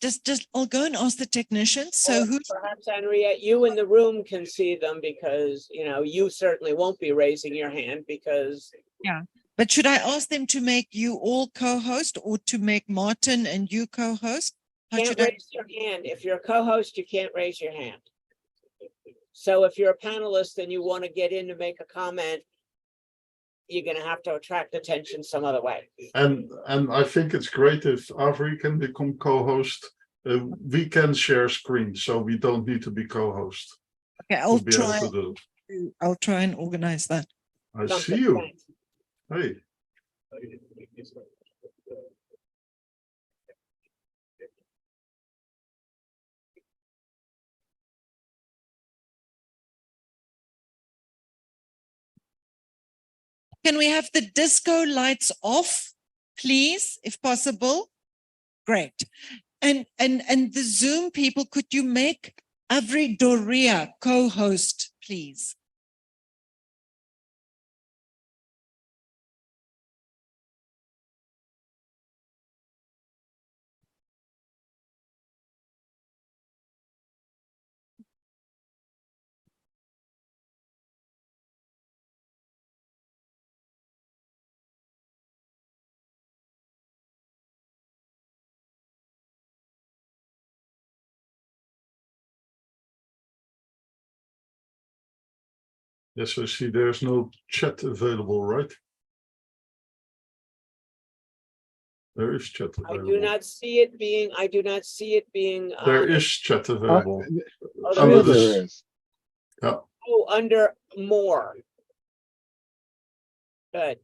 Just I'll go and ask the technicians. So who? Perhaps Henriette, you in the room can see them because you certainly won't be raising your hand because. Yeah. But should I ask them to make you all co-host or to make Martin and you co-host? Can't raise your hand. If you're a co-host, you can't raise your hand. So if you're a panelist and you want to get in to make a comment, you're going to have to attract attention some other way. And I think it's great if Avri can become co-host. We can share screen, so we don't need to be co-host. Okay, I'll try and organize that. I see you. Hey. Can we have the disco lights off, please, if possible? Great. And the Zoom people, could you make Avri Doria co-host, please? Yes, I see there's no chat available, right? There is chat available. I do not see it being. There is chat available. Under there is. Yeah. Oh, under more. Good.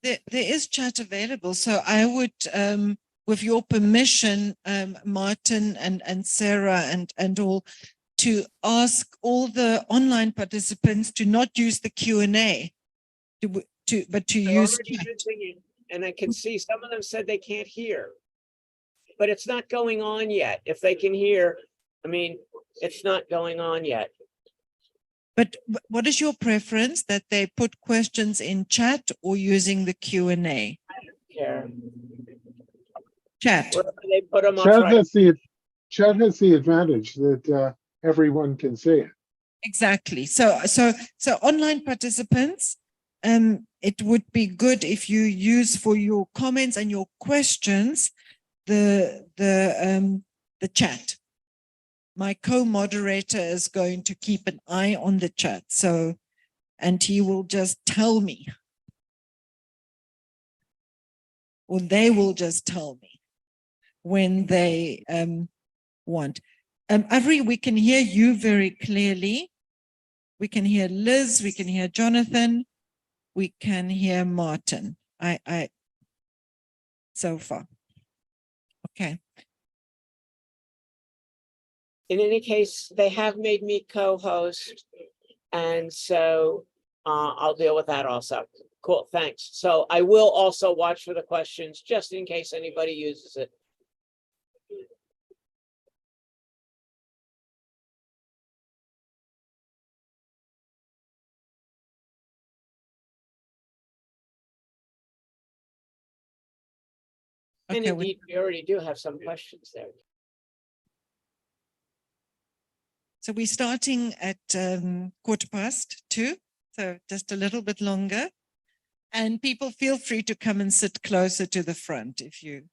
There is chat available. So I would, with your permission, Martin and Sarah and all, to ask all the online participants to not use the Q&A, but to use chat. And I can see some of them said they can't hear, but it's not going on yet. If they can hear, I mean, it's not going on yet. But what is your preference, that they put questions in chat or using the Q&A? I don't care. Chat. Wherever they put them, I'll Chat try. chat has the advantage that everyone can see it. Exactly. So online participants, it would be good if you use for your comments and your questions the chat. My co-moderator is going to keep an eye on the chat. And he will just tell me, or they will just tell me when they want. Avery, we can hear you very clearly. We can hear Liz, we can hear Jonathan, we can hear Martin. So far. Okay. In any case, they have made me co-host, and so I'll deal with that also. Cool, thanks. So I will also watch for the questions, just in case anybody uses it. And Okay, indeed, we already do have some questions there. So we're starting at 2:15, so just a little bit longer. And people feel free to come and sit closer to the front if you.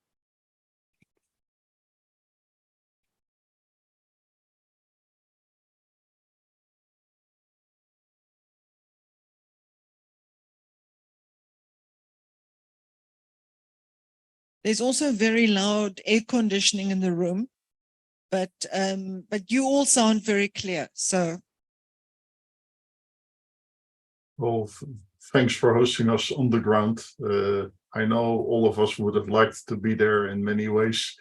There's also very loud air conditioning in the room, but you all sound very clear. So. Well, thanks for hosting us on the ground. I know all of us would have liked to be there in many ways.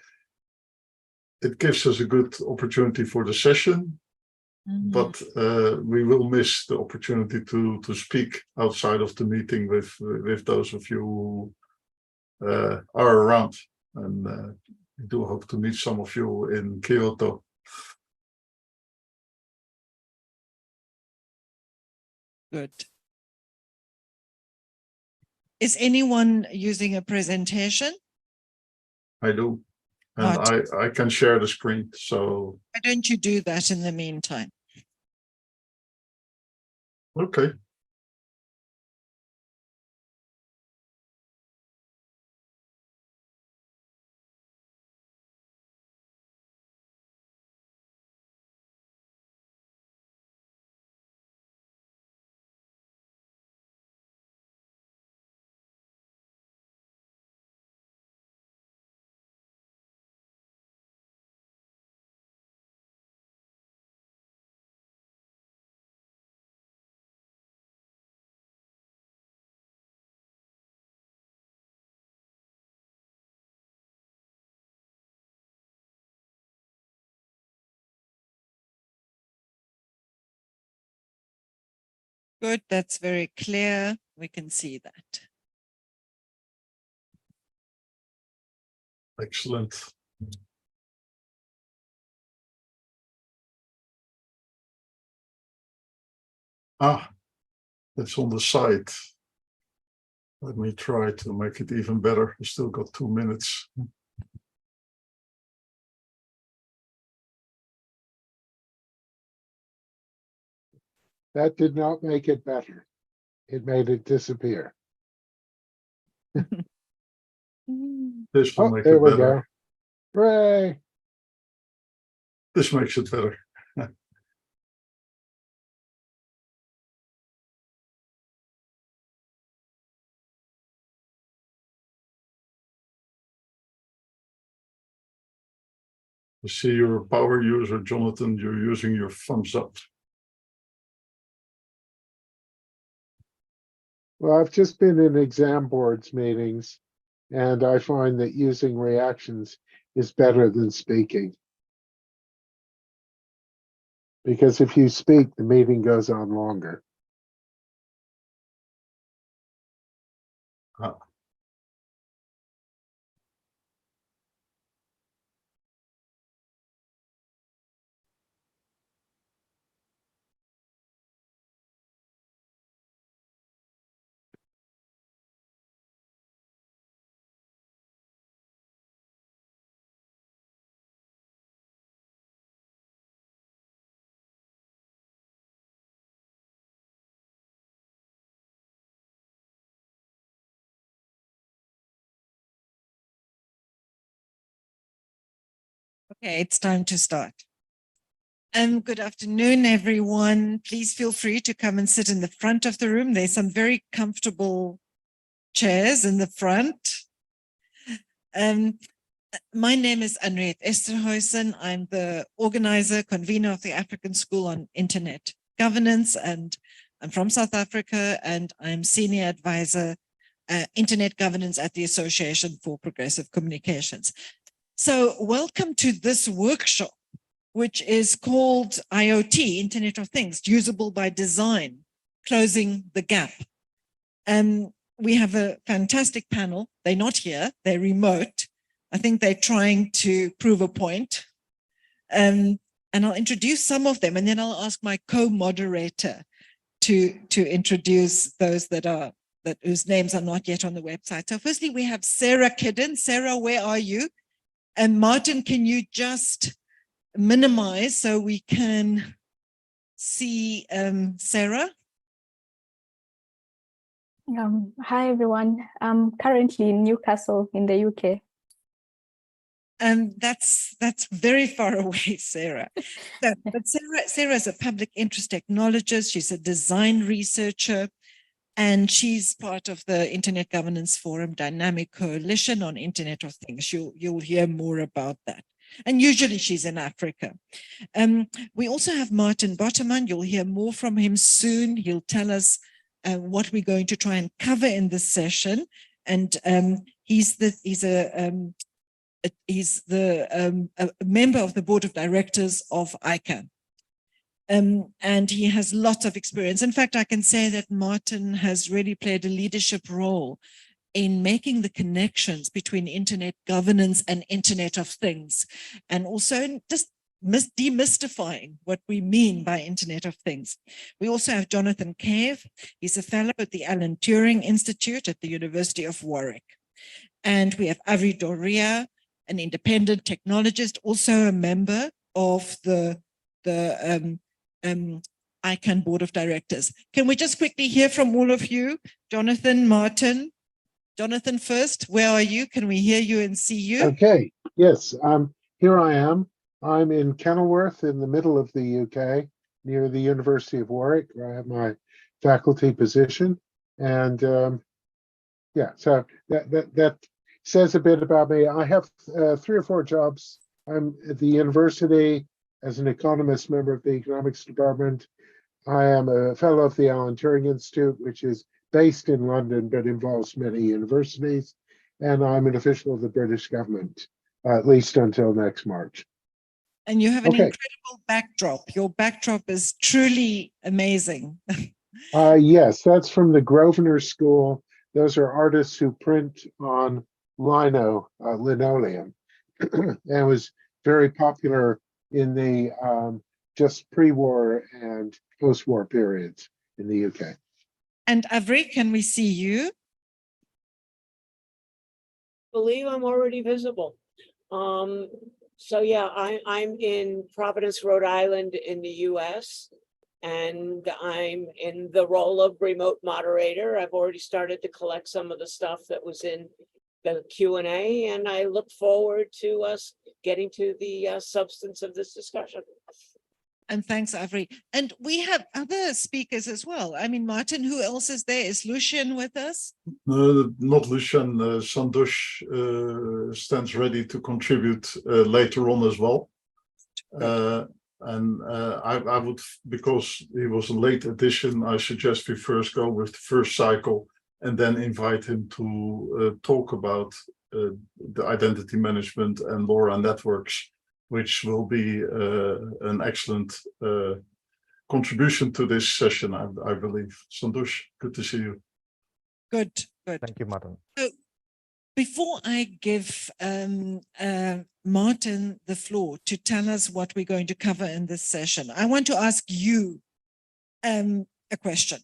It gives us a good opportunity for the session, but we will miss the opportunity to speak outside of the meeting with those of you who are around. And we do hope to meet some of you in Kyoto. Good. Is anyone using a presentation? I do. And I can share the screen. So why don't you do that in the meantime? Okay. Good, that's very clear. We can see that. Excellent. It's on the side. Let me try to make it even better. I still got 2 minutes. That did not make it better. It made it disappear. This will make there it we better. go. Hooray! This makes it better. I see you're a power user, Jonathan. You're using your thumbs up. Well, I've just been in exam boards meetings, and I find that using reactions is better than speaking. Because if you speak, the meeting goes on longer. Okay, it's time to start. Good afternoon, everyone. Please feel free to come and sit in the front of the room. There's some very comfortable chairs in the front. My name is Henriette Esterhuizen. I'm the organizer, convener of the African School on Internet Governance, and I'm from South Africa, and I'm senior advisor, Internet Governance at the Association for Progressive Communications. So welcome to this workshop, which is called IoT, Internet of Things, Usable by Design, Closing the Gap. We have a fantastic panel. They're not here, they're remote. I think they're trying to prove a point. And I'll introduce some of them, and then I'll ask my co-moderator to introduce those whose names are not yet on the website. So firstly, we have Sarah Kidden. Sarah, where are you? And Martin, can you just minimize so we can see Sarah? Hi, everyone. I'm currently in Newcastle in the UK. That's very far away, Sarah. But Sarah is a public interest technologist. She's a design researcher, and she's part of the Internet Governance Forum Dynamic Coalition on Internet of Things. You'll hear more about that. And usually she's in Africa. We also have Martin Botterman. You'll hear more from him soon. He'll tell us what we're going to try and cover in this session. And he's a member of the board of directors of ICANN. And he has lots of experience. In fact, I can say that Martin has really played a leadership role in making the connections between internet governance and Internet of Things, and also in just demystifying what we mean by Internet of Things. We also have Jonathan Cave. He's a fellow at the Alan Turing Institute at the University of Warwick. And we have Avi Doria, an independent technologist, also a member of the ICANN board of directors. Can we just quickly hear from all of you? Jonathan, Martin. Jonathan first, where are you? Can we hear you and see you? Okay, yes, here I am. I'm in Kenilworth in the middle of the UK, near the University of Warwick, where I have my faculty position. And yeah, so that says a bit about me. I have 3 or 4 jobs. I'm at the university as an economist, member of the economics department. I am a fellow of the Alan Turing Institute, which is based in London, but involves many universities. And I'm an official of the British government, at least until next March. And you have an incredible backdrop. Your backdrop is truly amazing. Yes, that's from the Grosvenor School. Those are artists who print on linoleum. And it was very popular in the just pre-war and post-war periods in the UK. And Avri, can we see you? Believe I'm already visible. So yeah, I'm in Providence, Rhode Island in the US, and I'm in the role of remote moderator. I've already started to collect some of the stuff that was in the Q&A, and I look forward to us getting to the substance of this discussion. And thanks, Avri. And we have other speakers as well. I mean, Martin, who else is there? Is Lucian with us? Not Lucian. Santosh stands ready to contribute later on as well. I would, because he was a late addition, I suggest we first go with the first cycle and then invite him to talk about the identity management and LoRa networks, which will be an excellent contribution to this session, I believe. Santosh, good to see you. Good, good. Thank you, Martin. So before I give Martin the floor to tell us what we're going to cover in this session, I want to ask you a question.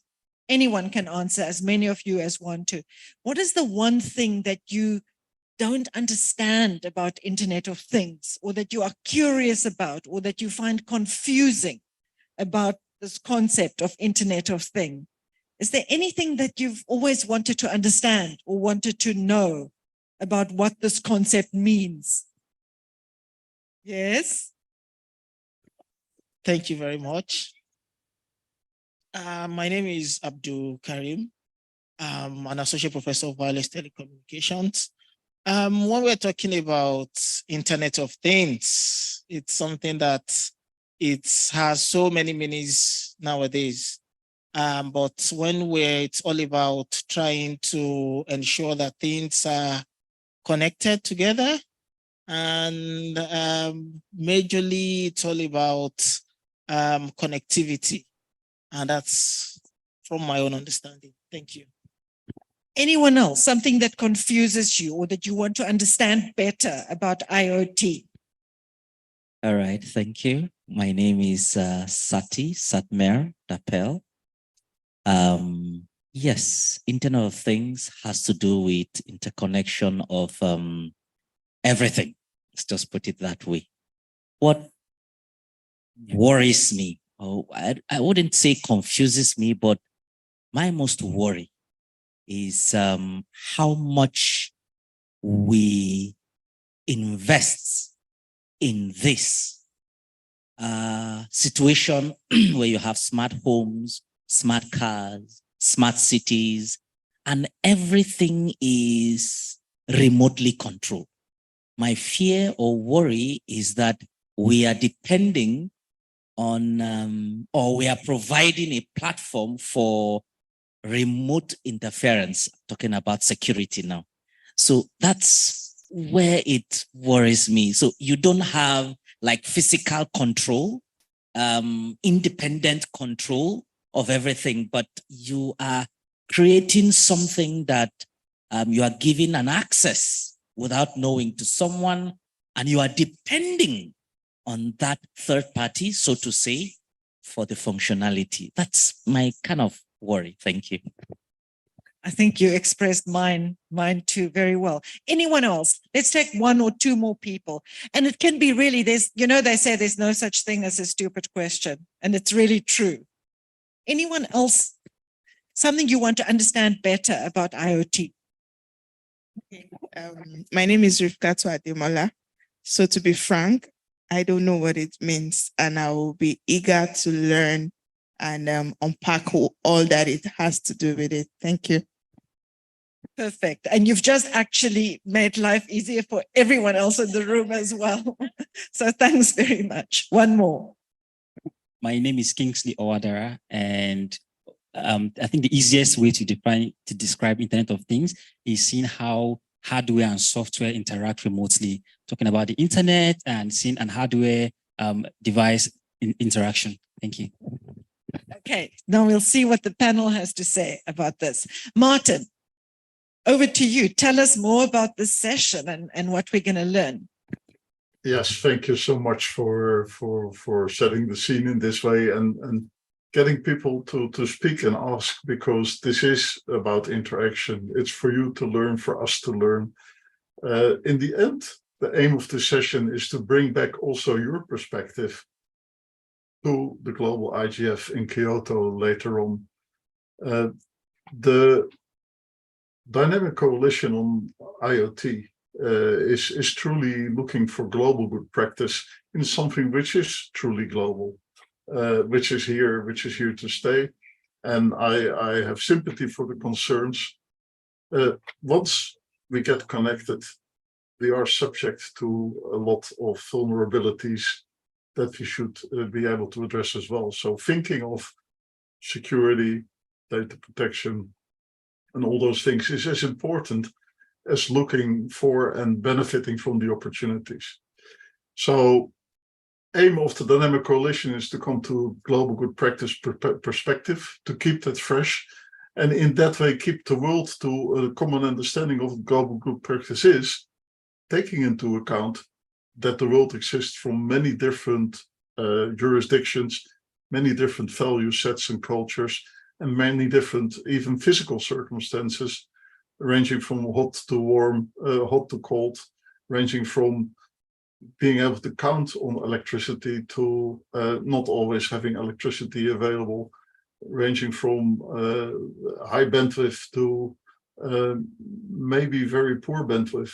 Anyone can answer, as many of you as want to. What is the one thing that you don't understand about Internet of Things, or that you are curious about, or that you find confusing about this concept of Internet of Things? Is there anything that you've always wanted to understand or wanted to know about what this concept means? Yes. Thank you very much. My name is Abdul Karim. I'm an associate professor of wireless telecommunications. When we're talking about Internet of Things, it's something that it has so many meanings nowadays. But it's all about trying to ensure that things are connected together, and majorly it's all about connectivity, and that's from my own understanding. Thank you. Anyone else, something that confuses you or that you want to understand better about IoT? All right, thank you. My name is Satmer Dapel. Yes, Internet of Things has to do with interconnection of everything. Let's just put it that way. What worries me, I wouldn't say confuses me, but my most worry is how much we invest in this situation where you have smart homes, smart cars, smart cities, and everything is remotely controlled. My fear or worry is that we are depending on, or we are providing a platform for remote interference, talking about security now. So that's where it worries me. So you don't have like physical control, independent control of everything, but you are creating something that you are giving an access without knowing to someone, and you are depending on that third party, so to say, for the functionality. That's my kind of worry. Thank you. I think you expressed mine too very well. Anyone else? Let's take one or two more people. And it can be really, they say there's no such thing as a stupid question. And it's really true. Anyone else? Something you want to understand better about IoT? My name is Rifkatu Ademola. So to be frank, I don't know what it means, and I will be eager to learn and unpack all that it has to do with it. Thank you. Perfect. And you've just actually made life easier for everyone else in the room as well. So thanks very much. One more. My name is Kingsley Owadara, and I think the easiest way to describe Internet of Things is seeing how hardware and software interact remotely, talking about the internet and seeing an hardware device interaction. Thank you. Okay, now we'll see what the panel has to say about this. Martin, over to you. Tell us more about this session and what we're going to learn. Yes, thank you so much for setting the scene in this way and getting people to speak and ask, because this is about interaction. It's for you to learn, for us to learn. In the end, the aim of this session is to bring back also your perspective to the global IGF in Kyoto later on. The Dynamic Coalition on IoT is truly looking for global good practice in something which is truly global, which is here to stay. And I have sympathy for the concerns. Once we get connected, we are subject to a lot of vulnerabilities that we should be able to address as well. So thinking of security, data protection, and all those things is as important as looking for and benefiting from the opportunities. So aim of the Dynamic Coalition is to come to global good practice perspective, to keep that fresh, and in that way keep the world to a common understanding of what global good practice is, taking into account that the world exists from many different jurisdictions, many different value sets and cultures, and many different even physical circumstances, ranging from hot to warm, hot to cold, ranging from being able to count on electricity to not always having electricity available, ranging from high bandwidth to maybe very poor bandwidth.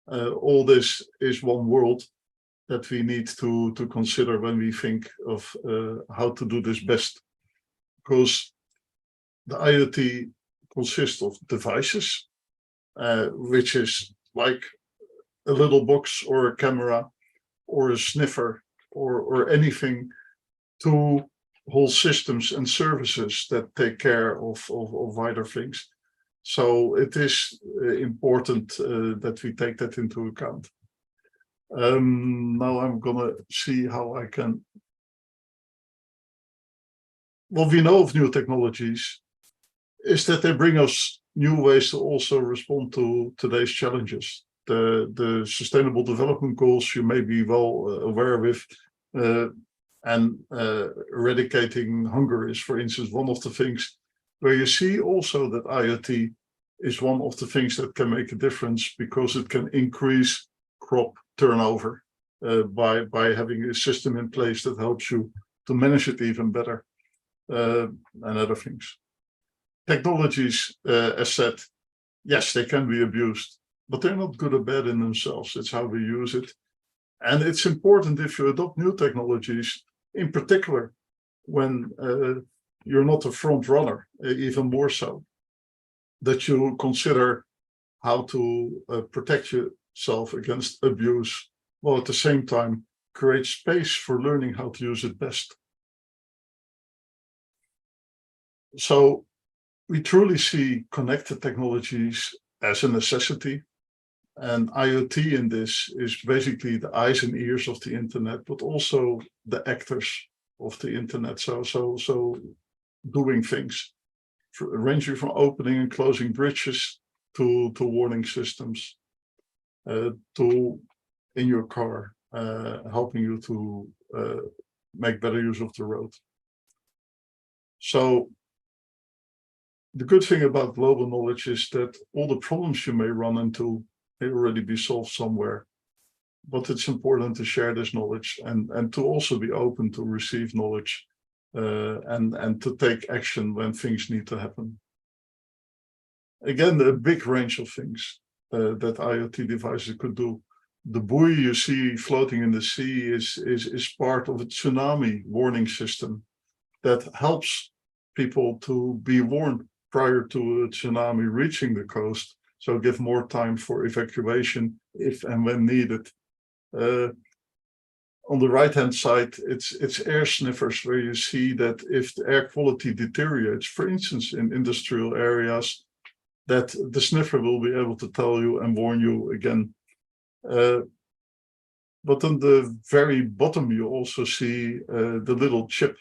All this is one world, that we need to consider when we think of how to do this best. Because the IoT consists of devices, which is like a little box or a camera or a sniffer or anything, to whole systems and services that take care of wider things. So it is important that we take that into account. Now I'm gonna see how I can. What we know of new technologies is that they bring us new ways to also respond to today's challenges. The Sustainable Development Goals you may be well aware with, and eradicating hunger is, for instance, one of the things where you see also that IoT is one of the things that can make a difference, because it can increase crop turnover by having a system in place that helps you to manage it even better, and other things. Technologies, as said, yes, they can be abused, but they're not good or bad in themselves. It's how we use it. And it's important, if you adopt new technologies, in particular, when you're not a front runner, even more so, that you consider how to protect yourself against abuse, while at the same time create space for learning how to use it best. So we truly see connected technologies as a necessity. And IoT in this is basically the eyes and ears of the internet, but also the actors of the internet. So doing things, ranging from opening and closing bridges to warning systems, to in your car, helping you to make better use of the road. So the good thing about global knowledge is that all the problems you may run into may already be solved somewhere, but it's important to share this knowledge and to also be open to receive knowledge, and to take action when things need to happen. Again, a big range of things that IoT devices could do. The buoy you see floating in the sea is part of a tsunami warning system that helps people to be warned prior to a tsunami reaching the coast. So give more time for evacuation if and when needed. On the right-hand side, it's air sniffers, where you see that if the air quality deteriorates, for instance, in industrial areas, that the sniffer will be able to tell you and warn you again. But on the very bottom, you also see the little chip.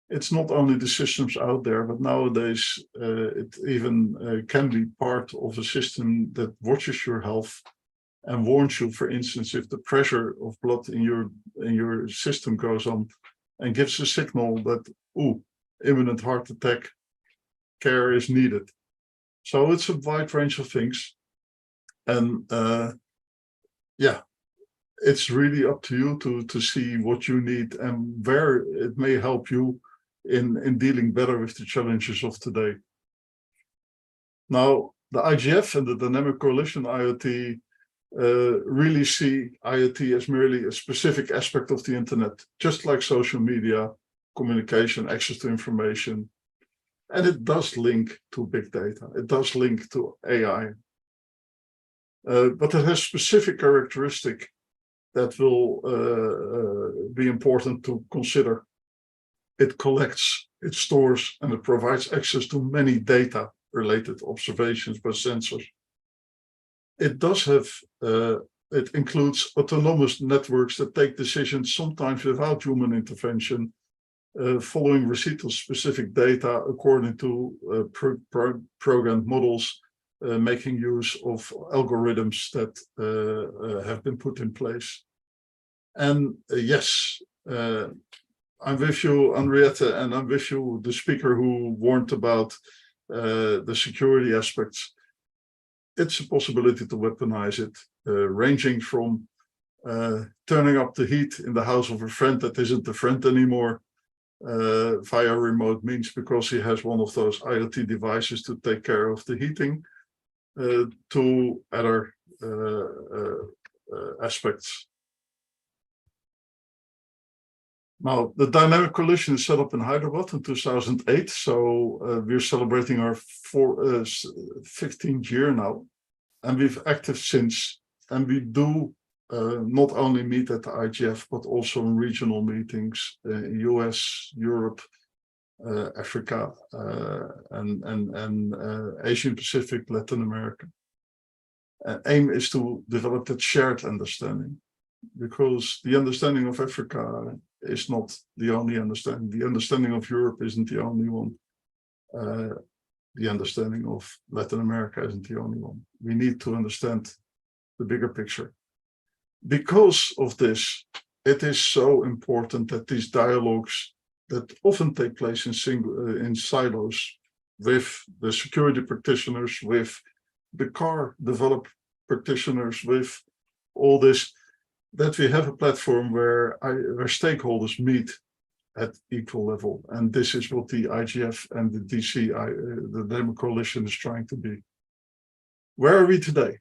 It's not only the systems out there, but nowadays it even can be part of a system that watches your health and warns you, for instance, if the pressure of blood in your system goes on, and gives a signal that, ooh, imminent heart attack care is needed. So it's a wide range of things. And yeah, it's really up to you to see what you need and where it may help you in dealing better with the challenges of today. Now, the IGF and the Dynamic Coalition IoT really see IoT as merely a specific aspect of the internet, just like social media, communication, access to information. And it does link to big data. It does link to AI. But it has specific characteristics that will be important to consider. It collects, it stores, and it provides access to many data-related observations by sensors. It does have, it includes autonomous networks that take decisions sometimes without human intervention, following receipt of specific data according to programmed models, making use of algorithms that have been put in place. And yes, I'm with you, Henriette, and I'm with you, the speaker who warned about the security aspects. It's a possibility to weaponize it, ranging from turning up the heat in the house of a friend that isn't a friend anymore via remote means because he has one of those IoT devices to take care of the heating, to other aspects. Now, the Dynamic Coalition is set up in Hyderabad in 2008, so we're celebrating our 15th year now, and we've active since. And we do not only meet at the IGF, but also in regional meetings in US, Europe, Africa, and Asian Pacific, Latin America. Aim is to develop that shared understanding, because the understanding of Africa is not the only understanding. The understanding of Europe isn't the only one. The understanding of Latin America isn't the only one. We need to understand the bigger picture. Because of this, it is so important that these dialogues that often take place in silos with the security practitioners, with the car develop practitioners, with all this, that we have a platform where stakeholders meet at equal level. And this is what the IGF and the DC, the Dynamic Coalition, is trying to be. Where are we today?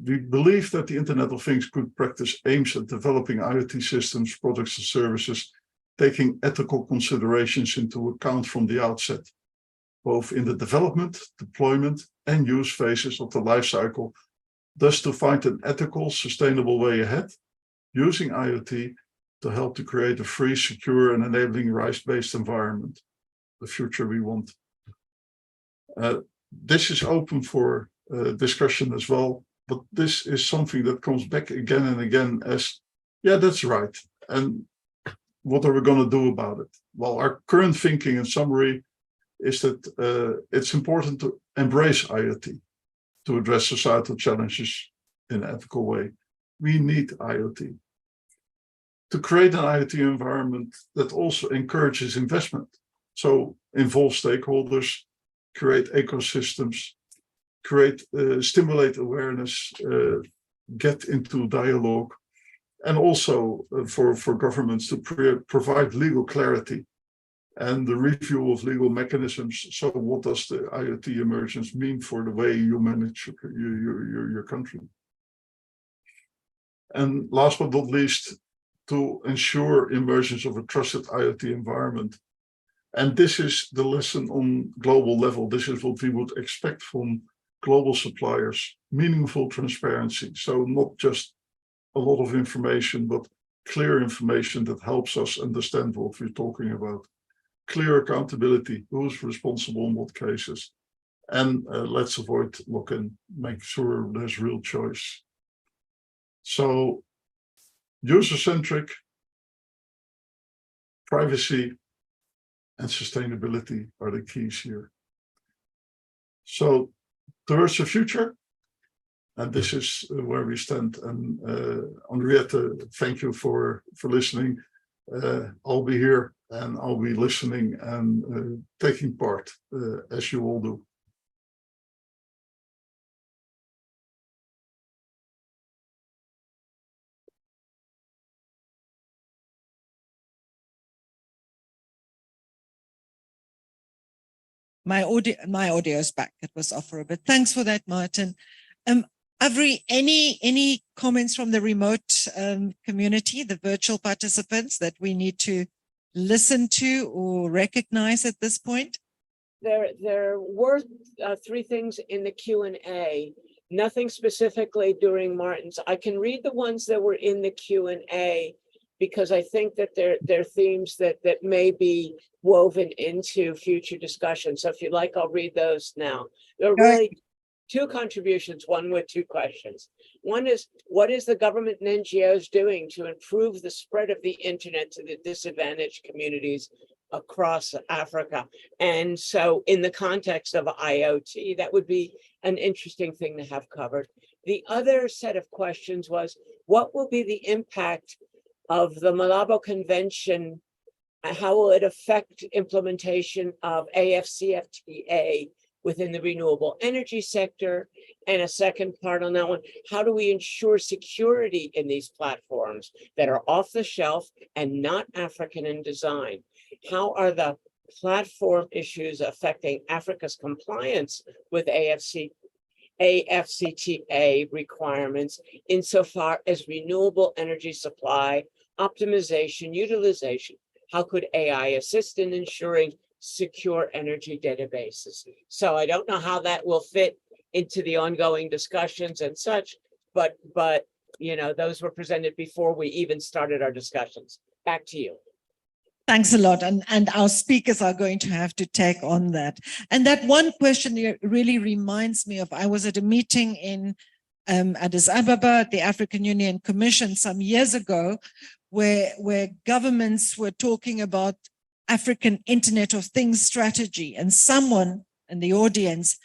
We believe that the Internet of Things good practice aims at developing IoT systems, products and services, taking ethical considerations into account from the outset, both in the development, deployment, and use phases of the life cycle, thus to find an ethical, sustainable way ahead, using IoT to help to create a free, secure, and enabling rights-based environment, the future we want. This is open for discussion as well, but this is something that comes back again and again as, yeah, that's right. And what are we going to do about it? Well, our current thinking in summary is that it's important to embrace IoT to address societal challenges in an ethical way. We need IoT to create an IoT environment that also encourages investment. So involve stakeholders, create ecosystems, stimulate awareness, get into dialogue, and also for governments to provide legal clarity and the review of legal mechanisms. So what does the IoT emergence mean for the way you manage your country? And last but not least, to ensure emergence of a trusted IoT environment. And this is the lesson on global level. This is what we would expect from global suppliers, meaningful transparency. So not just a lot of information, but clear information that helps us understand what we're talking about. Clear accountability, who's responsible in what cases. And let's avoid lock-in, make sure there's real choice. So user-centric, privacy, and sustainability are the keys here. So towards the future, and this is where we stand. And Henriette, thank you for listening. I'll be here and I'll be listening and taking part as you all do. My audio is back. It was off for a bit. Thanks for that, Martin. Avery, any comments from the remote community, the virtual participants that we need to listen to or recognize at this point? There were three things in the Q&A, nothing specifically during Martin's. I can read the ones that were in the Q&A because I think that they're themes that may be woven into future discussions. So if you'd like, I'll read those now. There are really two contributions, one with two questions. One is, what is the government and NGOs doing to improve the spread of the internet to the disadvantaged communities across Africa? And so in the context of IoT, that would be an interesting thing to have covered. The other set of questions was, what will be the impact of the Malabo Convention? How will it affect implementation of AFCFTA within the renewable energy sector? And a second part on that one, how do we ensure security in these platforms that are off the shelf and not African in design? How are the platform issues affecting Africa's compliance with AFCTA requirements insofar as renewable energy supply, optimization, utilization, how could AI assist in ensuring secure energy databases? So I don't know how that will fit into the ongoing discussions and such, but you know, those were presented before we even started our discussions. Back to you. Thanks a lot. And our speakers are going to have to take on that. And that one question really reminds me of, I was at a meeting in Addis Ababa at the African Union Commission some years ago, where governments were talking about African Internet of Things strategy. And someone in the audience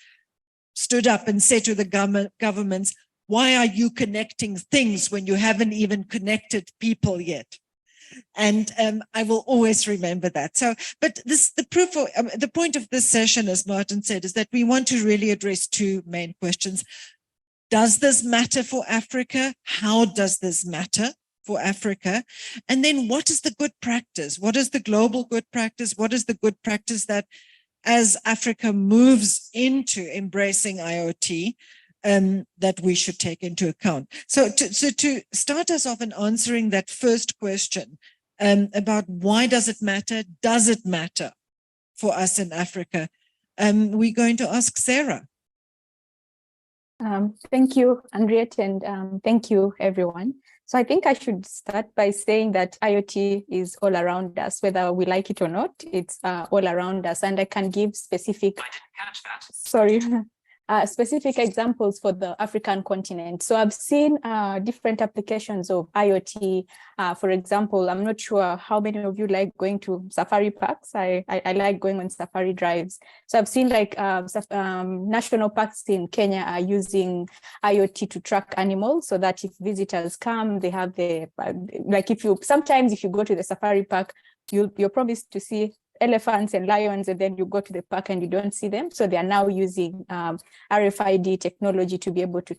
stood up and said to the governments, why are you connecting things when you haven't even connected people yet? And I will always remember that. So, but the point of this session, as Martin said, is that we want to really address two main questions. Does this matter for Africa? How does this matter for Africa? And then what is the good practice? What is the global good practice? What is the good practice that as Africa moves into embracing IoT, that we should take into account? So to start us off in answering that first question about why does it matter? Does it matter for us in Africa? We're going to ask Sarah. Thank you, Henriette, and thank you, everyone. So I think I should start by saying that IoT is all around us, whether we like it or not. It's all around us, and I can give specific. Specific examples for the African continent. So I've seen different applications of IoT. For example, I'm not sure how many of you like going to safari parks. I like going on safari drives. So I've seen like national parks in Kenya are using IoT to track animals so that if visitors come, they have the, like sometimes if you go to the safari park, you're promised to see elephants and lions, and then you go to the park and you don't see them. So they are now using RFID technology to be able to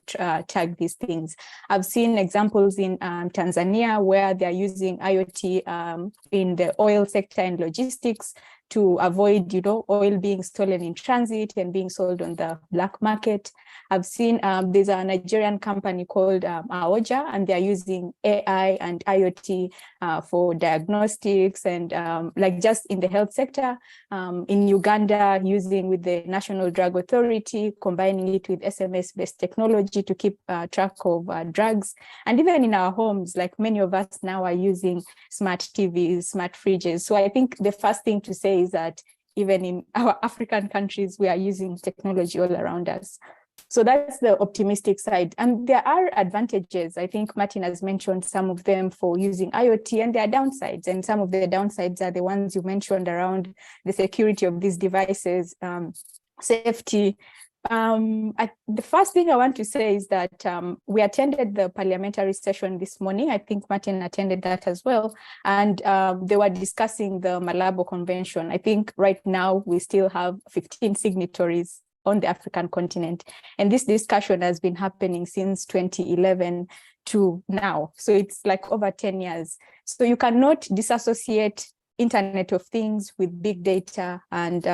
tag these things. I've seen examples in Tanzania where they're using IoT in the oil sector and logistics to avoid, oil being stolen in transit and being sold on the black market. I've seen there's a Nigerian company called Aoja, and they're using AI and IoT for diagnostics and like just in the health sector. In Uganda, using with the National Drug Authority, combining it with SMS-based technology to keep track of drugs. And even in our homes, like many of us now are using smart TVs, smart fridges. So I think the first thing to say is that even in our African countries, we are using technology all around us. So that's the optimistic side. And there are advantages. I think Martin has mentioned some of them for using IoT, and there are downsides. And some of the downsides are the ones you mentioned around the security of these devices, safety. The first thing I want to say is that we attended the parliamentary session this morning. I think Martin attended that as well. And they were discussing the Malabo Convention. I think right now we still have 15 signatories on the African continent. And this discussion has been happening since 2011 to now. So it's like over 10 years. So you cannot disassociate Internet of Things with big data and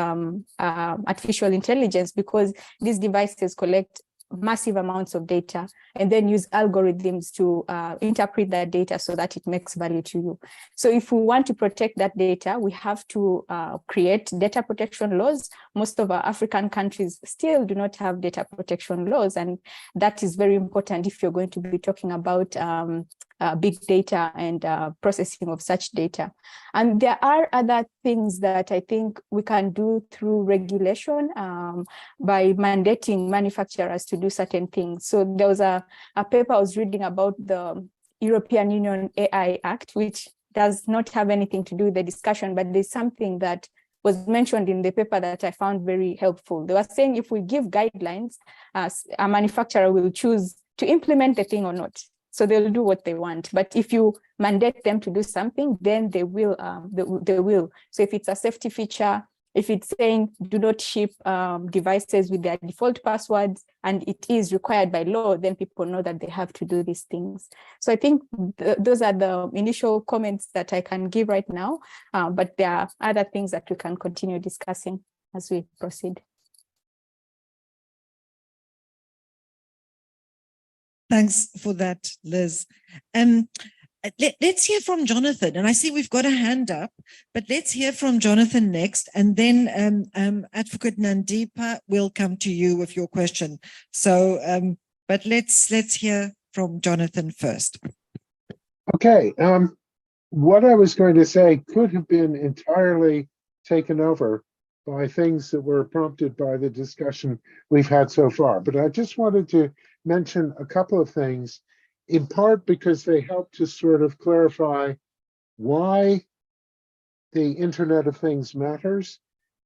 artificial intelligence, because these devices collect massive amounts of data and then use algorithms to interpret that data so that it makes value to you. So if we want to protect that data, we have to create data protection laws. Most of our African countries still do not have data protection laws, and that is very important if you're going to be talking about big data and processing of such data. And there are other things that I think we can do through regulation by mandating manufacturers to do certain things. So there was a paper I was reading about the European Union AI Act, which does not have anything to do with the discussion, but there's something that was mentioned in the paper that I found very helpful. They were saying if we give guidelines, a manufacturer will choose to implement the thing or not. So they'll do what they want. But if you mandate them to do something, then they will. So if it's a safety feature, if it's saying do not ship devices with their default passwords, and it is required by law, then people know that they have to do these things. So I think those are the initial comments that I can give right now. But there are other things that we can continue discussing as we proceed. Thanks for that, Liz. let's hear from Jonathan. And I see we've got a hand up, but let's hear from Jonathan next. And then Advocate Nandipa will come to you with your question. So, but let's hear from Jonathan first. Okay. What I was going to say could have been entirely taken over by things that were prompted by the discussion we've had so far. But I just wanted to mention a couple of things, in part because they help to sort of clarify why the Internet of Things matters,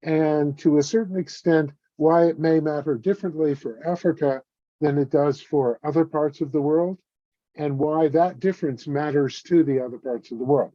and to a certain extent, why it may matter differently for Africa than it does for other parts of the world, and why that difference matters to the other parts of the world.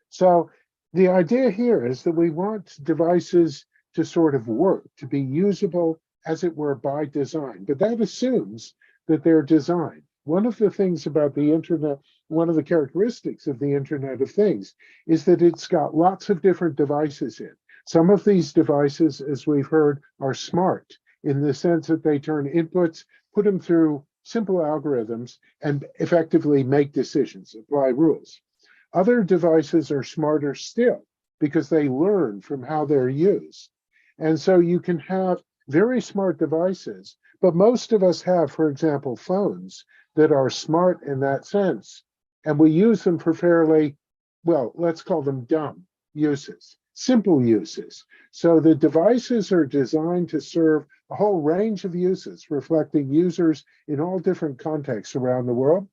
So the idea here is that we want devices to sort of work, to be usable, as it were, by design. But that assumes that they're designed. One of the things about the Internet, one of the characteristics of the Internet of Things is that it's got lots of different devices in. Some of these devices, as we've heard, are smart in the sense that they turn inputs, put them through simple algorithms, and effectively make decisions, apply rules. Other devices are smarter still because they learn from how they're used. And so you can have very smart devices, but most of us have, for example, phones that are smart in that sense. And we use them for fairly, well, let's call them dumb uses, simple uses. So the devices are designed to serve a whole range of uses, reflecting users in all different contexts around the world.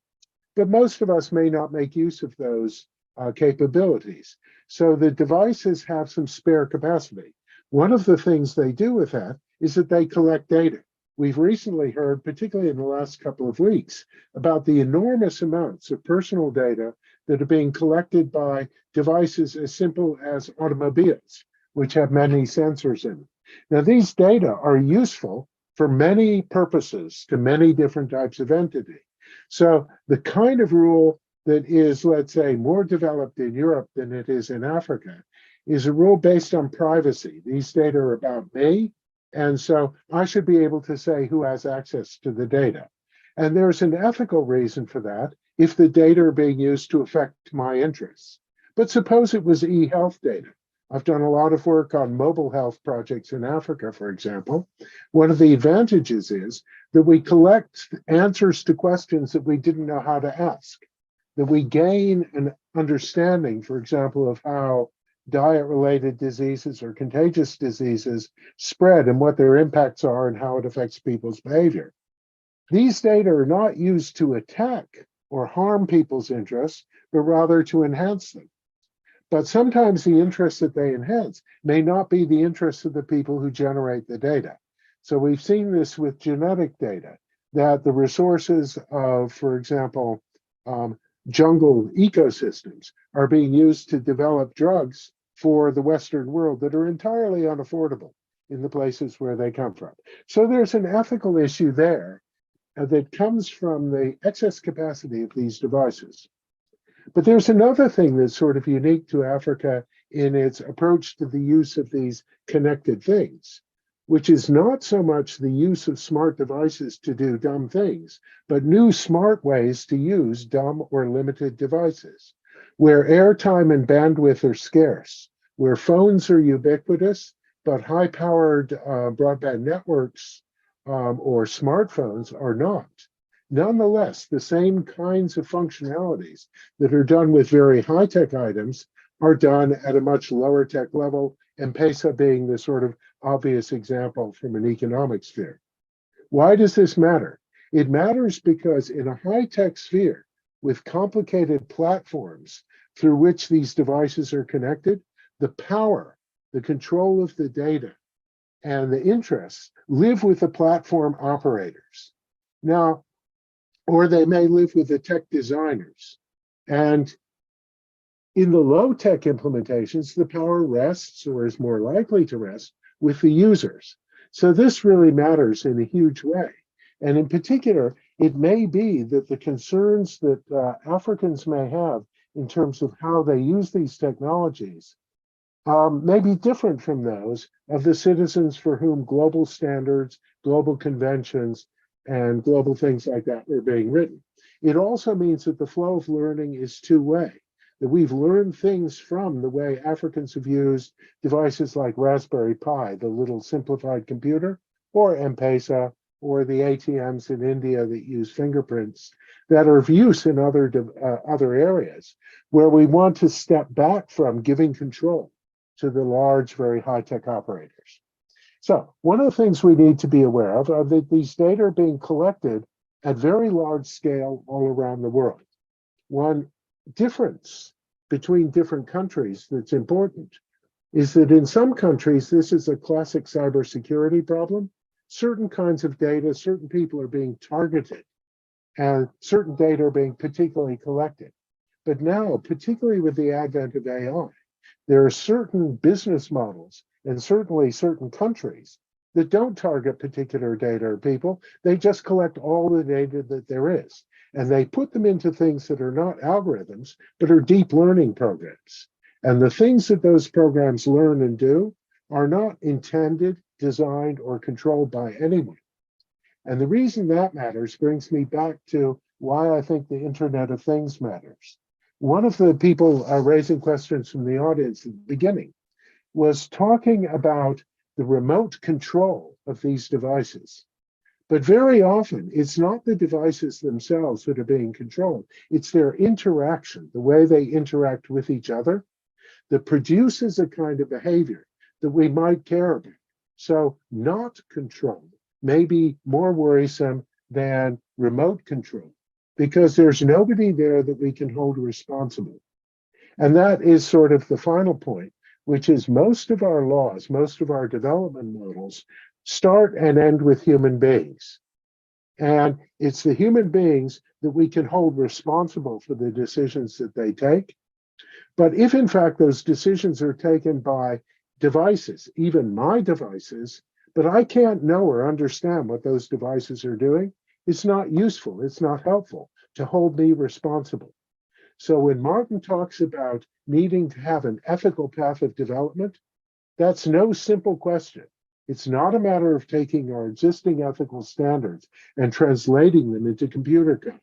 But most of us may not make use of those capabilities. So the devices have some spare capacity. One of the things they do with that is that they collect data. We've recently heard, particularly in the last couple of weeks, about the enormous amounts of personal data that are being collected by devices as simple as automobiles, which have many sensors in them. Now, these data are useful for many purposes to many different types of entity. So the kind of rule that is, let's say, more developed in Europe than it is in Africa is a rule based on privacy. These data are about me, and so I should be able to say who has access to the data. And there's an ethical reason for that if the data are being used to affect my interests. But suppose it was e-health data. I've done a lot of work on mobile health projects in Africa, for example. One of the advantages is that we collect answers to questions that we didn't know how to ask, that we gain an understanding, for example, of how diet-related diseases or contagious diseases spread and what their impacts are and how it affects people's behavior. These data are not used to attack or harm people's interests, but rather to enhance them. But sometimes the interests that they enhance may not be the interests of the people who generate the data. So we've seen this with genetic data, that the resources of, for example, jungle ecosystems are being used to develop drugs for the Western world that are entirely unaffordable in the places where they come from. So there's an ethical issue there that comes from the excess capacity of these devices. But there's another thing that's sort of unique to Africa in its approach to the use of these connected things, which is not so much the use of smart devices to do dumb things, but new smart ways to use dumb or limited devices, where airtime and bandwidth are scarce, where phones are ubiquitous, but high-powered broadband networks or smartphones are not. Nonetheless, the same kinds of functionalities that are done with very high-tech items are done at a much lower tech level, M-Pesa being the sort of obvious example from an economic sphere. Why does this matter? It matters because in a high-tech sphere with complicated platforms through which these devices are connected, the power, the control of the data, and the interests live with the platform operators. Now, or they may live with the tech designers. And in the low-tech implementations, the power rests, or is more likely to rest, with the users. So this really matters in a huge way. And in particular, it may be that the concerns that Africans may have in terms of how they use these technologies may be different from those of the citizens for whom global standards, global conventions, and global things like that are being written. it also means that the flow of learning is two-way, that we've learned things from the way Africans have used devices like Raspberry Pi, the little simplified computer, or M-Pesa, or the ATMs in India that use fingerprints, that are of use in other areas where we want to step back from giving control to the large, very high-tech operators. So one of the things we need to be aware of are that these data are being collected at very large scale all around the world. One difference between different countries that's important is that in some countries, this is a classic cybersecurity problem. Certain kinds of data, certain people are being targeted, and certain data are being particularly collected. But now, particularly with the advent of AI, there are certain business models and certainly certain countries that don't target particular data or people. They just collect all the data that there is, and they put them into things that are not algorithms, but are deep learning programs. And the things that those programs learn and do are not intended, designed, or controlled by anyone. And the reason that matters brings me back to why I think the Internet of Things matters. One of the people raising questions from the audience at the beginning was talking about the remote control of these devices. But very often, it's not the devices themselves that are being controlled. It's their interaction, the way they interact with each other, that produces a kind of behavior that we might care about. So not control may be more worrisome than remote control, because there's nobody there that we can hold responsible. And that is sort of the final point, which is most of our laws, most of our development models start and end with human beings. And it's the human beings that we can hold responsible for the decisions that they take. But if in fact those decisions are taken by devices, even my devices, but I can't know or understand what those devices are doing, it's not useful, it's not helpful to hold me responsible. So when Martin talks about needing to have an ethical path of development, that's no simple question. It's not a matter of taking our existing ethical standards and translating them into computer code,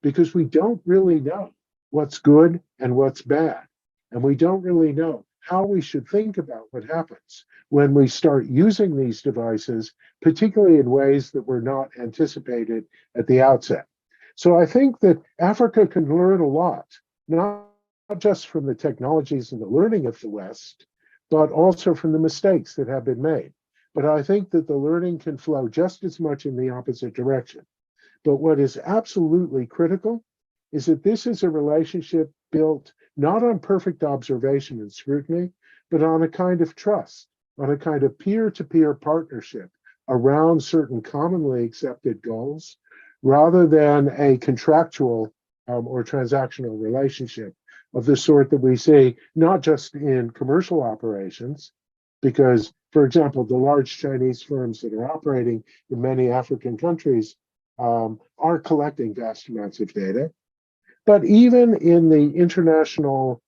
because we don't really know what's good and what's bad. And we don't really know how we should think about what happens when we start using these devices, particularly in ways that were not anticipated at the outset. So I think that Africa can learn a lot, not just from the technologies and the learning of the West, but also from the mistakes that have been made. But I think that the learning can flow just as much in the opposite direction. But what is absolutely critical is that this is a relationship built not on perfect observation and scrutiny, but on a kind of trust, on a kind of peer-to-peer partnership around certain commonly accepted goals, rather than a contractual or transactional relationship of the sort that we see not just in commercial operations, because, for example, the large Chinese firms that are operating in many African countries are collecting vast amounts of data. But even in the international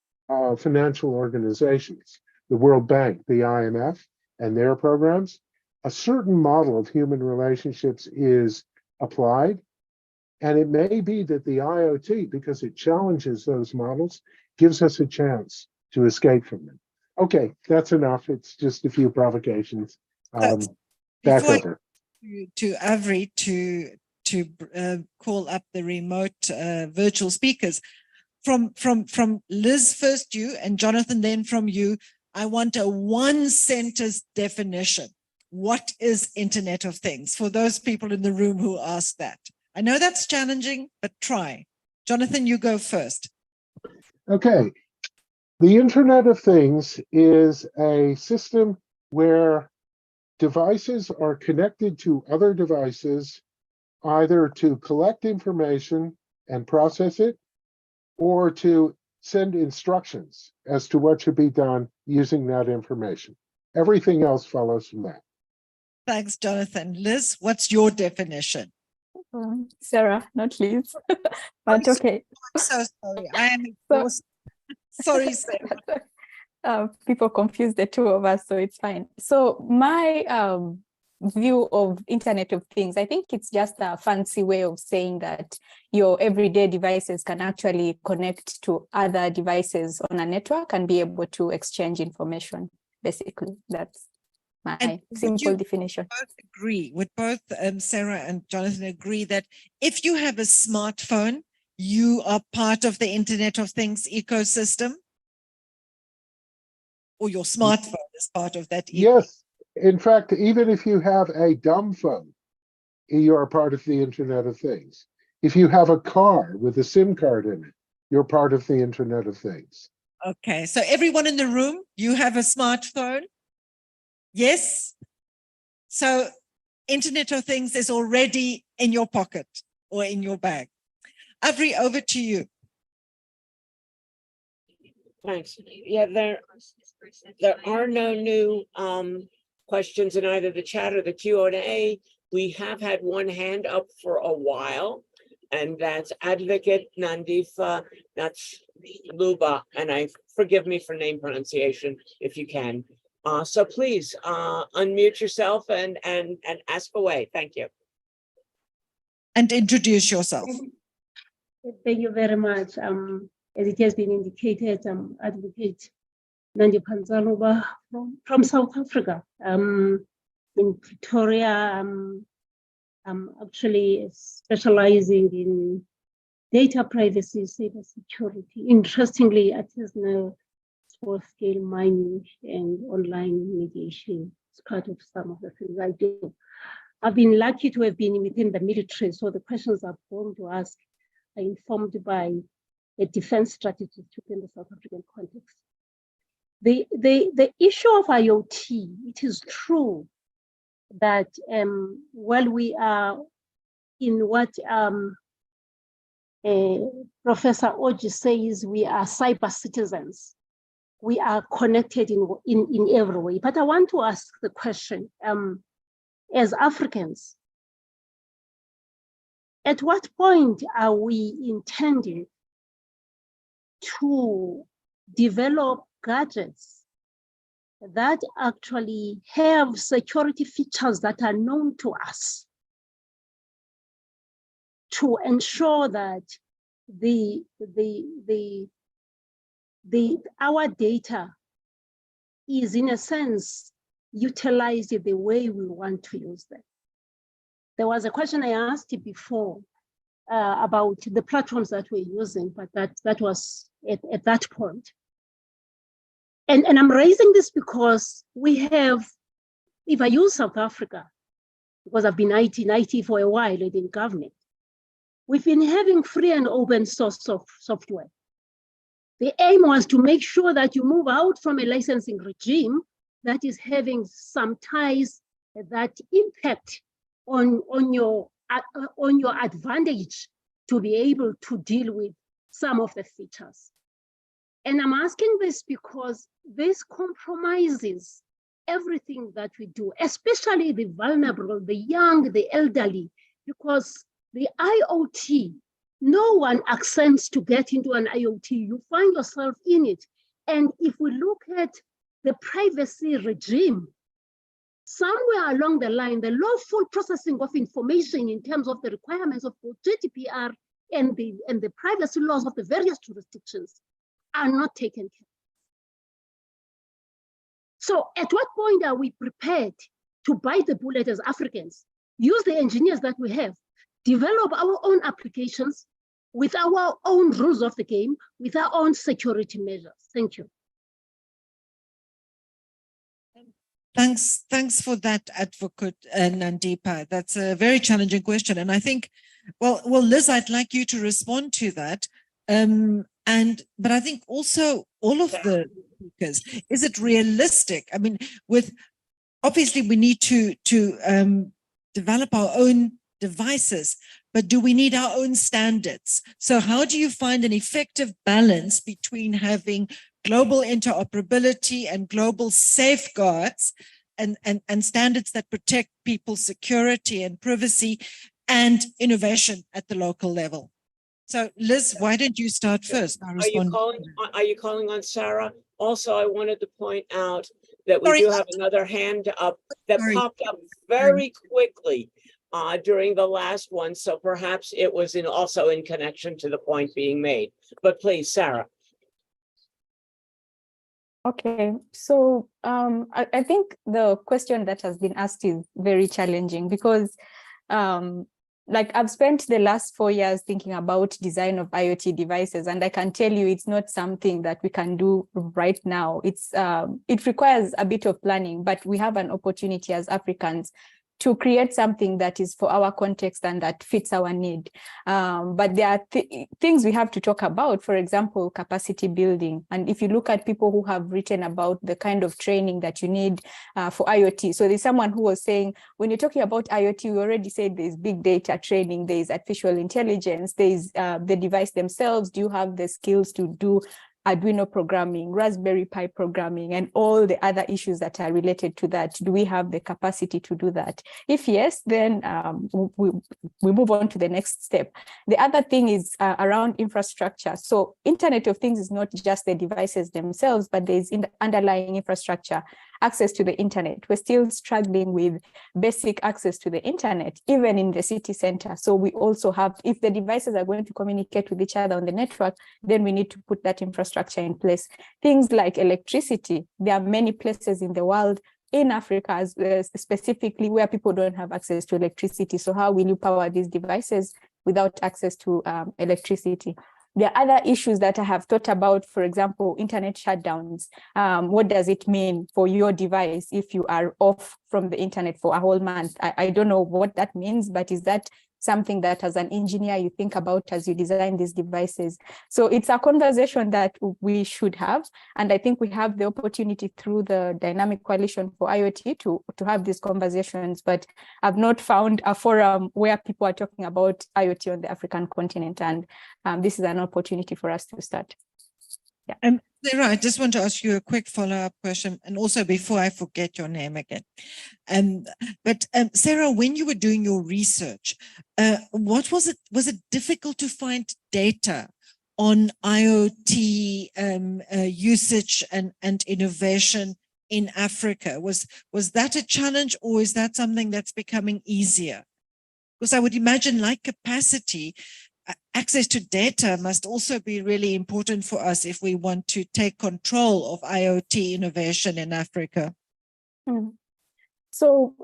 financial organizations, the World Bank, the IMF, and their programs, a certain model of human relationships is applied. And it may be that the IoT, because it challenges those models, gives us a chance to escape from them. Okay, that's enough. It's just a few provocations. Back over. To Avery to call up the remote virtual speakers. From Liz first, you, and Jonathan then from you, I want a one-sentence definition. What is Internet of Things? For those people in the room who ask that. I know that's challenging, but try. Jonathan, you go first. Okay. The Internet of Things is a system where devices are connected to other devices, either to collect information and process it, or to send instructions as to what should be done using that information. Everything else follows from that. Thanks, Jonathan. Liz, what's your definition? Sarah, not Liz, but okay. I'm so sorry. I am exhausted. Sorry, Sarah. People confuse the two of us, so it's fine. So my view of Internet of Things, I think it's just a fancy way of saying that your everyday devices can actually connect to other devices on a network and be able to exchange information. Basically, that's my simple definition. Would both Sarah and Jonathan agree that if you have a smartphone, you are part of the Internet of Things ecosystem? Or your smartphone is part of that? Yes. In fact, even if you have a dumb phone, you are part of the Internet of Things. If you have a car with a SIM card in it, you're part of the Internet of Things. Okay, so everyone in the room, you have a smartphone? Yes? So Internet of Things is already in your pocket or in your bag. Avri, over to you. Thanks. Yeah, there are no new questions in either the chat or the Q&A. We have had one hand up for a while, and that's Advocate Nandifa, that's Luba, and forgive me for name pronunciation if you can. So please unmute yourself and ask away. Thank you. And introduce yourself. Thank you very much. As it has been indicated, Advocate Nandi Panzaluba from South Africa. In Pretoria, I'm actually specializing in data privacy, cyber security. Interestingly, artisanal small-scale mining and online mediation. It's part of some of the things I do. I've been lucky to have been within the military, so the questions I'm going to ask are informed by a defense strategist within the South African context. The issue of IoT, it is true that while we are in what Professor Oji says, we are cyber citizens. We are connected in every way. But I want to ask the question, as Africans, at what point are we intending to develop gadgets that actually have security features that are known to us to ensure that our data is in a sense utilized the way we want to use them? There was a question I asked before about the platforms that we're using, but that was at that point. And I'm raising this because we have, if I use South Africa, because I've been in IT for a while in government, we've been having free and open source of software. The aim was to make sure that you move out from a licensing regime that is having some ties that impact on your advantage to be able to deal with some of the features. And I'm asking this because this compromises everything that we do, especially the vulnerable, the young, the elderly, because the IoT, no one accents to get into an IoT. You find yourself in it. And if we look at the privacy regime, somewhere along the line, the lawful processing of information in terms of the requirements of both GDPR and the privacy laws of the various jurisdictions are not taken care of. So at what point are we prepared to bite the bullet as Africans, use the engineers that we have, develop our own applications with our own rules of the game, with our own security measures? Thank you. Thanks for that, Advocate Nandipa. That's a very challenging question. And I think, well, Liz, I'd like you to respond to that. But I think also all of the speakers, is it realistic? I mean, obviously we need to develop our own devices, but do we need our own standards? So how do you find an effective balance between having global interoperability and global safeguards and standards that protect people's security and privacy and innovation at the local level? So Liz, why don't you start first? Are you calling on Sarah? Also, I wanted to point out that we Sorry. do have another hand up that Sorry. popped up very quickly during the last one. So perhaps it was also in connection to the point being made. But please, Sarah. Okay, so I think the question that has been asked is very challenging because like I've spent the last 4 years thinking about design of IoT devices, and I can tell you it's not something that we can do right now. It requires a bit of planning, but we have an opportunity as Africans to create something that is for our context and that fits our need. But there are things we have to talk about, for example, capacity building. And if you look at people who have written about the kind of training that you need for IoT. So there's someone who was saying, when you're talking about IoT, we already said there's big data training, there's artificial intelligence, there's the device themselves. Do you have the skills to do Arduino programming, Raspberry Pi programming, and all the other issues that are related to that? Do we have the capacity to do that? If yes, then we move on to the next step. The other thing is around infrastructure. So Internet of Things is not just the devices themselves, but there's in the underlying infrastructure, access to the internet. We're still struggling with basic access to the internet, even in the city center. So we also have, if the devices are going to communicate with each other on the network, then we need to put that infrastructure in place. Things like electricity, there are many places in the world, in Africa specifically, where people don't have access to electricity. So how will you power these devices without access to electricity? There are other issues that I have thought about, for example, internet shutdowns. What does it mean for your device if you are off from the internet for a whole month? I don't know what that means, but is that something that as an engineer you think about as you design these devices? So it's a conversation that we should have. And I think we have the opportunity through the Dynamic Coalition for IoT to have these conversations, but I've not found a forum where people are talking about IoT on the African continent. And this is an opportunity for us to start. Yeah. Sarah, I just want to ask you a quick follow-up question, and also before I forget your name again. But Sarah, when you were doing your research, what was it? Was it difficult to find data on IoT usage and innovation in Africa? Was that a challenge, or is that something that's becoming easier? Because I would imagine, like capacity, access to data must also be really important for us if we want to take control of IoT innovation in Africa. So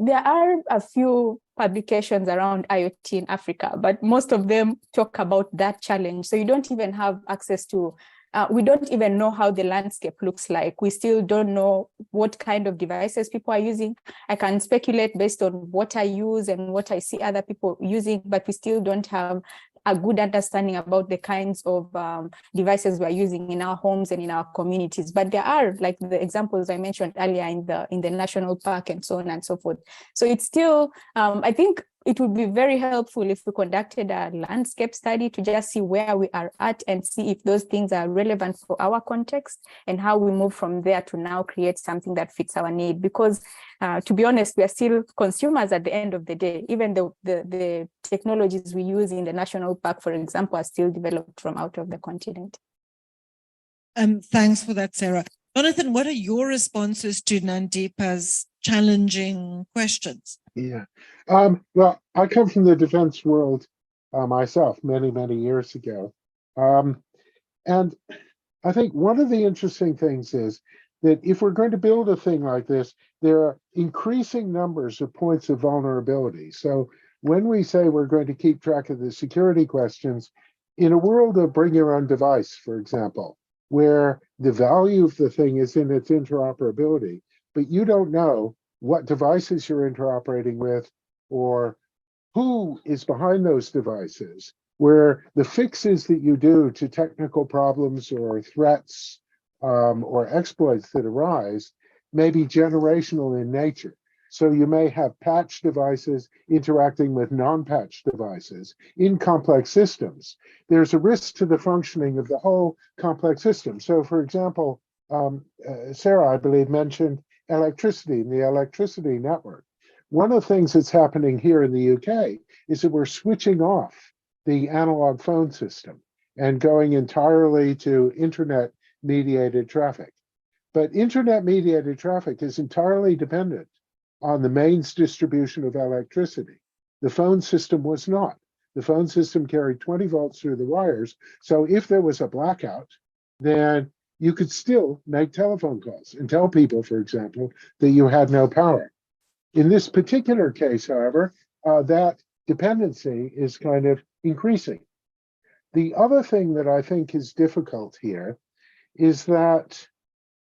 there are a few publications around IoT in Africa, but most of them talk about that challenge. So you don't even have access to, we don't even know how the landscape looks like. We still don't know what kind of devices people are using. I can speculate based on what I use and what I see other people using, but we still don't have a good understanding about the kinds of devices we're using in our homes and in our communities. But there are, like the examples I mentioned earlier in the national park and so on and so forth. So it's still, I think it would be very helpful if we conducted a landscape study to just see where we are at and see if those things are relevant for our context and how we move from there to now create something that fits our need. Because to be honest, we are still consumers at the end of the day. Even the technologies we use in the national park, for example, are still developed from out of the continent. Thanks for that, Sarah. Jonathan, what are your responses to Nandipa's challenging questions? Yeah. Well, I come from the defense world myself many, many years ago. And I think one of the interesting things is that if we're going to build a thing like this, there are increasing numbers of points of vulnerability. So when we say we're going to keep track of the security questions, in a world of bring your own device, for example, where the value of the thing is in its interoperability, but you don't know what devices you're interoperating with or who is behind those devices, where the fixes that you do to technical problems or threats or exploits that arise may be generational in nature. So you may have patch devices interacting with non-patch devices in complex systems. There's a risk to the functioning of the whole complex system. So for example, Sarah, I believe, mentioned electricity and the electricity network. One of the things that's happening here in the UK is that we're switching off the analog phone system and going entirely to internet mediated traffic. But internet mediated traffic is entirely dependent on the mains distribution of electricity. The phone system was not. The phone system carried 20 volts through the wires. So if there was a blackout, then you could still make telephone calls and tell people, for example, that you had no power. In this particular case, however, that dependency is kind of increasing. The other thing that I think is difficult here is that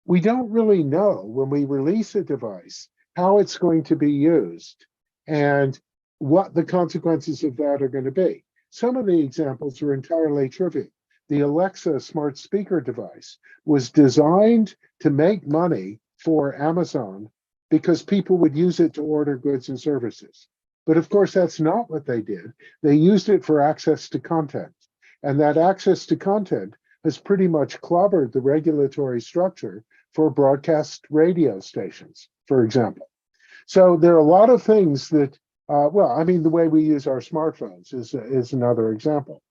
we don't really know when we release a device how it's going to be used and what the consequences of that are going to be. Some of the examples are entirely trivial. The Alexa smart speaker device was designed to make money for Amazon because people would use it to order goods and services. But of course, that's not what they did. They used it for access to content. And that access to content has pretty much clobbered the regulatory structure for broadcast radio stations, for example. So there are a lot of things that, the way we use our smartphones is another example.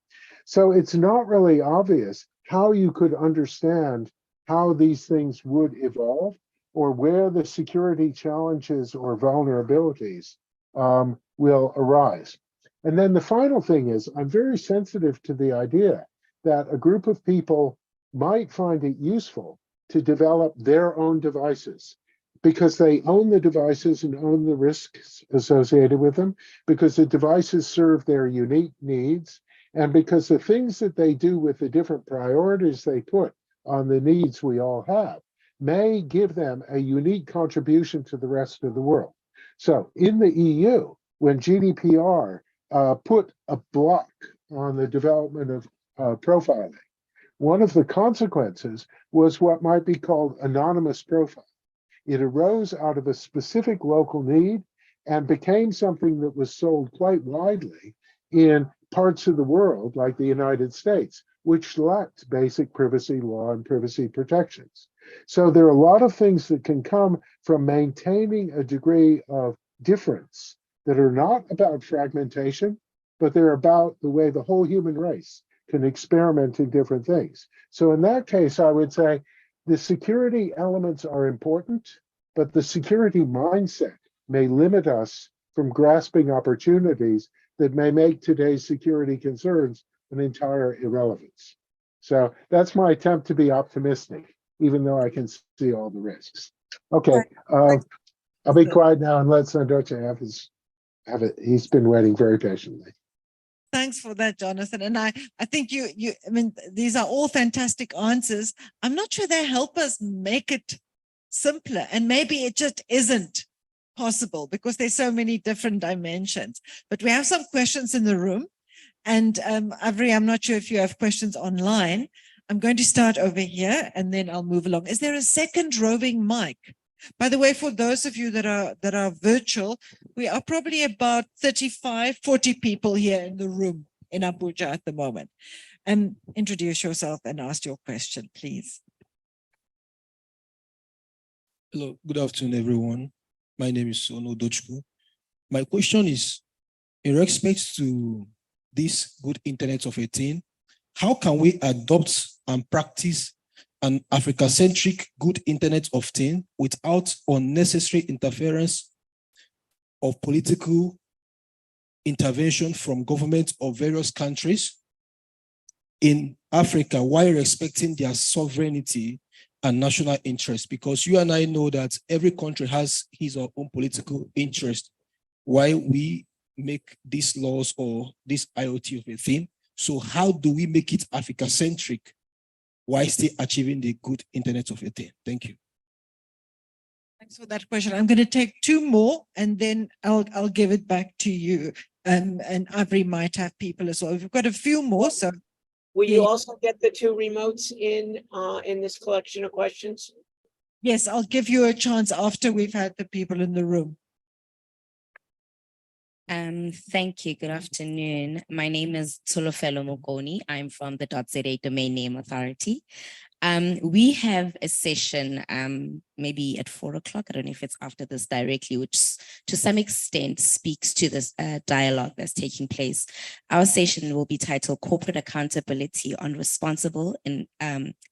So it's not really obvious how you could understand how these things would evolve or where the security challenges or vulnerabilities will arise. And then the final thing is, I'm very sensitive to the idea that a group of people might find it useful to develop their own devices because they own the devices and own the risks associated with them, because the devices serve their unique needs, and because the things that they do with the different priorities they put on the needs we all have may give them a unique contribution to the rest of the world. So in the EU, when GDPR put a block on the development of profiling, one of the consequences was what might be called anonymous profiling. It arose out of a specific local need and became something that was sold quite widely in parts of the world, like the United States, which lacked basic privacy law and privacy protections. So there are a lot of things that can come from maintaining a degree of difference that are not about fragmentation, but they're about the way the whole human race can experiment in different things. So in that case, I would say the security elements are important, but the security mindset may limit us from grasping opportunities that may make today's security concerns an entire irrelevance. So that's my attempt to be optimistic, even though I can see all the risks. Okay, I'll be quiet now and let Sandoche have it. He's been waiting very patiently. Thanks for that, Jonathan. And I think these are all fantastic answers. I'm not sure they help us make it simpler, and maybe it just isn't possible because there's so many different dimensions. But we have some questions in the room. And Avery, I'm not sure if you have questions online. I'm going to start over here and then I'll move along. Is there a second roving mic? By the way, for those of you that are virtual, we are probably about 35, 40 people here in the room in Abuja at the moment. Introduce yourself and ask your question, please. Hello, good afternoon, everyone. My name is Sono Dochku. My question is, in respect to this good Internet of a Thing, how can we adopt and practice an Africa-centric good Internet of Things without unnecessary interference of political intervention from governments of various countries in Africa while respecting their sovereignty and national interest? Because you and I know that every country has his or own political interest while we make these laws or this IoT of a thing. So how do we make it Africa-centric while still achieving the good Internet of a Thing? Thank you. Thanks for that question. I'm going to take two more and then I'll give it back to you. And Avery might have people as well. We've got a few more. So will you also get the two remotes in this collection of questions? Yes, I'll give you a chance after we've had the people in the room. Thank you. Good afternoon. My name is Tulofelo Mokoni. I'm from the .za Domain Name Authority. We have a session maybe at 4 o'clock. I don't know if it's after this directly, which to some extent speaks to this dialogue that's taking place. Our session will be titled Corporate Accountability on Responsible and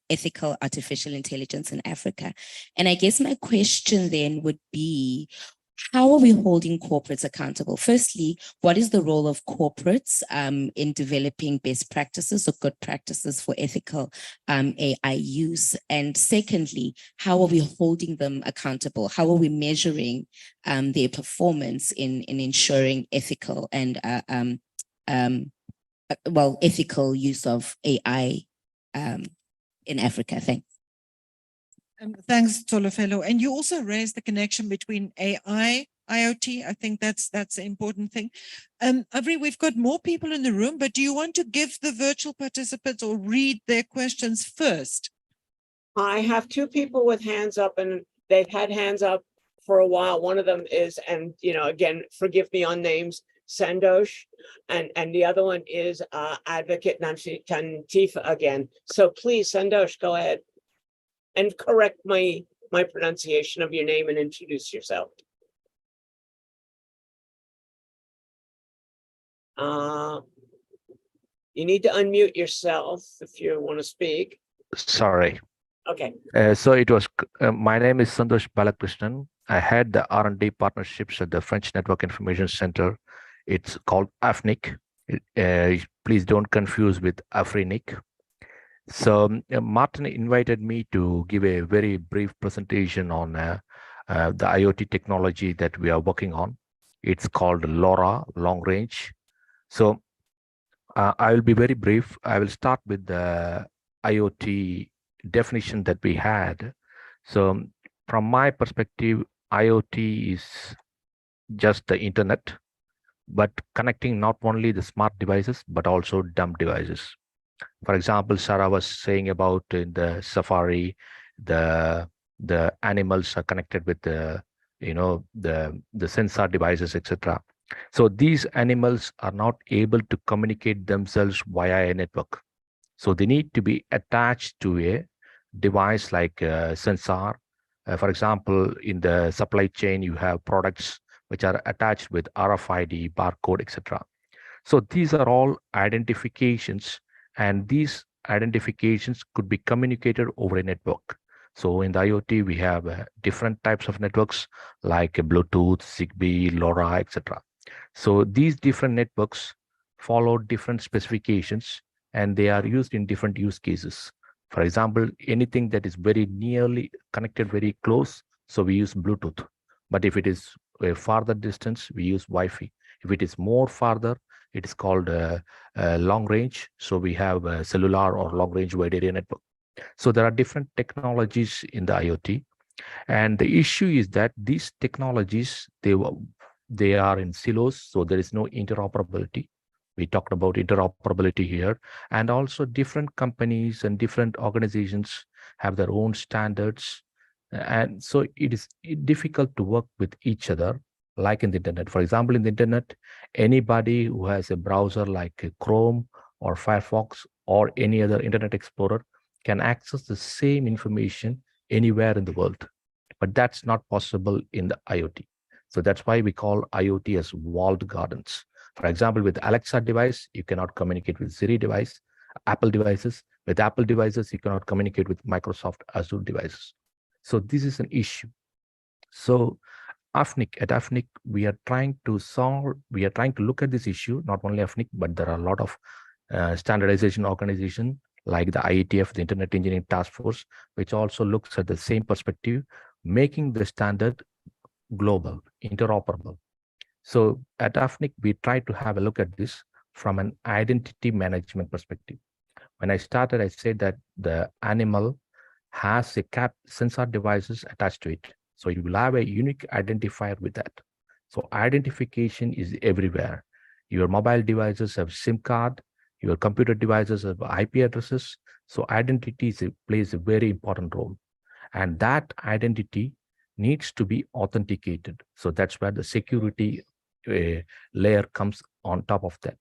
Ethical Artificial Intelligence in Africa. And I guess my question then would be, how are we holding corporates accountable? Firstly, what is the role of corporates in developing best practices or good practices for ethical AI use? And secondly, how are we holding them accountable? How are we measuring their performance in ensuring ethical and ethical use of AI in Africa? Thanks. Thanks, Tolofelo. And you also raised the connection between AI, IoT. I think that's an important thing. Avri, we've got more people in the room, but do you want to give the virtual participants or read their questions first? I have two people with hands up, and they've had hands up for a while. One of them is, and again, forgive me on names, Sandosh, and the other one is Advocate Nancy Tantifa again. So please, Sandosh, go ahead and correct my pronunciation of your name and introduce yourself. You need to unmute yourself if you want to speak. Sorry. Okay. So it was, my name is Santosh Balakrishnan. I had the R&D partnerships at the French Network Information Center. It's called AFNIC. Please don't confuse with AFRINIC. So Martin invited me to give a very brief presentation on the IoT technology that we are working on. It's called LoRa, long range. So I will be very brief. I will start with the IoT definition that we had. So from my perspective, IoT is just the internet, but connecting not only the smart devices, but also dumb devices. For example, Sarah was saying about in the safari, the animals are connected with the sensor devices, etc. So these animals are not able to communicate themselves via a network. So they need to be attached to a device like a sensor. For example, in the supply chain, you have products which are attached with RFID, barcode, etc. So these are all identifications, and these identifications could be communicated over a network. So in the IoT, we have different types of networks like Bluetooth, Zigbee, LoRa, etc. So these different networks follow different specifications, and they are used in different use cases. For example, anything that is very nearly connected, very close, so we use Bluetooth. But if it is a farther distance, we use Wi-Fi. If it is more farther, it is called long range. So we have a cellular or long range wide area network. So there are different technologies in the IoT. And the issue is that these technologies, they are in silos. So there is no interoperability. We talked about interoperability here. And also different companies and different organizations have their own standards. And so it is difficult to work with each other, like in the internet. For example, in the internet, anybody who has a browser like Chrome or Firefox or any other Internet Explorer can access the same information anywhere in the world. But that's not possible in the IoT. So that's why we call IoT as walled gardens. For example, with Alexa device, you cannot communicate with Siri device, Apple devices. With Apple devices, you cannot communicate with Microsoft Azure devices. So this is an issue. So at AFNIC, we are trying to look at this issue, not only AFNIC, but there are a lot of standardization organizations like the IETF, the Internet Engineering Task Force, which also looks at the same perspective, making the standard global, interoperable. So at AFNIC, we try to have a look at this from an identity management perspective. When I started, I said that the animal has a sensor devices attached to it. So you will have a unique identifier with that. So identification is everywhere. Your mobile devices have SIM card, your computer devices have IP addresses. So identity plays a very important role. And that identity needs to be authenticated. So that's where the security layer comes on top of that.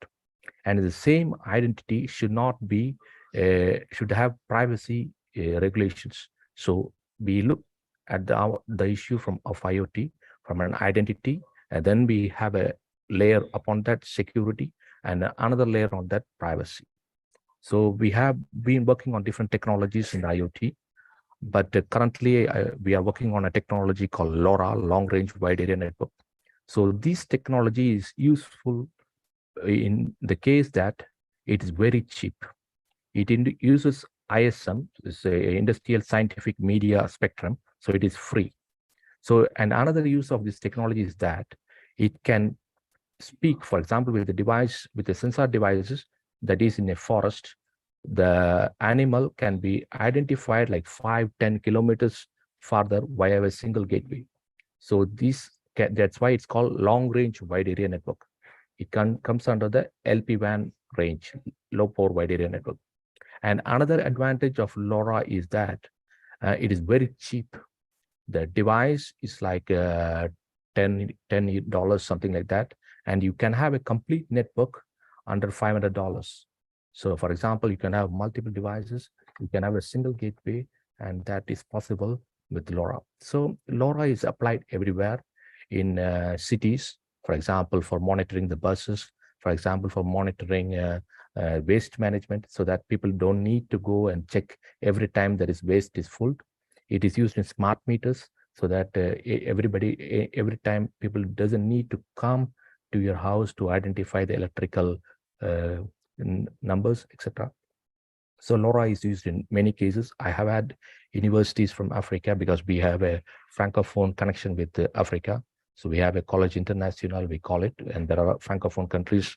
And the same identity should not be, should have privacy regulations. So we look at the issue of IoT from an identity, and then we have a layer upon that security and another layer on that privacy. So we have been working on different technologies in IoT, but currently we are working on a technology called LoRa, Long Range Wide Area Network. So this technology is useful in the case that it is very cheap. It uses ISM, it's a industrial scientific media spectrum, so it is free. So, and another use of this technology is that it can speak, for example, with the sensor devices that is in a forest, the animal can be identified like 5-10 kilometers farther via a single gateway. So that's why it's called long range wide area network. It comes under the LPWAN range, low power wide area network. And another advantage of LoRa is that it is very cheap. The device is like $10, something like that. And you can have a complete network under $500. So for example, you can have multiple devices, you can have a single gateway, and that is possible with LoRa. So LoRa is applied everywhere in cities, for example, for monitoring the buses, for example, for monitoring waste management, so that people don't need to go and check every time there is waste is full. It is used in smart meters, so that every time people doesn't need to come to your house to identify the electrical numbers, etc. So LoRa is used in many cases. I have had universities from Africa because we have a francophone connection with Africa. So we have a college international, we call it, and there are francophone countries.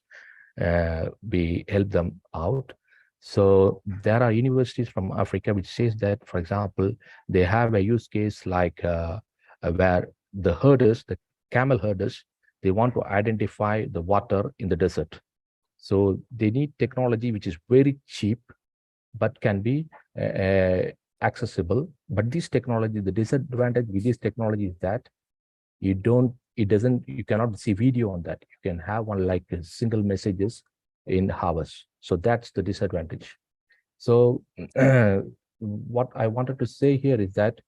We help them out. So there are universities from Africa which says that, for example, they have a use case like where the herders, the camel herders, they want to identify the water in the desert. So they need technology which is very cheap, but can be accessible. But this technology, the disadvantage with this technology is that you cannot see video on that. You can have one like single messages in hours. So that's the disadvantage. So what I wanted to say here is that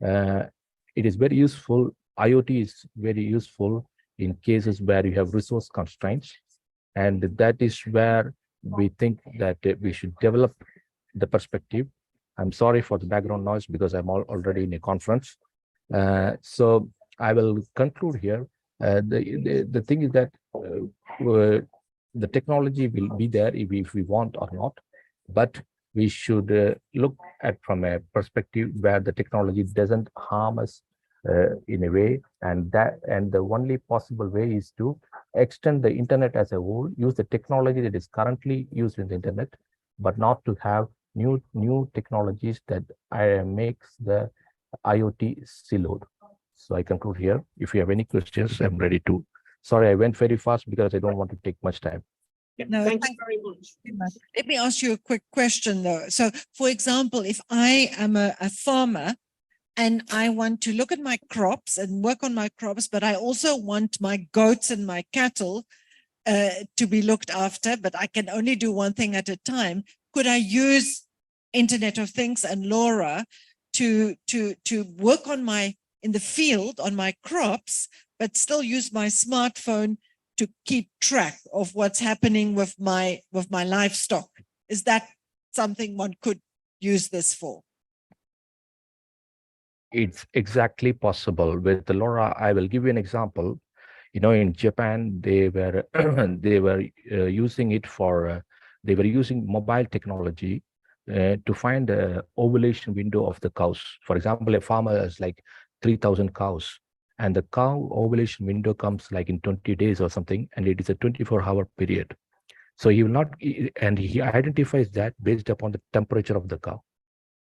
it is very useful. IoT is very useful in cases where you have resource constraints. And that is where we think that we should develop the perspective. I'm sorry for the background noise because I'm already in a conference. So I will conclude here. The thing is that the technology will be there if we want or not, but we should look at from a perspective where the technology doesn't harm us in a way, and the only possible way is to extend the internet as a whole, use the technology that is currently used in the internet, but not to have new technologies that makes the IoT siloed. So I conclude here. If you have any questions, I'm ready to. Sorry, I went very fast because I don't want to take much time. No, Thank you very much. Let me ask you a quick question though. So for example, if I am a farmer and I want to look at my crops and work on my crops, but I also want my goats and my cattle to be looked after, but I can only do one thing at a time. Could I use Internet of Things and LoRa to work on in the field on my crops, but still use my smartphone to keep track of what's happening with my livestock? Is that something one could use this for? It's exactly possible with the LoRa. I will give you an example. In Japan, they were using it for they were using mobile technology to find the ovulation window of the cows. For example, a farmer has like 3,000 cows, and the cow ovulation window comes like in 20 days or something, and it is a 24-hour period. So he will not, and he identifies that based upon the temperature of the cow.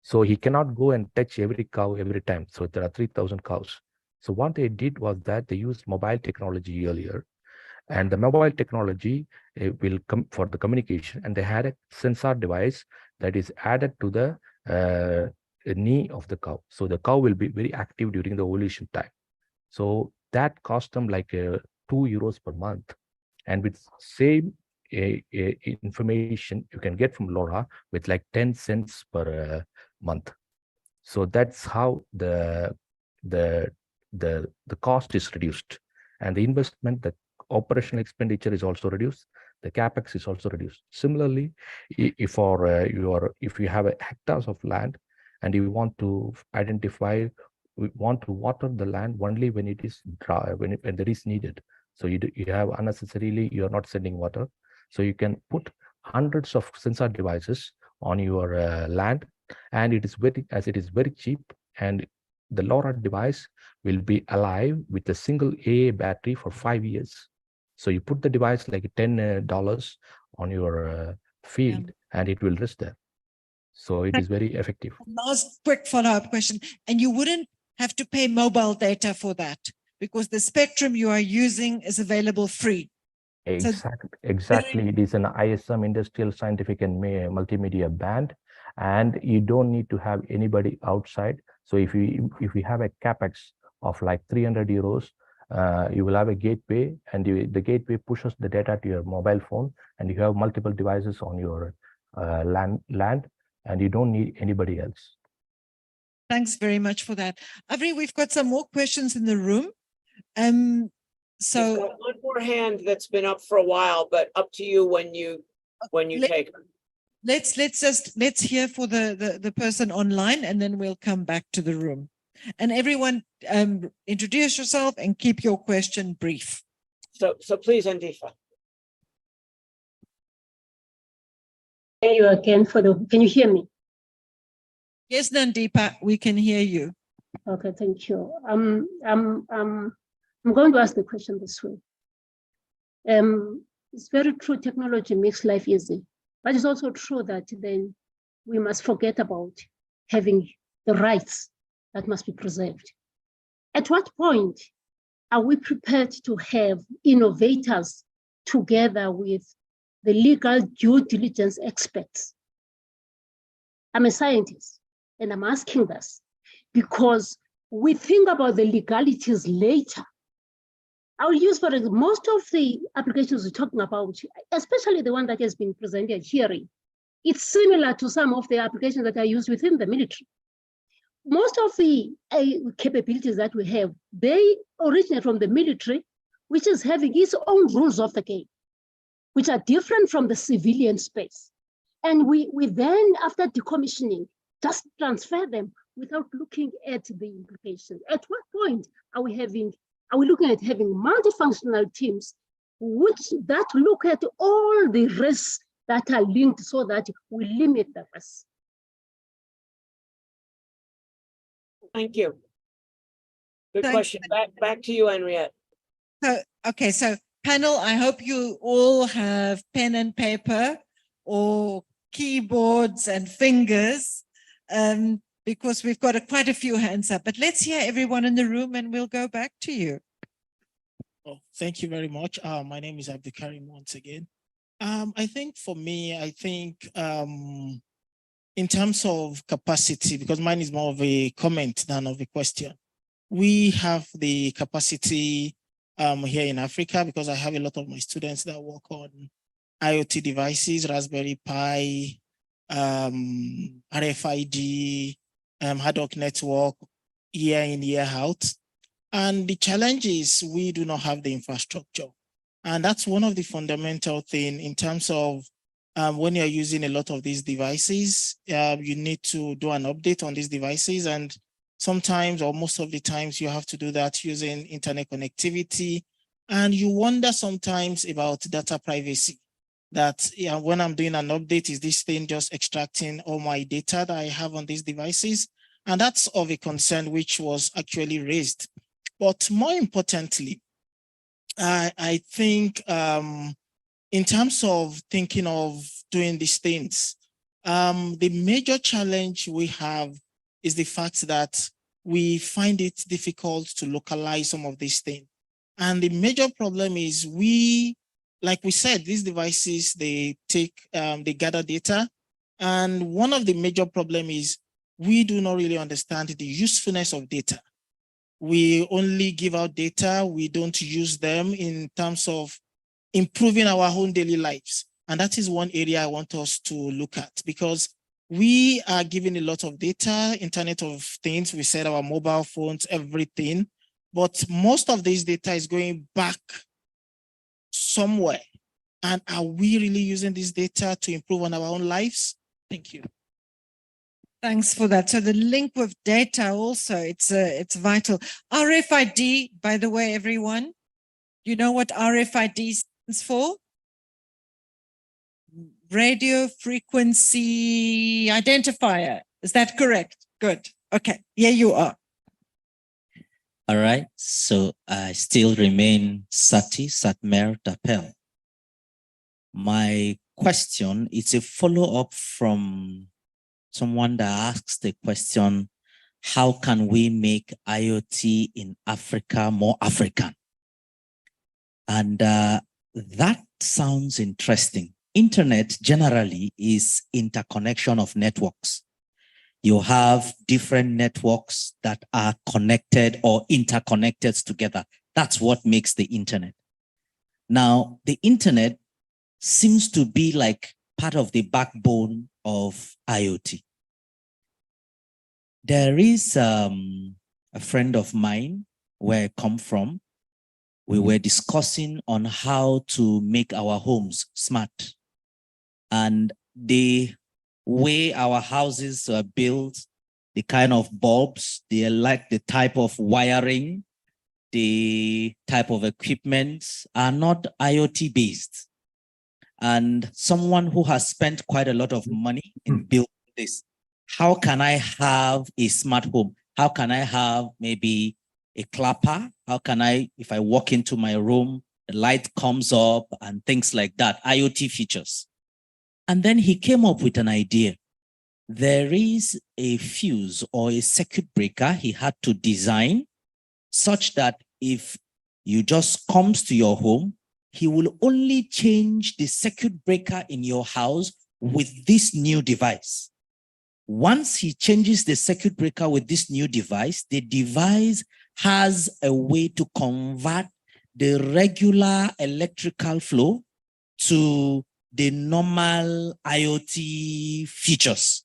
So he cannot go and touch every cow every time. So there are 3,000 cows. So what they did was that they used mobile technology earlier, and the mobile technology will come for the communication, and they had a sensor device that is added to the knee of the cow. So the cow will be very active during the ovulation time. So that cost them like €2 per month. And with same information you can get from LoRa with like 10 cents per month. So that's how the cost is reduced, and the investment, the operational expenditure is also reduced. The capex is also reduced. Similarly, if you have hectares of land and you want to water the land only when it is dry, when there is needed. So you have unnecessarily, you are not sending water. So you can put hundreds of sensor devices on your land, and it is very cheap, and the LoRa device will be alive with a single AA battery for 5 years. So you put the device like $10 on your field, and it will rest there. So it is very effective. Last quick follow-up question. And you wouldn't have to pay mobile data for that because the spectrum you are using is available free. Exactly. It is an ISM, Industrial, Scientific, and Multimedia band, and you don't need to have anybody outside. So if we have a capex of like 300 euros, you will have a gateway, and the gateway pushes the data to your mobile phone, and you have multiple devices on your land, and you don't need anybody else. Thanks very much for that. Avri, we've got some more questions in the room. So you've got one more hand that's been up for a while, but up to you when you take her. Let's hear for the person online, and then we'll come back to the room. And everyone, introduce yourself and keep your question brief. So please, Andifa. Thank you again can you hear me? Yes, Nandipa, we can hear you. Okay, thank you. I'm going to ask the question this way. It's very true, technology makes life easy, but it's also true that then we must forget about having the rights that must be preserved. At what point are we prepared to have innovators together with the legal due diligence experts? I'm a scientist, and I'm asking this because we think about the legalities later. I'll use, for example, most of the applications we're talking about, especially the one that has been presented here, it's similar to some of the applications that are used within the military. Most of the capabilities that we have, they originate from the military, which is having its own rules of the game, which are different from the civilian space. And we then, after decommissioning, just transfer them without looking at the implications. At what point are we looking at having multifunctional teams that look at all the risks that are linked so that we limit the risks? Thank you. Good Thanks. question. Back to you, Henriette. So panel, I hope you all have pen and paper or keyboards and fingers, because we've got quite a few hands up. But let's hear everyone in the room, and we'll go back to you. Oh, thank you very much. My name is Abdikarim once again. I think for me, in terms of capacity, because mine is more of a comment than of a question, we have the capacity here in Africa, because I have a lot of my students that work on IoT devices, Raspberry Pi, RFID, ad hoc network, year in, year out. And the challenge is we do not have the infrastructure. And that's one of the fundamental things in terms of when you're using a lot of these devices, you need to do an update on these devices. And sometimes, or most of the times, you have to do that using internet connectivity. And you wonder sometimes about data privacy, that when I'm doing an update, is this thing just extracting all my data that I have on these devices? And that's of a concern which was actually raised. But more importantly, I think in terms of thinking of doing these things, the major challenge we have is the fact that we find it difficult to localize some of these things. And the major problem is like we said, these devices, they gather data. And one of the major problems is we do not really understand the usefulness of data. We only give out data. We don't use them in terms of improving our own daily lives. And that is one area I want us to look at, because we are giving a lot of data, Internet of Things. We said our mobile phones, everything, but most of this data is going back somewhere. And are we really using this data to improve on our own lives? Thank you. Thanks for that. So the link with data also, it's vital. RFID, by the way, everyone, you know what RFID stands for? Radio frequency identifier. Is that correct? Good. Okay. Here you are. All right. So I still remain Sati Satmer Dapel. My question is a follow-up from someone that asks the question, how can we make IoT in Africa more African? And that sounds interesting. Internet generally is interconnection of networks. You have different networks that are connected or interconnected together. That's what makes the internet. Now, the internet seems to be like part of the backbone of IoT. There is a friend of mine where I come from. We were discussing on how to make our homes smart. And the way our houses are built, the kind of bulbs, they like the type of wiring, the type of equipment are not IoT based. And someone who has spent quite a lot of money in building this, how can I have a smart home? How can I have maybe a clapper? How can I, if I walk into my room, the light comes up and things like that, IoT features. And then he came up with an idea. There is a fuse or a circuit breaker he had to design such that if you just comes to your home, he will only change the circuit breaker in your house with this new device. Once he changes the circuit breaker with this new device, the device has a way to convert the regular electrical flow to the normal IoT features.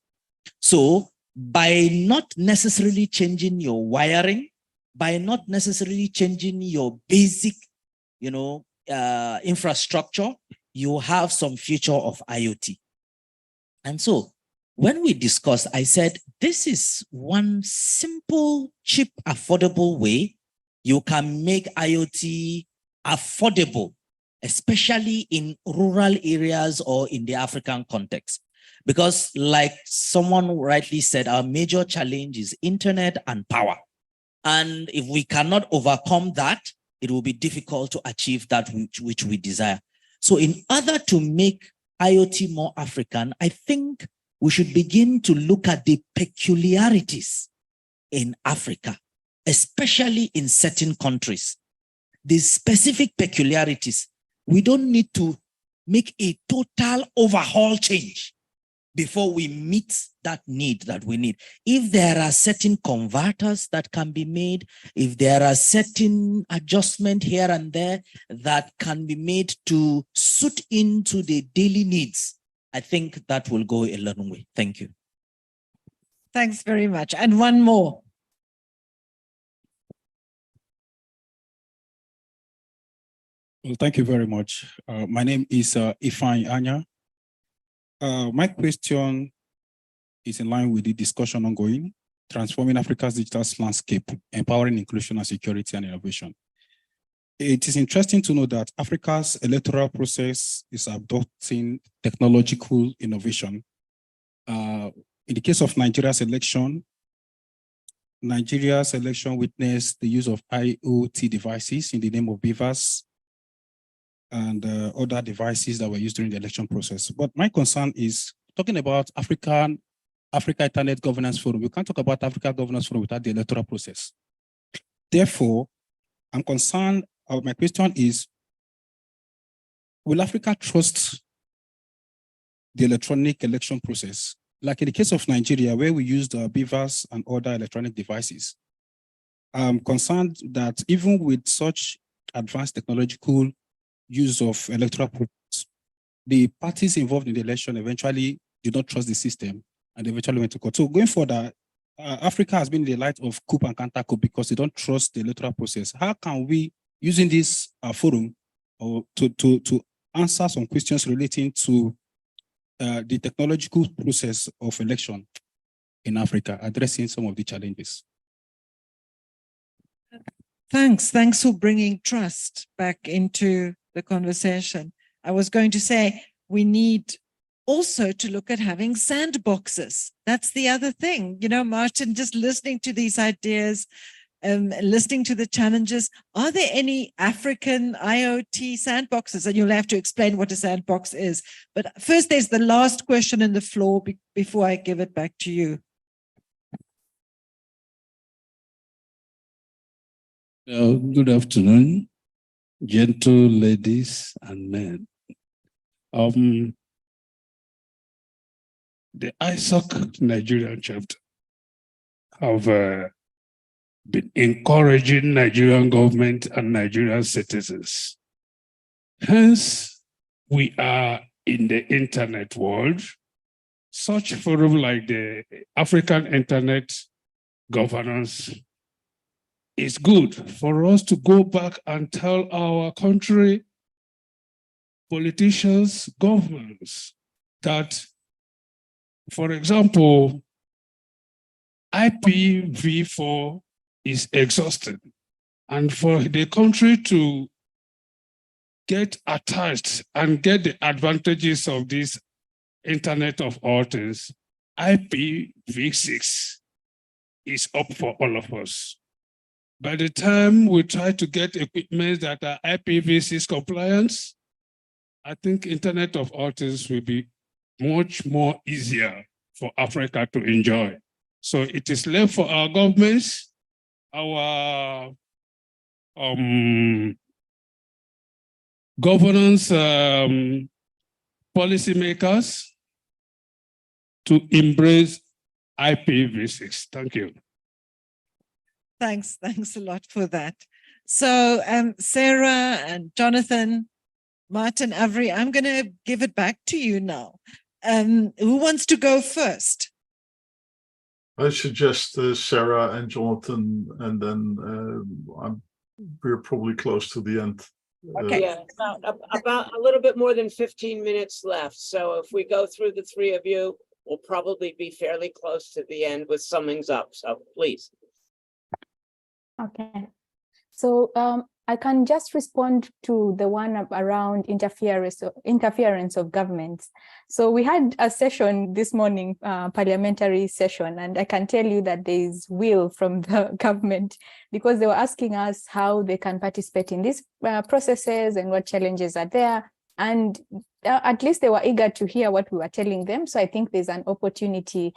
So by not necessarily changing your wiring, by not necessarily changing your basic, infrastructure, you have some feature of IoT. And so when we discussed, I said, this is one simple, cheap, affordable way you can make IoT affordable, especially in rural areas or in the African context. Because like someone rightly said, our major challenge is internet and power. And if we cannot overcome that, it will be difficult to achieve that which we desire. So in order to make IoT more African, I think we should begin to look at the peculiarities in Africa, especially in certain countries. The specific peculiarities, we don't need to make a total overhaul change before we meet that need that we need. If there are certain converters that can be made, if there are certain adjustments here and there that can be made to suit into the daily needs, I think that will go a long way. Thank you. Thanks very much. And one more. Well, thank you very much. My name is Ifeanyi Anya. My question is in line with the discussion ongoing, transforming Africa's digital landscape, empowering inclusion and security and innovation. It is interesting to know that Africa's electoral process is adopting technological innovation. In the case of Nigeria's election witnessed the use of IoT devices in the name of BVAS and other devices that were used during the election process. But my concern is talking about Africa Internet Governance Forum. We can't talk about Africa Governance Forum without the electoral process. Therefore, I'm concerned, my question is, will Africa trust the electronic election process? Like in the case of Nigeria, where we used BVAS and other electronic devices, I'm concerned that even with such advanced technological use of electoral process, the parties involved in the election eventually do not trust the system and they eventually went to court. So going further, Africa has been in the light of coup and counter-coup because they don't trust the electoral process. How can we, using this forum, or to answer some questions relating to the technological process of election in Africa, addressing some of the challenges? Thanks for bringing trust back into the conversation. I was going to say, we need also to look at having sandboxes. That's the other thing, you know, Martin, just listening to these ideas, listening to the challenges. Are there any African IoT sandboxes? And you'll have to explain what a sandbox is. But first, there's the last question on the floor before I give it back to you. Good afternoon, gentle ladies and men. The ISOC Nigerian chapter have been encouraging Nigerian government and Nigerian citizens. Hence, we are in the internet world. Such forum like the African Internet Governance is good for us to go back and tell our country, politicians, governments, that, for example, IPv4 is exhausted. And for the country to get attached and get the advantages of this Internet of all things, IPv6 is up for all of us. By the time we try to get equipment that are IPv6 compliant, I think Internet of all things will be much more easier for Africa to enjoy. So it is left for our governments, our governance policymakers to embrace IPv6. Thank you. Thanks a lot for that. So Sarah and Jonathan, Martin, Avery, I'm going to give it back to you now. Who wants to go first? I suggest Sarah and Jonathan, and then we're probably close to the end. Okay. Yeah, about a little bit more than 15 minutes left. So if we go through the three of you, we'll probably be fairly close to the end with summings up. So please. Okay. So I can just respond to the one around interference of governments. So we had a session this morning, parliamentary session, and I can tell you that there is will from the government, because they were asking us how they can participate in these processes and what challenges are there. And at least they were eager to hear what we were telling them. So I think there's an opportunity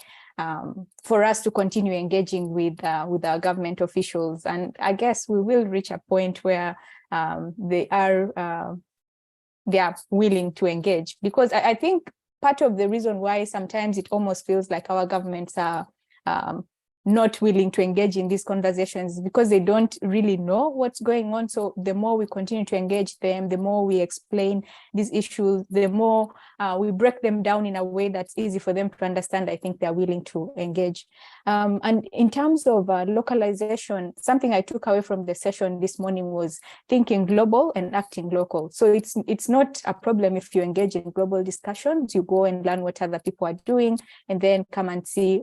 for us to continue engaging with our government officials. And I guess we will reach a point where they are willing to engage. Because I think part of the reason why sometimes it almost feels like our governments are not willing to engage in these conversations, because they don't really know what's going on. So the more we continue to engage them, the more we explain these issues, the more we break them down in a way that's easy for them to understand, I think they're willing to engage. And in terms of localization, something I took away from the session this morning was thinking global and acting local. So it's not a problem if you engage in global discussions, you go and learn what other people are doing, and then come and see,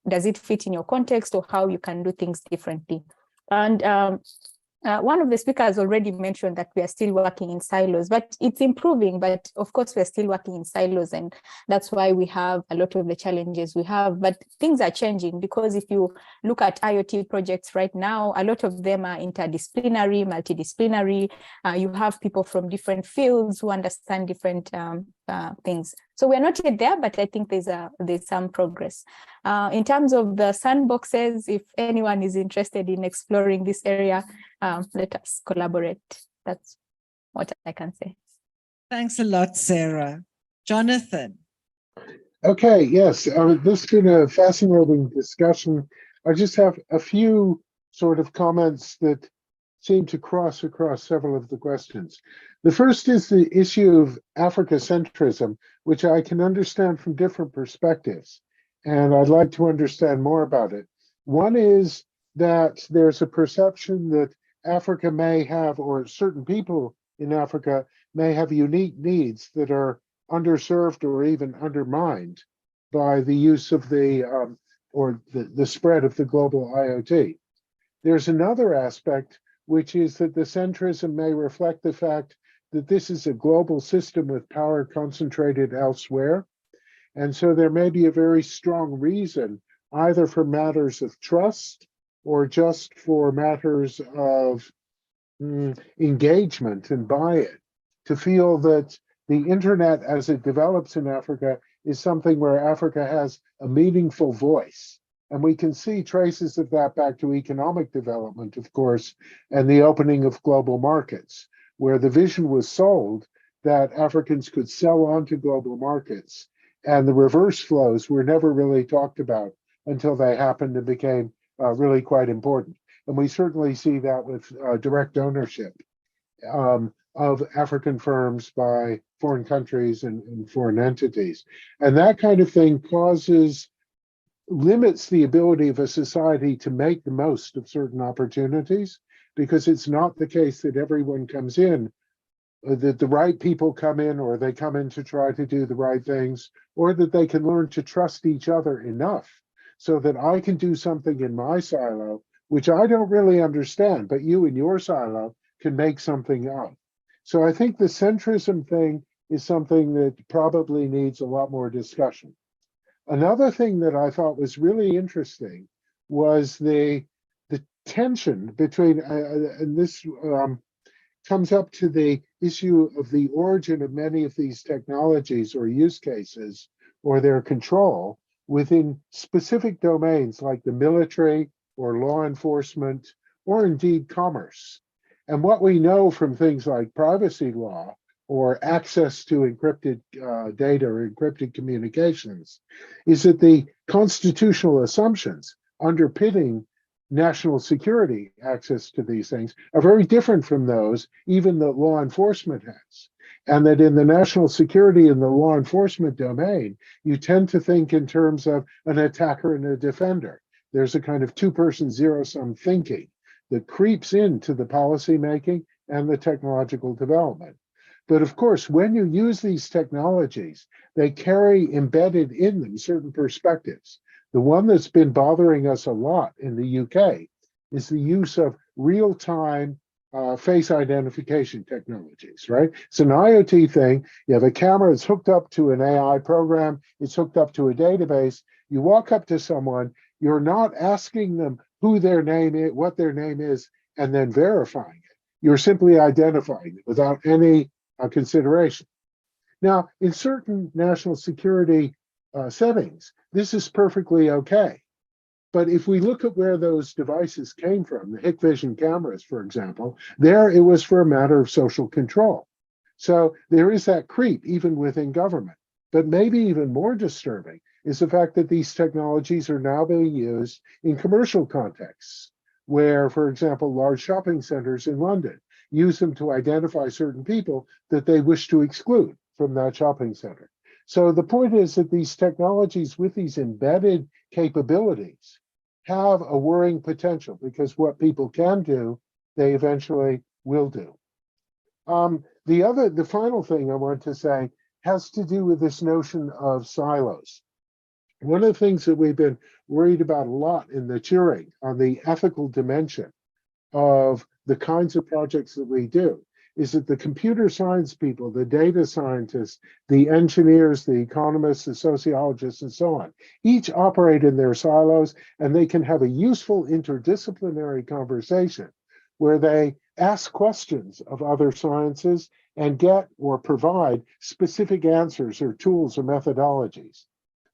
does it fit in your context, or how you can do things differently? And one of the speakers already mentioned that we are still working in silos, but it's improving. But of course, we're still working in silos, and that's why we have a lot of the challenges we have. But things are changing, because if you look at IoT projects right now, a lot of them are interdisciplinary, multidisciplinary. You have people from different fields who understand different things. So we're not yet there, but I think there's some progress. In terms of the sandboxes, if anyone is interested in exploring this area, let us collaborate. That's what I can say. Thanks a lot, Sarah. Jonathan. Okay, yes, this has been a fascinating discussion. I just have a few sort of comments that seem to cross across several of the questions. The first is the issue of Africa-centrism, which I can understand from different perspectives. and I'd like to understand more about it. One is that there's a perception that Africa may have, or certain people in Africa may have unique needs that are underserved or even undermined by the use of the spread of the global IoT. There's another aspect, which is that the centrism may reflect the fact that this is a global system with power concentrated elsewhere. And so there may be a very strong reason, either for matters of trust or just for matters of engagement and buy-in, to feel that the internet as it develops in Africa is something where Africa has a meaningful voice. And we can see traces of that back to economic development, of course, and the opening of global markets, where the vision was sold that Africans could sell onto global markets. And the reverse flows were never really talked about until they happened and became really quite important. And we certainly see that with direct ownership of African firms by foreign countries and foreign entities. And that kind of thing limits the ability of a society to make the most of certain opportunities, because it's not the case that everyone comes in, that the right people come in, or they come in to try to do the right things, or that they can learn to trust each other enough so that I can do something in my silo, which I don't really understand, but you in your silo can make something of. So I think the centrism thing is something that probably needs a lot more discussion. Another thing that I thought was really interesting was the tension between, and this comes up to the issue of the origin of many of these technologies or use cases, or their control within specific domains like the military or law enforcement, or indeed commerce. And what we know from things like privacy law or access to encrypted data or encrypted communications is that the constitutional assumptions underpinning national security access to these things are very different from those even that law enforcement has. And that in the national security and the law enforcement domain, you tend to think in terms of an attacker and a defender. There's a kind of two-person zero-sum thinking that creeps into the policy making and the technological development. But of course, when you use these technologies, they carry embedded in them certain perspectives. The one that's been bothering us a lot in the UK is the use of real-time face identification technologies, right? It's an IoT thing. You have a camera that's hooked up to an AI program. It's hooked up to a database. You walk up to someone, you're not asking them who their name is, what their name is, and then verifying it. You're simply identifying it without any consideration. Now, in certain national security settings, this is perfectly okay. But if we look at where those devices came from, the Hikvision cameras, for example, there it was for a matter of social control. So there is that creep even within government. But maybe even more disturbing is the fact that these technologies are now being used in commercial contexts, where, for example, large shopping centers in London use them to identify certain people that they wish to exclude from that shopping center. So the point is that these technologies with these embedded capabilities have a worrying potential, because what people can do, they eventually will do. The final thing I want to say has to do with this notion of silos. One of the things that we've been worried about a lot in the Turing on the ethical dimension of the kinds of projects that we do is that the computer science people, the data scientists, the engineers, the economists, the sociologists, and so on, each operate in their silos, and they can have a useful interdisciplinary conversation where they ask questions of other sciences and get or provide specific answers or tools or methodologies.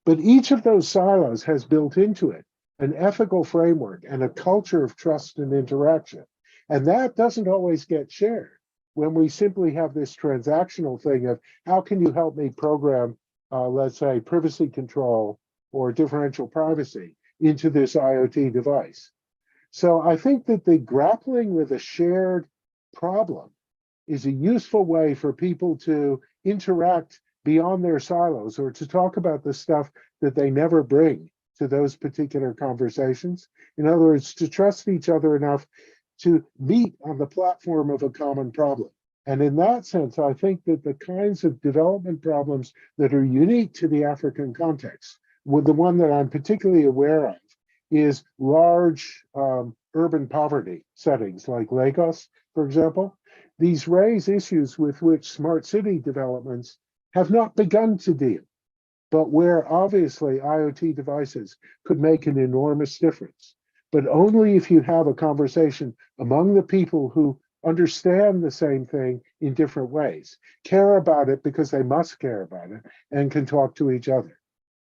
But each of those silos has built into it an ethical framework and a culture of trust and interaction. And that doesn't always get shared when we simply have this transactional thing of how can you help me program, let's say, privacy control or differential privacy into this IoT device. So I think that the grappling with a shared problem is a useful way for people to interact beyond their silos, or to talk about the stuff that they never bring to those particular conversations. In other words, to trust each other enough to meet on the platform of a common problem. And in that sense, I think that the kinds of development problems that are unique to the African context, with the one that I'm particularly aware of, is large urban poverty settings like Lagos, for example. These raise issues with which smart city developments have not begun to deal, but where obviously IoT devices could make an enormous difference. But only if you have a conversation among the people who understand the same thing in different ways, care about it because they must care about it, and can talk to each other.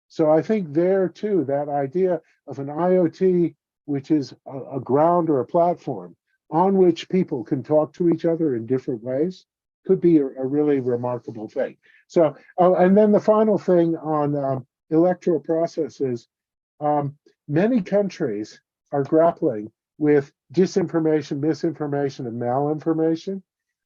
So I think there too, that idea of an IoT, which is a ground or a platform on which people can talk to each other in different ways, could be a really remarkable thing. So, and then the final thing on electoral processes, many countries are grappling with disinformation, misinformation, and malinformation.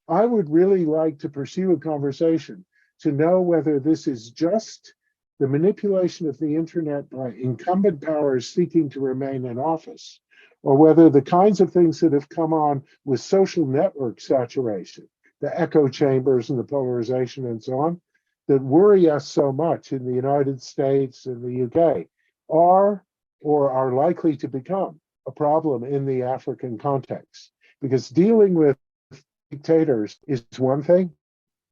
I would really like to pursue a conversation to know whether this is just the manipulation of the internet by incumbent powers seeking to remain in office, or whether the kinds of things that have come on with social network saturation, the echo chambers and the polarization and so on, that worry us so much in the United States and the UK, are or are likely to become a problem in the African context. Because dealing with dictators is one thing,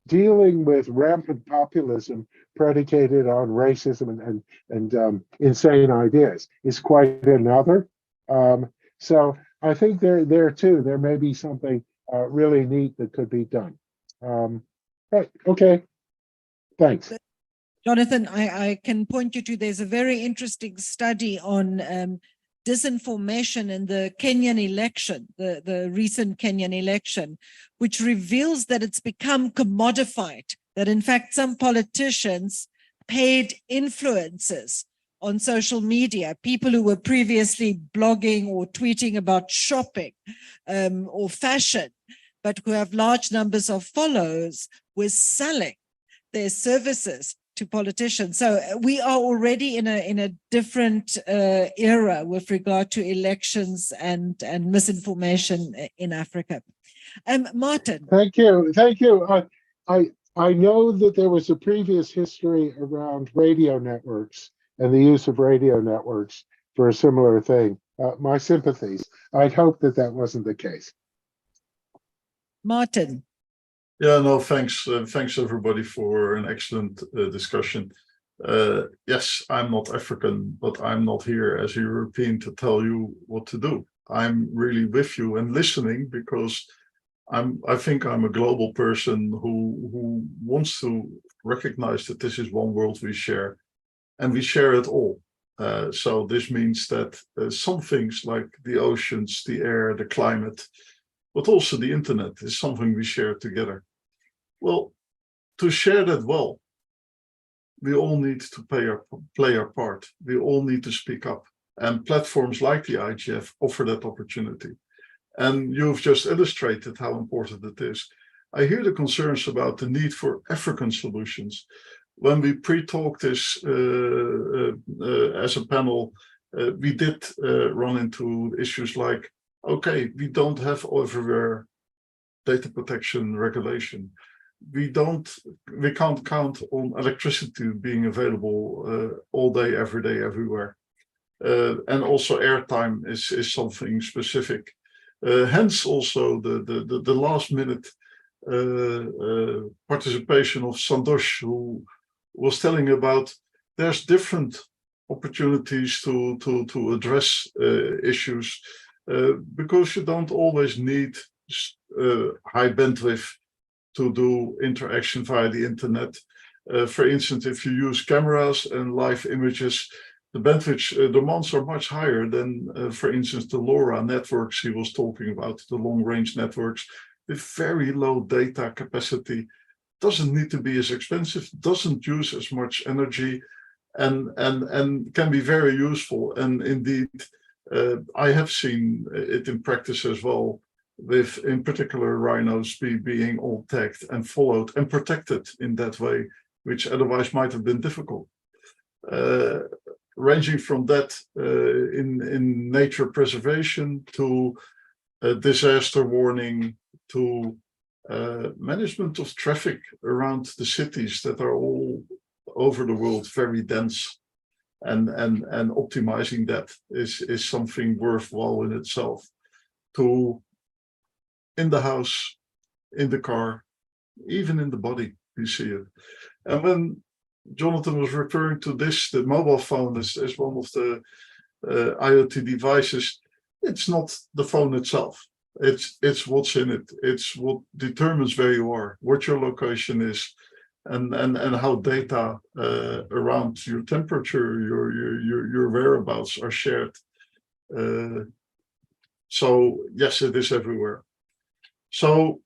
dealing with rampant populism predicated on racism and insane ideas is quite another. So I think there too, there may be something really neat that could be done. Right, okay, thanks. Jonathan, I can point you to, there's a very interesting study on disinformation in the Kenyan election, the recent Kenyan election, which reveals that it's become commodified, that in fact some politicians paid influencers on social media, people who were previously blogging or tweeting about shopping or fashion, but who have large numbers of followers, were selling their services to politicians. So we are already in a different era with regard to elections and misinformation in Africa. Martin. Thank you. I know that there was a previous history around radio networks and the use of radio networks for a similar thing. My sympathies. I'd hope that that wasn't the case. Martin. Yeah, no, thanks. Thanks everybody for an excellent discussion. Yes, I'm not African, but I'm not here as a European to tell you what to do. I'm really with you and listening because I think I'm a global person who wants to recognize that this is one world we share, and we share it all. So this means that some things like the oceans, the air, the climate, but also the internet is something we share together. Well, to share that well, we all need to play our part. We all need to speak up. And platforms like the IGF offer that opportunity. And you've just illustrated how important it is. I hear the concerns about the need for African solutions. When we pre-talked this as a panel, we did run into issues like, okay, we don't have everywhere data protection regulation. We can't count on electricity being available all day, every day, everywhere. And also airtime is something specific. Hence also the last minute participation of Sandosh, who was telling about there's different opportunities to address issues because you don't always need high bandwidth to do interaction via the internet. For instance, if you use cameras and live images, the bandwidth demands are much higher than, for instance, the LoRa networks he was talking about, the long-range networks with very low data capacity. Doesn't need to be as expensive, doesn't use as much energy, and can be very useful. And indeed, I have seen it in practice as well, with in particular rhinos being all tagged and followed and protected in that way which otherwise might have been difficult. Ranging from that in nature preservation to disaster warning to management of traffic around the cities that are all over the world very dense, and optimizing that is something worthwhile in itself. To in the house, in the car, even in the body, you see it. And when Jonathan was referring to this, the mobile phone as one of the IoT devices, it's not the phone itself. It's what's in it. It's what determines where you are, what your location is, and how data around your temperature, your whereabouts are shared. So yes, it is everywhere. So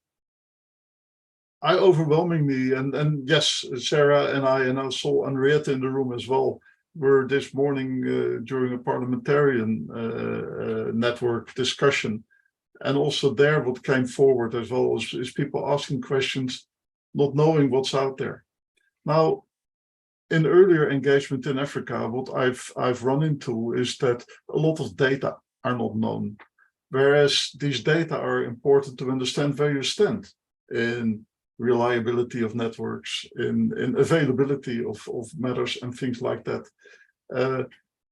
I overwhelmingly, and yes, Sarah and I saw Henriette in the room as well, were this morning during a parliamentarian network discussion. And also there, what came forward as well is people asking questions, not knowing what's out there. Now, in earlier engagement in Africa, what I've run into is that a lot of data are not known, whereas these data are important to understand where you stand in reliability of networks, in availability of matters and things like that. Lo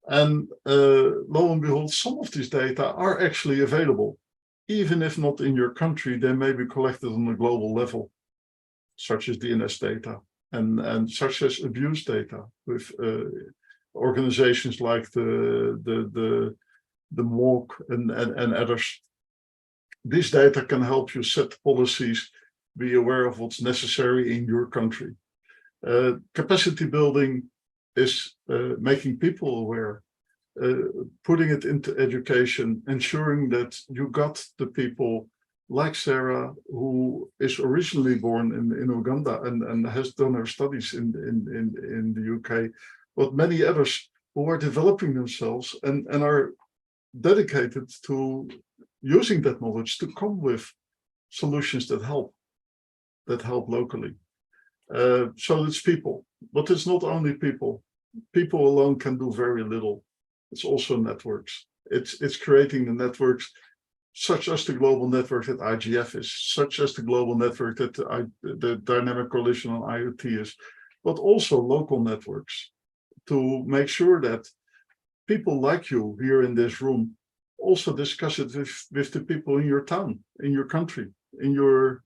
and behold, some of these data are actually available. Even if not in your country, they may be collected on a global level, such as DNS data and such as abuse data with organizations like the MOOC and others. This data can help you set policies, be aware of what's necessary in your country. Capacity building is making people aware. Putting it into education, ensuring that you got the people like Sarah, who is originally born in Uganda and has done her studies in the UK, but many others who are developing themselves and are dedicated to using that knowledge to come with solutions that help locally. So it's people, but it's not only people. People alone can do very little. It's also networks. It's creating the networks, such as the global network that IGF is, such as the global network that the Dynamic Coalition on IoT is, but also local networks to make sure that people like you here in this room also discuss it with the people in your town, in your country, in your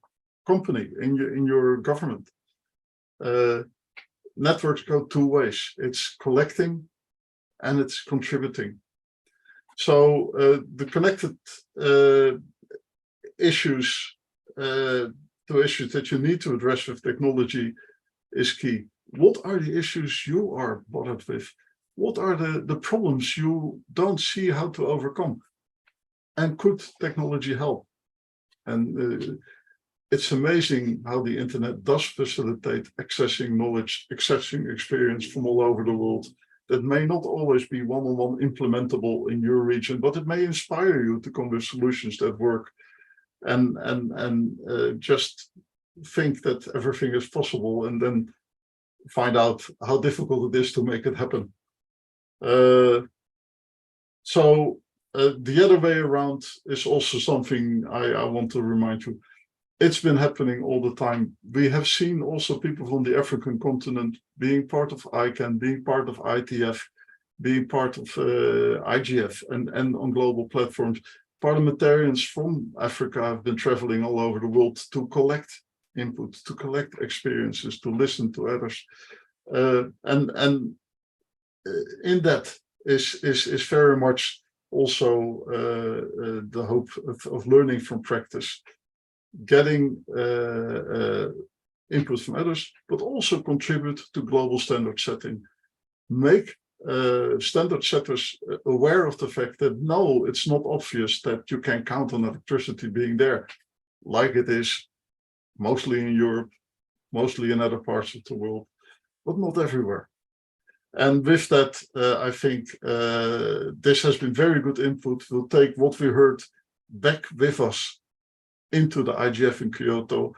company, in your government. Networks go two ways. It's collecting and it's contributing. So the connected issues to issues that you need to address with technology is key. What are the issues you are bothered with? What are the problems you don't see how to overcome? And could technology help? And it's amazing how the internet does facilitate accessing knowledge, accessing experience from all over the world. That may not always be one-on-one implementable in your region, but it may inspire you to come with solutions that work and just think that everything is possible and then find out how difficult it is to make it happen. So the other way around is also something I want to remind you. It's been happening all the time. We have seen also people from the African continent being part of ICANN, being part of ITF, being part of IGF and on global platforms. Parliamentarians from Africa have been traveling all over the world to collect input, to collect experiences, to listen to others. And in that is very much also the hope of learning from practice. Getting input from others, but also contribute to global standard setting. Make standard setters aware of the fact that no, it's not obvious that you can count on electricity being there, like it is mostly in Europe, mostly in other parts of the world, but not everywhere. And with that, I think this has been very good input. We'll take what we heard back with us into the IGF in Kyoto,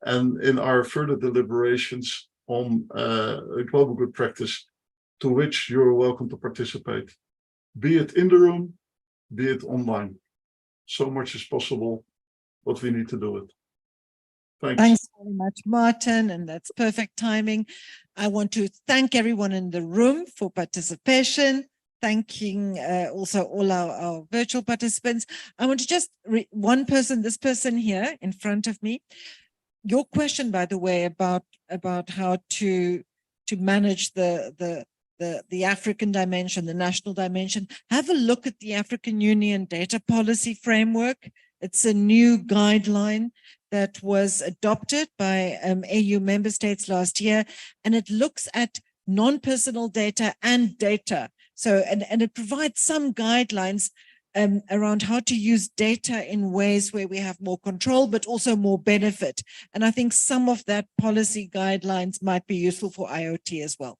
and in our further deliberations, on a global good practice to which you're welcome to participate, be it in the room, be it online. So much is possible, but we need to do it. Thanks. Thanks very much, Martin, and that's perfect timing. I want to thank everyone in the room for participation, thanking also all our virtual participants. I want to just one person, this person here in front of me. Your question, by the way, about how to manage the African dimension, the national dimension. Have a look at the African Union Data Policy Framework. It's a new guideline that was adopted by AU member states last year, and it looks at non-personal data and data. So, and it provides some guidelines around how to use data in ways where we have more control, but also more benefit. And I think some of that policy guidelines might be useful for IoT as well.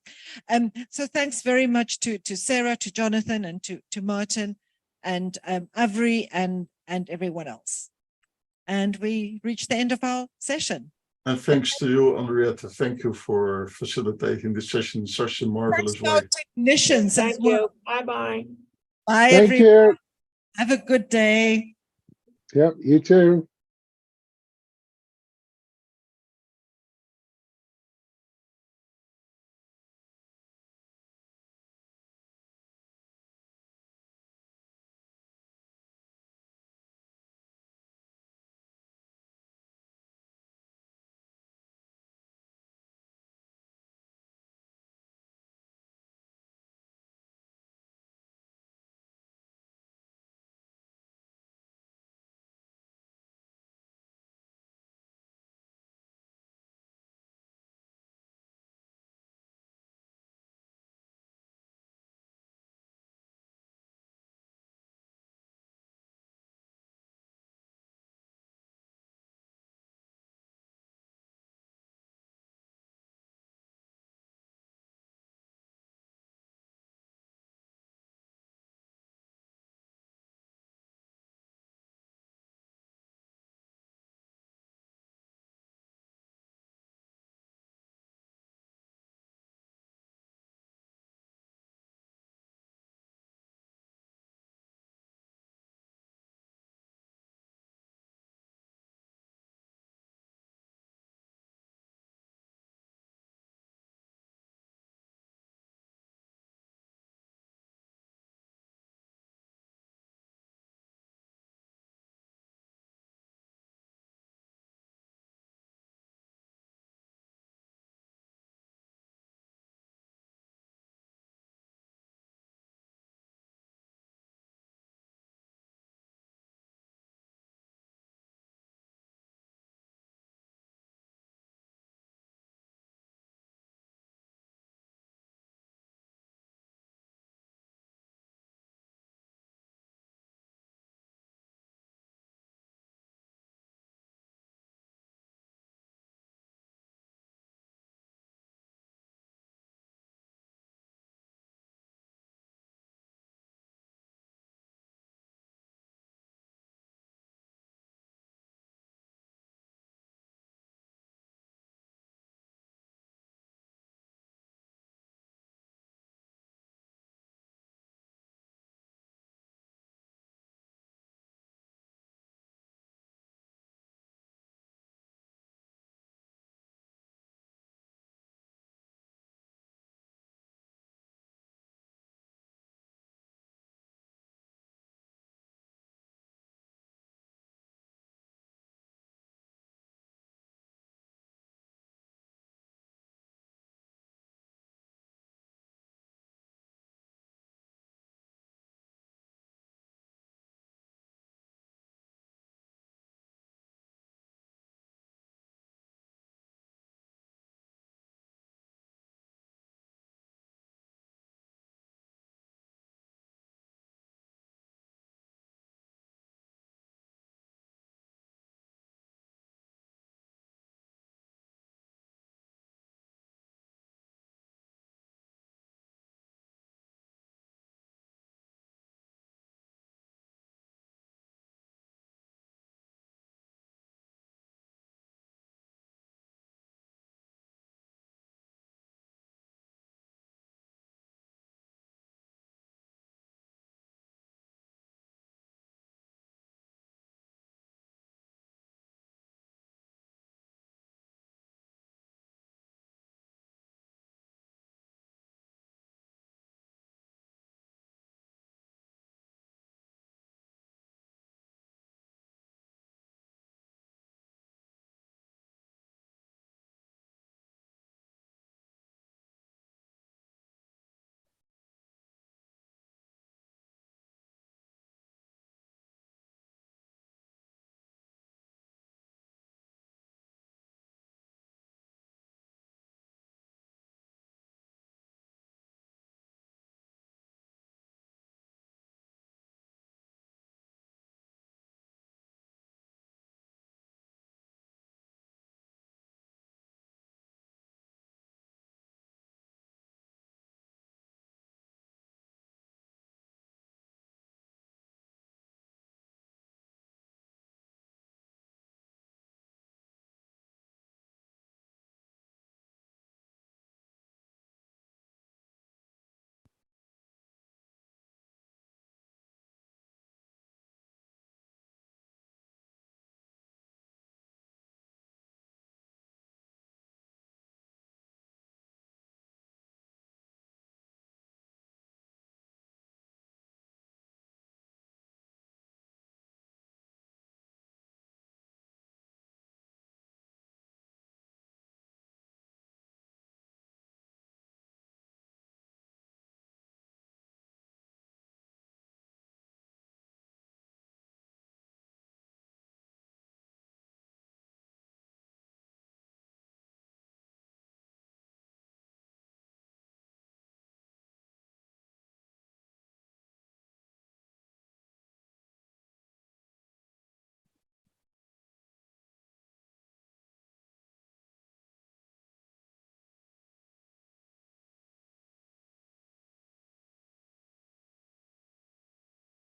So thanks very much to Sarah, to Jonathan, and to Martin, and Avery, and everyone else. And we reached the end of our session. And thanks to you, Henriette. Thank you for facilitating this session in such a marvelous way. Technicians. Thank you. Bye-bye. Bye, Thank everyone. you. Have a good day. Yep, you too.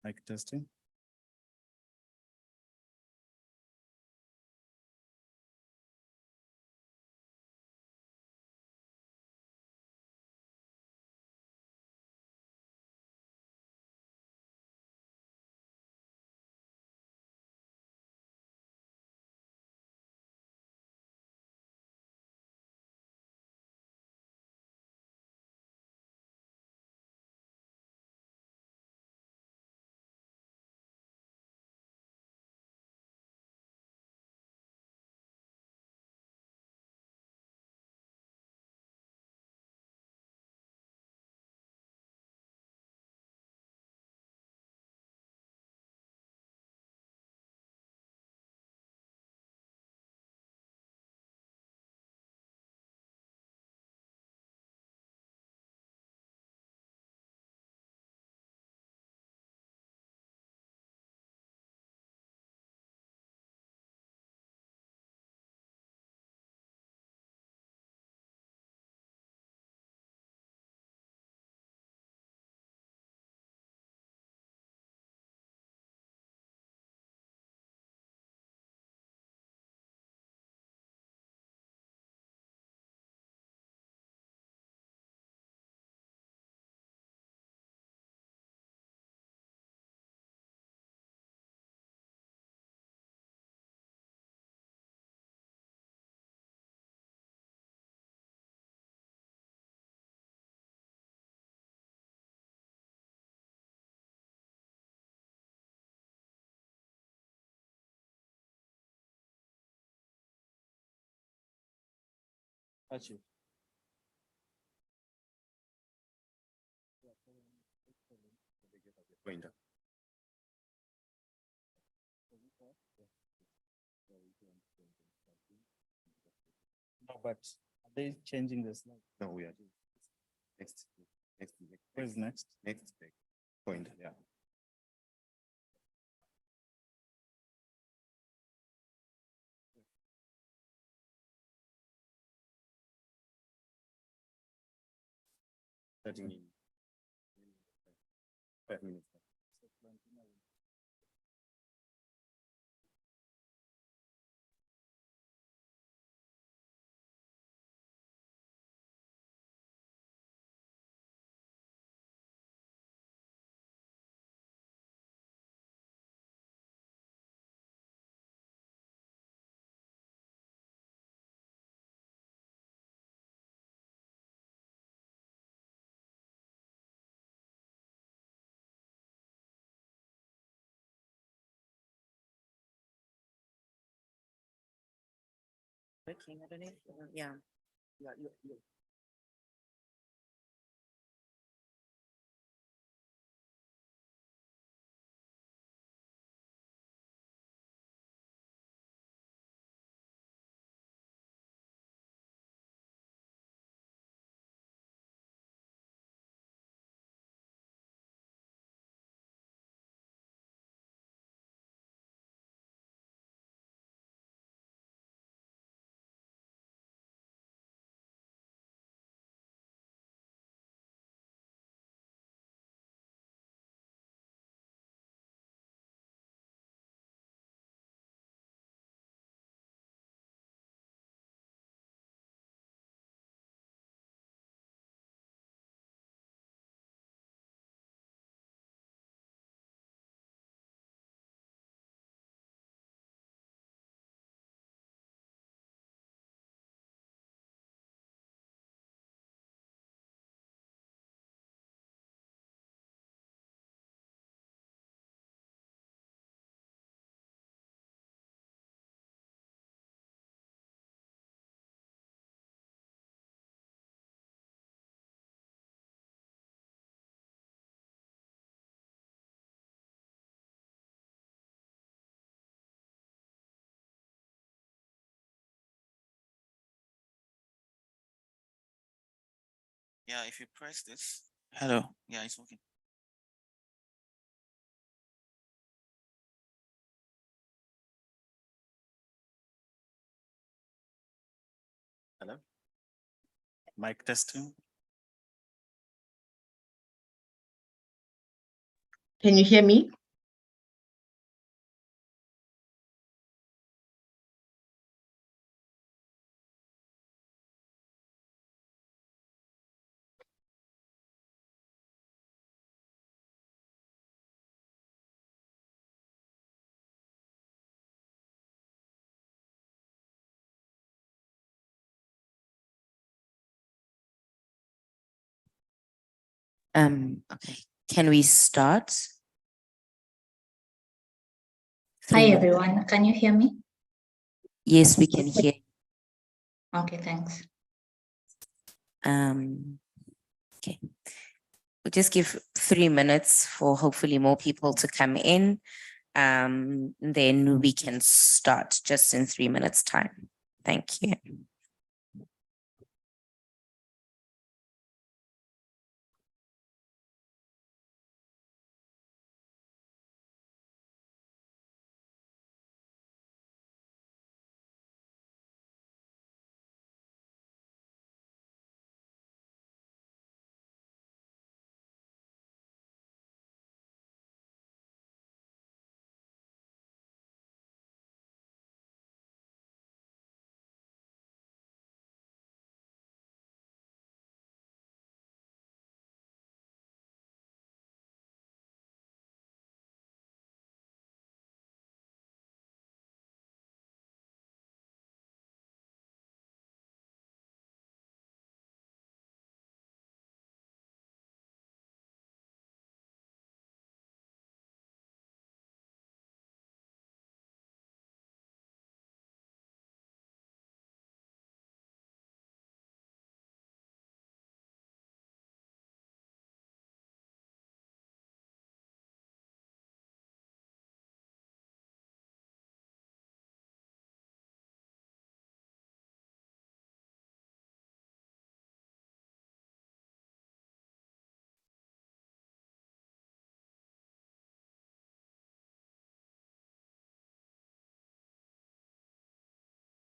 Mic testing. Got you. Pointer. No, but are they changing the slide? No, we are. Next. Where's next? Next point, yeah. Starting in 5 minutes. Working, I don't know. Yeah. Yeah. Yeah, if you press this. Hello. Yeah, it's working. Hello. Mic testing. Can you hear me? Okay, can we start? Hi, everyone. Can you hear me? Yes, we can hear. Okay, thanks. Okay. We'll just give 3 minutes for hopefully more people to come in. Then we can start just in 3 minutes time. Thank you.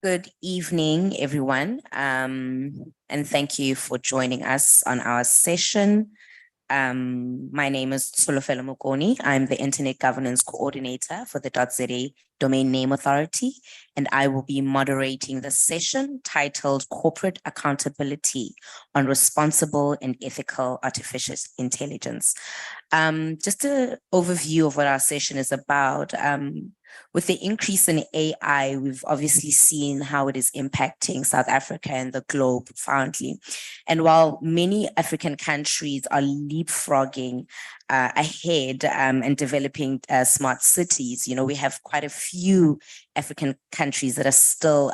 Good evening, everyone, and thank you for joining us on our session. My name is Solofelo Mokoni. I'm the Internet Governance Coordinator for the .za Domain Name Authority, and I will be moderating the session titled Corporate Accountability on Responsible and Ethical Artificial Intelligence. Just an overview of what our session is about. With the increase in AI, we've obviously seen how it is impacting South Africa and the globe profoundly. And while many African countries are leapfrogging ahead and developing smart cities, you know, we have quite a few African countries that are still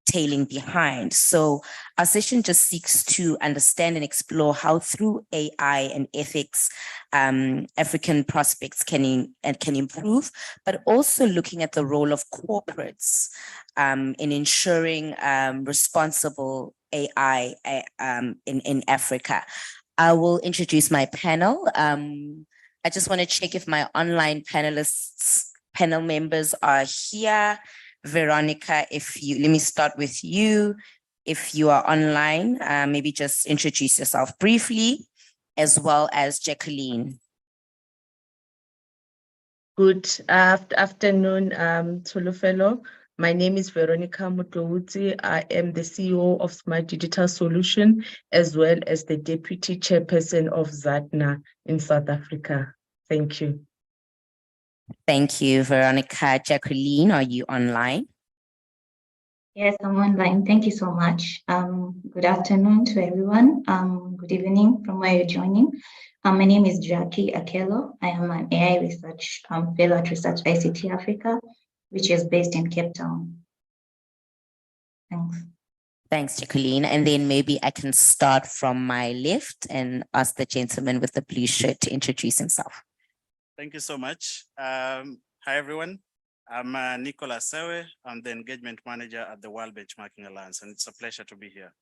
tailing behind. So our session just seeks to understand and explore how through AI and ethics, African prospects can improve, but also looking at the role of corporates in ensuring responsible AI in Africa. I will introduce my panel. I just want to check if my online panel members are here. Veronica, let me start with you. If you are online, maybe just introduce yourself briefly, as well as Jacqueline. Good afternoon, Tolofelo. My name is Veronica Mutowuti. I am the CEO of Smart Digital Solution, as well as the Deputy Chairperson of ZATNA in South Africa. Thank you. Thank you, Veronica. Jacqueline, are you online? Yes, I'm online. Thank you so much. Good afternoon to everyone. Good evening from where you're joining. My name is Jackie Akello. I am an AI research fellow at Research ICT Africa, which is based in Cape Town. Thanks. Thanks, Jacqueline. And then maybe I can start from my left and ask the gentleman with the blue shirt to introduce himself. Thank you so much. Hi, everyone. I'm Nicolas Sewe. I'm the engagement manager at the World Benchmarking Alliance, and it's a pleasure to be here.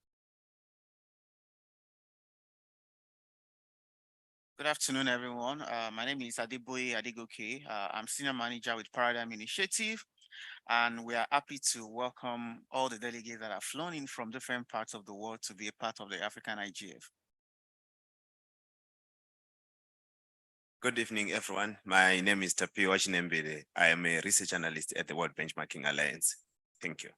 Good afternoon, everyone. My name is Adeboye Adegoke. I'm senior manager with Paradigm Initiative, and we are happy to welcome all the delegates that have flown in from different parts of the world to be a part of the African IGF. Good evening, everyone. My name is Tapio Chinembele. I am a research analyst at the World Benchmarking Alliance. Thank you.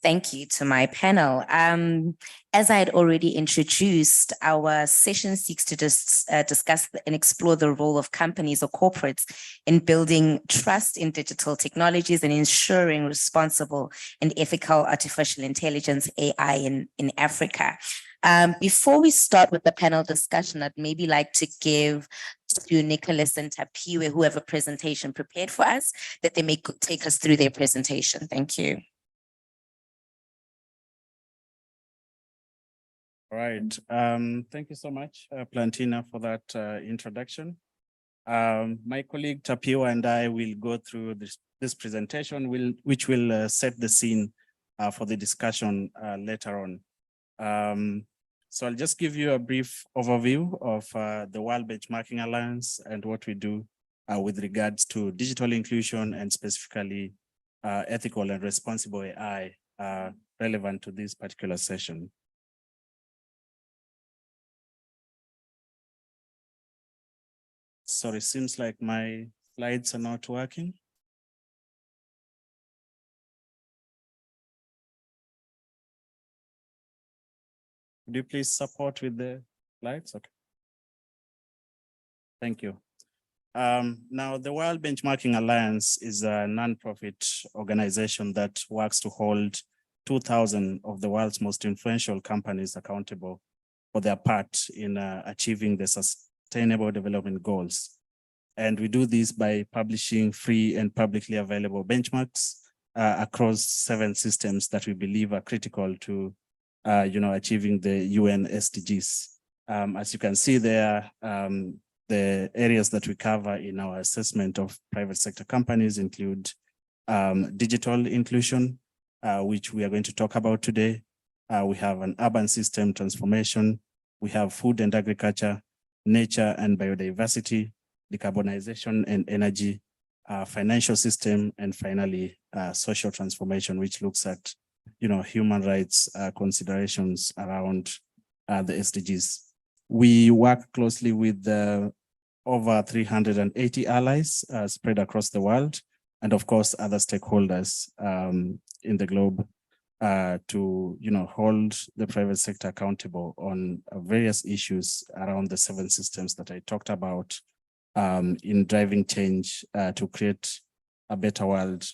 Thank you to my panel. As I had already introduced, our session seeks to discuss and explore the role of companies or corporates in building trust in digital technologies and ensuring responsible and ethical artificial intelligence, AI, in Africa. Before we start with the panel discussion, I'd maybe like to give to Nicholas and Tapiwe, who have a presentation prepared for us, that they may take us through their presentation. Thank you. All right. Thank you so much, Plantina, for that introduction. My colleague Tapio and I will go through this presentation, which will set the scene for the discussion later on. So I'll just give you a brief overview of the World Benchmarking Alliance and what we do with regards to digital inclusion and specifically ethical and responsible AI relevant to this particular session. Sorry, seems like my slides are not working. Could you please support with the slides? Okay. Thank you. Now, the World Benchmarking Alliance is a non-profit organization that works to hold 2,000 of the world's most influential companies accountable for their part in achieving the Sustainable Development Goals. And we do this by publishing free and publicly available benchmarks across 7 systems that we believe are critical to achieving the UN SDGs. As you can see there, the areas that we cover in our assessment of private sector companies include digital inclusion, which we are going to talk about today. We have an urban system transformation. We have food and agriculture, nature and biodiversity, decarbonization and energy, financial system, and finally, social transformation, which looks at human rights considerations around the SDGs. We work closely with over 380 allies spread across the world, and of course, other stakeholders in the globe to hold the private sector accountable on various issues around the 7 systems that I talked about in driving change to create a better world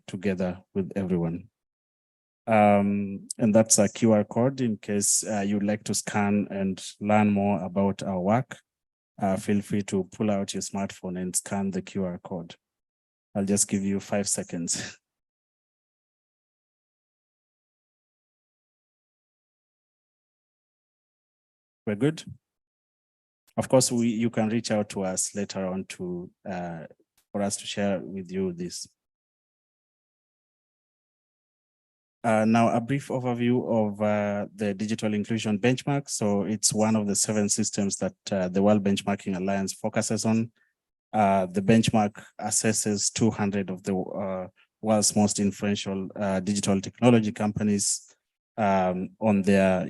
together with everyone. And that's a QR code in case you'd like to scan and learn more about our work. Feel free to pull out your smartphone and scan the QR code. I'll just give you 5 seconds. We're good? Of course, you can reach out to us later on to for us to share with you this. Now, a brief overview of the digital inclusion benchmark. So it's one of the 7 systems that the World Benchmarking Alliance focuses on. The benchmark assesses 200 of the world's most influential digital technology companies on their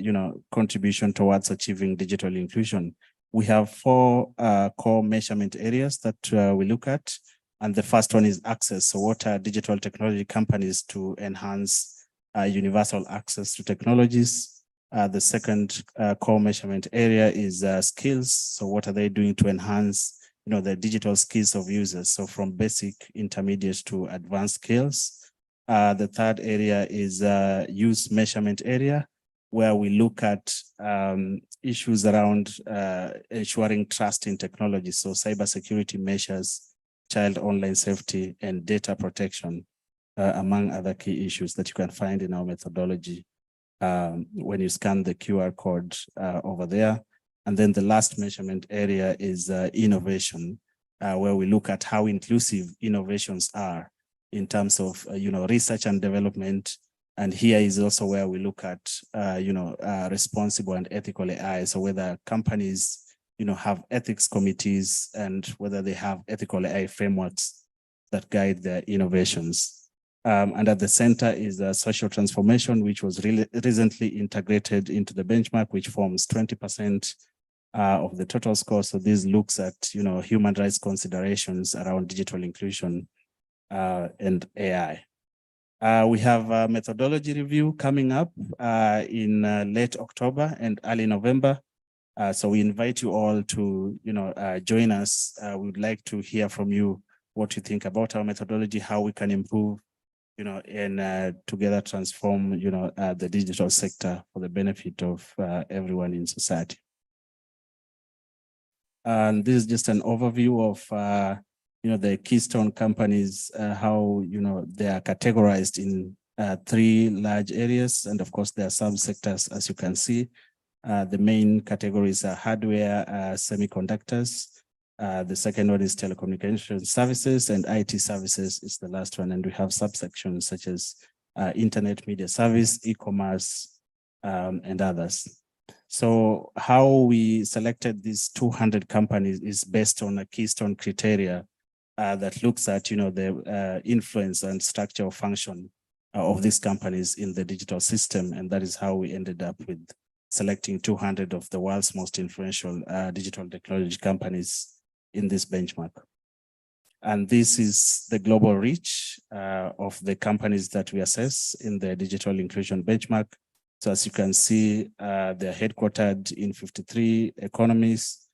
contribution towards achieving digital inclusion. We have 4 core measurement areas that we look at. And the first one is access. So what are digital technology companies to enhance universal access to technologies? The second core measurement area is skills. So what are they doing to enhance the digital skills of users? So from basic, intermediate to advanced skills. The third area is use measurement area, where we look at issues around ensuring trust in technology. So cybersecurity measures, child online safety, and data protection, among other key issues that you can find in our methodology when you scan the QR code over there. And then the last measurement area is innovation, where we look at how inclusive innovations are in terms of research and development. And here is also where we look at responsible and ethical AI. So whether companies have ethics committees and whether they have ethical AI frameworks that guide their innovations. And at the center is the social transformation, which was recently integrated into the benchmark, which forms 20% of the total score. So this looks at, human rights considerations around digital inclusion and AI. We have a methodology review coming up in late October and early November. So we invite you all to, join us. We would like to hear from you what you think about our methodology, how we can improve, and together transform, the digital sector for the benefit of everyone in society. And this is just an overview of, the keystone companies, how, they are categorized in 3 large areas. And of course, there are subsectors, as you can see. The main categories are hardware, semiconductors. The second one is telecommunication services, and IT services is the last one. And we have subsections such as internet media service, e-commerce, and others. So how we selected these 200 companies is based on a keystone criteria that looks at, the influence and structure or function of these companies in the digital system. And that is how we ended up with selecting 200 of the world's most influential digital technology companies in this benchmark. And this is the global reach of the companies that we assess in the digital inclusion benchmark. So as you can see, they're headquartered in 53 economies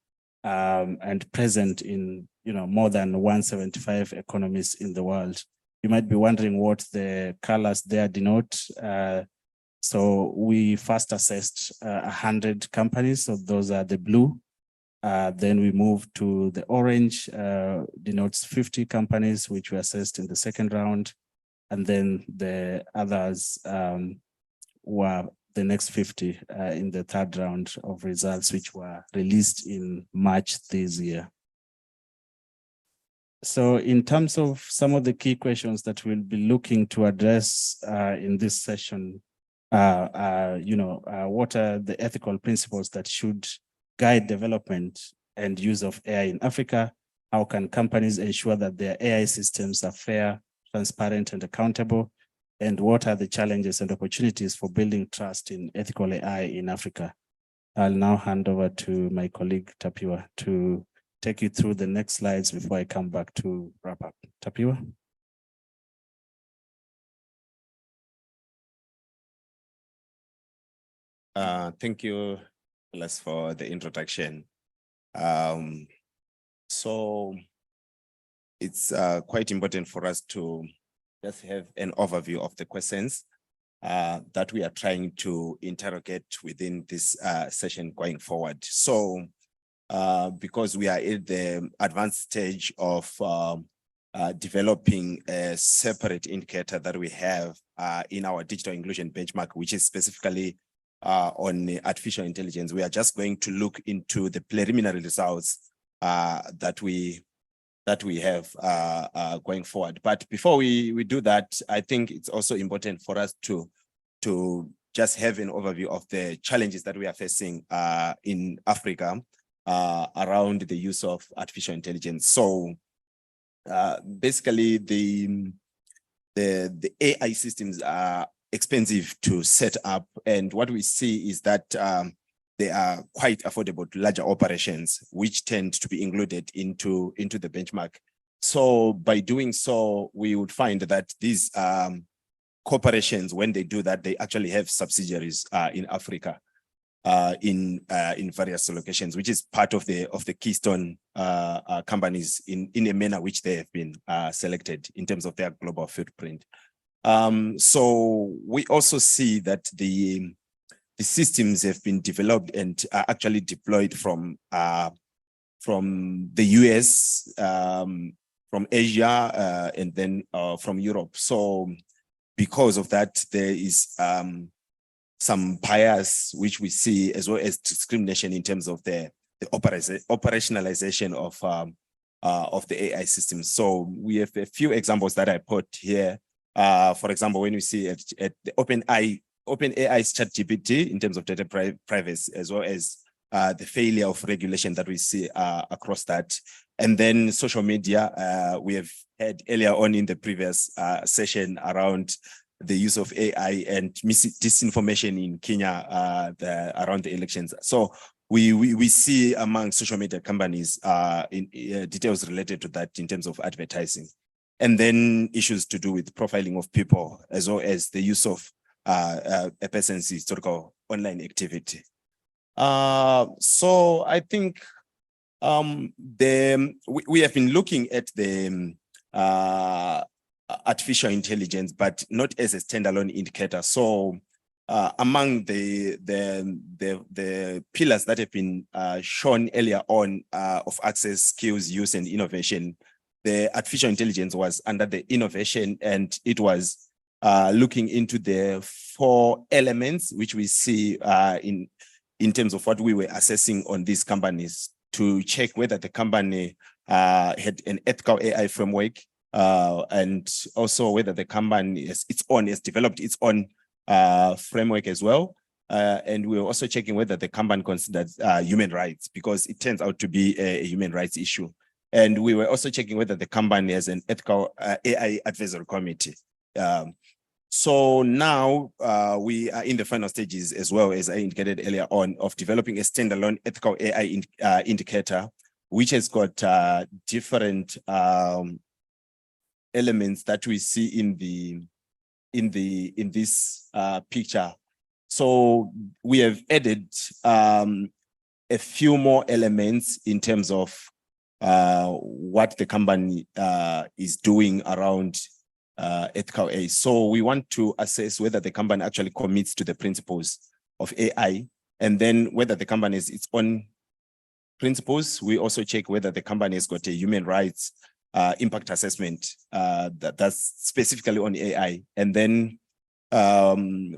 and present in more than 175 economies in the world. You might be wondering what the colors there denote. So we first assessed 100 companies. So those are the blue. Then we moved to the orange, denotes 50 companies, which we assessed in the second round. And then the others were the next 50 in the third round of results, which were released in March this year. So in terms of some of the key questions that we'll be looking to address in this session, what are the ethical principles that should guide development and use of AI in Africa? How can companies ensure that their AI systems are fair, transparent, and accountable? And what are the challenges and opportunities for building trust in ethical AI in Africa? I'll now hand over to my colleague, Tapiwa, to take you through the next slides before I come back to wrap up. Tapiwa? Thank you, Les, for the introduction. So it's quite important for us to just have an overview of the questions that we are trying to interrogate within this session going forward. So because we are at the advanced stage of developing a separate indicator that we have in our digital inclusion benchmark, which is specifically on artificial intelligence, we are just going to look into the preliminary results that we have going forward. But before we do that, I think it's also important for us to just have an overview of the challenges that we are facing in Africa around the use of artificial intelligence. So basically the AI systems are expensive to set up, and what we see is that they are quite affordable to larger operations, which tend to be included into the benchmark. So by doing so, we would find that these corporations, when they do that, they actually have subsidiaries in Africa, in various locations, which is part of the keystone companies in a manner which they have been selected in terms of their global footprint. So we also see that the systems have been developed and are actually deployed from the US, from Asia, and then from Europe. So because of that, there is some bias which we see, as well as discrimination in terms of the operationalization of the AI system. So we have a few examples that I put here. For example, when we see at the OpenAI's ChatGPT in terms of data privacy, as well as the failure of regulation that we see across that. And then social media, we have had earlier on in the previous session around the use of AI and disinformation in Kenya around the elections. So we see among social media companies details related to that in terms of advertising, and then issues to do with profiling of people, as well as the use of a person's historical online activity. So I think we have been looking at the artificial intelligence, but not as a standalone indicator. So among the pillars that have been shown earlier on of access, skills, use, and innovation, the artificial intelligence was under the innovation, and it was looking into the 4 elements which we see in terms of what we were assessing on these companies to check whether the company had an ethical AI framework, and also whether the company has developed its own framework as well. And we were also checking whether the company considers human rights, because it turns out to be a human rights issue. And we were also checking whether the company has an ethical AI advisory committee. So now we are in the final stages, as well as I indicated earlier on, of developing a standalone ethical AI indicator, which has got different elements that we see in this picture. So we have added a few more elements in terms of what the company is doing around ethical AI. So we want to assess whether the company actually commits to the principles of AI, and then whether the company has its own principles. We also check whether the company has got a human rights impact assessment that's specifically on AI. And then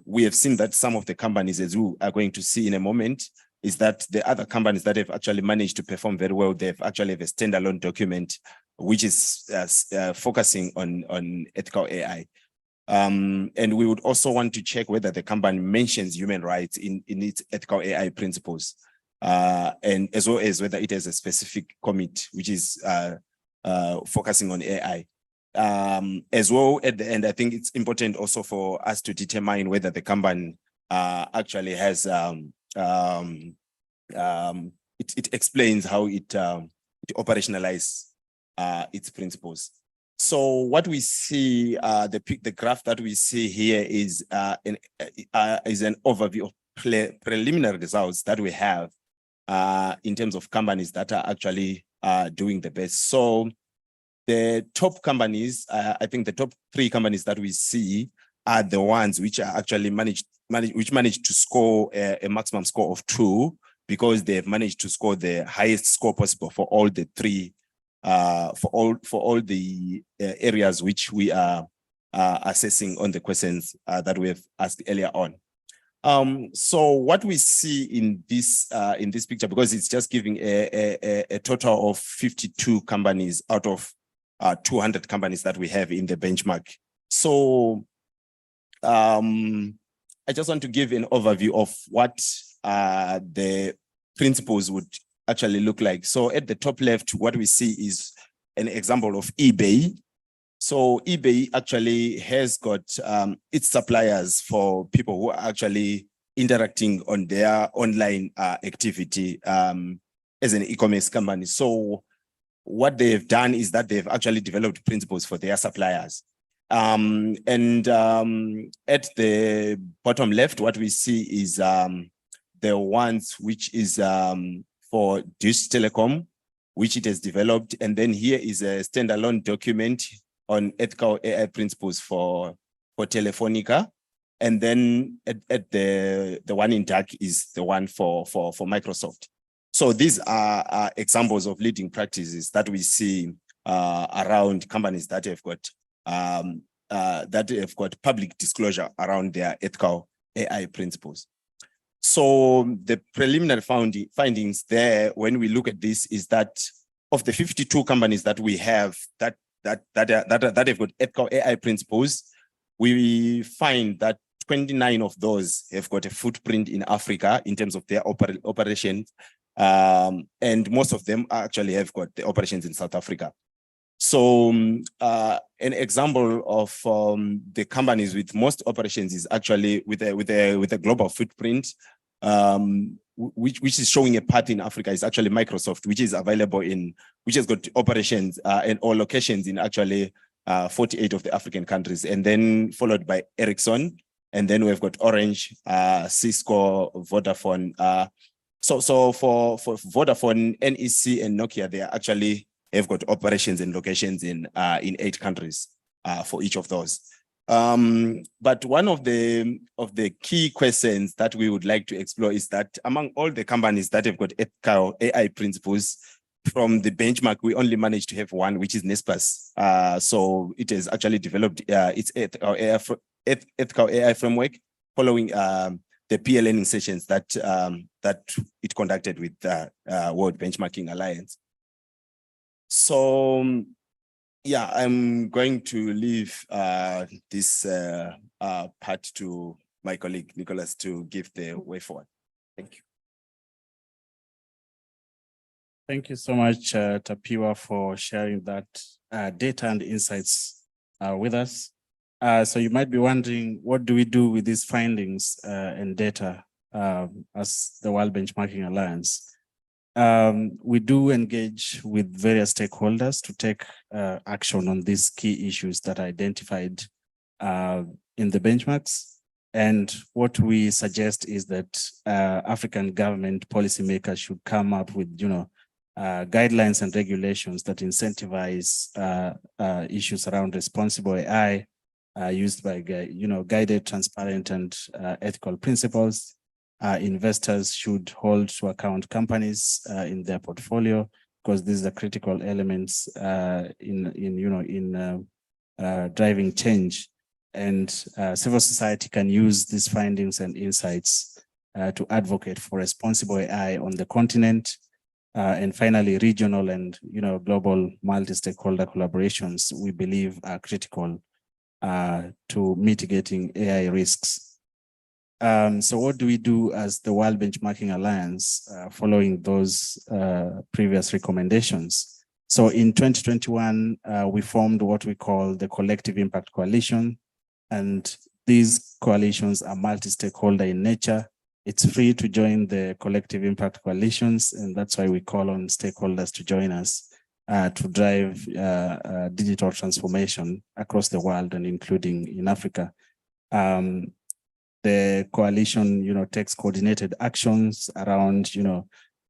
we have seen that some of the companies, as we are going to see in a moment, is that the other companies that have actually managed to perform very well, they actually have a standalone document which is focusing on ethical AI. And we would also want to check whether the company mentions human rights in its ethical AI principles, and as well as whether it has a specific commit which is focusing on AI. As well, at the end, I think it's important also for us to determine whether the company actually has it explains how it operationalizes its principles. So what we see, the graph that we see here is an overview of preliminary results that we have in terms of companies that are actually doing the best. So the top companies, I think the top 3 companies that we see are the ones which are actually managed to score a maximum score of 2, because they've managed to score the highest score possible for all the 3 for all the areas which we are assessing on the questions that we have asked earlier on. So what we see in this picture, because it's just giving a total of 52 companies out of 200 companies that we have in the benchmark. So I just want to give an overview of what the principles would actually look like. So at the top left, what we see is an example of eBay. So eBay actually has got its suppliers for people who are actually interacting on their online activity as an e-commerce company. So what they've done is that they've actually developed principles for their suppliers. And at the bottom left, what we see is the ones which is for Dish Telecom, which it has developed. And then here is a standalone document on ethical AI principles for Telefonica. And then at the one in dark is the one for Microsoft. So these are examples of leading practices that we see around companies that have got public disclosure around their ethical AI principles. So the preliminary findings there, when we look at this, is that of the 52 companies that we have that have got ethical AI principles, we find that 29 of those have got a footprint in Africa in terms of their operations. And most of them actually have got the operations in South Africa. So an example of the companies with most operations is actually with a global footprint which is showing a path in Africa is actually Microsoft, which is available which has got operations and or locations in actually 48 of the African countries, and then followed by Ericsson, and then we've got Orange, Cisco, Vodafone. So for Vodafone, NEC, and Nokia, they actually have got operations and locations in 8 countries for each of those. But one of the key questions that we would like to explore is that among all the companies that have got ethical AI principles, from the benchmark, we only managed to have one, which is Naspers. So it has actually developed its ethical AI framework following the peer learning sessions that it conducted with the World Benchmarking Alliance. So yeah, I'm going to leave this part to my colleague Nicholas to give the way forward. Thank you. Thank you so much, Tapiwa, for sharing that data and insights with us. So you might be wondering, what do we do with these findings and data as the World Benchmarking Alliance? We do engage with various stakeholders to take action on these key issues that are identified in the benchmarks. And what we suggest is that African government policymakers should come up with, guidelines and regulations that incentivize issues around responsible AI used by, guided, transparent, and ethical principles. Investors should hold to account companies in their portfolio, because these are critical elements in driving change. And civil society can use these findings and insights to advocate for responsible AI on the continent. And finally, regional and global multi-stakeholder collaborations, we believe, are critical to mitigating AI risks. So what do we do as the World Benchmarking Alliance following those previous recommendations? So in 2021, we formed what we call the Collective Impact Coalition, and these coalitions are multi-stakeholder in nature. It's free to join the Collective Impact Coalitions, and that's why we call on stakeholders to join us to drive digital transformation across the world and including in Africa. The coalition, takes coordinated actions around,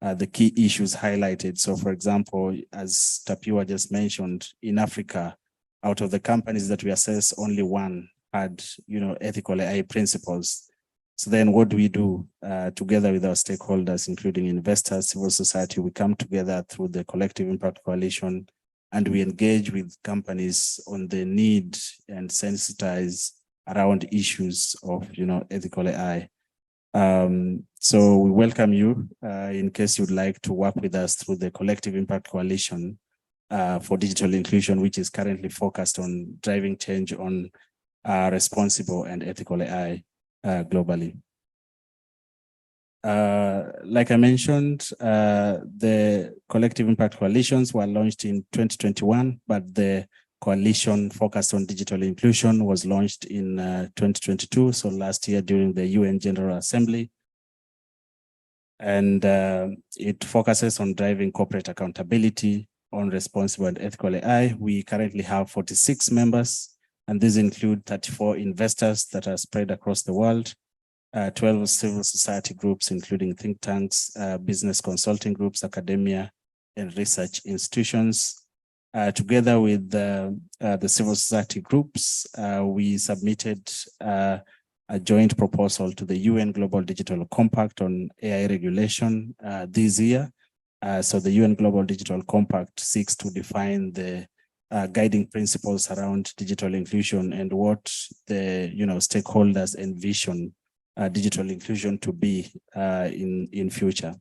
the key issues highlighted. So, for example, as Tapiwa just mentioned, in Africa, out of the companies that we assess, only one had, ethical AI principles. So then what do we do together with our stakeholders, including investors, civil society? We come together through the Collective Impact Coalition, and we engage with companies on the need and sensitize around issues of, ethical AI. So we welcome you in case you'd like to work with us through the Collective Impact Coalition for digital inclusion, which is currently focused on driving change on responsible and ethical AI globally. Like I mentioned, the Collective Impact Coalitions were launched in 2021, but the coalition focused on digital inclusion was launched in 2022, so last year during the UN General Assembly. And it focuses on driving corporate accountability on responsible and ethical AI. We currently have 46 members, and these include 34 investors that are spread across the world, 12 civil society groups, including think tanks, business consulting groups, academia, and research institutions. Together with the civil society groups, we submitted a joint proposal to the UN Global Digital Compact on AI regulation this year. So the UN Global Digital Compact seeks to define the guiding principles around digital inclusion and what the stakeholders envision digital inclusion to be in future.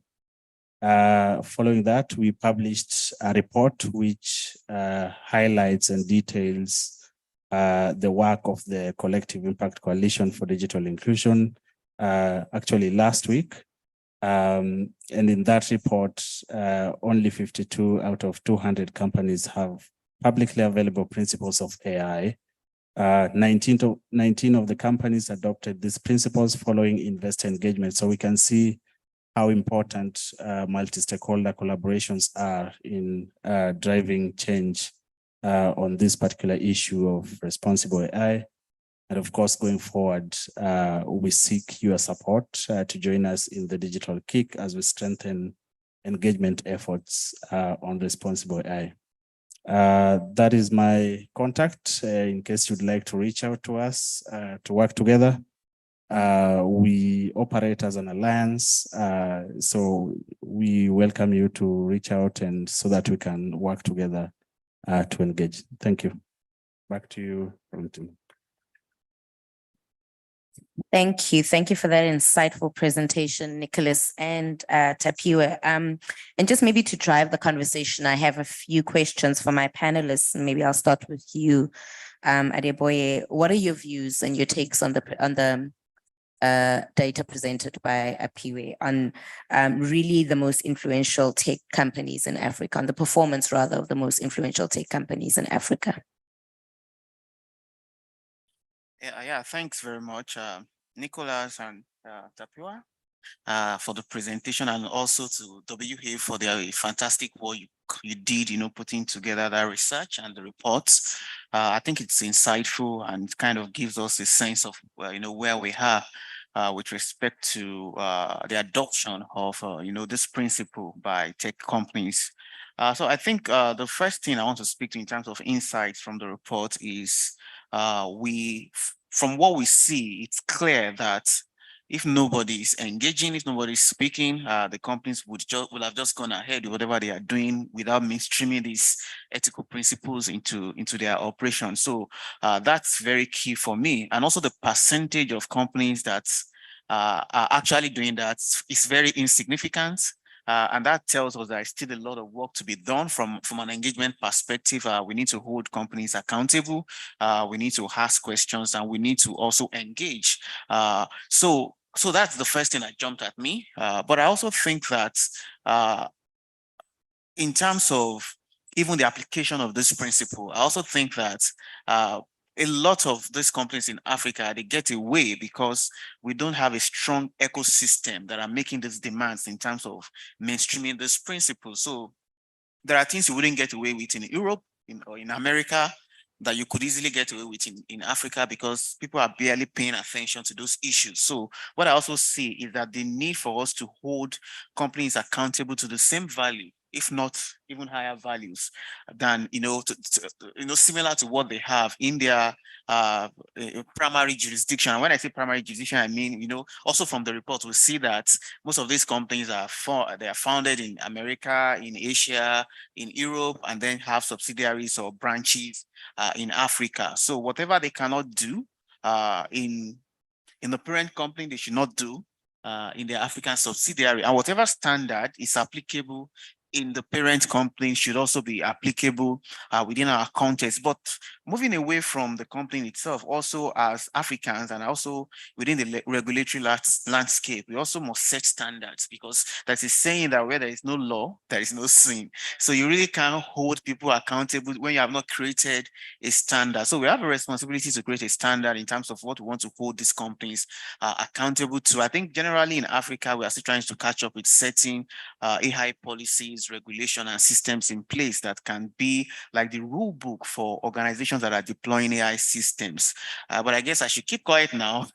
Following that, we published a report which highlights and details the work of the Collective Impact Coalition for Digital Inclusion, actually last week. And in that report, only 52 out of 200 companies have publicly available principles of AI. 19 of the companies adopted these principles following investor engagement. So we can see how important multi-stakeholder collaborations are in driving change on this particular issue of responsible AI. And of course, going forward, we seek your support to join us in the digital kick as we strengthen engagement efforts on responsible AI. That is my contact in case you'd like to reach out to us to work together. We operate as an alliance, so we welcome you to reach out and so that we can work together to engage. Thank you. Back to you, Valentin. Thank you. Thank you for that insightful presentation, Nicholas and Tapiwa. And just maybe to drive the conversation, I have a few questions for my panelists. Maybe I'll start with you, Adeboye. What are your views and your takes on the data presented by Apiwe on really the most influential tech companies in Africa, on the performance rather of the most influential tech companies in Africa? Yeah, thanks very much, Nicholas and Tapiwa, for the presentation, and also to WA for their fantastic work you did, putting together that research and the reports. I think it's insightful and it kind of gives us a sense of, where we are with respect to the adoption of, this principle by tech companies. So I think the first thing I want to speak to in terms of insights from the report is from what we see, it's clear that if nobody is engaging, if nobody is speaking, the companies would have just gone ahead with whatever they are doing without mainstreaming these ethical principles into their operations. So that's very key for me. And also the percentage of companies that are actually doing that is very insignificant. And that tells us there's still a lot of work to be done from an engagement perspective. We need to hold companies accountable. We need to ask questions, and we need to also engage. So that's the first thing that jumped at me. But I also think that in terms of even the application of this principle, I also think that a lot of these companies in Africa, they get away because we don't have a strong ecosystem that are making these demands in terms of mainstreaming this principle. So there are things you wouldn't get away with in Europe or in America that you could easily get away with in Africa because people are barely paying attention to those issues. So what I also see is that the need for us to hold companies accountable to the same value, if not even higher values than, similar to what they have in their primary jurisdiction. And when I say primary jurisdiction, I mean, also from the report, we see that most of these companies are founded in America, in Asia, in Europe, and then have subsidiaries or branches in Africa. So whatever they cannot do in the parent company, they should not do in their African subsidiary. And whatever standard is applicable in the parent company should also be applicable within our context. But moving away from the company itself, also as Africans and also within the regulatory landscape, we also must set standards, because that is saying that where there is no law, there is no sin. So you really cannot hold people accountable when you have not created a standard. So we have a responsibility to create a standard in terms of what we want to hold these companies accountable to. I think generally in Africa, we are still trying to catch up with setting AI policies, regulation, and systems in place that can be like the rule book for organizations that are deploying AI systems. But I guess I should keep quiet now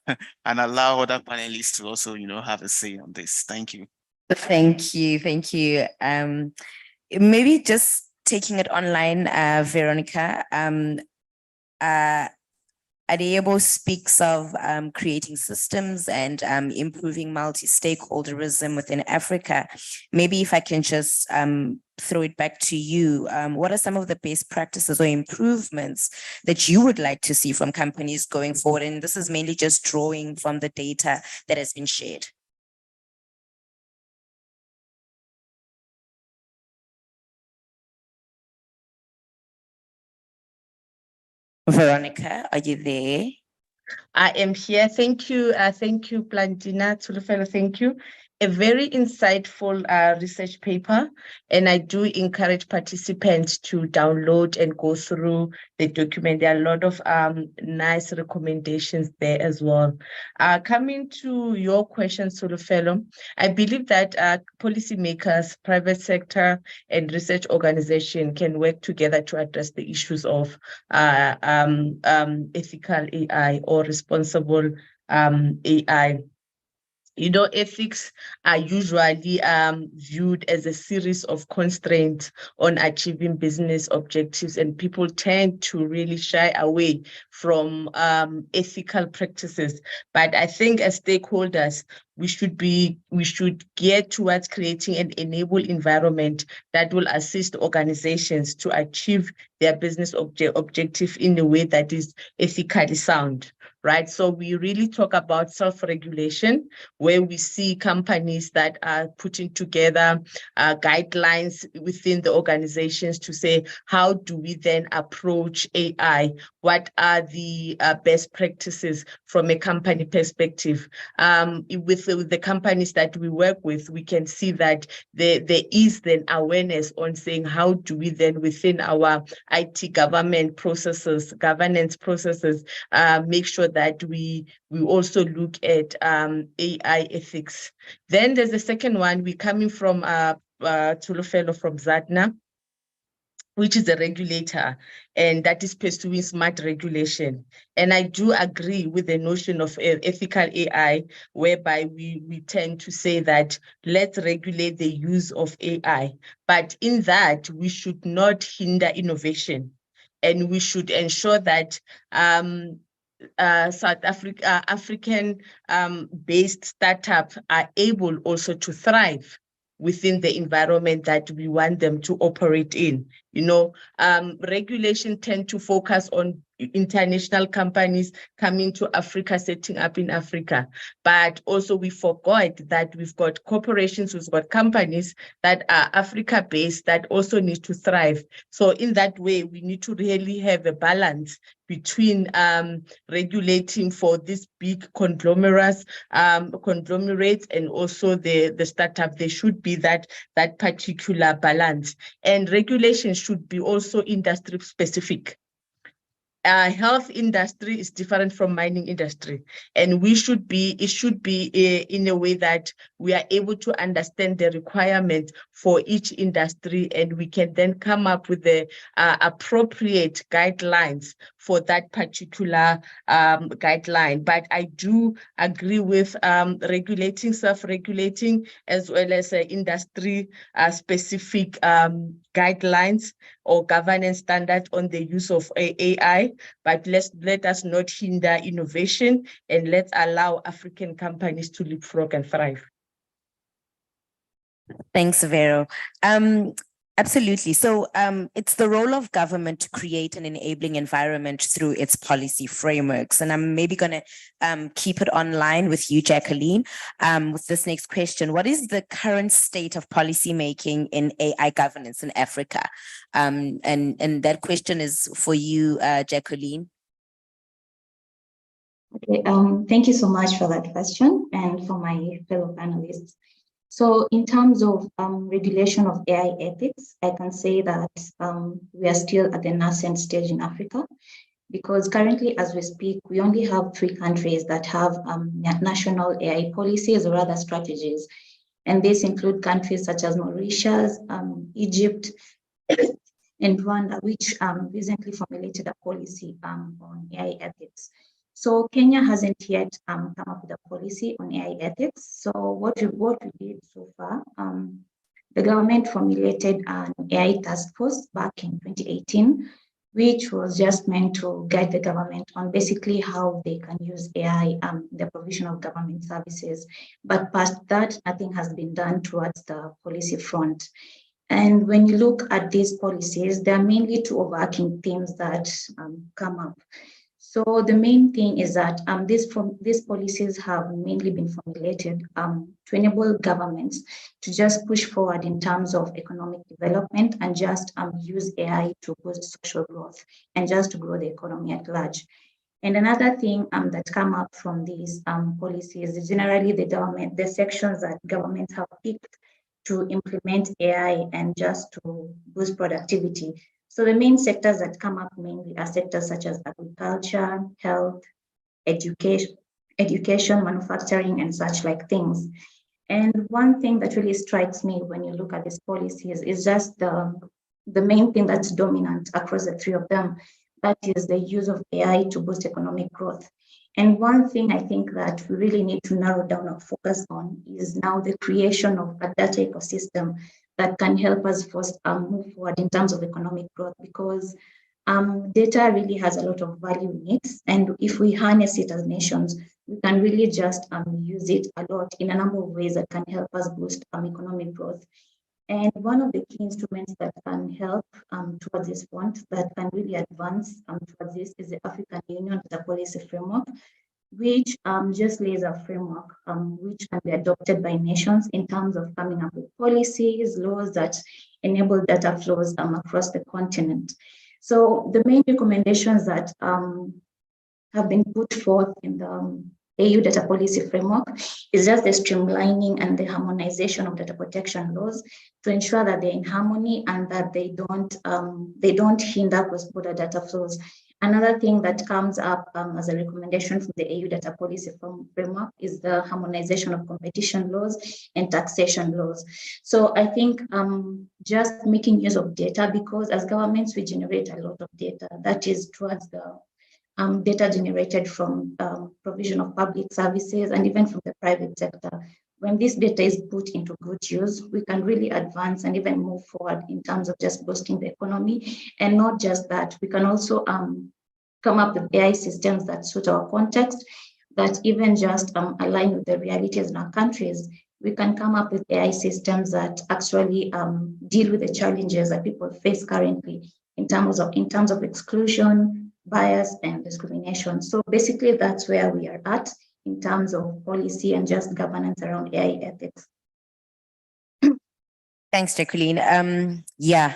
and allow other panelists to also, have a say on this. Thank you. Thank you. Thank you. Maybe just taking it online, Veronica, Adebo speaks of creating systems and improving multi-stakeholderism within Africa. Maybe if I can just throw it back to you, what are some of the best practices or improvements that you would like to see from companies going forward? And this is mainly just drawing from the data that has been shared. Veronica, are you there? I am here. Thank you. Thank you, Blandina, Tulufelo, thank you. a very insightful research paper, and I do encourage participants to download and go through the document. There are a lot of nice recommendations there as well. Coming to your question, Solufelo, I believe that policymakers, private sector, and research organization can work together to address the issues of ethical AI or responsible AI. You know, ethics are usually viewed as a series of constraints on achieving business objectives, and people tend to really shy away from ethical practices. But I think as stakeholders, we should get towards creating an enable environment that will assist organizations to achieve their business objective in a way that is ethically sound. Right, so we really talk about self-regulation, where we see companies that are putting together guidelines within the organizations to say, how do we then approach AI? What are the best practices from a company perspective? With the companies that we work with, we can see that there is then awareness on saying, how do we then within our IT governance processes, make sure that we also look at AI ethics. Then there's the second one. We're coming from Tulufelo from Zadna, which is a regulator, and that is pursuing smart regulation. And I do agree with the notion of ethical AI, whereby we tend to say that let's regulate the use of AI. But in that, we should not hinder innovation. And we should ensure that South Africa, African-based startups are able also to thrive within the environment that we want them to operate in. You know, regulation tend to focus on international companies coming to Africa, setting up in Africa. But also we forgot that we've got corporations, we've got companies that are Africa-based that also need to thrive. So in that way, we need to really have a balance between regulating for these big conglomerates and also the startup. There should be that particular balance. And regulation should be also industry specific. Health industry is different from mining industry, and it should be in a way that we are able to understand the requirement for each industry, and we can then come up with the appropriate guidelines for that particular guideline. But I do agree with regulating, self-regulating, as well as industry specific guidelines or governance standards on the use of AI, but let us not hinder innovation, and let's allow African companies to leapfrog and thrive. Thanks, Vero. Absolutely. So it's the role of government to create an enabling environment through its policy frameworks. And I'm maybe going to keep it online with you, Jacqueline, with this next question. What is the current state of policy making in AI governance in Africa? And that question is for you, Jacqueline. Okay, thank you so much for that question and for my fellow panelists. So in terms of regulation of AI ethics, I can say that we are still at the nascent stage in Africa, because currently, as we speak, we only have 3 countries that have national AI policies or other strategies. And these include countries such as Mauritius, Egypt, and Rwanda, which recently formulated a policy on AI ethics. So Kenya hasn't yet come up with a policy on AI ethics. So what we did so far, the government formulated an AI task force back in 2018, which was just meant to guide the government on basically how they can use AI in the provision of government services. But past that, nothing has been done towards the policy front. And when you look at these policies, there are mainly 2 overarching themes that come up. So the main thing is that these policies have mainly been formulated to enable governments to just push forward in terms of economic development and just use AI to boost social growth and just to grow the economy at large. And another thing that come up from these policies is generally the sections that governments have picked to implement AI and just to boost productivity. So the main sectors that come up mainly are sectors such as agriculture, health, education, manufacturing, and such like things. And one thing that really strikes me when you look at these policies is just the main thing that's dominant across the three of them, that is the use of AI to boost economic growth. And one thing I think that we really need to narrow down or focus on is now the creation of a data ecosystem that can help us first move forward in terms of economic growth, because data really has a lot of value in it. And if we harness it as nations, we can really just use it a lot in a number of ways that can help us boost economic growth. And one of the key instruments that can help towards this point, that can really advance towards this, is the African Union Data Policy Framework, which just lays a framework which can be adopted by nations in terms of coming up with policies, laws that enable data flows across the continent. So the main recommendations that have been put forth in the AU data policy framework is just the streamlining and the harmonization of data protection laws to ensure that they're in harmony and that they don't hinder cross-border data flows. Another thing that comes up as a recommendation from the AU data policy framework is the harmonization of competition laws and taxation laws. So I think just making use of data, because as governments, we generate a lot of data that is towards the data generated from provision of public services and even from the private sector. When this data is put into good use, we can really advance and even move forward in terms of just boosting the economy. And not just that, we can also come up with AI systems that suit our context, that even just align with the realities in our countries. We can come up with AI systems that actually deal with the challenges that people face currently in terms of exclusion, bias, and discrimination. So basically, that's where we are at in terms of policy and just governance around AI ethics. Thanks, Jacqueline. Yeah,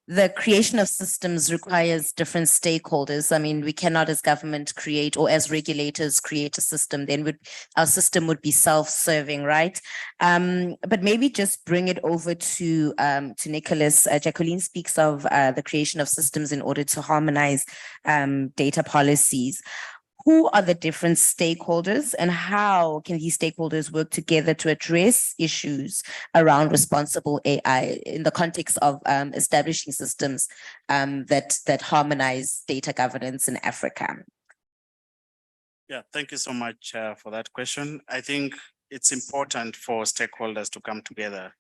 the creation of systems requires different stakeholders. I mean, we cannot as government create, or as regulators create a system, then our system would be self-serving, right? But maybe just bring it over to Nicholas. Jacqueline speaks of the creation of systems in order to harmonize data policies. Who are the different stakeholders, and how can these stakeholders work together to address issues around responsible AI in the context of establishing systems that harmonize data governance in Africa? Yeah, thank you so much for that question. I think it's important for stakeholders to come together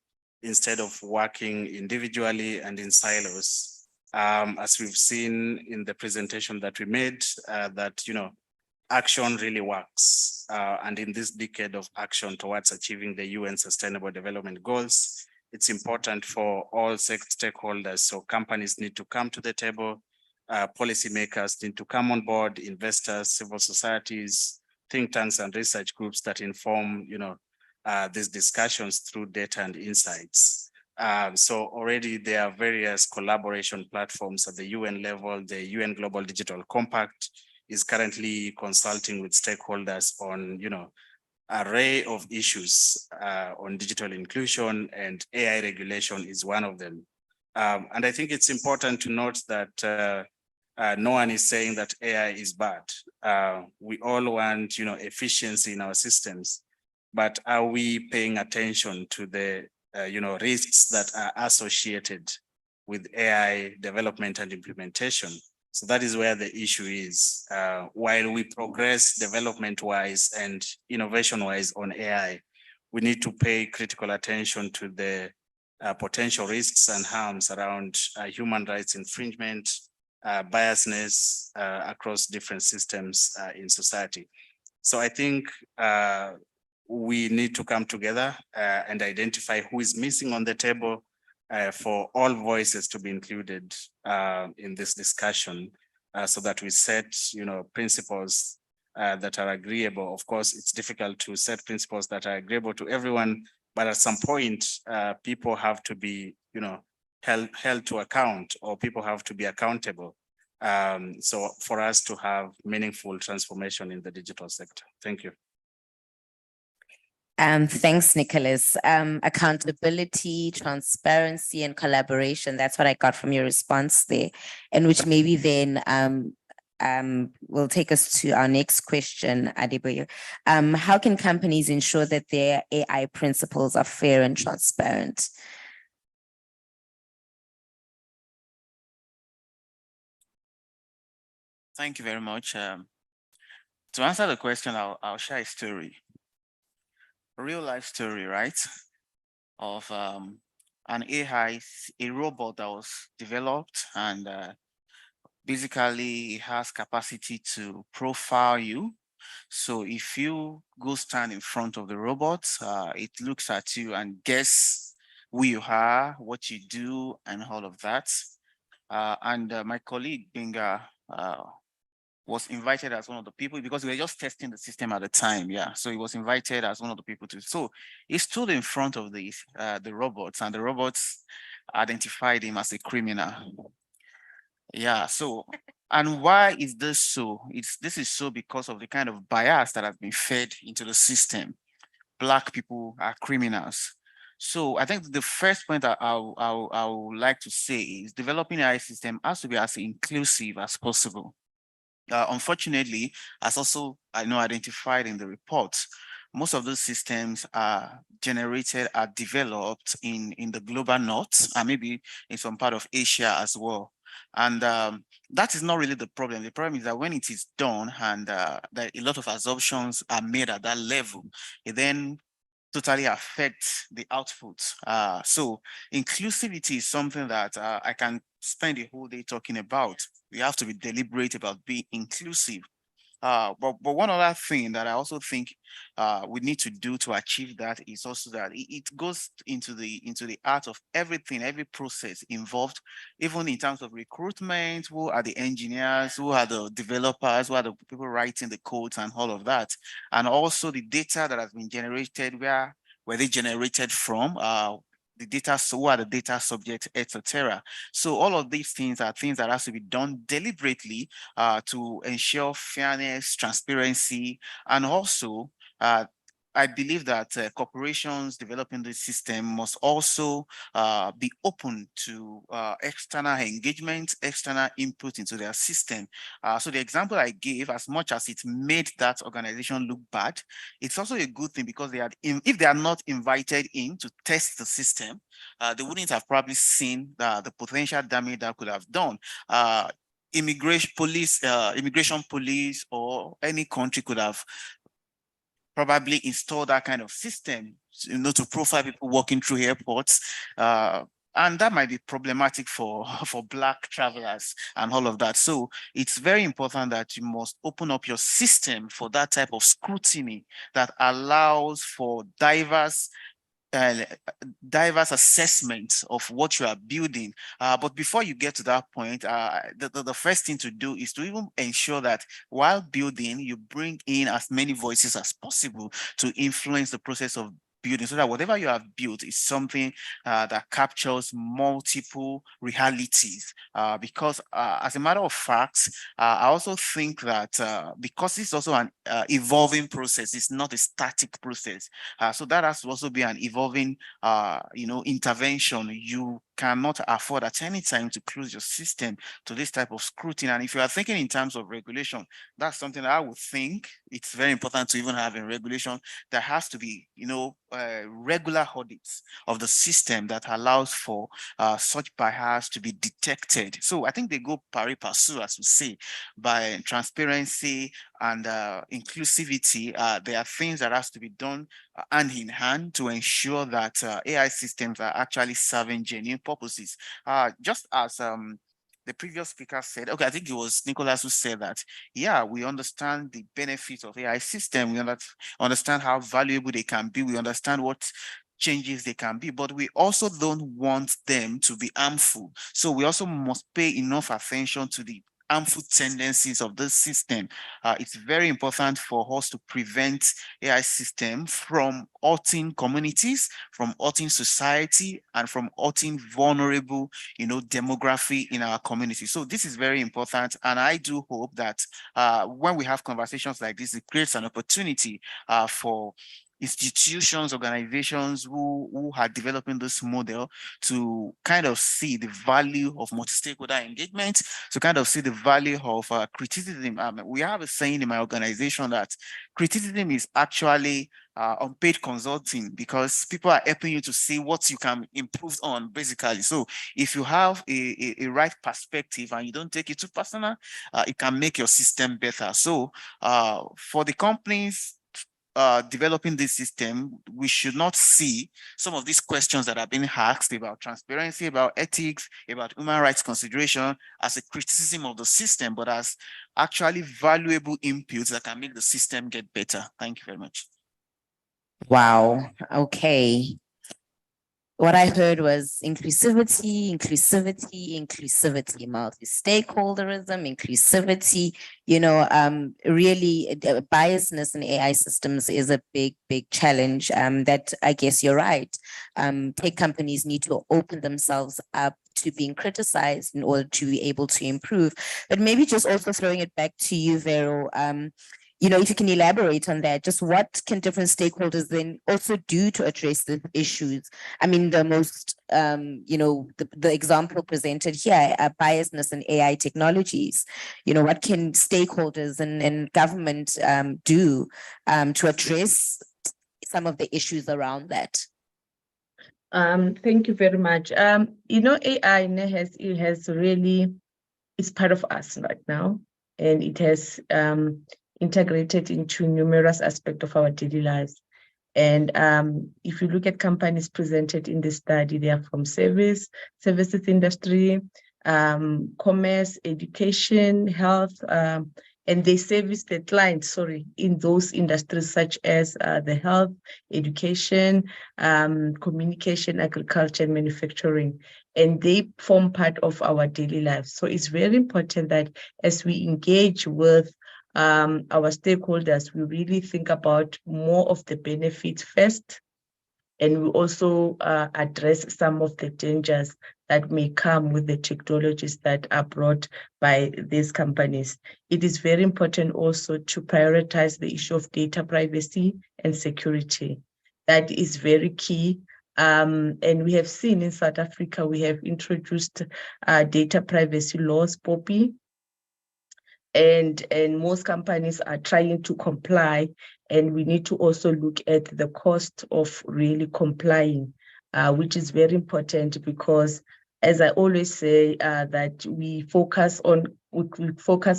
instead of working individually and in silos. As we've seen in the presentation that we made, that, action really works. And in this decade of action towards achieving the UN Sustainable Development Goals, it's important for all stakeholders. So companies need to come to the table, policymakers need to come on board, investors, civil societies, think tanks, and research groups that inform, these discussions through data and insights. So already there are various collaboration platforms at the UN level. The UN Global Digital Compact is currently consulting with stakeholders on, array of issues on digital inclusion, and AI regulation is one of them. And I think it's important to note that no one is saying that AI is bad. We all want, efficiency in our systems, but are we paying attention to the, risks that are associated with AI development and implementation? So that is where the issue is. While we progress development-wise and innovation-wise on AI, we need to pay critical attention to the potential risks and harms around human rights infringement, biasness across different systems in society. So I think we need to come together and identify who is missing on the table, for all voices to be included in this discussion, so that we set, principles that are agreeable. Of course, it's difficult to set principles that are agreeable to everyone, but at some point, people have to be, held to account, or people have to be accountable. So for us to have meaningful transformation in the digital sector. Thank you. Thanks, Nicholas. Accountability, transparency, and collaboration. That's what I got from your response there, and which maybe then will take us to our next question, Adeboye. How can companies ensure that their AI principles are fair and transparent? Thank you very much. To answer the question, I'll share a story. A real life story, right? Of an AI, a robot that was developed, and basically it has capacity to profile you. So if you go stand in front of the robot, it looks at you and guess who you are, what you do, and all of that. My colleague Binga was invited as one of the people because we were just testing the system at the time. Yeah, so he was invited as one of the people to. So he stood in front of the robots, and the robots identified him as a criminal. Yeah. So, and why is this so? This is so because of the kind of bias that has been fed into the system. Black people are criminals. So I think the first point that I would like to say is developing AI system has to be as inclusive as possible. Unfortunately, as also I know identified in the report, most of those systems are developed in the global north and maybe in some part of Asia as well. And that is not really the problem. The problem is that when it is done and that a lot of assumptions are made at that level, it then totally affects the output. So inclusivity is something that I can spend a whole day talking about. We have to be deliberate about being inclusive. But one other thing that I also think we need to do to achieve that is also that it goes into the art of everything, every process involved, even in terms of recruitment. Who are the engineers? Who are the developers? Who are the people writing the codes and all of that? And also the data that has been generated. Where were they generated from? The data, so who are the data subjects, etc. So all of these things are things that has to be done deliberately to ensure fairness, transparency, and also I believe that corporations developing this system must also be open to external engagement, external input into their system. So the example I gave, as much as it made that organization look bad, it's also a good thing because if they are not invited in to test the system, they wouldn't have probably seen the potential damage that could have done. Immigration police, or any country could have probably install that kind of system, to profile people walking through airports. And that might be problematic for Black travelers and all of that. So it's very important that you must open up your system for that type of scrutiny that allows for diverse assessment of what you are building. But before you get to that point, the first thing to do is to even ensure that while building, you bring in as many voices as possible to influence the process of building, so that whatever you have built is something that captures multiple realities. Because as a matter of fact, I also think that because it's also an evolving process, it's not a static process. So that has to also be an evolving intervention. You cannot afford at any time to close your system to this type of scrutiny. And if you are thinking in terms of regulation, that's something that I would think it's very important to even have in regulation. There has to be, regular audits of the system that allows for such bias to be detected. So I think they go pari passu, as we say, by transparency and inclusivity. There are things that has to be done hand in hand to ensure that AI systems are actually serving genuine purposes. Just as the previous speaker said, okay, I think it was Nicholas who said that, yeah, we understand the benefits of AI system. We understand how valuable they can be. We understand what changes they can be, but we also don't want them to be harmful. So we also must pay enough attention to the harmful tendencies of this system. It's very important for us to prevent AI system from hurting communities, from hurting society, and from hurting vulnerable, demography in our community. So this is very important. And I do hope that when we have conversations like this, it creates an opportunity for institutions, organizations who are developing this model to kind of see the value of multi-stakeholder engagement, to kind of see the value of criticism. We have a saying in my organization that criticism is actually unpaid consulting, because people are helping you to see what you can improve on, basically. So if you have a right perspective and you don't take it too personal, it can make your system better. So for the companies developing this system, we should not see some of these questions that have been asked about transparency, about ethics, about human rights consideration as a criticism of the system, but as actually valuable inputs that can make the system get better. Thank you very much. Wow. Okay. What I heard was inclusivity, multi-stakeholderism, inclusivity, really biasness in AI systems is a big, big challenge that I guess you're right. Tech companies need to open themselves up to being criticized in order to be able to improve. But maybe just also throwing it back to you, Vero, if you can elaborate on that, just what can different stakeholders then also do to address the issues? I mean, the most, the example presented here, biasness in AI technologies. What can stakeholders and government do to address some of the issues around that? Thank you very much. AI it's part of us right now, and it has integrated into numerous aspects of our daily lives. And if you look at companies presented in the study, they are from services industry, commerce, education, health, and they service the clients, in those industries such as the health, education, communication, agriculture, and manufacturing. And they form part of our daily lives. So it's very important that as we engage with our stakeholders, we really think about more of the benefits first, and we also address some of the dangers that may come with the technologies that are brought by these companies. It is very important also to prioritize the issue of data privacy and security. That is very key. And we have seen in South Africa, we have introduced data privacy laws, POPI, and most companies are trying to comply, and we need to also look at the cost of really complying, which is very important, because as I always say, that we focus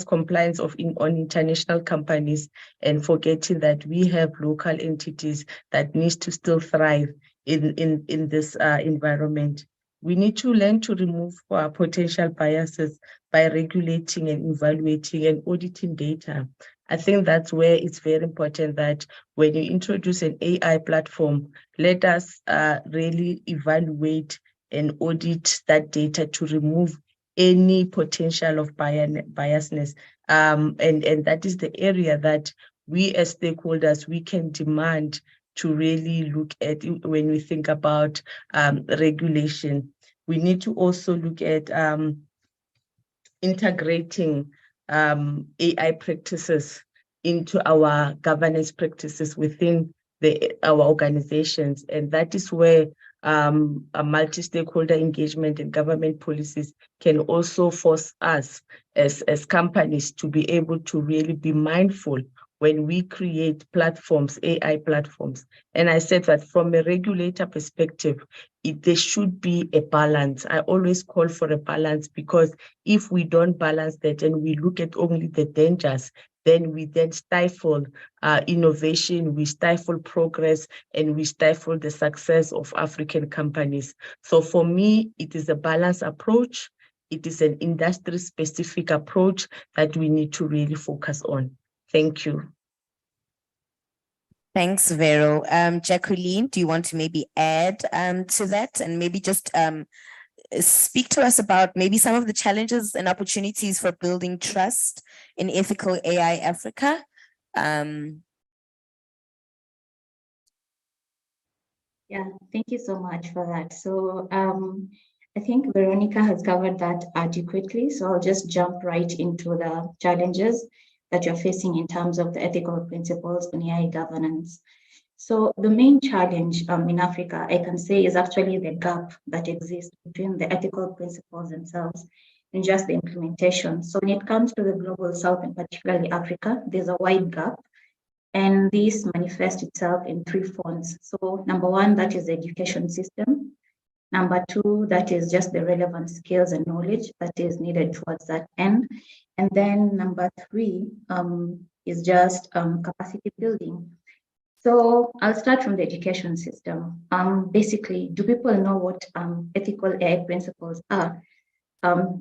compliance on international companies and forgetting that we have local entities that needs to still thrive in this environment. We need to learn to remove potential biases by regulating and evaluating and auditing data. I think that's where it's very important that when you introduce an AI platform, let us really evaluate and audit that data to remove any potential of biasness. And that is the area that we as stakeholders, we can demand to really look at when we think about regulation. We need to also look at integrating AI practices into our governance practices within our organizations. And that is where a multi-stakeholder engagement and government policies can also force us as companies to be able to really be mindful when we create platforms, AI platforms. And I said that from a regulator perspective, there should be a balance. I always call for a balance, because if we don't balance that and we look at only the dangers, then we stifle innovation, we stifle progress, and we stifle the success of African companies. So for me, it is a balanced approach. It is an industry-specific approach that we need to really focus on. Thank you. Thanks, Vero. Jacqueline, do you want to maybe add to that, and maybe just speak to us about maybe some of the challenges and opportunities for building trust in ethical AI Africa. Yeah, thank you so much for that. So I think Veronica has covered that adequately. So I'll just jump right into the challenges that you're facing in terms of the ethical principles in AI governance. So the main challenge in Africa, I can say, is actually the gap that exists between the ethical principles themselves and just the implementation. So when it comes to the global south and particularly Africa, there's a wide gap. And this manifests itself in three fronts. So number one, that is the education system. Number two, that is just the relevant skills and knowledge that is needed towards that end. And then number three is just capacity building. So I'll start from the education system. Basically, do people know what ethical AI principles are?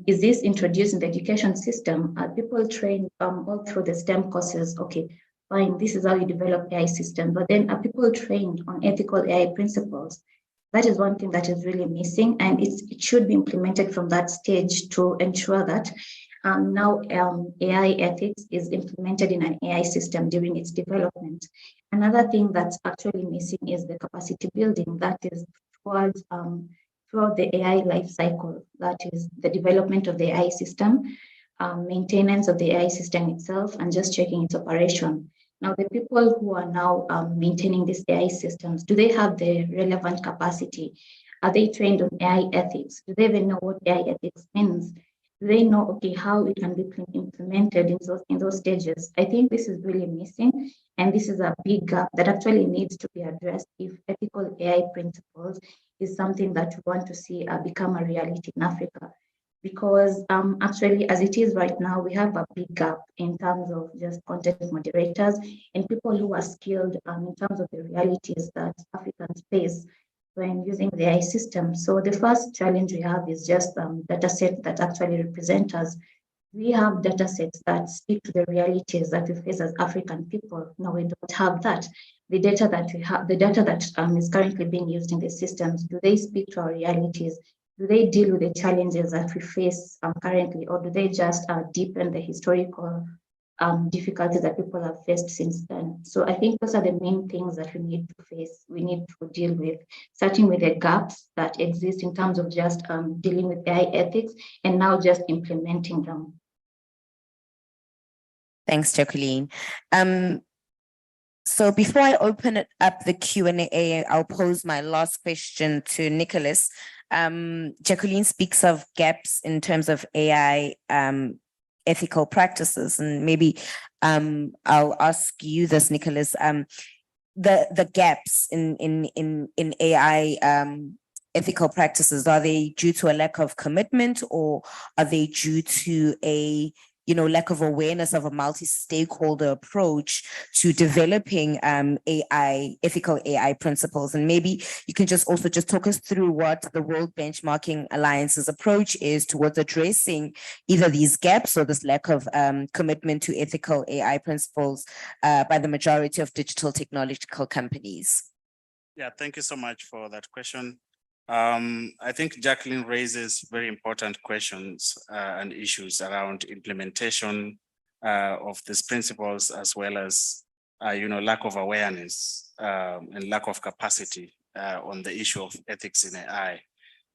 Is this introduced in the education system? Are people trained all through the STEM courses? Okay, fine, this is how you develop AI system, but then are people trained on ethical AI principles? That is one thing that is really missing, and it should be implemented from that stage to ensure that now AI ethics is implemented in an AI system during its development. Another thing that's actually missing is the capacity building that is towards throughout the AI life cycle, that is the development of the AI system, maintenance of the AI system itself, and just checking its operation. Now, the people who are now maintaining these AI systems, do they have the relevant capacity? Are they trained on AI ethics? Do they even know what AI ethics means? Do they know, okay, how it can be implemented in those stages? I think this is really missing, and this is a big gap that actually needs to be addressed if ethical AI principles is something that we want to see become a reality in Africa. Because actually, as it is right now, we have a big gap in terms of just content moderators and people who are skilled in terms of the realities that Africans face when using the AI system. So the first challenge we have is just data sets that actually represent us. We have data sets that speak to the realities that we face as African people. No, we don't have that. The data that we have, the data that is currently being used in the systems, do they speak to our realities? Do they deal with the challenges that we face currently, or do they just deepen the historical difficulties that people have faced since then? So I think those are the main things that we need to face, we need to deal with, starting with the gaps that exist in terms of just dealing with AI ethics and now just implementing them. Thanks, Jacqueline. So before I open it up the Q&A, I'll pose my last question to Nicholas. Jacqueline speaks of gaps in terms of AI ethical practices, and maybe I'll ask you this, Nicholas. The gaps in AI ethical practices, are they due to a lack of commitment, or are they due to a lack of awareness of a multi-stakeholder approach to developing ethical AI principles? And maybe you can just talk us through what the World Benchmarking Alliance's approach is towards addressing either these gaps or this lack of commitment to ethical AI principles by the majority of digital technological companies. Yeah, thank you so much for that question. I think Jacqueline raises very important questions and issues around implementation of these principles, as well as lack of awareness and lack of capacity on the issue of ethics in AI.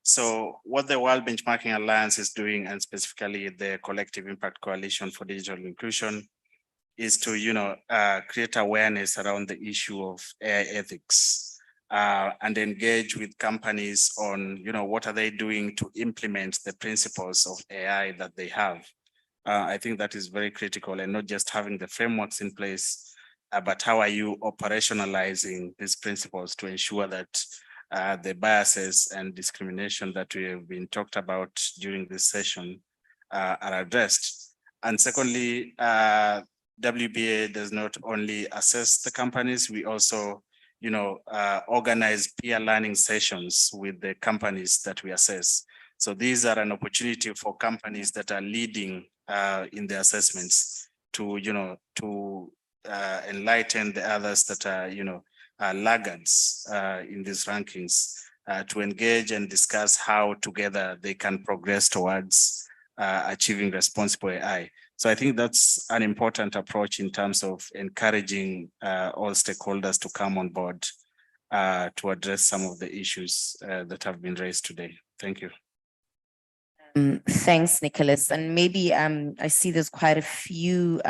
So what the World Benchmarking Alliance is doing, and specifically the Collective Impact Coalition for Digital Inclusion, is to create awareness around the issue of AI ethics. And engage with companies on, what are they doing to implement the principles of AI that they have. I think that is very critical, and not just having the frameworks in place, but how are you operationalizing these principles to ensure that the biases and discrimination that we have been talked about during this session are addressed. And secondly, WBA does not only assess the companies, we also organize peer learning sessions with the companies that we assess. So these are an opportunity for companies that are leading in the assessments to, enlighten the others that are, laggards in these rankings, to engage and discuss how together they can progress towards achieving responsible AI. So I think that's an important approach in terms of encouraging all stakeholders to come on board to address some of the issues that have been raised today. Thank you. Thanks, Nicholas. And maybe I see there's quite a few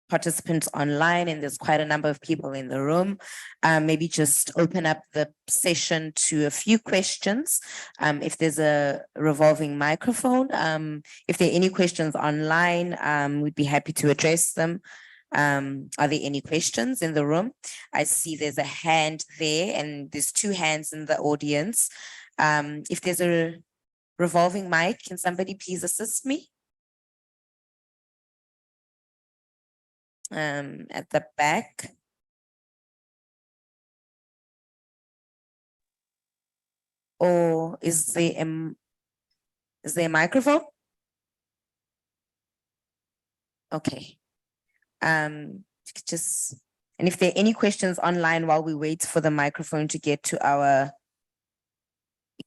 participants online and there's quite a number of people in the room. Maybe just open up the session to a few questions. If there's a revolving microphone, if there are any questions online, we'd be happy to address them. Are there any questions in the room? I see there's a hand there and there's two hands in the audience. If there's a revolving mic, can somebody please assist me? At the back. Or is there a microphone? Okay. And if there are any questions online while we wait for the microphone to get to our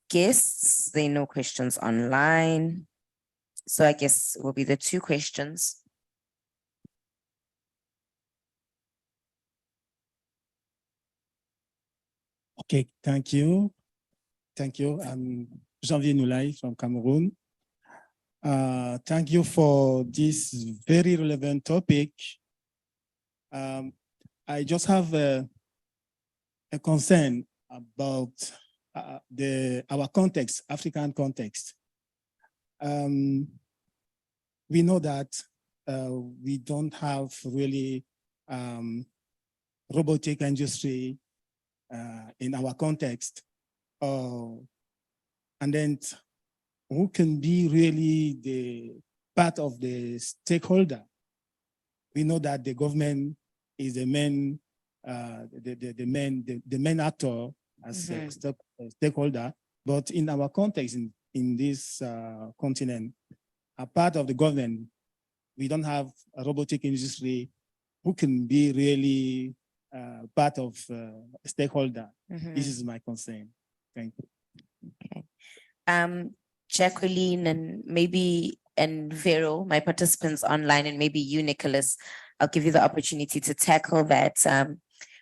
guests, there are no questions online. So I guess it will be the two questions. Okay, thank you. Thank you. I'm Janvier Noulay from Cameroon. Thank you for this very relevant topic. I just have a concern about our context, African context. We know that we don't have really robotic industry in our context. And then who can be really the part of the stakeholder? We know that the government is the main main actor as a stakeholder, but in our context in this continent, a part of the government, we don't have a robotic industry who can be really part of a stakeholder. This is my concern. Thank you. Okay. Jacqueline and Vero, my participants online, and maybe you, Nicholas, I'll give you the opportunity to tackle that.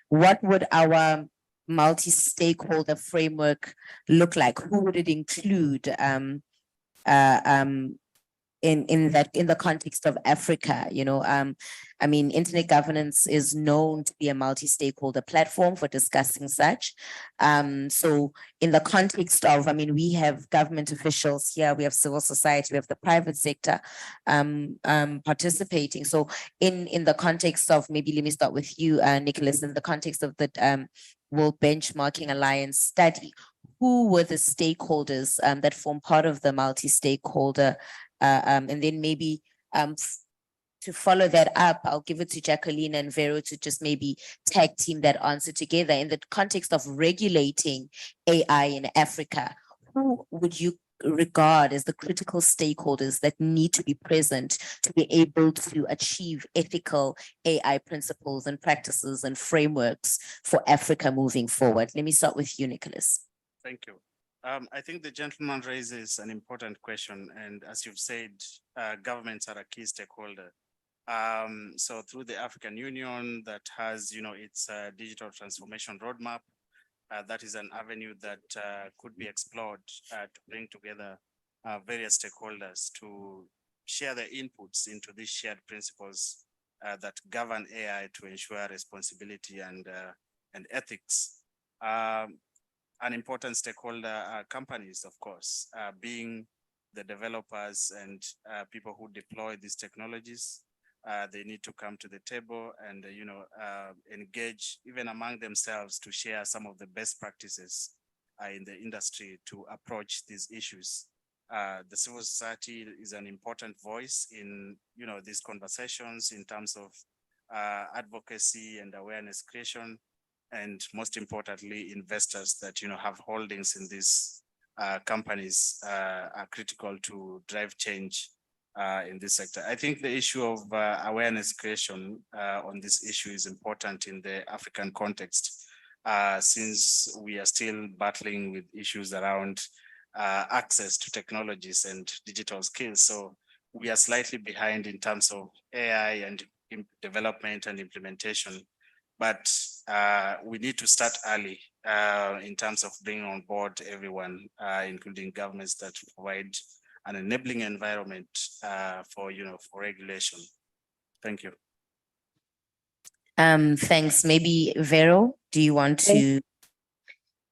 What would our multi-stakeholder framework look like? Who would it include in the context of Africa? You know, I mean, internet governance is known to be a multi-stakeholder platform for discussing such. So in the context of, I mean, we have government officials here, we have civil society, we have the private sector participating. So in the context of, maybe let me start with you, Nicholas, in the context of the World Benchmarking Alliance study, who were the stakeholders that form part of the multi-stakeholder? And then maybe to follow that up, I'll give it to Jacqueline and Vero to just maybe tag team that answer together. In the context of regulating AI in Africa, who would you regard as the critical stakeholders that need to be present to be able to achieve ethical AI principles and practices and frameworks for Africa moving forward? Let me start with you, Nicholas. Thank you. I think the gentleman raises an important question, and as you've said, governments are a key stakeholder. So through the African Union that has, you know, its digital transformation roadmap, that is an avenue that could be explored to bring together various stakeholders to share their inputs into these shared principles that govern AI to ensure responsibility and ethics. An important stakeholder are companies, of course, being the developers and people who deploy these technologies. They need to come to the table and, you know, engage even among themselves to share some of the best practices in the industry to approach these issues. The civil society is an important voice in, you know, these conversations in terms of advocacy and awareness creation. And most importantly, investors that, you know, have holdings in these companies are critical to drive change in this sector. I think the issue of awareness creation on this issue is important in the African context. since we are still battling with issues around access to technologies and digital skills. So we are slightly behind in terms of AI and development and implementation, but we need to start early in terms of bringing on board everyone, including governments that provide an enabling environment for regulation. Thank you. Thanks. Maybe Vero, do you want to?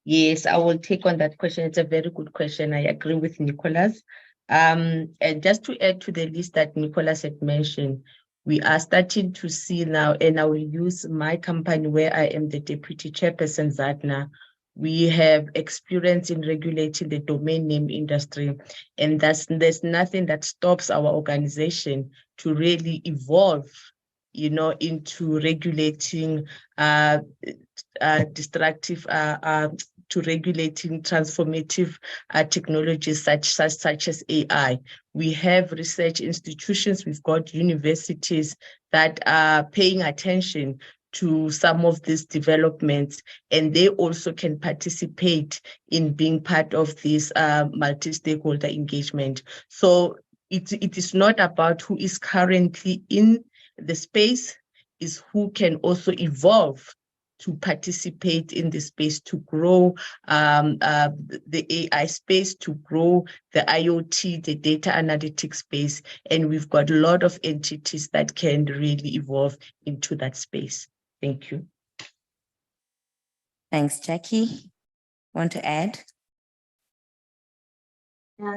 Yes, I will take on that question. It's a very good question. I agree with Nicholas. And just to add to the list that Nicholas had mentioned, we are starting to see now, and I will use my company where I am the deputy chairperson, Zatna. We have experience in regulating the domain name industry, and there's nothing that stops our organization to really evolve, into regulating destructive to regulating transformative technologies such as AI. We have research institutions, we've got universities that are paying attention to some of these developments, and they also can participate in being part of this multi-stakeholder engagement. So it is not about who is currently in the space, is who can also evolve to participate in the space, to grow the AI space, to grow the IoT, the data analytics space. And we've got a lot of entities that can really evolve into that space. Thank you. Thanks, Jackie. Want to add?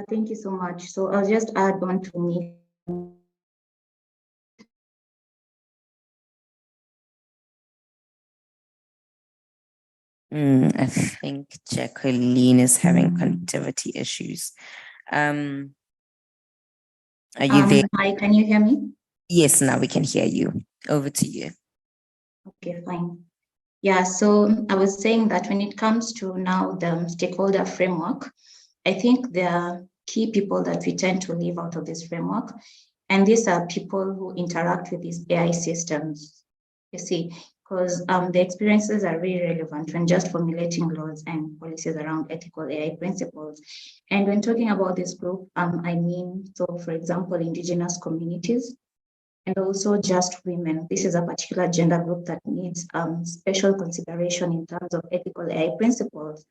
Thank you so much. So I'll just add on to me. I think Jacqueline is having connectivity issues. Are you there? Hi, can you hear me? Yes, now we can hear you. Over to you. Okay, fine. Yeah, so I was saying that when it comes to now the stakeholder framework, I think there are key people that we tend to leave out of this framework. And these are people who interact with these AI systems, you see, because the experiences are really relevant when just formulating laws and policies around ethical AI principles. And when talking about this group, I mean, so for example, indigenous communities, and also just women. This is a particular gender group that needs special consideration in terms of ethical AI principles.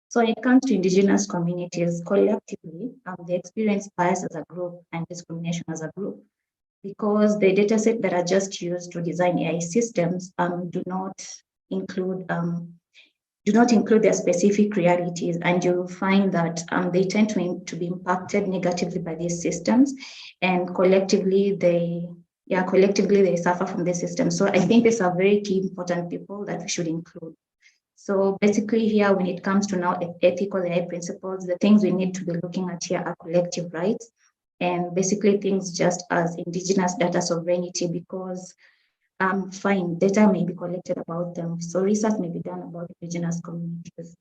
So when it comes to indigenous communities, collectively, they experience bias as a group and discrimination as a group, because the dataset that are just used to design AI systems do not include their specific realities, and you'll find that they tend to be impacted negatively by these systems, and collectively they suffer from the system. So I think these are very key important people that we should include. So basically here, when it comes to now ethical AI principles, the things we need to be looking at here are collective rights, and basically things just as indigenous data sovereignty, because fine, data may be collected about them. So research may be done about indigenous communities.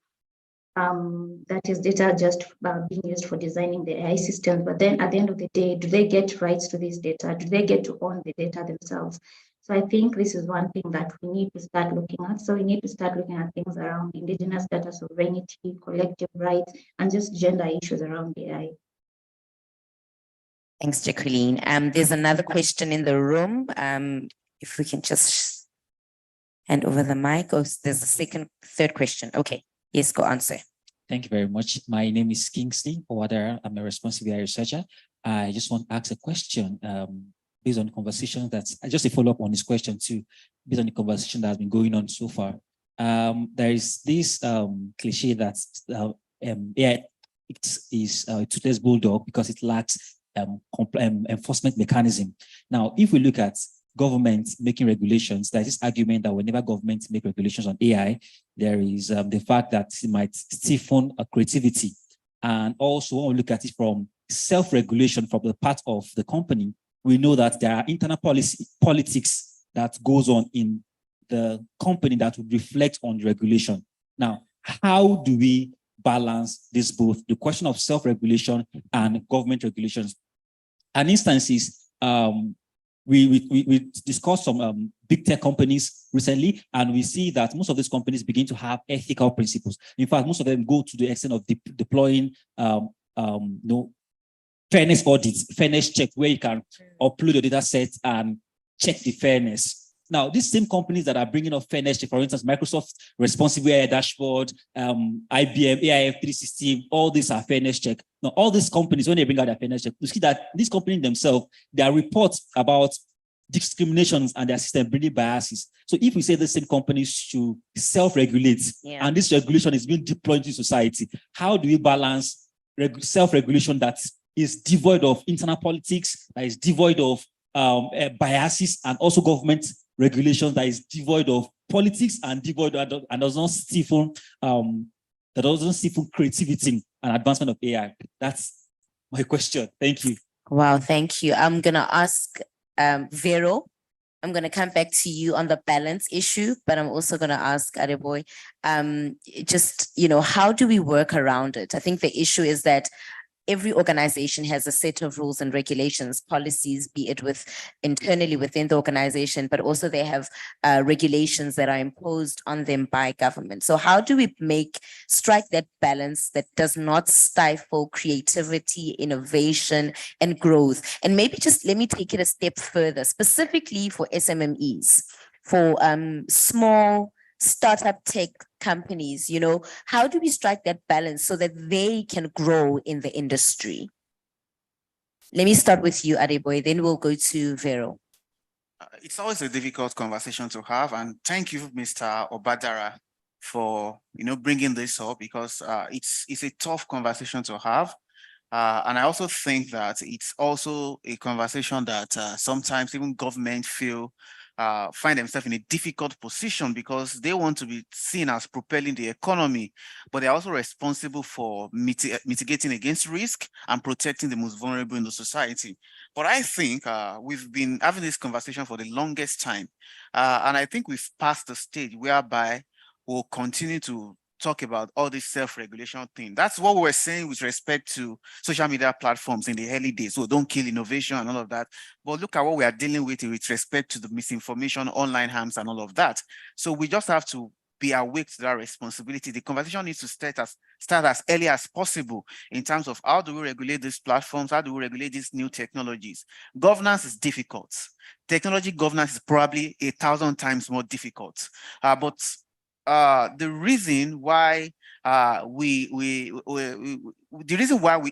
That is data just being used for designing the AI system. But then at the end of the day, do they get rights to this data? Do they get to own the data themselves? So I think this is one thing that we need to start looking at. So we need to start looking at things around indigenous data sovereignty, collective rights, and just gender issues around AI. Thanks, Jacqueline. There's another question in the room. If we can just hand over the mic. Oh, there's a third question. Okay. Yes, go answer. Thank you very much. My name is Kingsley Owadera. I'm a responsible AI researcher. I just want to ask a question based on the conversation just a follow-up on this question too, based on the conversation that has been going on so far. There is this cliche that AI is a toothless bulldog because it lacks enforcement mechanism. Now, if we look at government making regulations, there's this argument that whenever governments make regulations on AI, there is the fact that it might stiffen creativity. And also when we look at it from self-regulation from the part of the company, we know that there are internal politics that goes on in the company that would reflect on the regulation. Now, how do we balance this both, the question of self-regulation and government regulations? An instance is we discussed some big tech companies recently, and we see that most of these companies begin to have ethical principles. In fact, most of them go to the extent of deploying fairness audits, fairness check, where you can upload your data set and check the fairness. Now, these same companies that are bringing up fairness check, for instance, Microsoft Responsible AI Dashboard, IBM, AIF 360, all these are fairness check. Now, all these companies, when they bring out their fairness check, you see that these companies themselves, their reports about discriminations and their system bringing biases. So if we say the same companies should self-regulate, and this regulation is being deployed into society, how do we balance self-regulation that is devoid of internal politics, that is devoid of biases, and also government regulation that is devoid of politics and devoid and does not stifle creativity and advancement of AI? That's my question. Thank you. Wow, thank you. I'm gonna ask Vero. I'm gonna come back to you on the balance issue, but I'm also gonna ask Adeboy, just how do we work around it? I think the issue is that every organization has a set of rules and regulations, policies, be it internally within the organization, but also they have regulations that are imposed on them by government. So how do we strike that balance that does not stifle creativity, innovation, and growth? And maybe just let me take it a step further, specifically for SMMEs, for small startup tech companies, how do we strike that balance so that they can grow in the industry? Let me start with you, Adeboy, then we'll go to Vero. It's always a difficult conversation to have, and thank you, Mr. Obadara, for bringing this up, because it's a tough conversation to have. And I also think that it's also a conversation that sometimes even government find themselves in a difficult position, because they want to be seen as propelling the economy, but they're also responsible for mitigating against risk and protecting the most vulnerable in the society. But I think we've been having this conversation for the longest time, and I think we've passed the stage whereby we'll continue to talk about all this self-regulation thing. That's what we were saying with respect to social media platforms in the early days. So don't kill innovation and all of that. But look at what we are dealing with respect to the misinformation, online harms, and all of that. So we just have to be awake to that responsibility. The conversation needs to start as early as possible in terms of how do we regulate these platforms, how do we regulate these new technologies. Governance is difficult. Technology governance is probably 1,000 times more difficult. But the reason why we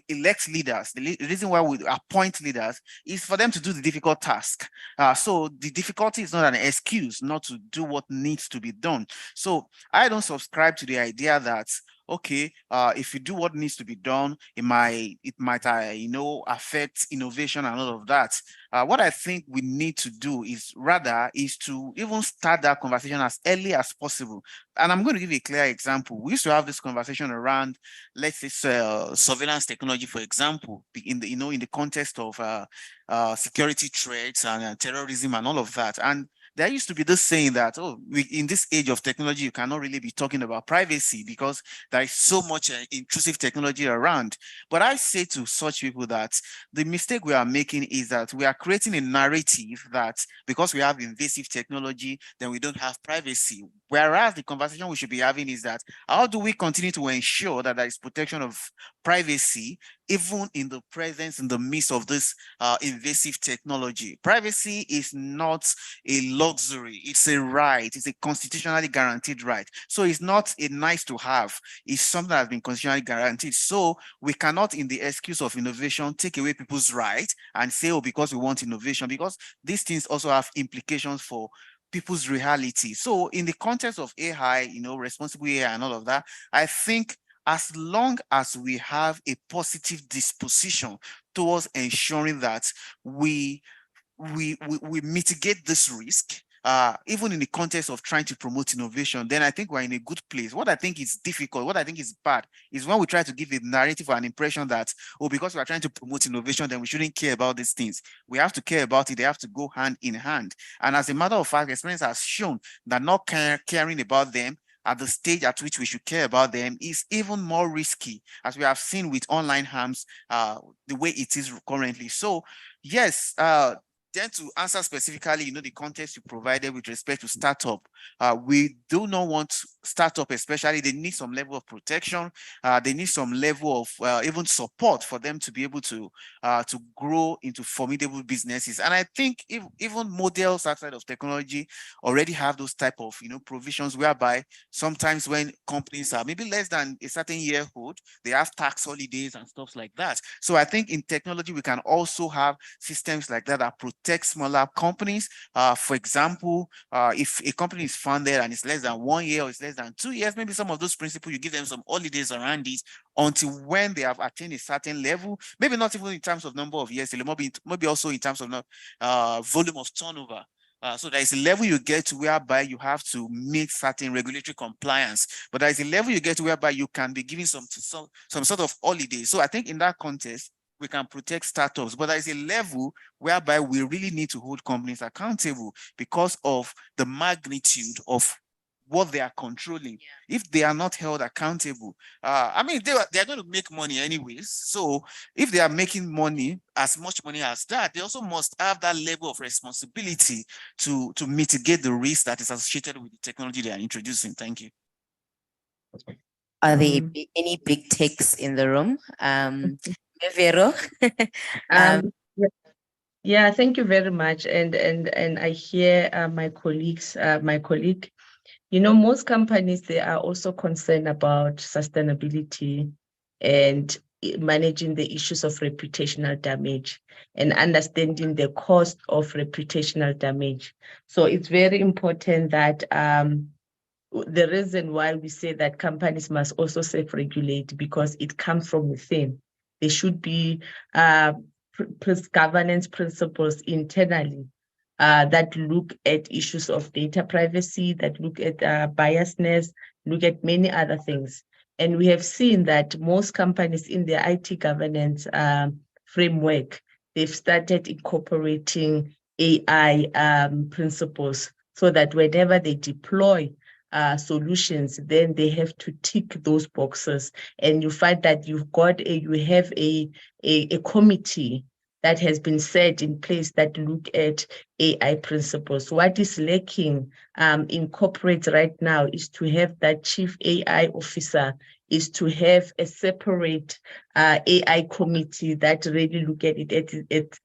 elect leaders, the reason why we appoint leaders is for them to do the difficult task. So the difficulty is not an excuse not to do what needs to be done. So I don't subscribe to the idea that, okay, if you do what needs to be done, it might affect innovation and all of that. What I think we need to do is to even start that conversation as early as possible. And I'm going to give you a clear example. We used to have this conversation around, let's say, surveillance technology, for example, in the context of security threats and terrorism and all of that. And there used to be this saying that, in this age of technology, you cannot really be talking about privacy because there is so much intrusive technology around. But I say to such people that the mistake we are making is that we are creating a narrative that because we have invasive technology, then we don't have privacy. Whereas the conversation we should be having is that how do we continue to ensure that there is protection of privacy, even in the presence, in the midst of this invasive technology? Privacy is not a luxury, it's a right, it's a constitutionally guaranteed right. So it's not a nice to have, it's something that has been constitutionally guaranteed. So we cannot, in the excuse of innovation, take away people's right and say, oh, because we want innovation, because these things also have implications for people's reality. So in the context of AI, responsible AI and all of that, I think as long as we have a positive disposition towards ensuring that we mitigate this risk, even in the context of trying to promote innovation, then I think we're in a good place. What I think is difficult, what I think is bad, is when we try to give a narrative or an impression that, because we are trying to promote innovation, then we shouldn't care about these things. We have to care about it. They have to go hand in hand. And as a matter of fact, experience has shown that not caring about them at the stage at which we should care about them is even more risky, as we have seen with online harms, the way it is currently. So yes, then to answer specifically, the context you provided with respect to startup, we do not want startup, especially, they need some level of protection. They need some level of even support for them to be able to grow into formidable businesses. And I think even models outside of technology already have those type of, provisions whereby sometimes when companies are maybe less than a certain year old, they have tax holidays and stuff like that. So I think in technology, we can also have systems like that protect smaller companies. For example, if a company is founded and it's less than 1 year or it's less than 2 years, maybe some of those principles, you give them some holidays around this until when they have attained a certain level, maybe not even in terms of number of years, maybe also in terms of volume of turnover. So there is a level you get to whereby you have to meet certain regulatory compliance, but there is a level you get to whereby you can be given some sort of holiday. So I think in that context, we can protect startups, but there is a level whereby we really need to hold companies accountable because of the magnitude of what they are controlling. If they are not held accountable, I mean, they are going to make money anyways. So if they are making money, as much money as that, they also must have that level of responsibility to mitigate the risk that is associated with the technology they are introducing. Thank you. Are there any big techs in the room? Vero? Yeah, thank you very much. And I hear my colleague, most companies, they are also concerned about sustainability and managing the issues of reputational damage and understanding the cost of reputational damage. So it's very important that the reason why we say that companies must also self-regulate, because it comes from within. There should be governance principles internally that look at issues of data privacy, that look at biasness, look at many other things. And we have seen that most companies in their IT governance framework, they've started incorporating AI principles so that whenever they deploy solutions, then they have to tick those boxes. And you find that you have a committee that has been set in place that look at AI principles. What is lacking in corporate right now is to have that chief AI officer, is to have a separate AI committee that really look at it at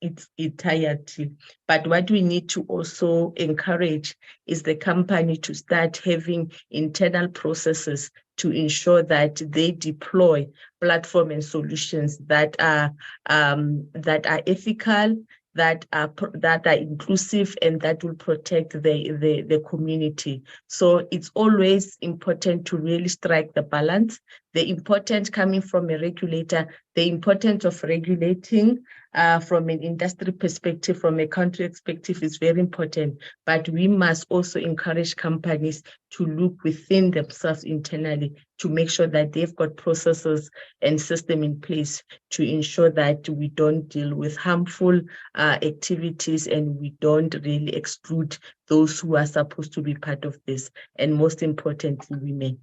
its entirety. But what we need to also encourage is the company to start having internal processes to ensure that they deploy platform and solutions that are ethical, that are inclusive, and that will protect the community. So it's always important to really strike the balance. The importance coming from a regulator, the importance of regulating from an industry perspective, from a country perspective is very important. But we must also encourage companies to look within themselves internally to make sure that they've got processes and system in place to ensure that we don't deal with harmful activities and we don't really exclude those who are supposed to be part of this, and most importantly, women.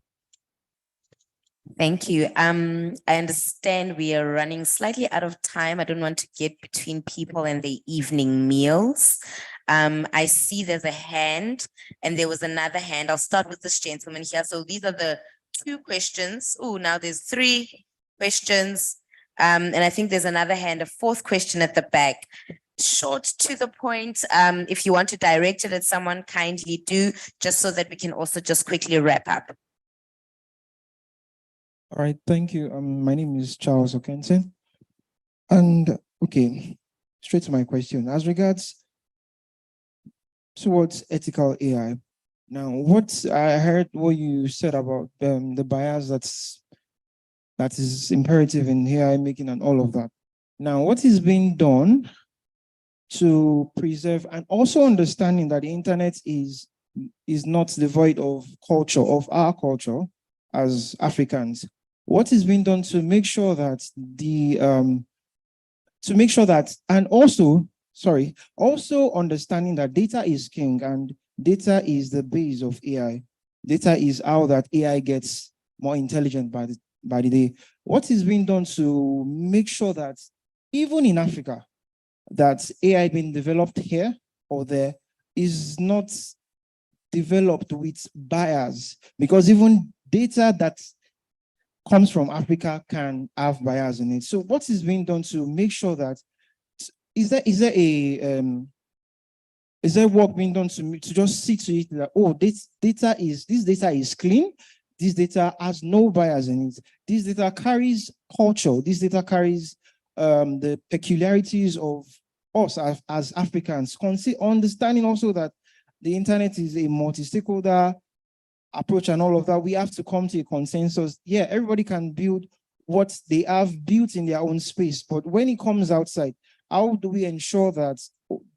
Thank you. I understand we are running slightly out of time. I don't want to get between people and their evening meals. I see there's a hand and there was another hand. I'll start with this gentleman here. So these are the 2 questions. Oh, now there's 3 questions. And I think there's another hand, a 4th question at the back. Short, to the point. If you want to direct it at someone, kindly do, just so that we can also just quickly wrap up. All right, thank you. My name is Charles Okensen. And okay, straight to my question. As regards towards ethical AI, now I heard what you said about the bias that is imperative in AI making and all of that. Now, what is being done to preserve and also understanding that the internet is not devoid of culture, of our culture as Africans? What is being done to make sure that and also understanding that data is king and data is the base of AI. Data is how that AI gets more intelligent by the day. What is being done to make sure that even in Africa, that AI being developed here or there is not developed with bias, because even data that comes from Africa can have bias in it. So what is being done to make sure that, is there work being done to just see to it that, oh, this data is clean, this data has no bias in it, this data carries culture, this data carries the peculiarities of us as Africans, understanding also that the internet is a multi-stakeholder approach and all of that. We have to come to a consensus. Yeah, everybody can build what they have built in their own space, but when it comes outside, how do we ensure that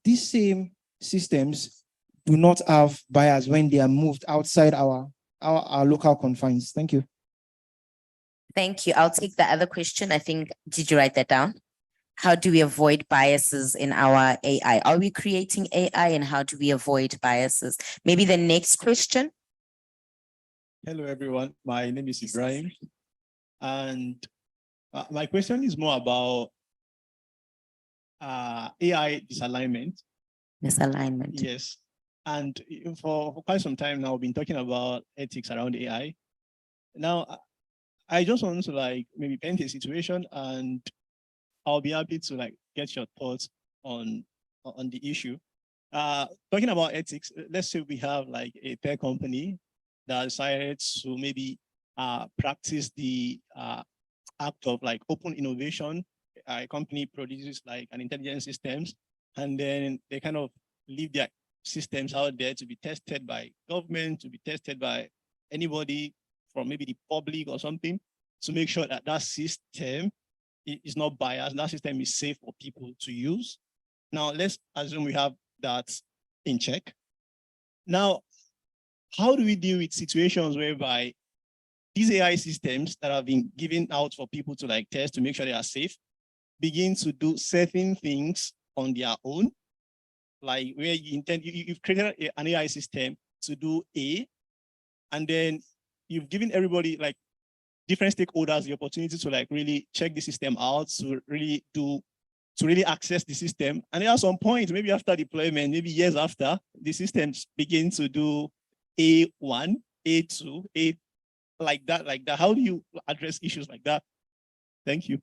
these same systems do not have bias when they are moved outside our local confines? Thank you. Thank you. I'll take the other question. I think, did you write that down? How do we avoid biases in our AI? Are we creating AI, and how do we avoid biases? Maybe the next question. Hello, everyone. My name is Ibrahim. And my question is more about AI disalignment. Misalignment. Yes. And for quite some time now, we've been talking about ethics around AI. Now, I just want to maybe paint a situation, and I'll be happy to get your thoughts on the issue. Talking about ethics, let's say we have a tech company that decided to maybe practice the act of open innovation. A company produces an intelligence systems, and then they kind of leave their systems out there to be tested by government, to be tested by anybody from maybe the public or something, to make sure that that system is not biased, that system is safe for people to use. Now, let's assume we have that in check. Now, how do we deal with situations whereby these AI systems that have been given out for people to test to make sure they are safe begin to do certain things on their own, where you've created an AI system to do A, and then you've given everybody different stakeholders the opportunity to really check the system out, to really access the system. And then at some point, maybe after deployment, maybe years after, the systems begin to do A1, A2, A like that. How do you address issues like that? Thank you.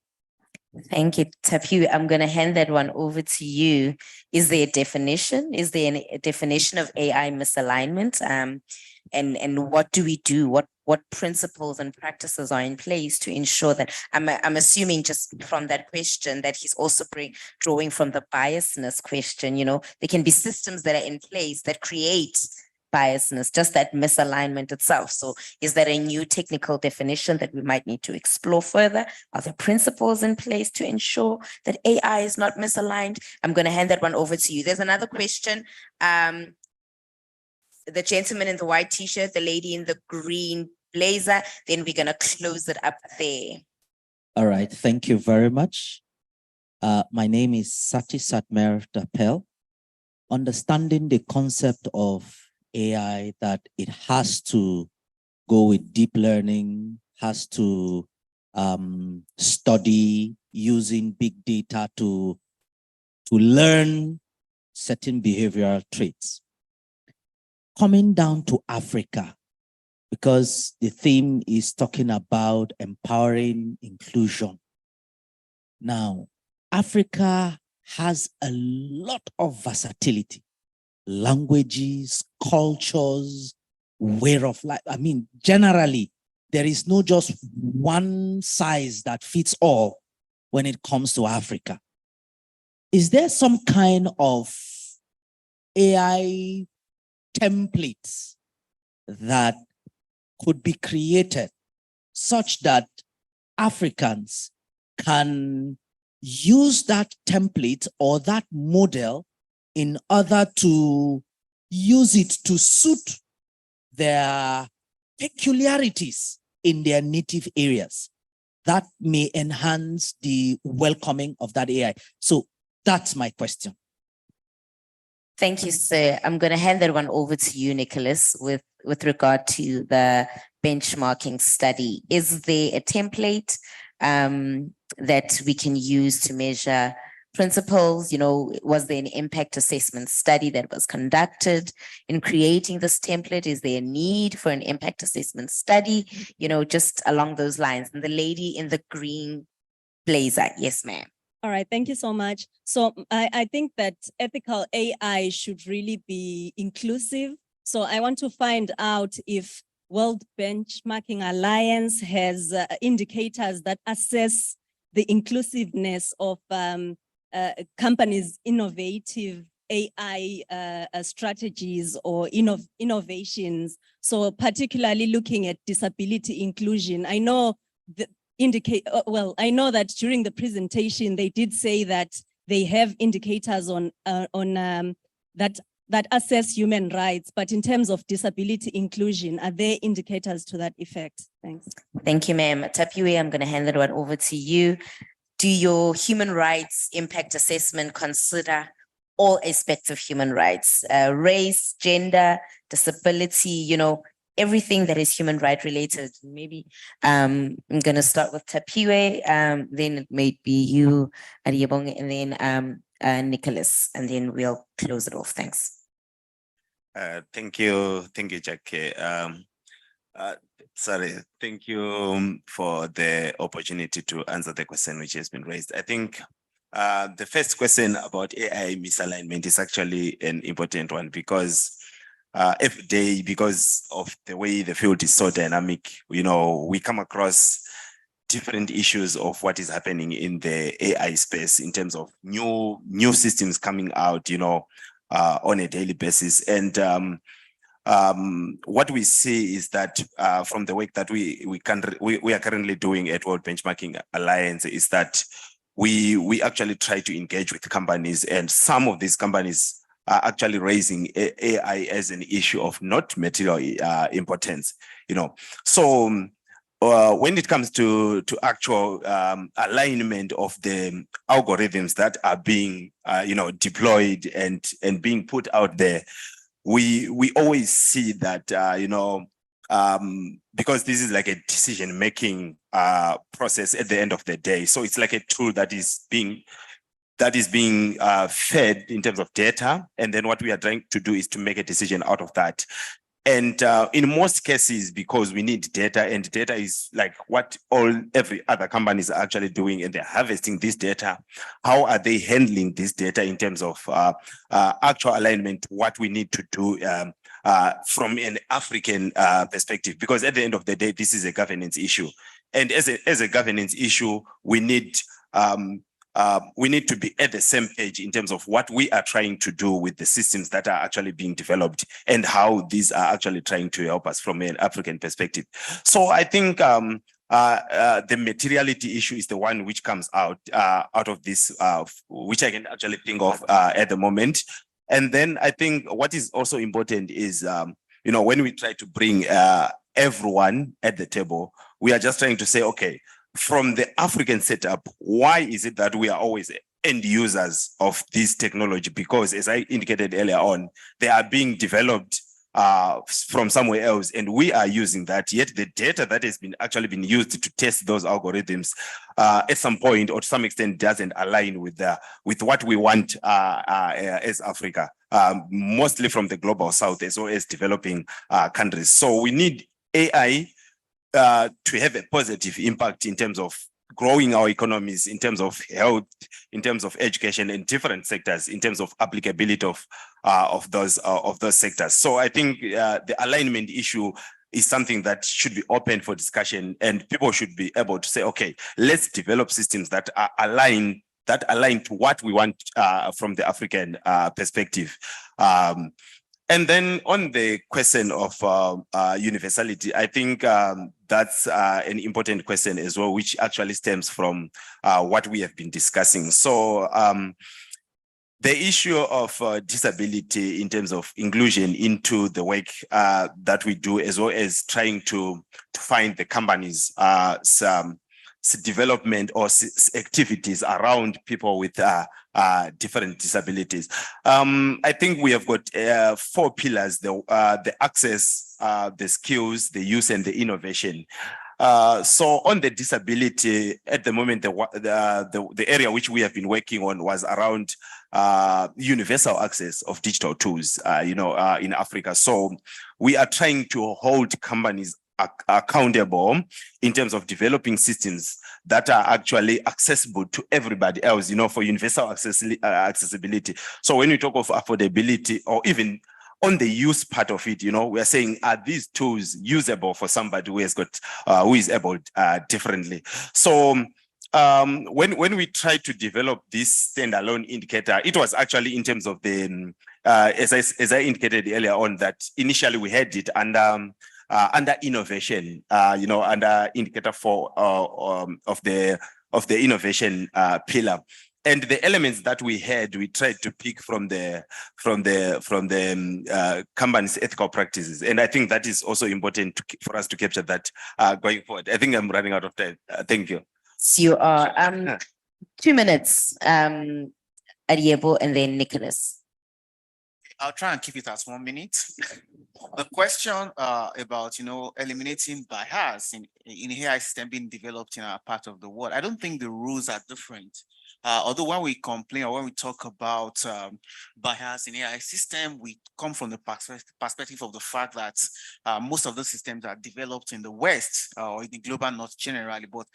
Thank you, Tapiu. I'm going to hand that one over to you. Is there a definition? Is there a definition of AI misalignment? And what do we do? What principles and practices are in place to ensure that? I'm assuming just from that question that he's also drawing from the biasness question. There can be systems that are in place that create biasness, just that misalignment itself. So is that a new technical definition that we might need to explore further? Are there principles in place to ensure that AI is not misaligned? I'm going to hand that one over to you. There's another question. The gentleman in the white t-shirt, the lady in the green blazer, then we're going to close it up there. All right, thank you very much. My name is Sati Satmer Dapel. Understanding the concept of AI, that it has to go with deep learning, has to study using big data to learn certain behavioral traits. Coming down to Africa, because the theme is talking about empowering inclusion. Now, Africa has a lot of versatility. Languages, cultures, way of life. I mean, generally, there is no just one size that fits all when it comes to Africa. Is there some kind of AI templates that could be created such that Africans can use that template or that model in order to use it to suit their peculiarities in their native areas? That may enhance the welcoming of that AI. So that's my question. Thank you, sir. I'm going to hand that one over to you, Nicholas, with regard to the benchmarking study. Is there a template that we can use to measure principles? Was there an impact assessment study that was conducted in creating this template? Is there a need for an impact assessment study? Just along those lines. And the lady in the green blazer, yes, ma'am. All right, thank you so much. So I think that ethical AI should really be inclusive. So I want to find out if World Benchmarking Alliance has indicators that assess the inclusiveness of companies' innovative AI strategies or innovations. So particularly looking at disability inclusion. I know I know that during the presentation, they did say that they have indicators on that assess human rights, but in terms of disability inclusion, are there indicators to that effect? Thanks. Thank you, ma'am. Tapiwe, I'm going to hand that one over to you. Do your human rights impact assessment consider all aspects of human rights, race, gender, disability, everything that is human right related? Maybe I'm going to start with Tapiwe, then it may be you, Adiyabong, and then Nicholas, and then we'll close it off. Thanks. Thank you, Jackie. Thank you for the opportunity to answer the question which has been raised. I think the first question about AI misalignment is actually an important one because every day, because of the way the field is so dynamic, we come across different issues of what is happening in the AI space in terms of new systems coming out, on a daily basis. And what we see is that from the work that we are currently doing at World Benchmarking Alliance is that we actually try to engage with companies, and some of these companies are actually raising AI as an issue of not material importance, So when it comes to actual alignment of the algorithms that are being deployed and being put out there, we always see that because this is like a decision-making process at the end of the day. So it's like a tool that is being fed in terms of data. And then what we are trying to do is to make a decision out of that. And in most cases, because we need data, and data is like what every other company is actually doing, and they're harvesting this data. How are they handling this data in terms of actual alignment, what we need to do from an African perspective? Because at the end of the day, this is a governance issue. And as a governance issue, we need to be at the same page in terms of what we are trying to do with the systems that are actually being developed and how these are actually trying to help us from an African perspective. So I think the materiality issue is the one which comes out of this, which I can actually think of at the moment. And then I think what is also important is, when we try to bring everyone at the table, we are just trying to say, okay, from the African setup, why is it that we are always end users of this technology? Because as I indicated earlier on, they are being developed from somewhere else, and we are using that. Yet the data that has been actually been used to test those algorithms at some point or to some extent doesn't align with what we want as Africa, mostly from the global south as well as developing countries. So we need AI to have a positive impact in terms of growing our economies, in terms of health, in terms of education, in different sectors, in terms of applicability of those sectors. So I think the alignment issue is something that should be open for discussion, and people should be able to say, okay, let's develop systems that are aligned to what we want from the African perspective. And then on the question of universality, I think that's an important question as well, which actually stems from what we have been discussing. So the issue of disability in terms of inclusion into the work that we do, as well as trying to find the companies some development or activities around people with different disabilities. I think we have got 4 pillars: the access, the skills, the use, and the innovation. So on the disability, at the moment, the area which we have been working on was around universal access of digital tools, in Africa. So we are trying to hold companies accountable in terms of developing systems that are actually accessible to everybody else, for universal accessibility. So when we talk of affordability, or even on the use part of it, we are saying, are these tools usable for somebody who has got, who is able differently? So when we tried to develop this standalone indicator, it was actually in terms of the, as I indicated earlier on, that initially we had it under innovation, under indicator for of the innovation pillar. And the elements that we had, we tried to pick from the company's ethical practices, and I think that is also important for us to capture that going forward. I think I'm running out of time. Thank you. So you are 2 minutes, Ariebo, and then Nicholas. I'll try and keep it as 1 minute. The question about eliminating bias in AI system being developed in our part of the world, I don't think the rules are different. Although when we complain or when we talk about bias in AI system, we come from the perspective of the fact that most of the systems are developed in the West or in the global North generally. But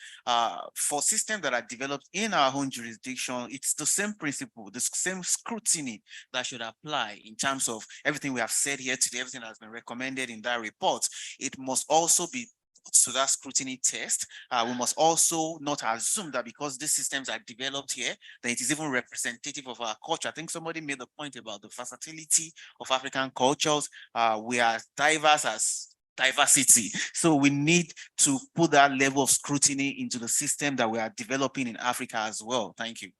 for systems that are developed in our own jurisdiction, it's the same principle, the same scrutiny that should apply in terms of everything we have said here today, everything that has been recommended in that report. It must also be to that scrutiny test. We must also not assume that because these systems are developed here, that it is even representative of our culture. I think somebody made the point about the versatility of African cultures. We are diverse as diversity. So we need to put that level of scrutiny into the system that we are developing in Africa as well. Thank you.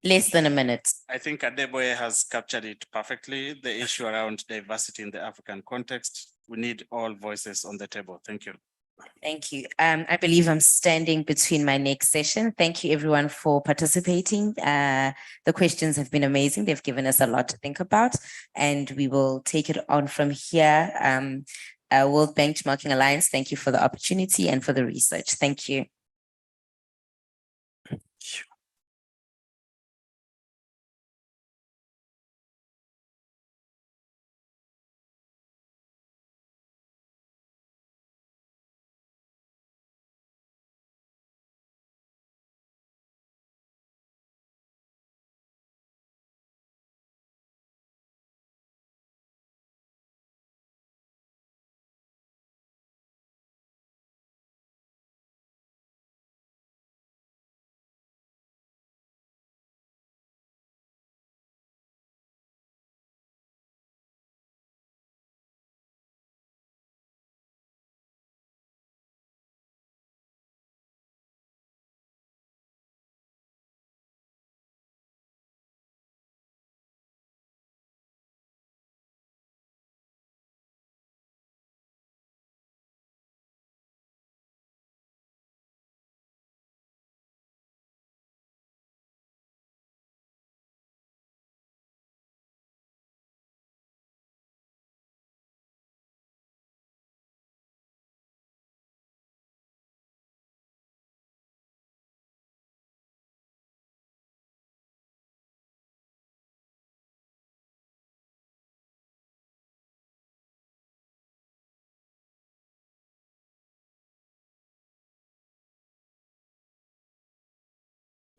Less than a minute. I think Adeboye has captured it perfectly. The issue around diversity in the African context. We need all voices on the table. Thank you. Thank you. I believe I'm standing between my next session. Thank you everyone for participating. The questions have been amazing. They've given us a lot to think about, and we will take it on from here. World Benchmarking Alliance, thank you for the opportunity and for the research. Thank you.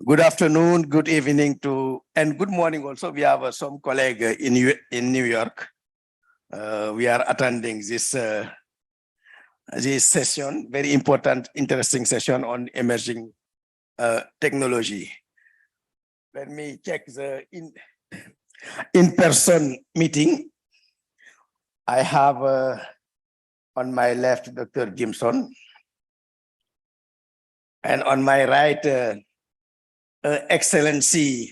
Good afternoon, good evening and good morning also. We have some colleague in New York. We are attending this session, very important, interesting session on emerging technology. Let me check the in-person meeting. I have on my left, Dr. Gimson, and on my right, Excellency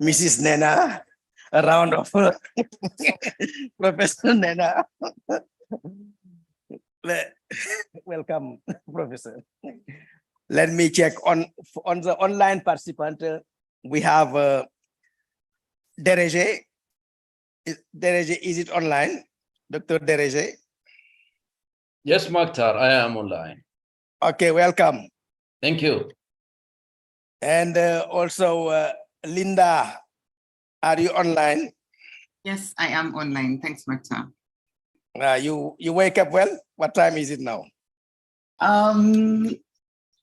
Mrs. Nena, a round of Professor Nena. Welcome, Professor. Let me check on the online participant. We have Dereje. Dereje, is it online? Dr. Dereje? Yes, Maktar, I am online. Okay, welcome. Thank you. And also, Linda, are you online? Yes, I am online. Thanks, Marta. You wake up well? What time is it now?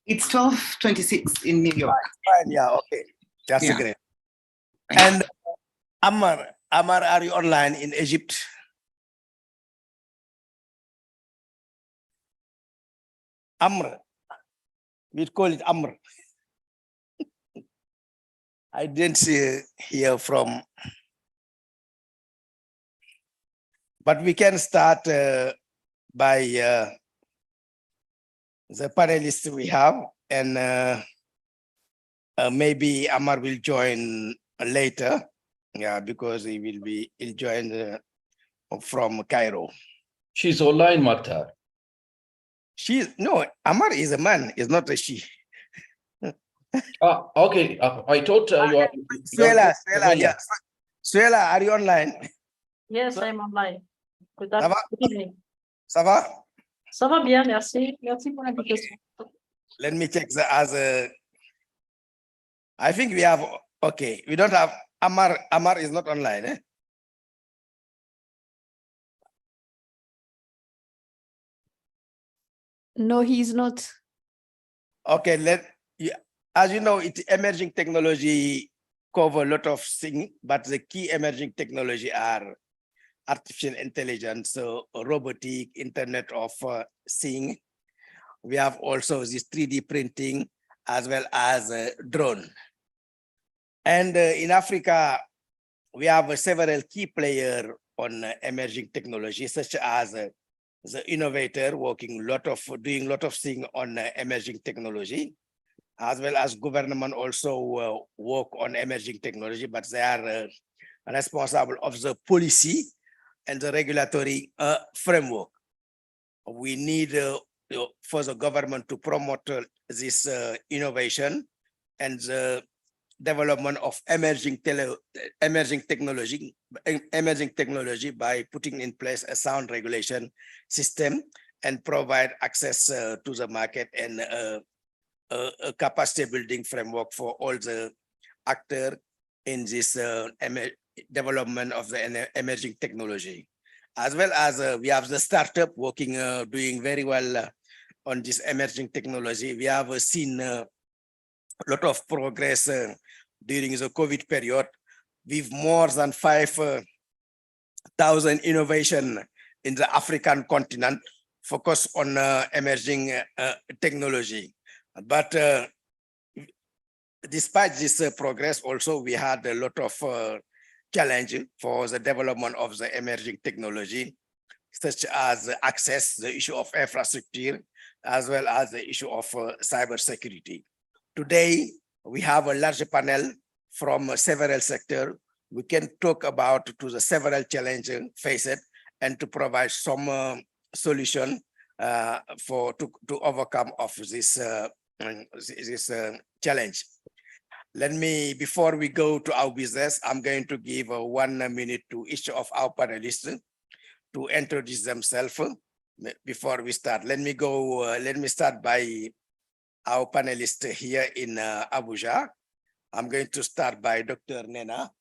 It's 12:26 in New York. Fine, yeah, okay. That's Yeah. great. And Amar, are you online in Egypt? Amr, we call it Amr. I didn't hear from, but we can start by the panelists we have, and maybe Amar will join later, yeah, because he'll join from Cairo. She's online, Maktar. No, Amar is a man, is not a she. Okay. I thought you are. Suela, yeah. Suela, are you online? Yes, I'm online. Good Ça va? evening. Ça va? Ça va bien, merci. Merci pour l'invitation. Let me check I think we have, okay, we don't have, Amar is not online, eh? No, he's not. Okay, as you know, emerging technology cover a lot of things, but the key emerging technology are artificial intelligence, robotic, Internet of Things. We have also this 3D printing as well as drone. And in Africa, we have several key players on emerging technology, such as the innovator doing a lot of things on emerging technology, as well as government also work on emerging technology, but they are responsible of the policy and the regulatory framework. We need for the government to promote this innovation and the development of emerging technology by putting in place a sound regulation system and provide access to the market and a capacity building framework for all the actors in this development of the emerging technology. As well as we have the startup working, doing very well on this emerging technology. We have seen a lot of progress during the COVID period with more than 5,000 innovation in the African continent focused on emerging technology. But despite this progress, also we had a lot of challenge for the development of the emerging technology, such as access, the issue of infrastructure, as well as the issue of cybersecurity. Today, we have a large panel from several sectors. We can talk about the several challenges faced and to provide some solution to overcome of this challenge. Let me, before we go to our business, I'm going to give 1 minute to each of our panelists to introduce themselves before we start. Let me start by our panelists here in Abuja. I'm going to start by Dr. Nena.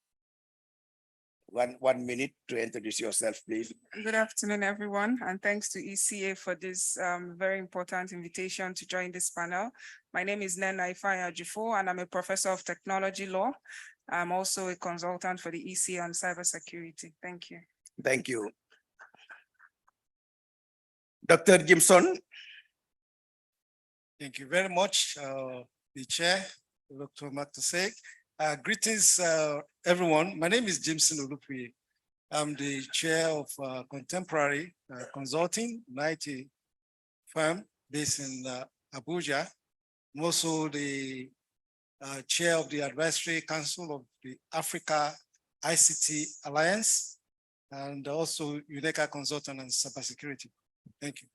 One minute to introduce yourself, please. Good afternoon, everyone, and thanks to ECA for this very important invitation to join this panel. My name is Nena Ifeanyi, and I'm a professor of technology law. I'm also a consultant for the ECA on cybersecurity. Thank you. Thank you. Dr. Gimson. Thank you very much, the chair, Dr. Matasek. Greetings, everyone. My name is Jameson Olupi. I'm the chair of Contemporary Consulting, an IT firm based in Abuja. I'm also the chair of the Advisory Council of the Africa ICT Alliance, and also UNECA Consultant on Cybersecurity. Thank you.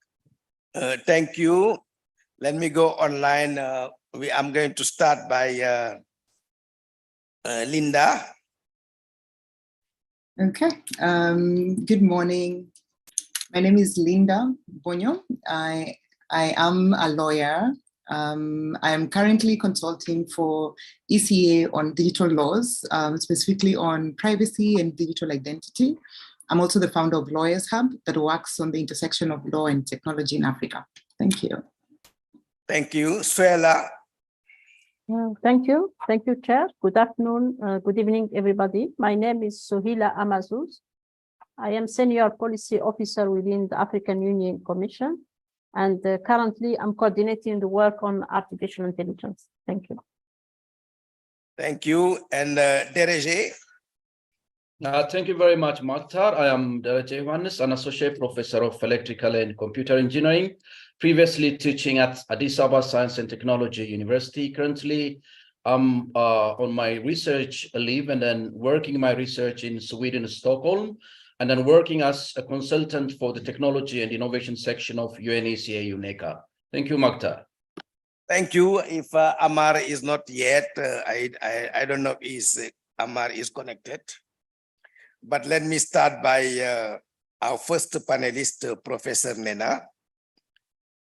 Thank you. Let me go online. I'm going to start by Linda. Okay. Good morning, My name is Linda Bonyo. I am a lawyer. I am currently consulting for ECA on digital laws, specifically on privacy and digital identity. I'm also the founder of Lawyers Hub that works on the intersection of law and technology in Africa. Thank you. Thank you. Suela. Thank you. Thank you, Chair. Good afternoon. Good evening, everybody. My name is Sohila Amazuz. I am Senior Policy Officer within the African Union Commission, and currently I'm coordinating the work on artificial intelligence. Thank you. Thank you. And Dereje. Thank you very much, Mokhtar. I am Dereje Johannes, an Associate Professor of Electrical and Computer Engineering, previously teaching at Addis Ababa Science and Technology University. Currently, I'm on my research leave and then working my research in Sweden, Stockholm, and then working as a consultant for the technology and innovation section of UNECA UNECA. Thank you, Mokhtar. Thank you. If Amar is not yet, I don't know if Amar is connected. But let me start by our first panelist, Professor Nena.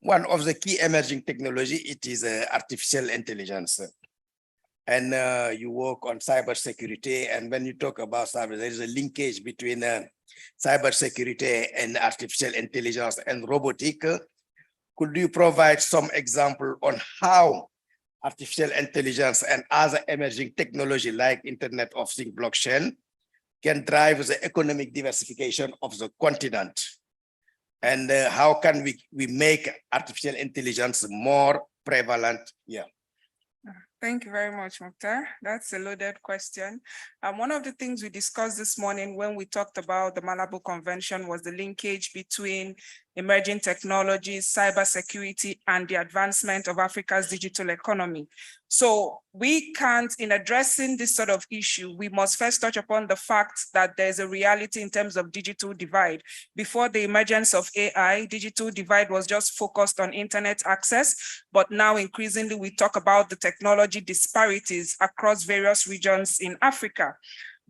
One of the key emerging technology, it is artificial intelligence. And you work on cybersecurity. And when you talk about cyber, there is a linkage between cybersecurity and artificial intelligence and robotic. Could you provide some example on how artificial intelligence and other emerging technology like Internet of Things, blockchain, can drive the economic diversification of the continent? And how can we make artificial intelligence more prevalent here? Thank you very much, Mokhtar. That's a loaded question. One of the things we discussed this morning when we talked about the Malabo Convention was the linkage between emerging technologies, cybersecurity, and the advancement of Africa's digital economy. So we can't, in addressing this sort of issue, we must first touch upon the fact that there's a reality in terms of digital divide. Before the emergence of AI, digital divide was just focused on internet access, but now increasingly we talk about the technology disparities across various regions in Africa.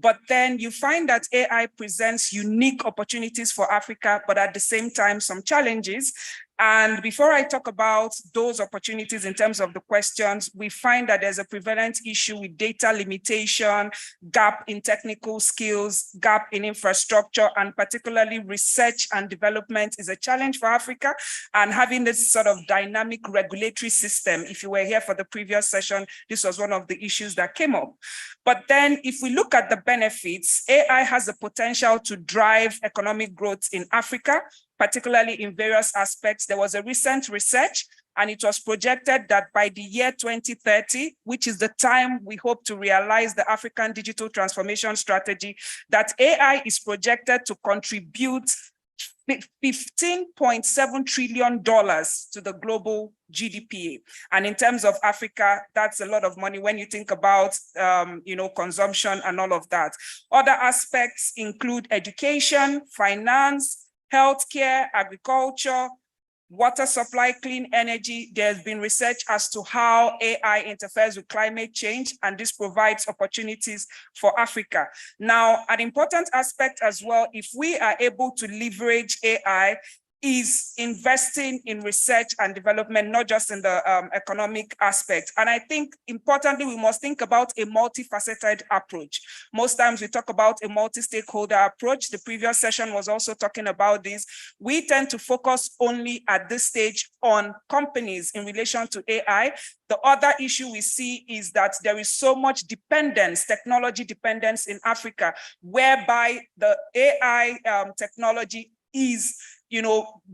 But then you find that AI presents unique opportunities for Africa, but at the same time, some challenges. And before I talk about those opportunities in terms of the questions, we find that there's a prevalent issue with data limitation, gap in technical skills, gap in infrastructure, and particularly research and development is a challenge for Africa. And having this sort of dynamic regulatory system, if you were here for the previous session, this was one of the issues that came up. But then if we look at the benefits, AI has the potential to drive economic growth in Africa, particularly in various aspects. There was a recent research, and it was projected that by the year 2030, which is the time we hope to realize the African digital transformation strategy, that AI is projected to contribute $15.7 trillion to the global GDP. And in terms of Africa, that's a lot of money when you think about consumption and all of that. Other aspects include education, finance, healthcare, agriculture, water supply, clean energy. There's been research as to how AI interferes with climate change, and this provides opportunities for Africa. Now, an important aspect as well, if we are able to leverage AI, is investing in research and development, not just in the economic aspect. And I think importantly, we must think about a multifaceted approach. Most times we talk about a multi-stakeholder approach. The previous session was also talking about this. We tend to focus only at this stage on companies in relation to AI. The other issue we see is that there is so much dependence, technology dependence in Africa, whereby the AI technology is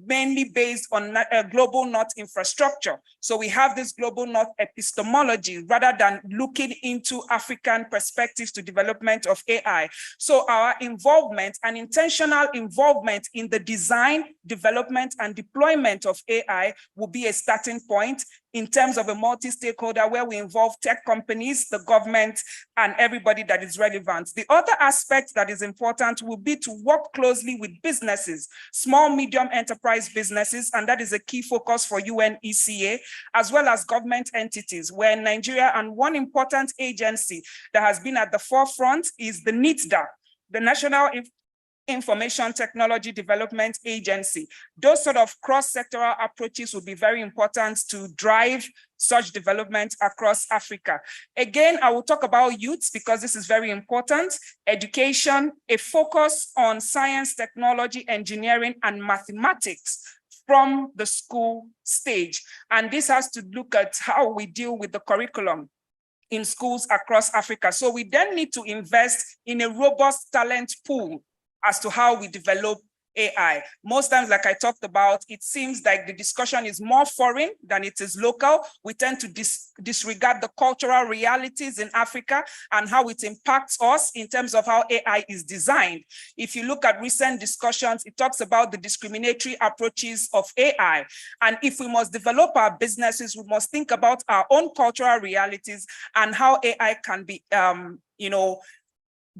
mainly based on global north infrastructure. So we have this global north epistemology rather than looking into African perspectives to development of AI. So our involvement and intentional involvement in the design, development, and deployment of AI will be a starting point in terms of a multi-stakeholder where we involve tech companies, the government, and everybody that is relevant. The other aspect that is important will be to work closely with businesses, small, medium enterprise businesses, and that is a key focus for UNECA, as well as government entities, where Nigeria, and one important agency that has been at the forefront is the NITDA, the National Information Technology Development Agency. Those sort of cross-sectoral approaches will be very important to drive such development across Africa. Again, I will talk about youth because this is very important. Education, a focus on science, technology, engineering, and mathematics from the school stage. And this has to look at how we deal with the curriculum in schools across Africa. So we then need to invest in a robust talent pool as to how we develop AI. Most times, like I talked about, it seems like the discussion is more foreign than it is local. We tend to disregard the cultural realities in Africa and how it impacts us in terms of how AI is designed. If you look at recent discussions, it talks about the discriminatory approaches of AI. And if we must develop our businesses, we must think about our own cultural realities and how AI can be,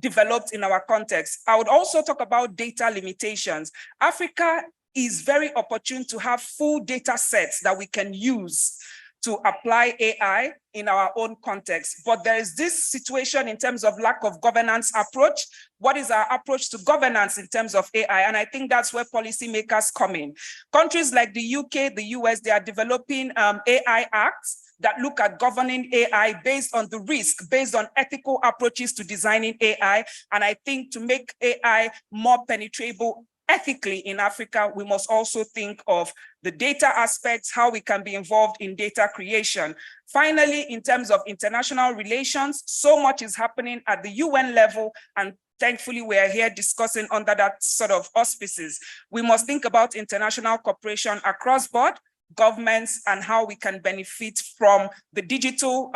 developed in our context. I would also talk about data limitations. Africa is very opportune to have full data sets that we can use to apply AI in our own context. But there is this situation in terms of lack of governance approach. What is our approach to governance in terms of AI? And I think that's where policymakers come in. Countries like the UK, the US, they are developing AI acts that look at governing AI based on the risk, based on ethical approaches to designing AI. And I think to make AI more penetrable ethically in Africa, we must also think of the data aspects, how we can be involved in data creation. Finally, in terms of international relations, so much is happening at the UN level, and thankfully, we are here discussing under that sort of auspices. We must think about international cooperation across board, governments, and how we can benefit from the digital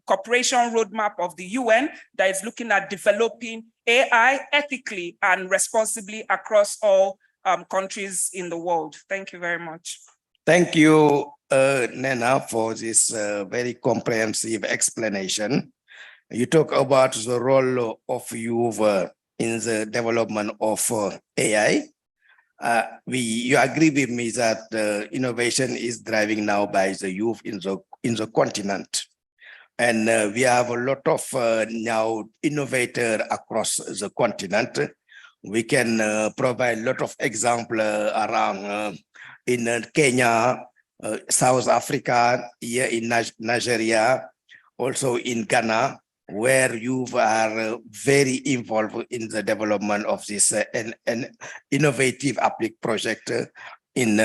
cooperation roadmap of the UN that is looking at developing AI ethically and responsibly across all countries in the world. Thank you very much. Thank you, Nena, for this very comprehensive explanation. You talk about the role of youth in the development of AI. You agree with me that innovation is driving now by the youth in the continent. And we have a lot of now innovators across the continent. We can provide a lot of examples around in Kenya, South Africa, here in Nigeria, also in Ghana, where you are very involved in the development of this an innovative project in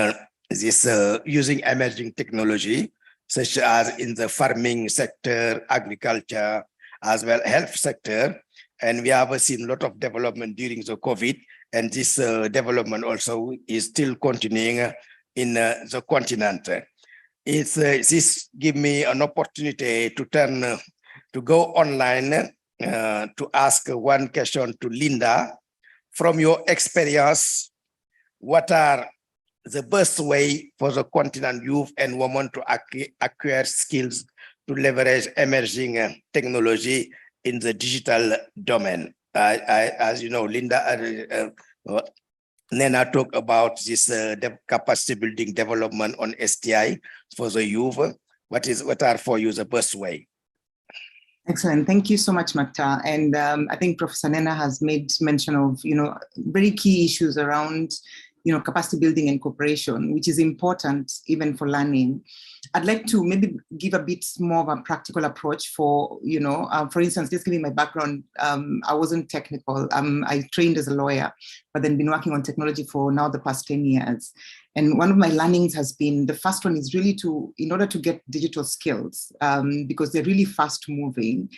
this using emerging technology, such as in the farming sector, agriculture, as well health sector. And we have seen a lot of development during the COVID, and this development also is still continuing in the continent. This give me an opportunity to to go online to ask one question to Linda. From your experience, what are the best way for the continent youth and women to acquire skills to leverage emerging technology in the digital domain? As you know, Linda, Nena talked about this capacity building development on STI for the youth. What are for you the best way? Excellent. Thank you so much, Makta. And I think Professor Nena has made mention of, very key issues around, capacity building and cooperation, which is important even for learning. I'd like to maybe give a bit more of a practical approach for, for instance, just giving my background, I wasn't technical. I trained as a lawyer, but then been working on technology for now the past 10 years. And one of my learnings has been, the first one is really in order to get digital skills, because they're really fast moving,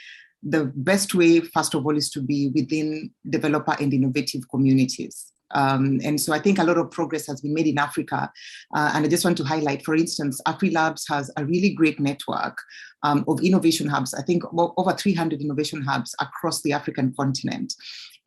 the best way, first of all, is to be within developer and innovative communities. And so I think a lot of progress has been made in Africa. And I just want to highlight, for instance, AfriLabs has a really great network of innovation hubs. I think over 300 innovation hubs across the African continent.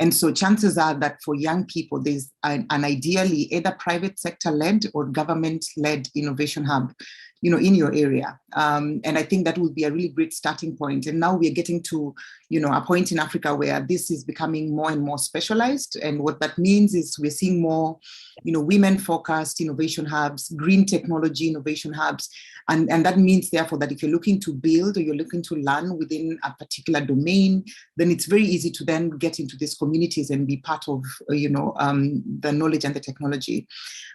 And so chances are that for young people, there's an ideally either private sector led or government led innovation hub, in your area. And I think that would be a really great starting point. And now we're getting to, a point in Africa where this is becoming more and more specialized. And what that means is we're seeing more, women-focused innovation hubs, green technology innovation hubs. And that means, therefore, that if you're looking to build or you're looking to learn within a particular domain, then it's very easy to then get into these communities and be part of, the knowledge and the technology.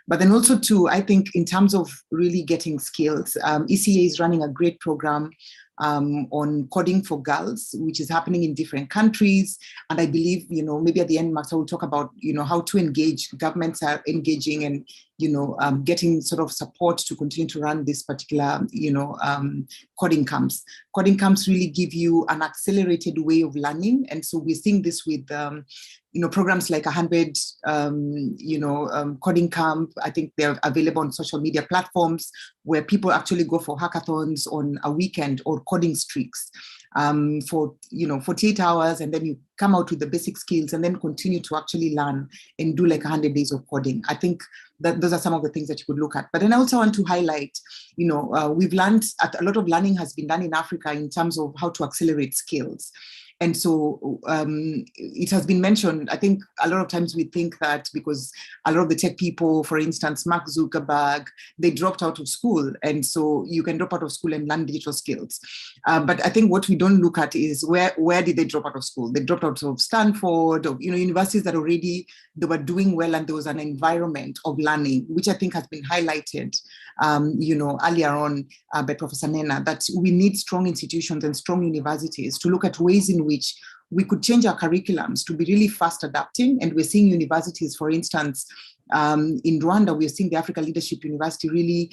But then also too, I think in terms of really getting skills, ECA is running a great program on coding for girls, which is happening in different countries. And I believe, maybe at the end, Martha will talk about, how to engage, governments are engaging and, getting sort of support to continue to run this particular, coding camps. Coding camps really give you an accelerated way of learning. And so we're seeing this with, programs like 100, coding camp. I think they're available on social media platforms where people actually go for hackathons on a weekend or coding streaks for 48 hours, and then you come out with the basic skills and then continue to actually learn and do like 100 days of coding. I think that those are some of the things that you could look at. But then I also want to highlight, we've learned, a lot of learning has been done in Africa in terms of how to accelerate skills. And so it has been mentioned, I think a lot of times we think that because a lot of the tech people, for instance, Mark Zuckerberg, they dropped out of school. And so you can drop out of school and learn digital skills. But I think what we don't look at is where did they drop out of school? They dropped out of Stanford, or, universities that already, they were doing well and there was an environment of learning, which I think has been highlighted, earlier on by Professor Nena, that we need strong institutions and strong universities to look at ways in which we could change our curriculums to be really fast adapting. And we're seeing universities, for instance, in Rwanda, we're seeing the Africa Leadership University really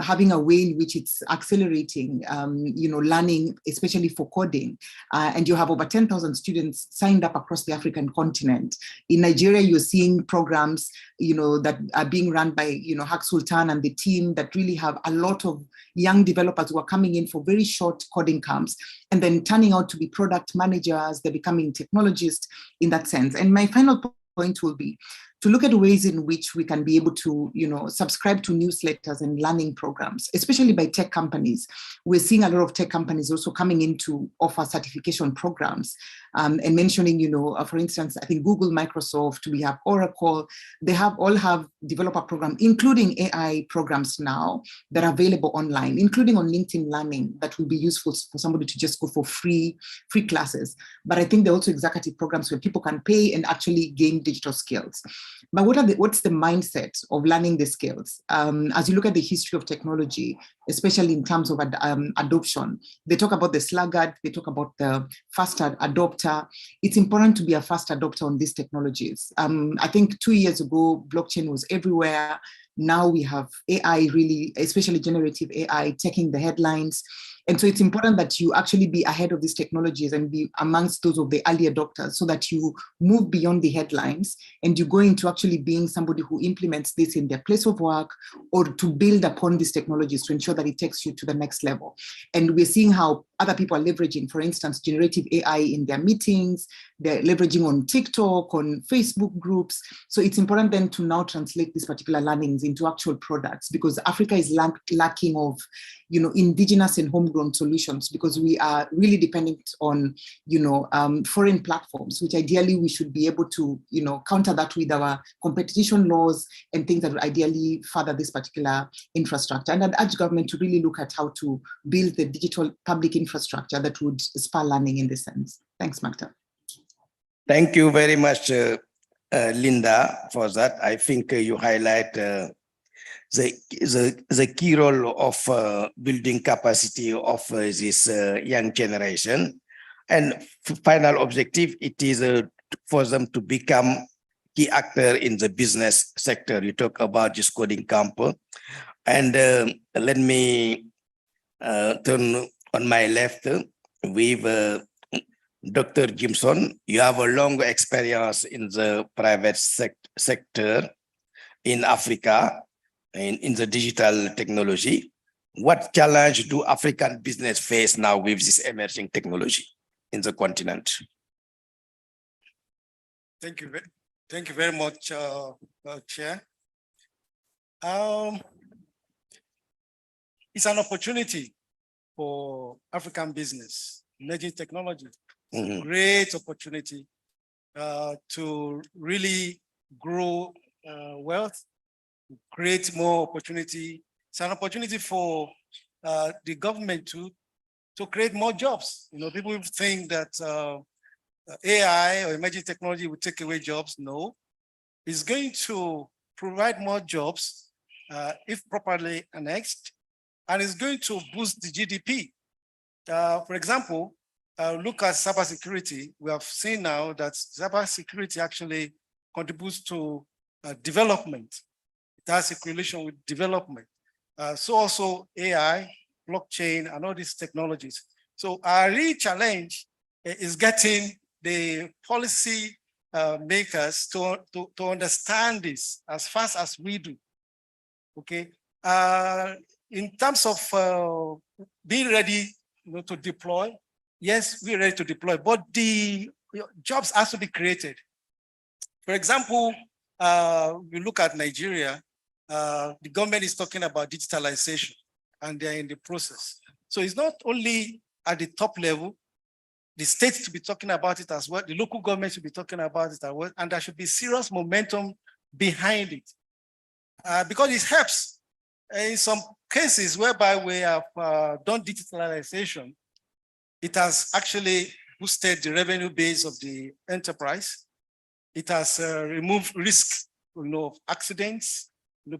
having a way in which it's accelerating, learning, especially for coding. And you have over 10,000 students signed up across the African continent. In Nigeria, you're seeing programs, that are being run by, Hak Sultan and the team that really have a lot of young developers who are coming in for very short coding camps and then turning out to be product managers. They're becoming technologists in that sense. And my final point will be to look at ways in which we can be able to, subscribe to newsletters and learning programs, especially by tech companies. We're seeing a lot of tech companies also coming in to offer certification programs and mentioning, for instance, I think Google, Microsoft, we have Oracle, they all have developer programs, including AI programs now that are available online, including on LinkedIn Learning, that will be useful for somebody to just go for free classes. But I think there are also executive programs where people can pay and actually gain digital skills. But what's the mindset of learning the skills? As you look at the history of technology, especially in terms of adoption, they talk about the sluggard, they talk about the fast adopter. It's important to be a fast adopter on these technologies. I think 2 years ago, blockchain was everywhere. Now we have AI really, especially generative AI, taking the headlines. And so it's important that you actually be ahead of these technologies and be amongst those of the early adopters so that you move beyond the headlines and you go into actually being somebody who implements this in their place of work or to build upon these technologies to ensure that it takes you to the next level. And we're seeing how other people are leveraging, for instance, generative AI in their meetings, they're leveraging on TikTok, on Facebook groups. So it's important then to now translate these particular learnings into actual products because Africa is lacking of, indigenous and homegrown solutions because we are really dependent on, foreign platforms, which ideally we should be able to, counter that with our competition laws and things that would ideally further this particular infrastructure. And I'd urge government to really look at how to build the digital public infrastructure that would spur learning in this sense. Thanks, Magda. Thank you very much, Linda, for that. I think you highlight the key role of building capacity of this young generation. And final objective, it is for them to become key actor in the business sector. You talk about this coding camp. And let me turn on my left with Dr. Jimson. You have a long experience in the private sector in Africa and in the digital technology. What challenge do African business face now with this emerging technology in the continent? Thank you very much, Chair. It's an opportunity for African business, emerging technology. Mhm. Great opportunity to really grow wealth, create more opportunity. It's an opportunity for the government to create more jobs. You know, people think that AI or emerging technology will take away jobs. No, it's going to provide more jobs if properly annexed, and it's going to boost the GDP. For example, look at cybersecurity. We have seen now that cybersecurity actually contributes to development. It has a correlation with development. So also AI, blockchain, and all these technologies. So our real challenge is getting the policy makers to understand this as fast as we do. Okay. In terms of being ready, to deploy, yes, we're ready to deploy, but the jobs has to be created. For example, we look at Nigeria, the government is talking about digitalization and they're in the process. So it's not only at the top level, the state to be talking about it as well, the local government should be talking about it as well, and there should be serious momentum behind it. Because it helps in some cases whereby we have done digitalization, it has actually boosted the revenue base of the enterprise. It has removed risk, of accidents.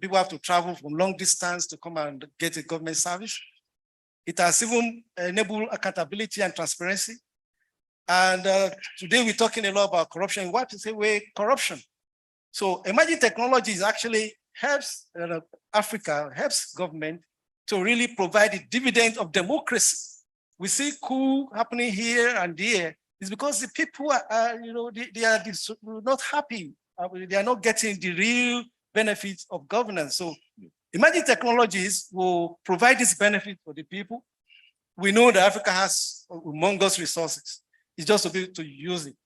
People have to travel from long distance to come and get a government service. It has even enabled accountability and transparency. And today we're talking a lot about corruption. What is away corruption? So emerging technologies actually helps Africa, helps government to really provide the dividend of democracy. We see coup happening here and there. It's because the people are, they are not happy. They are not getting the real benefits of governance. So emerging technologies will provide this benefit for the people. We know that Africa has humongous resources. It's just to be able to use it.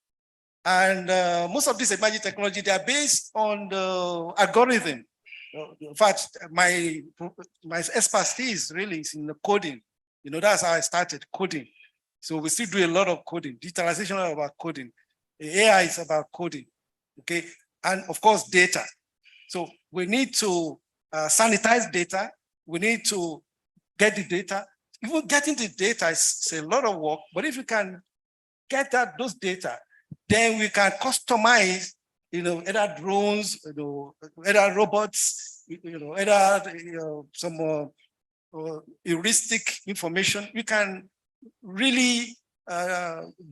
And most of these emerging technology, they are based on the algorithm. In fact, my expertise really is in the coding. That's how I started coding. So we still do a lot of coding. Digitalization is about coding. AI is about coding. Okay, and of course data. So we need to sanitize data. We need to get the data. Even getting the data is a lot of work. But if you can get those data, then we can customize, either drones, either robots, either some heuristic information. We can really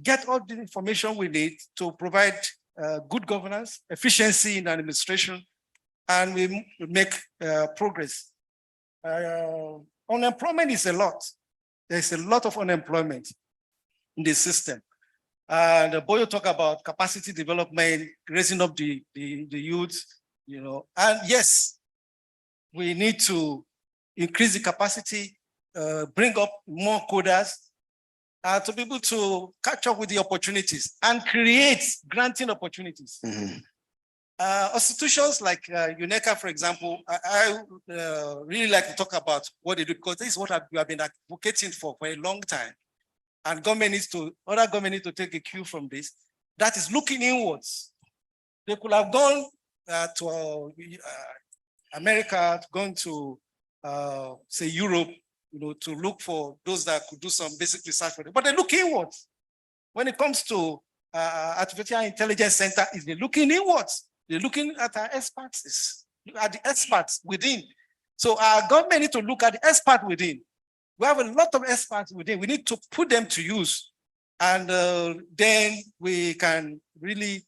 get all the information we need to provide good governance, efficiency in administration, and we make progress. Unemployment is a lot. There's a lot of unemployment in the system. And Boyo talk about capacity development, raising up the youth, and yes, we need to increase the capacity, bring up more coders, to be able to catch up with the opportunities and create granting opportunities. Mhm. Institutions like UNECA, for example, I really like to talk about what they do, because this is what we have been advocating for a long time. And other government need to take a cue from this. That is looking inwards. They could have gone to America, gone to say Europe, to look for those that could do some basic research for them. But they look inwards. When it comes to artificial intelligence center, they're looking inwards. They're looking at our experts, at the experts within. So our government need to look at the expert within. We have a lot of experts within. We need to put them to use. And then we can really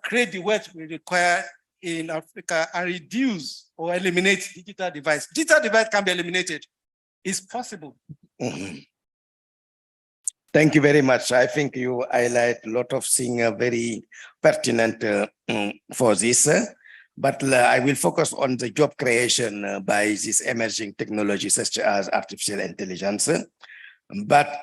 create the wealth we require in Africa and reduce or eliminate digital divide. Digital divide can be eliminated. It's possible. Mhm. Thank you very much. I think you highlight a lot of things very pertinent for this. But I will focus on the job creation by this emerging technology such as artificial intelligence. But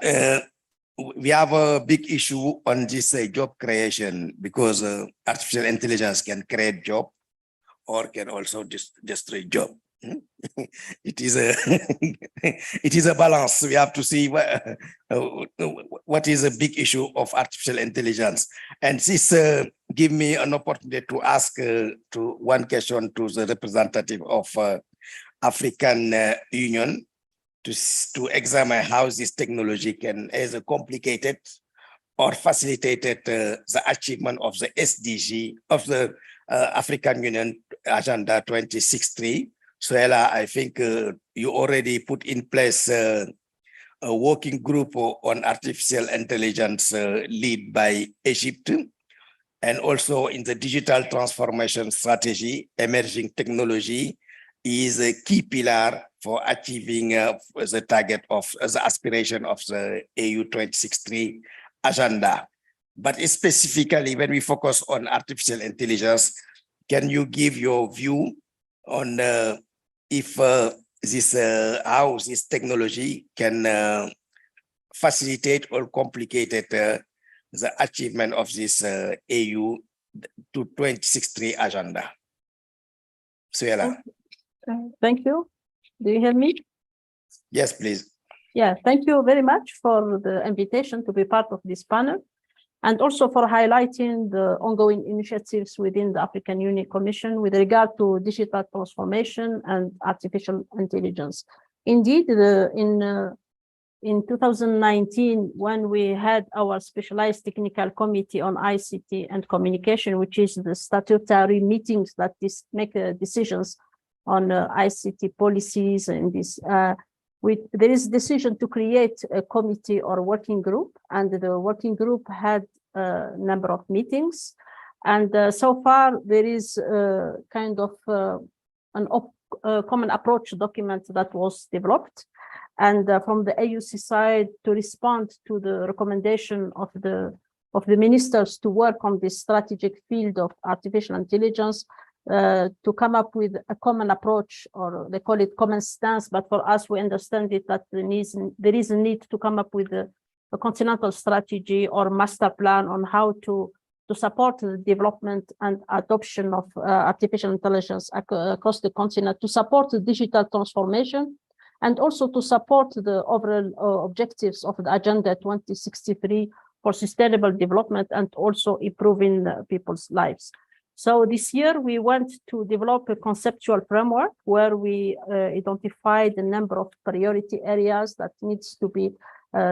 we have a big issue on this job creation, because artificial intelligence can create job or can also destroy job. it is a it is a balance. We have to see what is a big issue of artificial intelligence. And this give me an opportunity to ask to one question to the representative of African Union to examine how this technology can either complicated or facilitated the achievement of the SDG of the African Union Agenda 2063. So Ella, I think you already put in place a working group on artificial intelligence led by Egypt. And also in the digital transformation strategy, emerging technology is a key pillar for achieving the target of the aspiration of the AU 2063 agenda. But specifically, when we focus on artificial intelligence, can you give your view on if this how this technology can facilitate or complicate the achievement of this AU 2063 agenda? Suela. Thank you. Do you hear me? Yes, please. Yeah, thank you very much for the invitation to be part of this panel, and also for highlighting the ongoing initiatives within the African Union Commission with regard to digital transformation and artificial intelligence. Indeed, in 2019, when we had our specialized technical committee on ICT and communication, which is the statutory meetings that make decisions on ICT policies and this, there is decision to create a committee or working group, and the working group had a number of meetings. And so far, there is kind of a common approach document that was developed. And from the AUC side, to respond to the recommendation of the ministers to work on this strategic field of artificial intelligence, to come up with a common approach, or they call it common stance, but for us, we understand it that there is a need to come up with a continental strategy or master plan on how to support the development and adoption of artificial intelligence across the continent, to support the digital transformation, and also to support the overall objectives of the Agenda 2063 for sustainable development and also improving people's lives. So this year, we went to develop a conceptual framework where we identified a number of priority areas that needs to be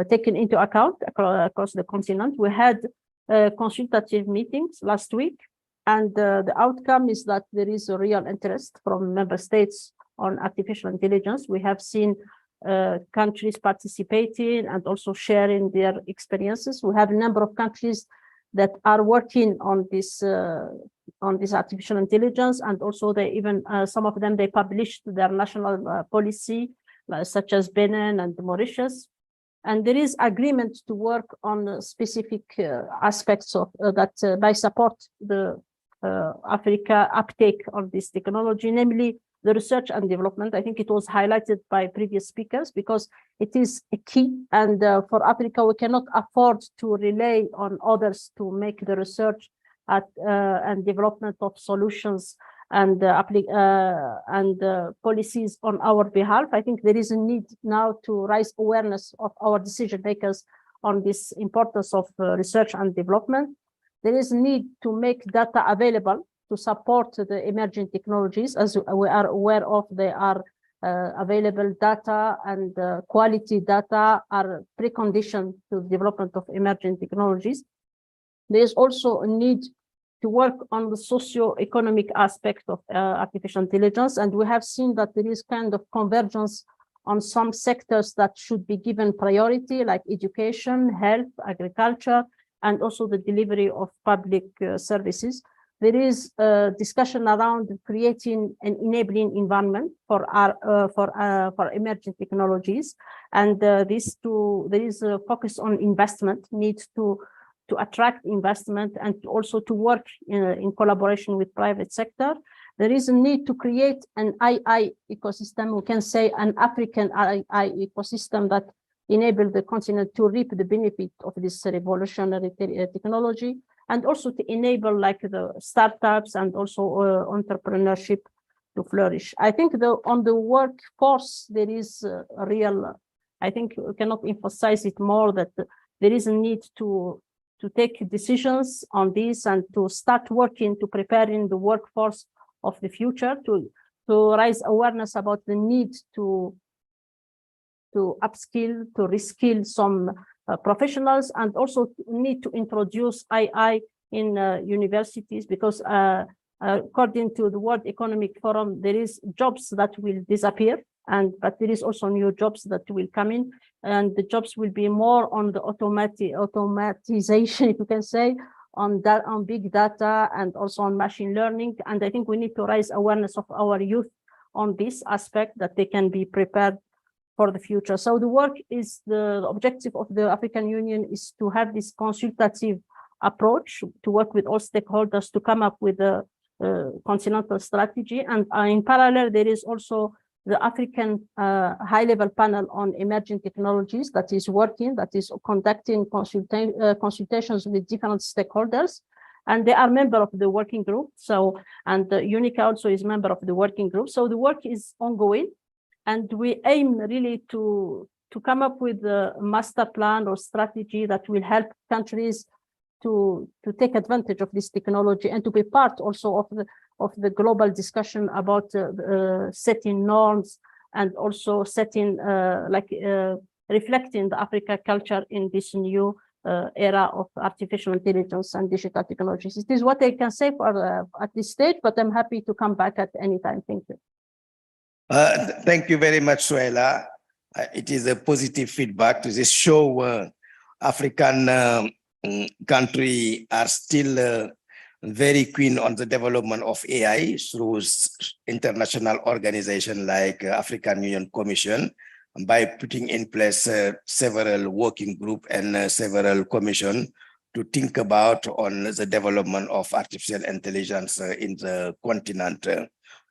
taken into account across the continent. We had consultative meetings last week, and the outcome is that there is a real interest from member states on artificial intelligence. We have seen countries participating and also sharing their experiences. We have a number of countries that are working on this artificial intelligence, and also they even some of them, they published their national policy, such as Benin and Mauritius. And there is agreement to work on specific aspects of that by support the Africa uptake of this technology, namely the research and development. I think it was highlighted by previous speakers because it is a key, and for Africa, we cannot afford to rely on others to make the research and development of solutions and policies on our behalf. I think there is a need now to raise awareness of our decision makers on this importance of research and development. There is a need to make data available to support the emerging technologies. As we are aware of, they are available data, and quality data are precondition to the development of emerging technologies. There is also a need to work on the socio-economic aspect of artificial intelligence, and we have seen that there is kind of convergence on some sectors that should be given priority, like education, health, agriculture, and also the delivery of public services. There is a discussion around creating an enabling environment for emerging technologies, and there is a focus on investment, needs to attract investment, and also to work in collaboration with private sector. There is a need to create an AI ecosystem. We can say an African AI ecosystem that enable the continent to reap the benefit of this revolutionary technology, and also to enable like the startups and also entrepreneurship flourish. I think on the workforce, there is a real, I think we cannot emphasize it more, that there is a need to take decisions on this and to start working to preparing the workforce of the future, to raise awareness about the need to upskill, to reskill some professionals, and also need to introduce AI in universities, because according to the World Economic Forum, there is jobs that will disappear, but there is also new jobs that will come in, and the jobs will be more on the automatization, if you can say, on big data and also on machine learning. And I think we need to raise awareness of our youth on this aspect, that they can be prepared for the future. So the objective of the African Union is to have this consultative approach, to work with all stakeholders to come up with a continental strategy. And in parallel, there is also the African high-level panel on emerging technologies that is working, that is conducting consultations with different stakeholders, and they are member of the working group. So, and UNICA also is member of the working group. So the work is ongoing, and we aim really to come up with a master plan or strategy that will help countries to take advantage of this technology and to be part also of the global discussion about setting norms, and also setting reflecting the Africa culture in this new era of artificial intelligence and digital technologies. It is what I can say for at this stage, but I'm happy to come back at any time. Thank you. Thank you very much, Suela. It is a positive feedback to this show. African country are still very keen on the development of AI through international organizations like African Union Commission, by putting in place several working group and several commission to think about on the development of artificial intelligence in the continent.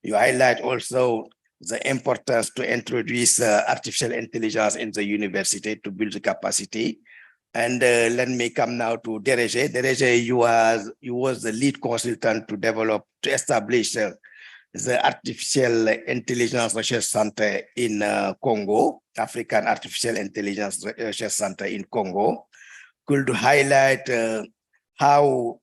You highlight also the importance to introduce artificial intelligence in the university to build the capacity. And let me come now to Dereje. Dereje, you was the lead consultant to establish the Artificial Intelligence Research Center in Congo, African Artificial Intelligence Research Center in Congo. Could you highlight how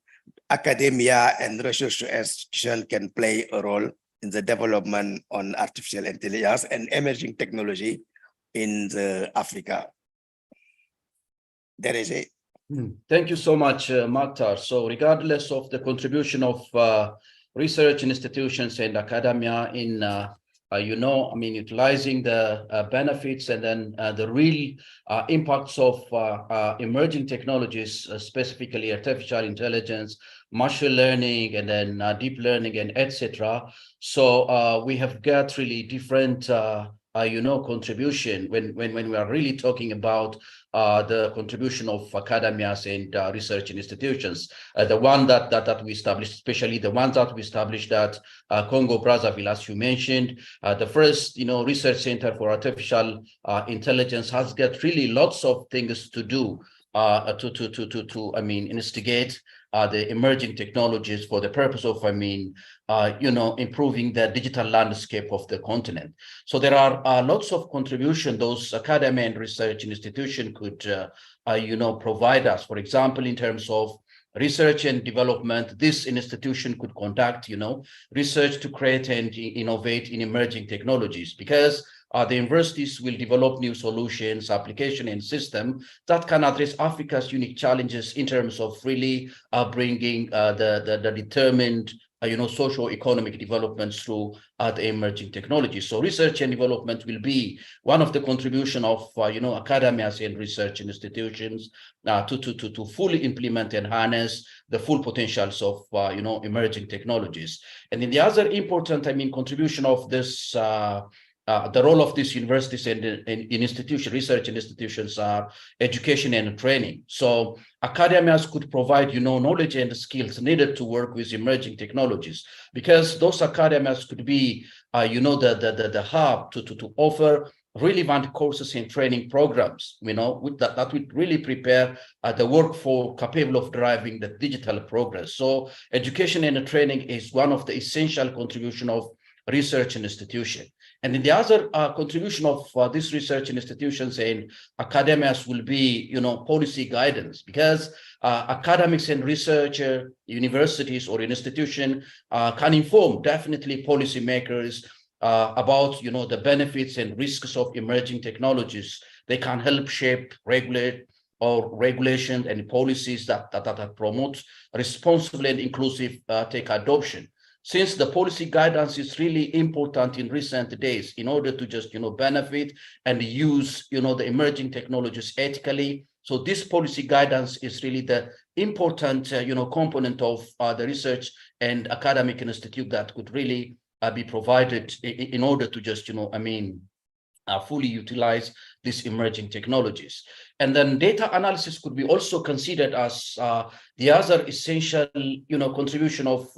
academia and research institutions can play a role in the development on artificial intelligence and emerging technology in Africa? There is a. Thank you so much, Maktar. So regardless of the contribution of research institutions and academia in, utilizing the benefits and then the real impacts of emerging technologies, specifically artificial intelligence, machine learning, and then deep learning, and etc. So we have got really different contribution when we are really talking about the contribution of academias and research institutions. The one that we established, especially the ones that we established at Congo Brazzaville, as you mentioned, the first research center for artificial intelligence has got really lots of things to do to instigate the emerging technologies for the purpose of improving the digital landscape of the continent. So there are lots of contribution those academy and research institution could provide us. For example, in terms of research and development, this institution could conduct research to create and innovate in emerging technologies, because the universities will develop new solutions, application, and system that can address Africa's unique challenges in terms of really bringing the determined socio-economic developments through the emerging technologies. So research and development will be one of the contribution of academias and research institutions to fully implement and harness the full potentials of emerging technologies. And then the other important contribution of this the role of these universities and research institutions are education and training. So academias could provide, knowledge and skills needed to work with emerging technologies, because those academias could be, the hub to offer relevant courses and training programs, that would really prepare the workforce capable of driving the digital progress. So education and training is one of the essential contribution of research institution. And then the other contribution of these research institutions and academias will be, policy guidance, because academics and research universities or institution can inform definitely policymakers about, the benefits and risks of emerging technologies. They can help shape, regulate, or regulation and policies that promote responsible and inclusive tech adoption. Since the policy guidance is really important in recent days in order to just, benefit and use, the emerging technologies ethically. So this policy guidance is really the important, component of the research and academic institute that could really be provided in order to just, fully utilize these emerging technologies. And then data analysis could be also considered as the other essential, contribution of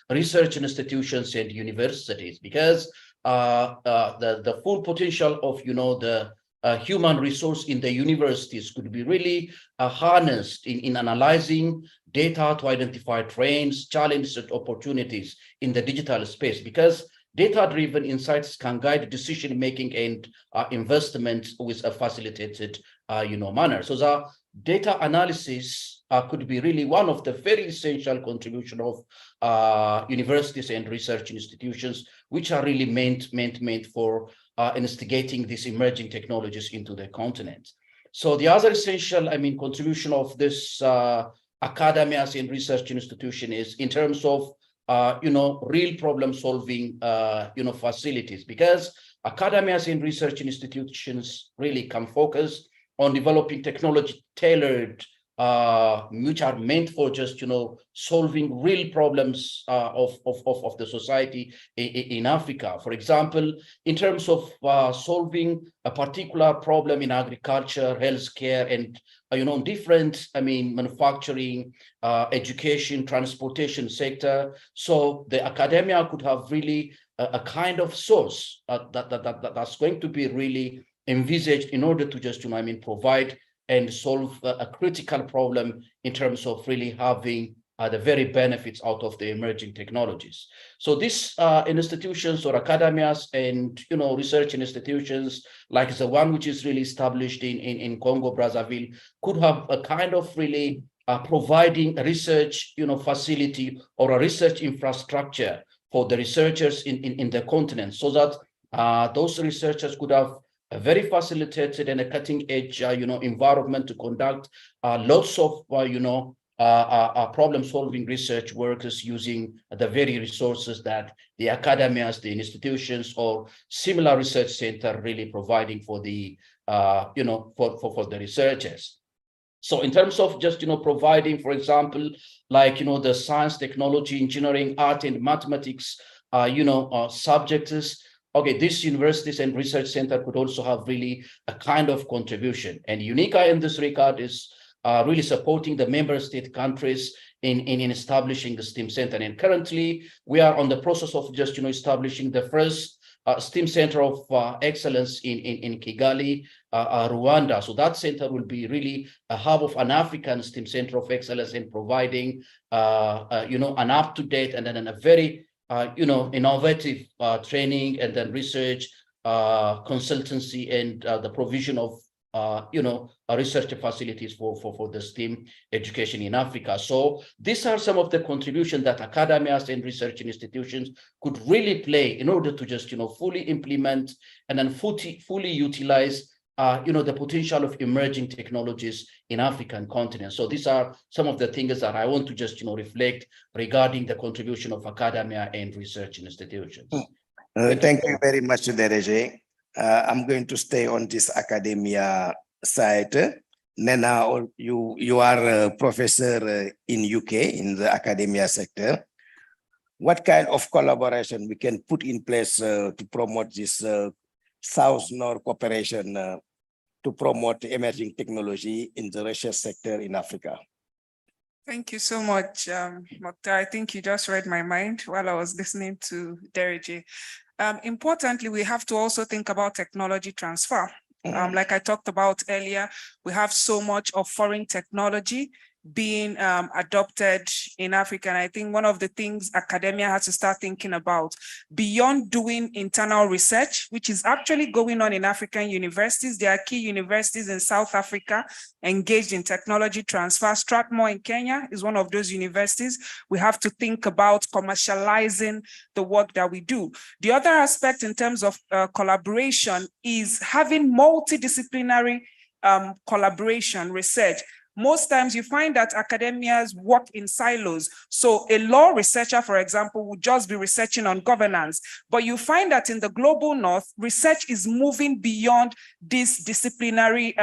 research institutions and universities, because the full potential of, the human resource in the universities could be really harnessed in analyzing data to identify trends, challenges, and opportunities in the digital space, because data-driven insights can guide decision-making and investment with a facilitated, manner. So the data analysis could be really one of the very essential contribution of universities and research institutions, which are really meant for instigating these emerging technologies into the continent. So the other essential, contribution of this academias and research institution is in terms of real problem solving, facilities, because academias and research institutions really can focus on developing technology tailored, which are meant for just, solving real problems of the society in Africa. For example, in terms of solving a particular problem in agriculture, healthcare, and different, manufacturing, education, transportation sector. So the academia could have really a kind of source that's going to be really envisaged in order to just, provide and solve a critical problem in terms of really having the very benefits out of the emerging technologies. So these institutions or academias and research institutions like the one which is really established in Congo Brazzaville could have a kind of really providing a research facility or a research infrastructure for the researchers in the continent, so that those researchers could have a very facilitated and a cutting edge environment to conduct lots of problem solving research workers using the very resources that the academias, the institutions, or similar research center really providing for the for the researchers. So in terms of just providing, for example, like the science, technology, engineering, art, and mathematics subjects, okay, these universities and research center could also have really a kind of contribution. And UNICA in this regard is really supporting the member state countries in establishing the STEAM center. And currently, we are on the process of just establishing the first STEAM center of excellence in Kigali, Rwanda. So that center will be really a hub of an African STEAM center of excellence in providing an up-to-date and then a very innovative training and then research, consultancy, and the provision of research facilities for the STEAM education in Africa. So these are some of the contributions that academias and research institutions could really play in order to just fully implement and then fully utilize the potential of emerging technologies in African continent. So these are some of the things that I want to just reflect regarding the contribution of academia and research institutions. Thank you very much, Dereje. I'm going to stay on this academia side. Nena, you are a professor in UK in the academia sector. What kind of collaboration we can put in place to promote this South-North cooperation to promote emerging technology in the research sector in Africa? Thank you so much, Mokhtar. I think you just read my mind while I was listening to Dereje. Importantly, we have to also think about technology transfer. Like I talked about earlier, we have so much of foreign technology being adopted in Africa. And I think one of the things academia has to start thinking about, beyond doing internal research, which is actually going on in African universities. There are key universities in South Africa engaged in technology transfer. Strathmore in Kenya is one of those universities. We have to think about commercializing the work that we do. The other aspect in terms of collaboration is having multidisciplinary collaboration research. Most times you find that academias work in silos. So a law researcher, for example, would just be researching on governance, but you find that in the global north, research is moving beyond this disciplinary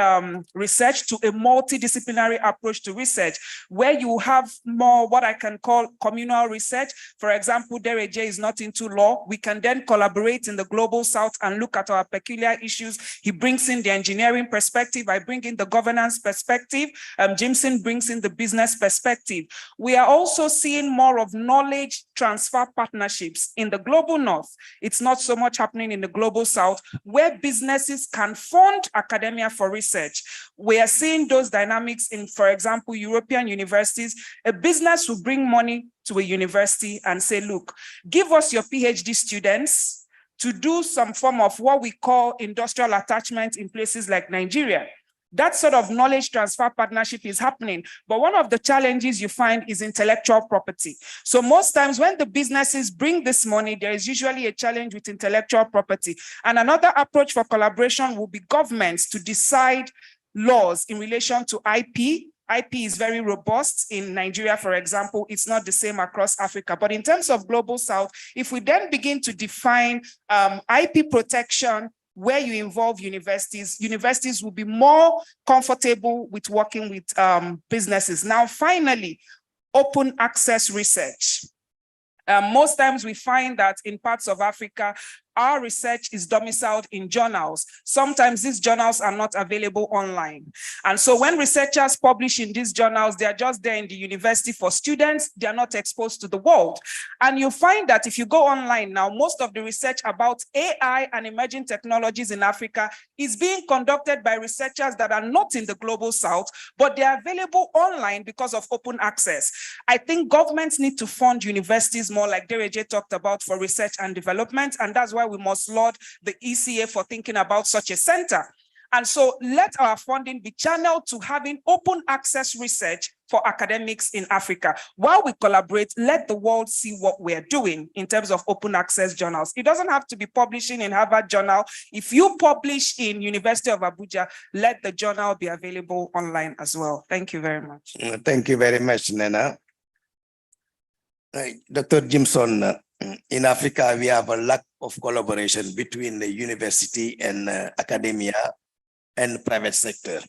research to a multidisciplinary approach to research, where you have more what I can call communal research. For example, Dereje is not into law. We can then collaborate in the global south and look at our peculiar issues. He brings in the engineering perspective. I bring in the governance perspective. Jimson brings in the business perspective. We are also seeing more of knowledge transfer partnerships in the global north. It's not so much happening in the global south, where businesses can fund academia for research. We are seeing those dynamics in, for example, European universities. A business will bring money to a university and say, look, give us your PhD students to do some form of what we call industrial attachment in places like Nigeria. That sort of knowledge transfer partnership is happening. But one of the challenges you find is intellectual property. So most times when the businesses bring this money, there is usually a challenge with intellectual property. And another approach for collaboration will be governments to decide laws in relation to IP. IP is very robust in Nigeria, for example. It's not the same across Africa. But in terms of global south, if we then begin to define IP protection, where you involve universities, universities will be more comfortable with working with businesses. Now, finally, open access research. Most times we find that in parts of Africa, our research is domiciled in journals. Sometimes these journals are not available online. And so when researchers publish in these journals, they are just there in the university for students. They are not exposed to the world. And you find that if you go online now, most of the research about AI and emerging technologies in Africa is being conducted by researchers that are not in the global south, but they are available online because of open access. I think governments need to fund universities more, like Dereje talked about, for research and development. And that's why we must laud the ECA for thinking about such a center. And so let our funding be channeled to having open access research for academics in Africa. While we collaborate, let the world see what we're doing in terms of open access journals. It doesn't have to be publishing in Harvard Journal. If you publish in University of Abuja, let the journal be available online as well. Thank you very much. Thank you very much, Nena. Dr. Jimson, in Africa, we have a lack of collaboration between the university and academia and private sector.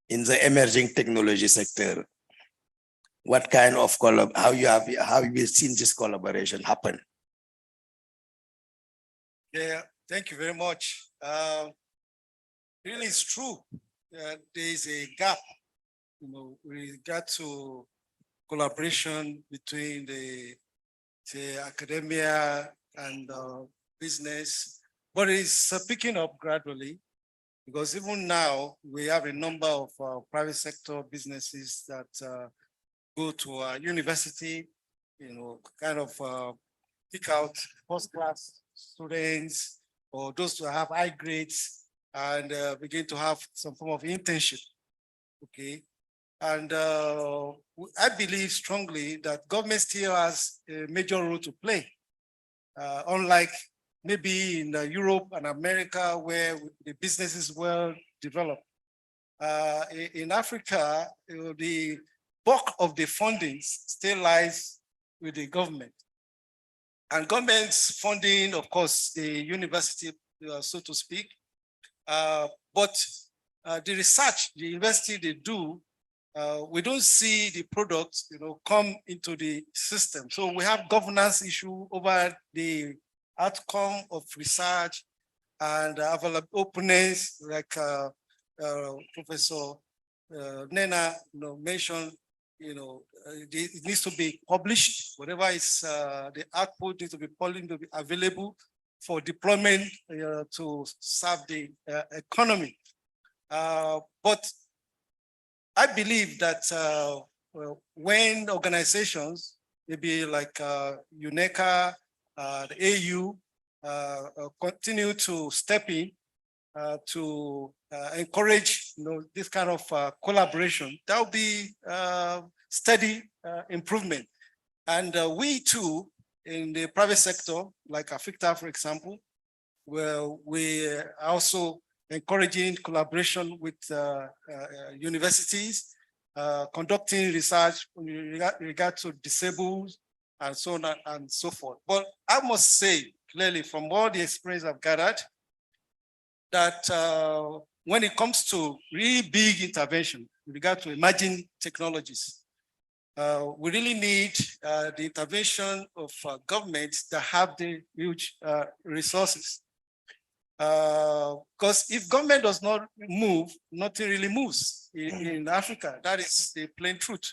In the emerging technology sector, what kind of how you seen this collaboration happen? Yeah, thank you very much. Really, it's true. There is a gap, with regard to collaboration between the academia and business, but it's picking up gradually, because even now we have a number of private sector businesses that go to a university, kind of pick out first-class students or those who have high grades and begin to have some form of internship. Okay. And I believe strongly that government still has a major role to play, unlike maybe in Europe and America, where the business is well developed. In Africa, the bulk of the funding still lies with the government. And government's funding, of course, the university, so to speak, but the research the university they do, we don't see the products, come into the system. So we have governance issue over the outcome of research and available openness, like Professor Nena mentioned. It needs to be published. Whatever is the output needs to be published, to be available for deployment to serve the economy. But I believe that well, when organizations, maybe like UNECA, the AU, continue to step in to encourage, this kind of collaboration, that will be steady improvement. And we too, in the private sector, like AFIGF, for example, where we are also encouraging collaboration with universities, conducting research in regard to disabled and so on and so forth. But I must say clearly from all the experience I've gathered that when it comes to really big intervention in regard to emerging technologies, we really need the intervention of governments that have the huge resources. Because if government does not move, nothing really moves in Africa. That is the plain truth.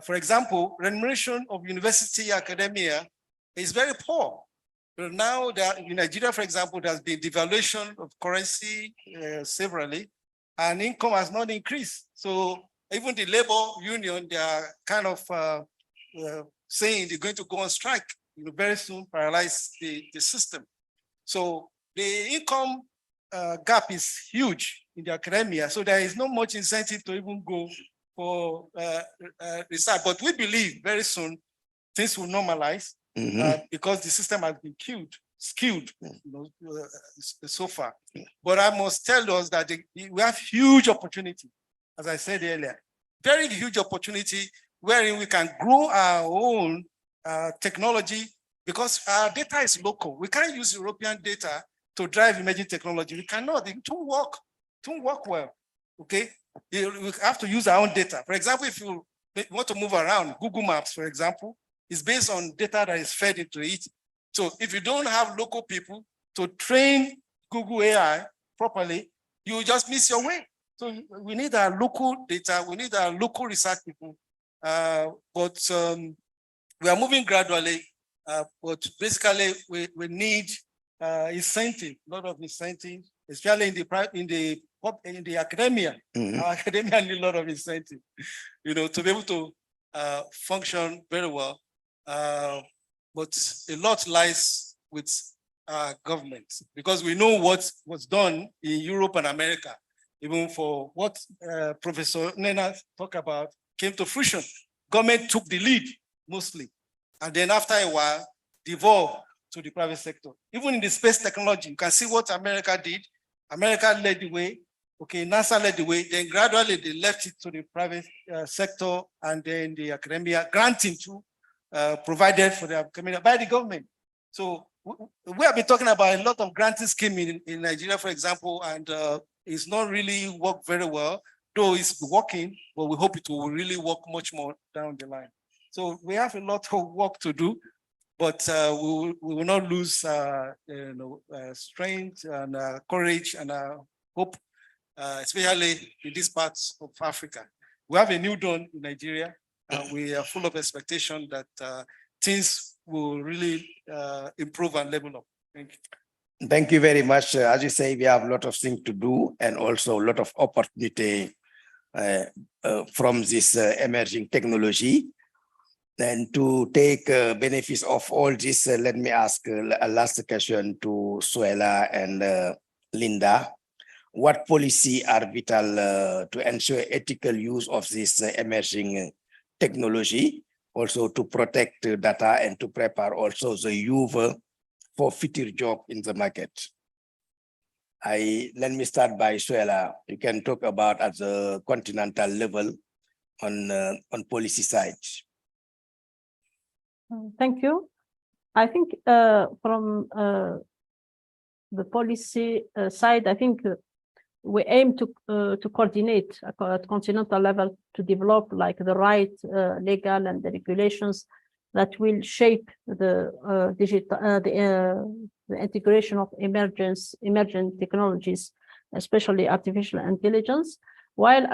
For example, remuneration of university academia is very poor. But now that in Nigeria, for example, there has been devaluation of currency severally, and income has not increased. So even the labor union, they are kind of saying they're going to go on strike, very soon, paralyze the system. So the income gap is huge in the academia, so there is not much incentive to even go for research. But we believe very soon things will normalize because the system has been skewed so far. But I must tell us that we have huge opportunity, as I said earlier, very huge opportunity wherein we can grow our own technology because our data is local. We can't use European data to drive emerging technology. We cannot, it won't work well, okay? We have to use our own data. For example, if you want to move around, Google Maps, for example, is based on data that is fed into it. So if you don't have local people to train Google AI properly, you just miss your way. So we need our local data, we need our local research people, but we are moving gradually, but basically we need incentive, a lot of incentive, especially in the academia. Our academia need a lot of incentive, to be able to function very well. But a lot lies with governments because we know what was done in Europe and America, even for what Professor Nena talked about came to fruition. Government took the lead mostly, and then after a while, devolved to the private sector. Even in the space technology, you can see what America did. America led the way, okay, NASA led the way, then gradually they left it to the private sector and then the academia, granting to provided for the academia by the government. So we have been talking about a lot of granting scheme in Nigeria, for example, and it's not really worked very well, though it's working, but we hope it will really work much more down the line. So we have a lot of work to do, but we will not lose strength and courage and hope, especially in these parts of Africa. We have a new dawn in Nigeria, and we are full of expectation that things will really improve and level up. Thank you. Thank you very much. As you say, we have a lot of things to do and also a lot of opportunity from this emerging technology. And to take benefits of all this, let me ask a last question to Suela and Linda. What policy are vital to ensure ethical use of this emerging technology, also to protect data and to prepare also the youth for future job in the market? Let me start by Suela. You can talk about at the continental level on policy side. Thank you. I think from the policy side, I think we aim to coordinate at continental level to develop like the right legal and the regulations that will shape the the integration of emergent technologies, especially artificial intelligence, while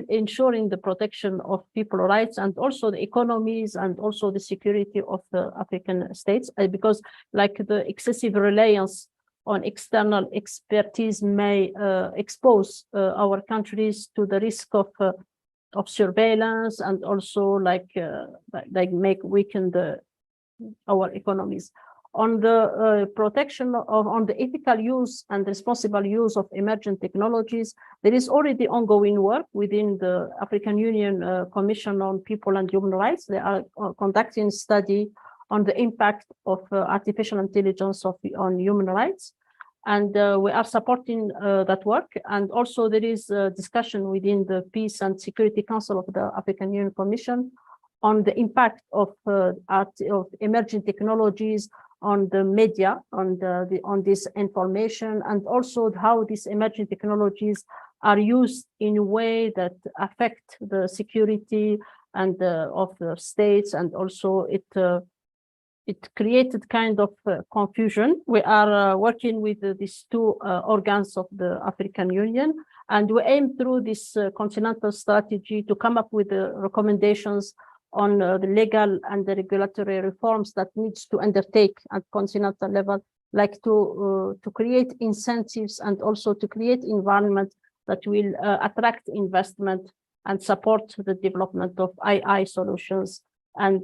ensuring the protection of people's rights and also the economies and also the security of the African states, because like the excessive reliance on external expertise may expose our countries to the risk of of surveillance, and also like make weaken our economies. On the protection of, on the ethical use and responsible use of emerging technologies, there is already ongoing work within the African Union Commission on People and Human Rights. They are conducting a study on the impact of artificial intelligence on human rights. And we are supporting that work. And also there is a discussion within the Peace and Security Council of the African Union Commission on the impact of emerging technologies on the media, on this information, and also how these emerging technologies are used in a way that affect the security and of the states, and also it created kind of confusion. We are working with these two organs of the African Union, and we aim through this continental strategy to come up with the recommendations on the legal and the regulatory reforms that needs to undertake at continental level, like to create incentives and also to create environment that will attract investment and support the development of AI solutions and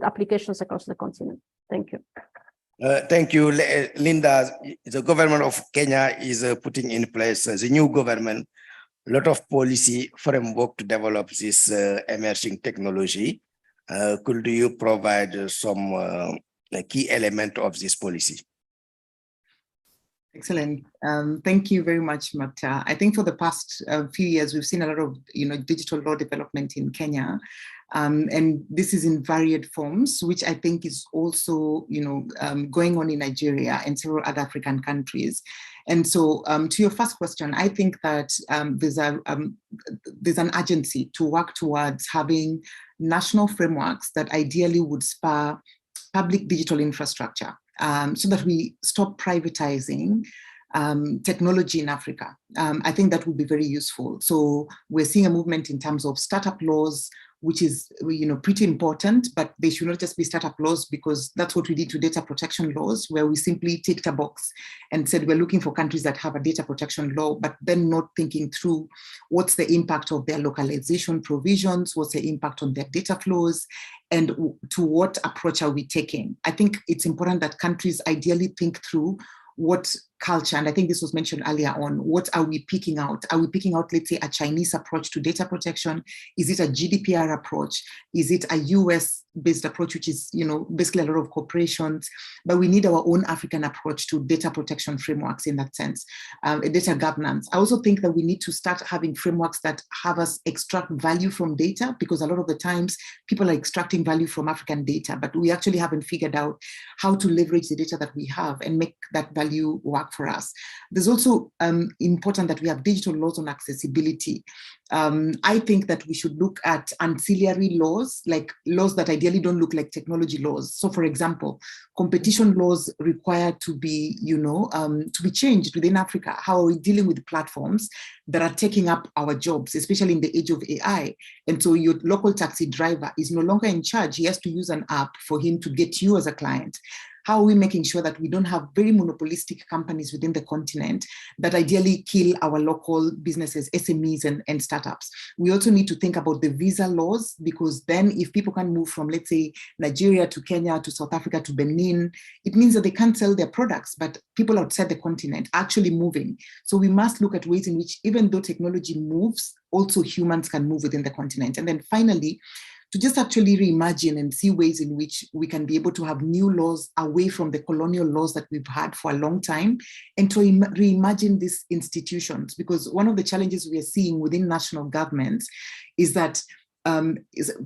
applications across the continent. Thank you. Thank you, Linda. The government of Kenya is putting in place the new government a lot of policy framework to develop this emerging technology. Could you provide some key element of this policy? Excellent. Thank you very much, Makta. I think for the past few years, we've seen a lot of digital law development in Kenya. And this is in varied forms, which I think is also going on in Nigeria and several other African countries. And so to your first question, I think that there's an urgency to work towards having national frameworks that ideally would spur public digital infrastructure so that we stop privatizing technology in Africa. I think that would be very useful. So we're seeing a movement in terms of startup laws, which is pretty important, but they should not just be startup laws, because that's what we did to data protection laws, where we simply ticked a box and said we're looking for countries that have a data protection law, but then not thinking through what's the impact of their localization provisions, what's the impact on their data flows, and to what approach are we taking. I think it's important that countries ideally think through what culture, and I think this was mentioned earlier on, what are we picking out? Are we picking out, let's say, a Chinese approach to data protection? Is it a GDPR approach? Is it a US-based approach, which is, basically a lot of corporations? But we need our own African approach to data protection frameworks in that sense, data governance. I also think that we need to start having frameworks that have us extract value from data, because a lot of the times people are extracting value from African data, but we actually haven't figured out how to leverage the data that we have and make that value work for us. There's also important that we have digital laws on accessibility. I think that we should look at ancillary laws, like laws that ideally don't look like technology laws. So for example, competition laws require to be, to be changed within Africa. How are we dealing with platforms that are taking up our jobs, especially in the age of AI? And so your local taxi driver is no longer in charge. He has to use an app for him to get you as a client. How are we making sure that we don't have very monopolistic companies within the continent that ideally kill our local businesses, SMEs and startups? We also need to think about the visa laws, because then if people can move from, let's say, Nigeria to Kenya to South Africa to Benin, it means that they can't sell their products, but people outside the continent are actually moving. So we must look at ways in which, even though technology moves, also humans can move within the continent. And then finally, to just actually reimagine and see ways in which we can be able to have new laws away from the colonial laws that we've had for a long time, and to reimagine these institutions. Because one of the challenges we are seeing within national governments is that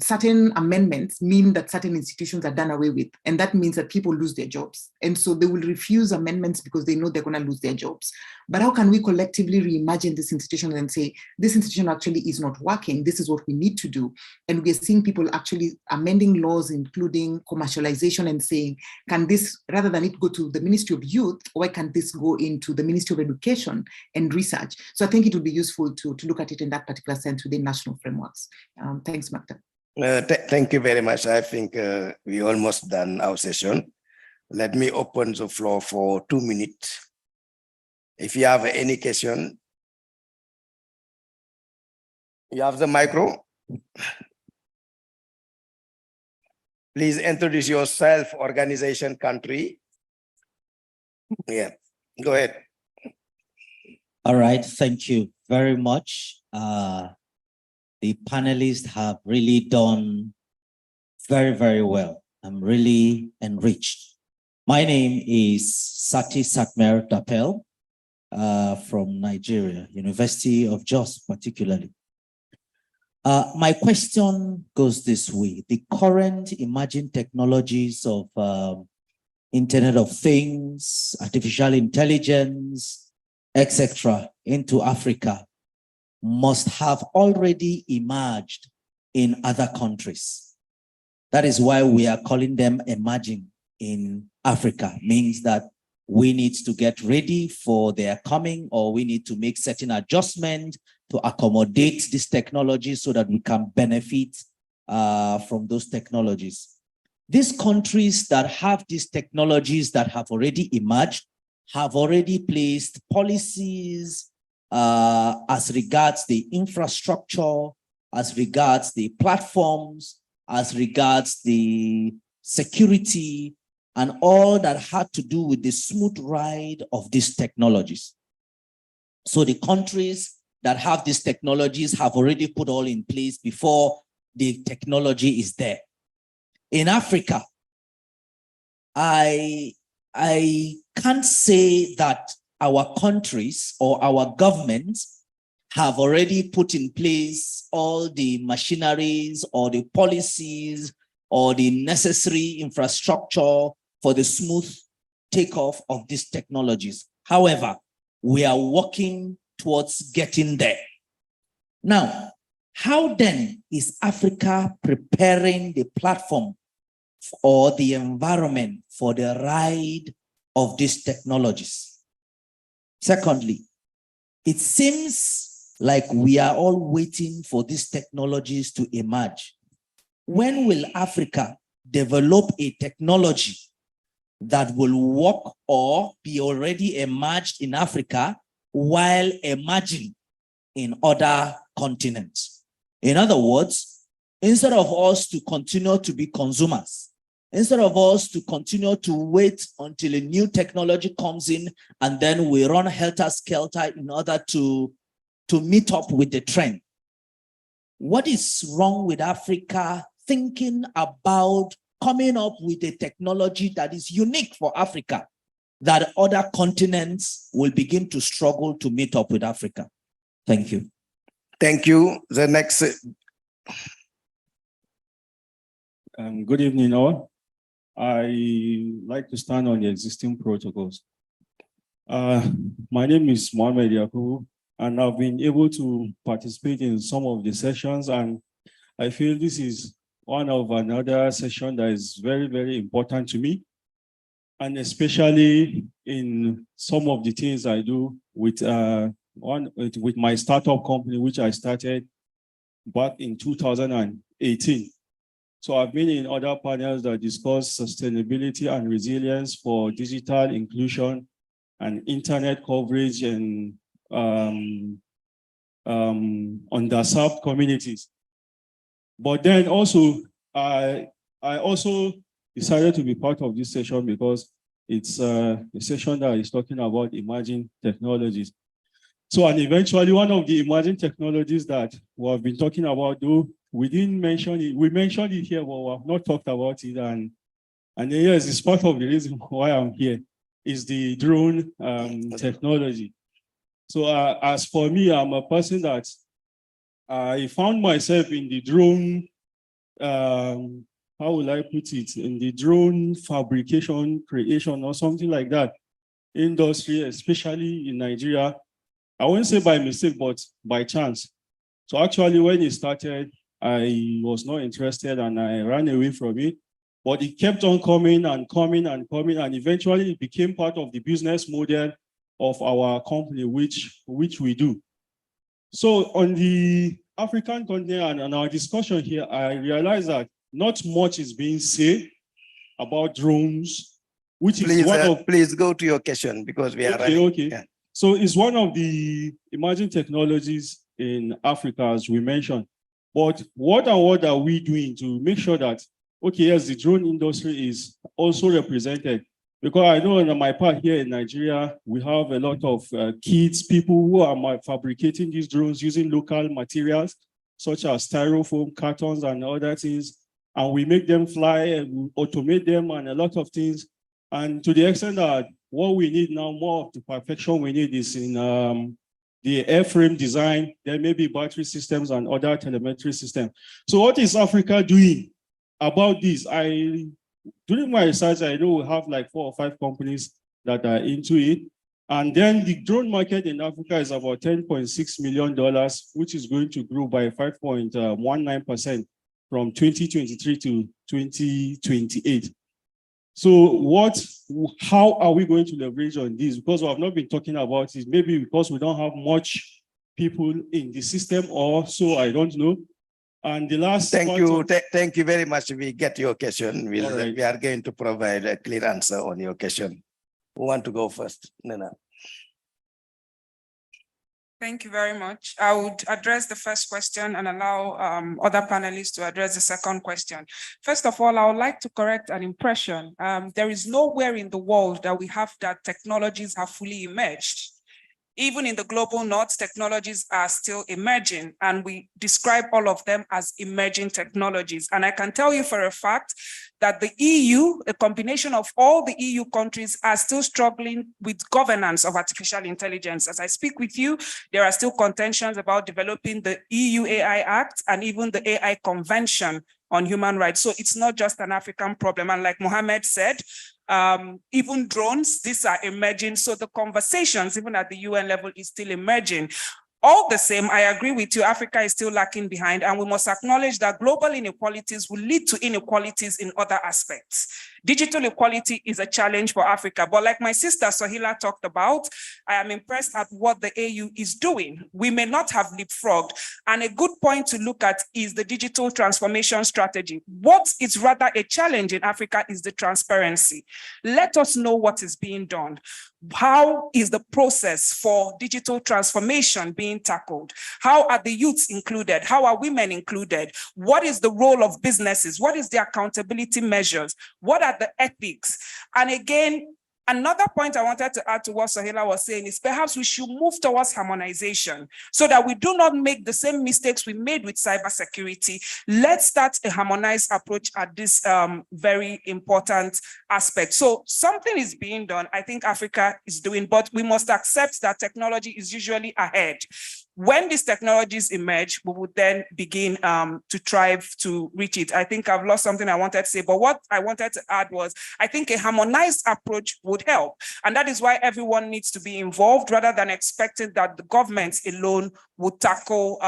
certain amendments mean that certain institutions are done away with, and that means that people lose their jobs. And so they will refuse amendments because they know they're going to lose their jobs. But how can we collectively reimagine this institution and say, this institution actually is not working, this is what we need to do? And we're seeing people actually amending laws, including commercialization, and saying, can this, rather than it go to the Ministry of Youth, why can't this go into the Ministry of Education and Research? So I think it would be useful to look at it in that particular sense within national frameworks. Thanks, Magda. Thank you very much. I think we almost done our session. Let me open the floor for 2 minutes. If you have any question, You have the micro. Please introduce yourself, organization, country. Yeah, go ahead. All right, thank you very much. The panelists have really done very, very well. I'm really enriched. My name is Sati Satmer Dapel from Nigeria, University of Jos particularly. My question goes this way. The current emerging technologies of Internet of Things, artificial intelligence, etc., into Africa must have already emerged in other countries. That is why we are calling them emerging in Africa. Means that we need to get ready for their coming, or we need to make certain adjustments to accommodate this technology so that we can benefit from those technologies. These countries that have these technologies that have already emerged have already placed policies as regards the infrastructure, as regards the platforms, as regards the security, and all that had to do with the smooth ride of these technologies. So the countries that have these technologies have already put all in place before the technology is there. In Africa, I can't say that our countries or our governments have already put in place all the machineries or the policies or the necessary infrastructure for the smooth takeoff of these technologies. However, we are working towards getting there. Now, how then is Africa preparing the platform or the environment for the ride of these technologies? Secondly, it seems like we are all waiting for these technologies to emerge. When will Africa develop a technology that will work or be already emerged in Africa while emerging in other continents? In other words, instead of us to continue to be consumers, instead of us to continue to wait until a new technology comes in and then we run helter-skelter in order to meet up with the trend. What is wrong with Africa thinking about coming up with a technology that is unique for Africa, that other continents will begin to struggle to meet up with Africa? Thank you. Thank you. The next. Good evening, all. I like to stand on the existing protocols. My name is Mohamed Yakubu, and I've been able to participate in some of the sessions, and I feel this is one of another session that is very, very important to me, and especially in some of the things I do with my startup company, which I started back in 2018. So I've been in other panels that discuss sustainability and resilience for digital inclusion and internet coverage and underserved communities. But then also, I also decided to be part of this session because it's a session that is talking about emerging technologies. So, and eventually one of the emerging technologies that we have been talking about, though we didn't mention it, we mentioned it here, but we have not talked about it. And yes, it's part of the reason why I'm here, is the drone technology. So as for me, I'm a person that I found myself in the drone, how will I put it, in the drone fabrication, creation, or something like that industry, especially in Nigeria. I won't say by mistake, but by chance. So actually, when it started, I was not interested and I ran away from it. But it kept on coming and coming and coming, and eventually it became part of the business model of our company, which we do. So on the African continent and our discussion here, I realized that not much is being said about drones, which is one of... Please go to your question because we are running. Okay. Yeah. So it's one of the emerging technologies in Africa, as we mentioned. But what are we doing to make sure that, okay, yes, the drone industry is also represented? Because I know on my part here in Nigeria, we have a lot of kids, people who are fabricating these drones using local materials, such as styrofoam, cartons, and other things. And we make them fly and we automate them and a lot of things. And to the extent that what we need now, more of the perfection we need is in the airframe design, there may be battery systems and other telemetry systems. So what is Africa doing about this? During my research, I know we have like 4 or 5 companies that are into it. And then the drone market in Africa is about $10.6 million, which is going to grow by 5.19% from 2023 to 2028. So how are we going to leverage on this? Because we have not been talking about it, maybe because we don't have much people in the system or so, I don't know. And the last Thank you very much. We get your question. We are going to provide a clear answer on your question. Who want to go first? Nana. Thank you very much. I would address the first question and allow other panelists to address the second question. First of all, I would like to correct an impression. There is nowhere in the world that we have that technologies have fully emerged. Even in the global north, technologies are still emerging, and we describe all of them as emerging technologies. And I can tell you for a fact that the EU, a combination of all the EU countries, are still struggling with governance of artificial intelligence. As I speak with you, there are still contentions about developing the EU AI Act and even the AI Convention on Human Rights. So it's not just an African problem. And like Mohammed said, even drones, these are emerging. So the conversations, even at the UN level, is still emerging. All the same, I agree with you, Africa is still lacking behind, and we must acknowledge that global inequalities will lead to inequalities in other aspects. Digital equality is a challenge for Africa, but like my sister Sohila talked about, I am impressed at what the AU is doing. We may not have leapfrogged, and a good point to look at is the digital transformation strategy. What is rather a challenge in Africa is the transparency. Let us know what is being done. How is the process for digital transformation being tackled? How are the youths included? How are women included? What is the role of businesses? What is the accountability measures? What are the ethics? And again, another point I wanted to add to what Sohila was saying is perhaps we should move towards harmonization so that we do not make the same mistakes we made with cybersecurity. Let's start a harmonized approach at this very important aspect. So something is being done. I think Africa is doing, but we must accept that technology is usually ahead. When these technologies emerge, we would then begin to strive to reach it. I think I've lost something I wanted to say, but what I wanted to add was, I think a harmonized approach would help. And that is why everyone needs to be involved rather than expecting that the government alone would tackle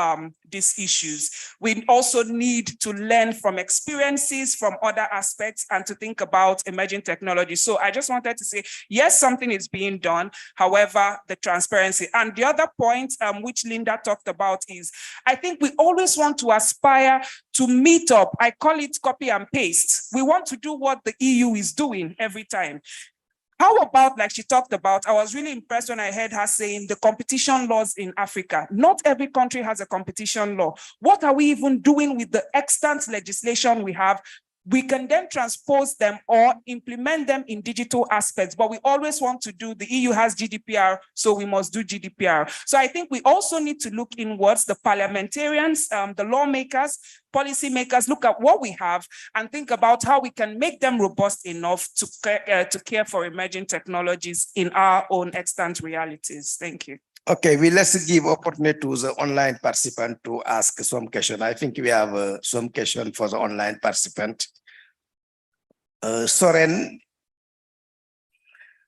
these issues. We also need to learn from experiences from other aspects and to think about emerging technology. So I just wanted to say, yes, something is being done. However, the transparency. And the other point which Linda talked about is, I think we always want to aspire to meet up. I call it copy and paste. We want to do what the EU is doing every time. How about, like she talked about, I was really impressed when I heard her saying the competition laws in Africa. Not every country has a competition law. What are we even doing with the extant legislation we have? We can then transpose them or implement them in digital aspects, but we always want to do, the EU has GDPR, so we must do GDPR. So I think we also need to look inwards, the parliamentarians, the lawmakers, policymakers, look at what we have and think about how we can make them robust enough to care for emerging technologies in our own extant realities. Thank you. Okay, let's give opportunity to the online participant to ask some question. I think we have some question for the online participant. Soren.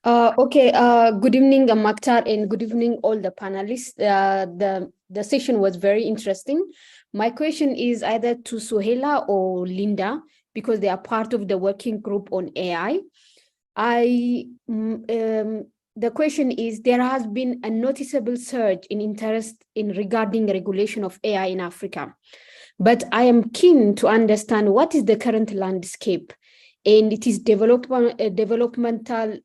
Okay, good evening, Maktar, and good evening, all the panelists. The session was very interesting. My question is either to Sohila or Linda, because they are part of the working group on AI. The question is, there has been a noticeable surge in interest in regarding regulation of AI in Africa. But I am keen to understand what is the current landscape and it is developmental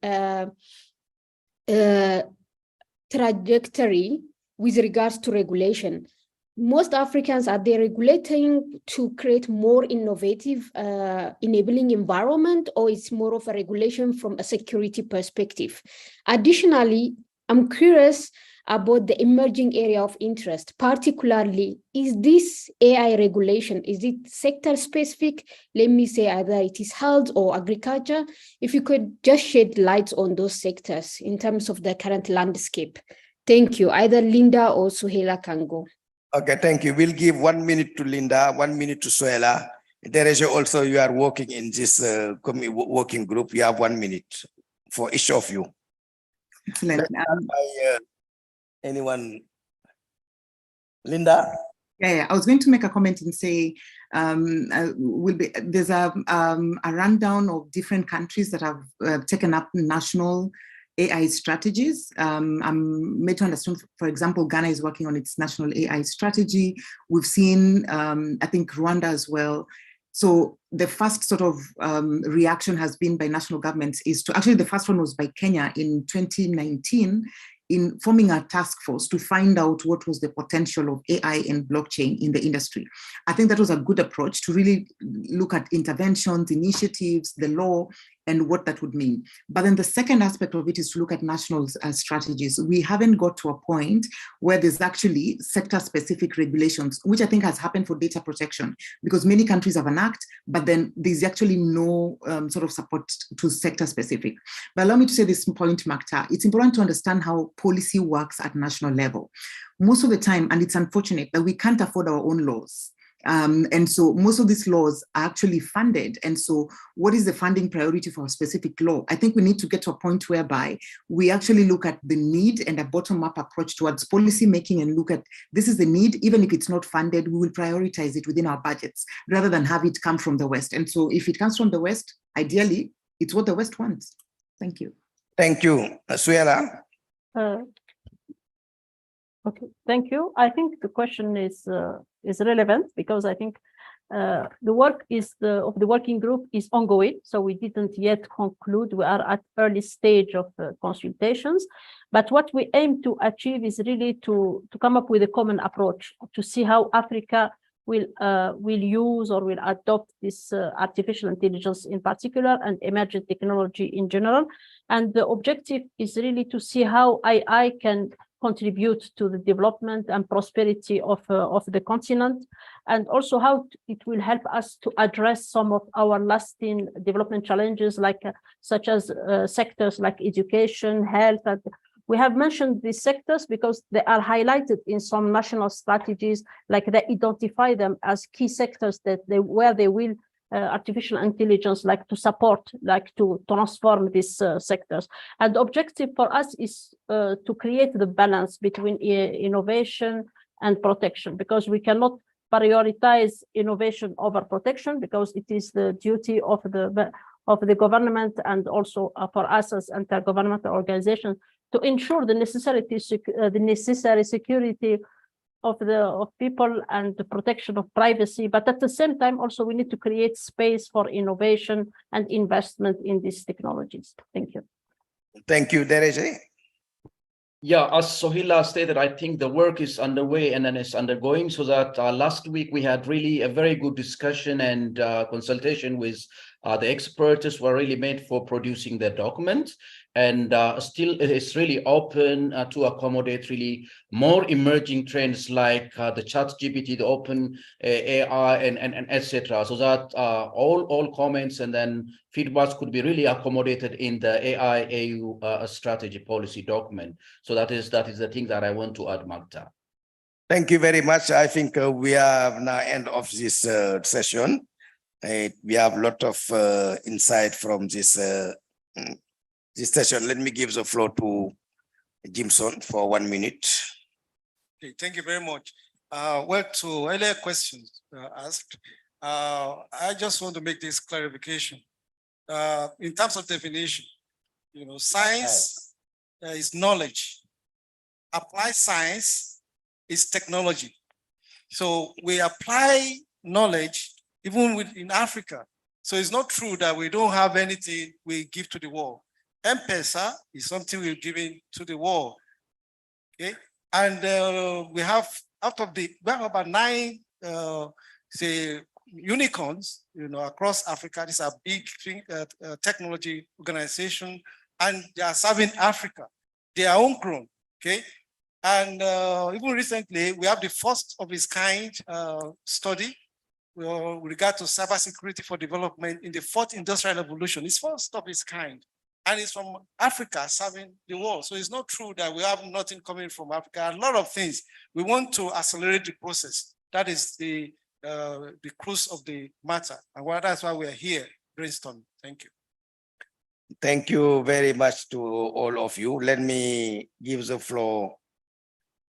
trajectory with regards to regulation. most Africans, are they regulating to create more innovative, enabling environment, or it's more of a regulation from a security perspective? Additionally, I'm curious about the emerging area of interest, particularly, is this AI regulation, is it sector specific? Let me say either it is health or agriculture. If you could just shed light on those sectors in terms of the current landscape. Thank you. Either Linda or Suhela can go. Okay, thank you. We'll give 1 minute to Linda, 1 minute to Suela. Teresa, also you are working in this working group. You have 1 minute for each of you. Excellent. Anyone? Linda? Yeah, I was going to make a comment and say there's a rundown of different countries that have taken up national AI strategies. I'm made to understand, for example, Ghana is working on its national AI strategy. We've seen, I think, Rwanda as well. So the first sort of reaction has been by national governments is to, actually the first one was by Kenya in 2019, in forming a task force to find out what was the potential of AI and blockchain in the industry. I think that was a good approach to really look at interventions, initiatives, the law, and what that would mean. But then the second aspect of it is to look at national strategies. We haven't got to a point where there's actually sector-specific regulations, which I think has happened for data protection, because many countries have an act, but then there's actually no sort of support to sector-specific. But allow me to say this point, Makta, it's important to understand how policy works at national level. Most of the time, and it's unfortunate that we can't afford our own laws. And so most of these laws are actually funded. And so what is the funding priority for a specific law? I think we need to get to a point whereby we actually look at the need and a bottom-up approach towards policy making and look at, this is the need, even if it's not funded, we will prioritize it within our budgets rather than have it come from the West. And so if it comes from the West, ideally, it's what the West wants. Thank you. Thank you. Suela? Okay, thank you. I think the question is relevant because I think the work of the working group is ongoing. So we didn't yet conclude. We are at early stage of consultations. But what we aim to achieve is really to come up with a common approach to see how Africa will use or will adopt this artificial intelligence in particular and emerging technology in general. And the objective is really to see how AI can contribute to the development and prosperity of the continent, and also how it will help us to address some of our lasting development challenges, like such as sectors like education, health. And we have mentioned these sectors because they are highlighted in some national strategies, like they identify them as key sectors that where they will artificial intelligence like to support, like to transform these sectors. And the objective for us is to create the balance between innovation and protection, because we cannot prioritize innovation over protection, because it is the duty of the government and also for us as intergovernmental organizations to ensure the necessary security of people and the protection of privacy. But at the same time, also we need to create space for innovation and investment in these technologies. Thank you. Thank you, Derece. Yeah, as Sohila stated, I think the work is underway and then it's undergoing, so that last week we had really a very good discussion and consultation with the experts who are really made for producing the document. And still it is really open to accommodate really more emerging trends like the ChatGPT, the open AI and etc. So that all comments and then feedbacks could be really accommodated in the AI AU strategy policy document. So that is the thing that I want to add, Magda. Thank you very much. I think we have now end of this session. We have a lot of insight from this session. Let me give the floor to Jimson for 1 minute. Okay, thank you very much. Well, to earlier questions asked, I just want to make this clarification. In terms of definition, science is knowledge. Applied science is technology. So we apply knowledge even in Africa. So it's not true that we don't have anything we give to the world. M-Pesa is something we're giving to the world. Okay, and we have out of the, we have about 9, say, unicorns, across Africa. These are big technology organization, and they are serving Africa. They are homegrown, okay? And even recently, we have the first of its kind study with regard to cybersecurity for development in the 4th industrial revolution. It's first of its kind. And it's from Africa serving the world. So it's not true that we have nothing coming from Africa. A lot of things. We want to accelerate the process. That is the crux of the matter. And that's why we're here brainstorming. Thank you. Thank you very much to all of you. Let me give the floor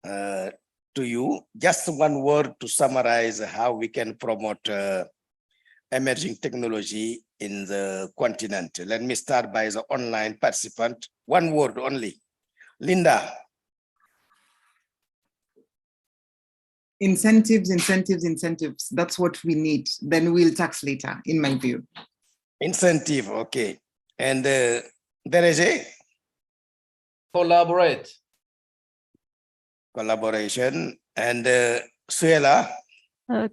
to you. Just one word to summarize how we can promote emerging technology in the continent. Let me start by the online participant. One word only. Linda. Incentives, incentives, incentives. That's what we need. Then we'll tax later, in my view. Incentive, okay. And Dereje? Collaborate. Collaboration. And Suela?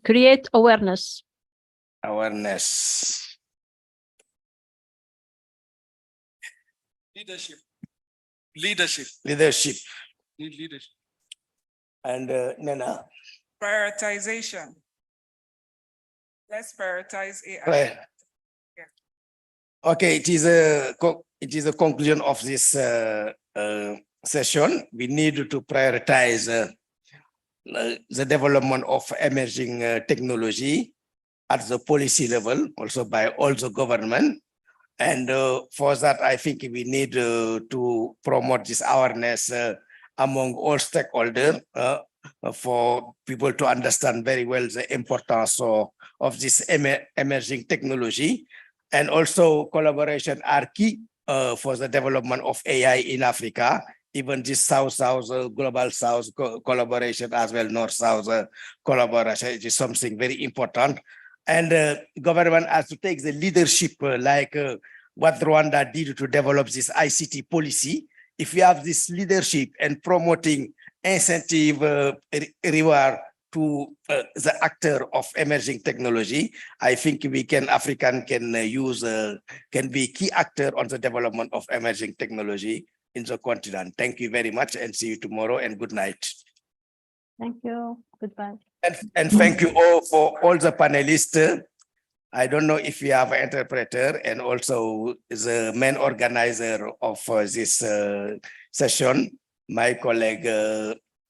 Create awareness. Awareness. Leadership. Leadership. Leadership. Leadership. And Nena? Prioritization. Let's prioritize AI. Right. Okay, it is a conclusion of this session. We need to prioritize the development of emerging technology at the policy level, also by all the government. And for that, I think we need to promote this awareness among all stakeholders for people to understand very well the importance of this emerging technology. And also collaboration are key for the development of AI in Africa. Even this South-South, Global South collaboration as well, North-South collaboration is something very important. And government has to take the leadership like what Rwanda did to develop this ICT policy. If we have this leadership and promoting incentive reward to the actor of emerging technology, I think we can, African can use, can be key actor on the development of emerging technology in the continent. Thank you very much and see you tomorrow and good night. Thank you. Goodbye. And thank you all for all the panelists. I don't know if we have an interpreter and also the main organizer of this session, my colleague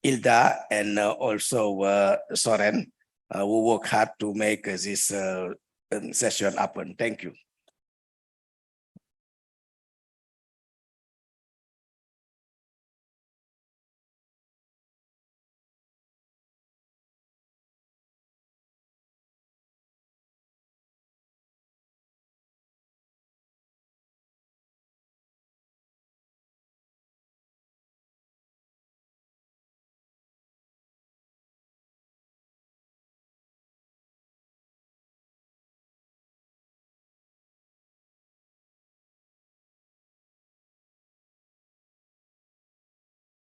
Hilda and also Soren, who work hard to make this session happen. Thank you.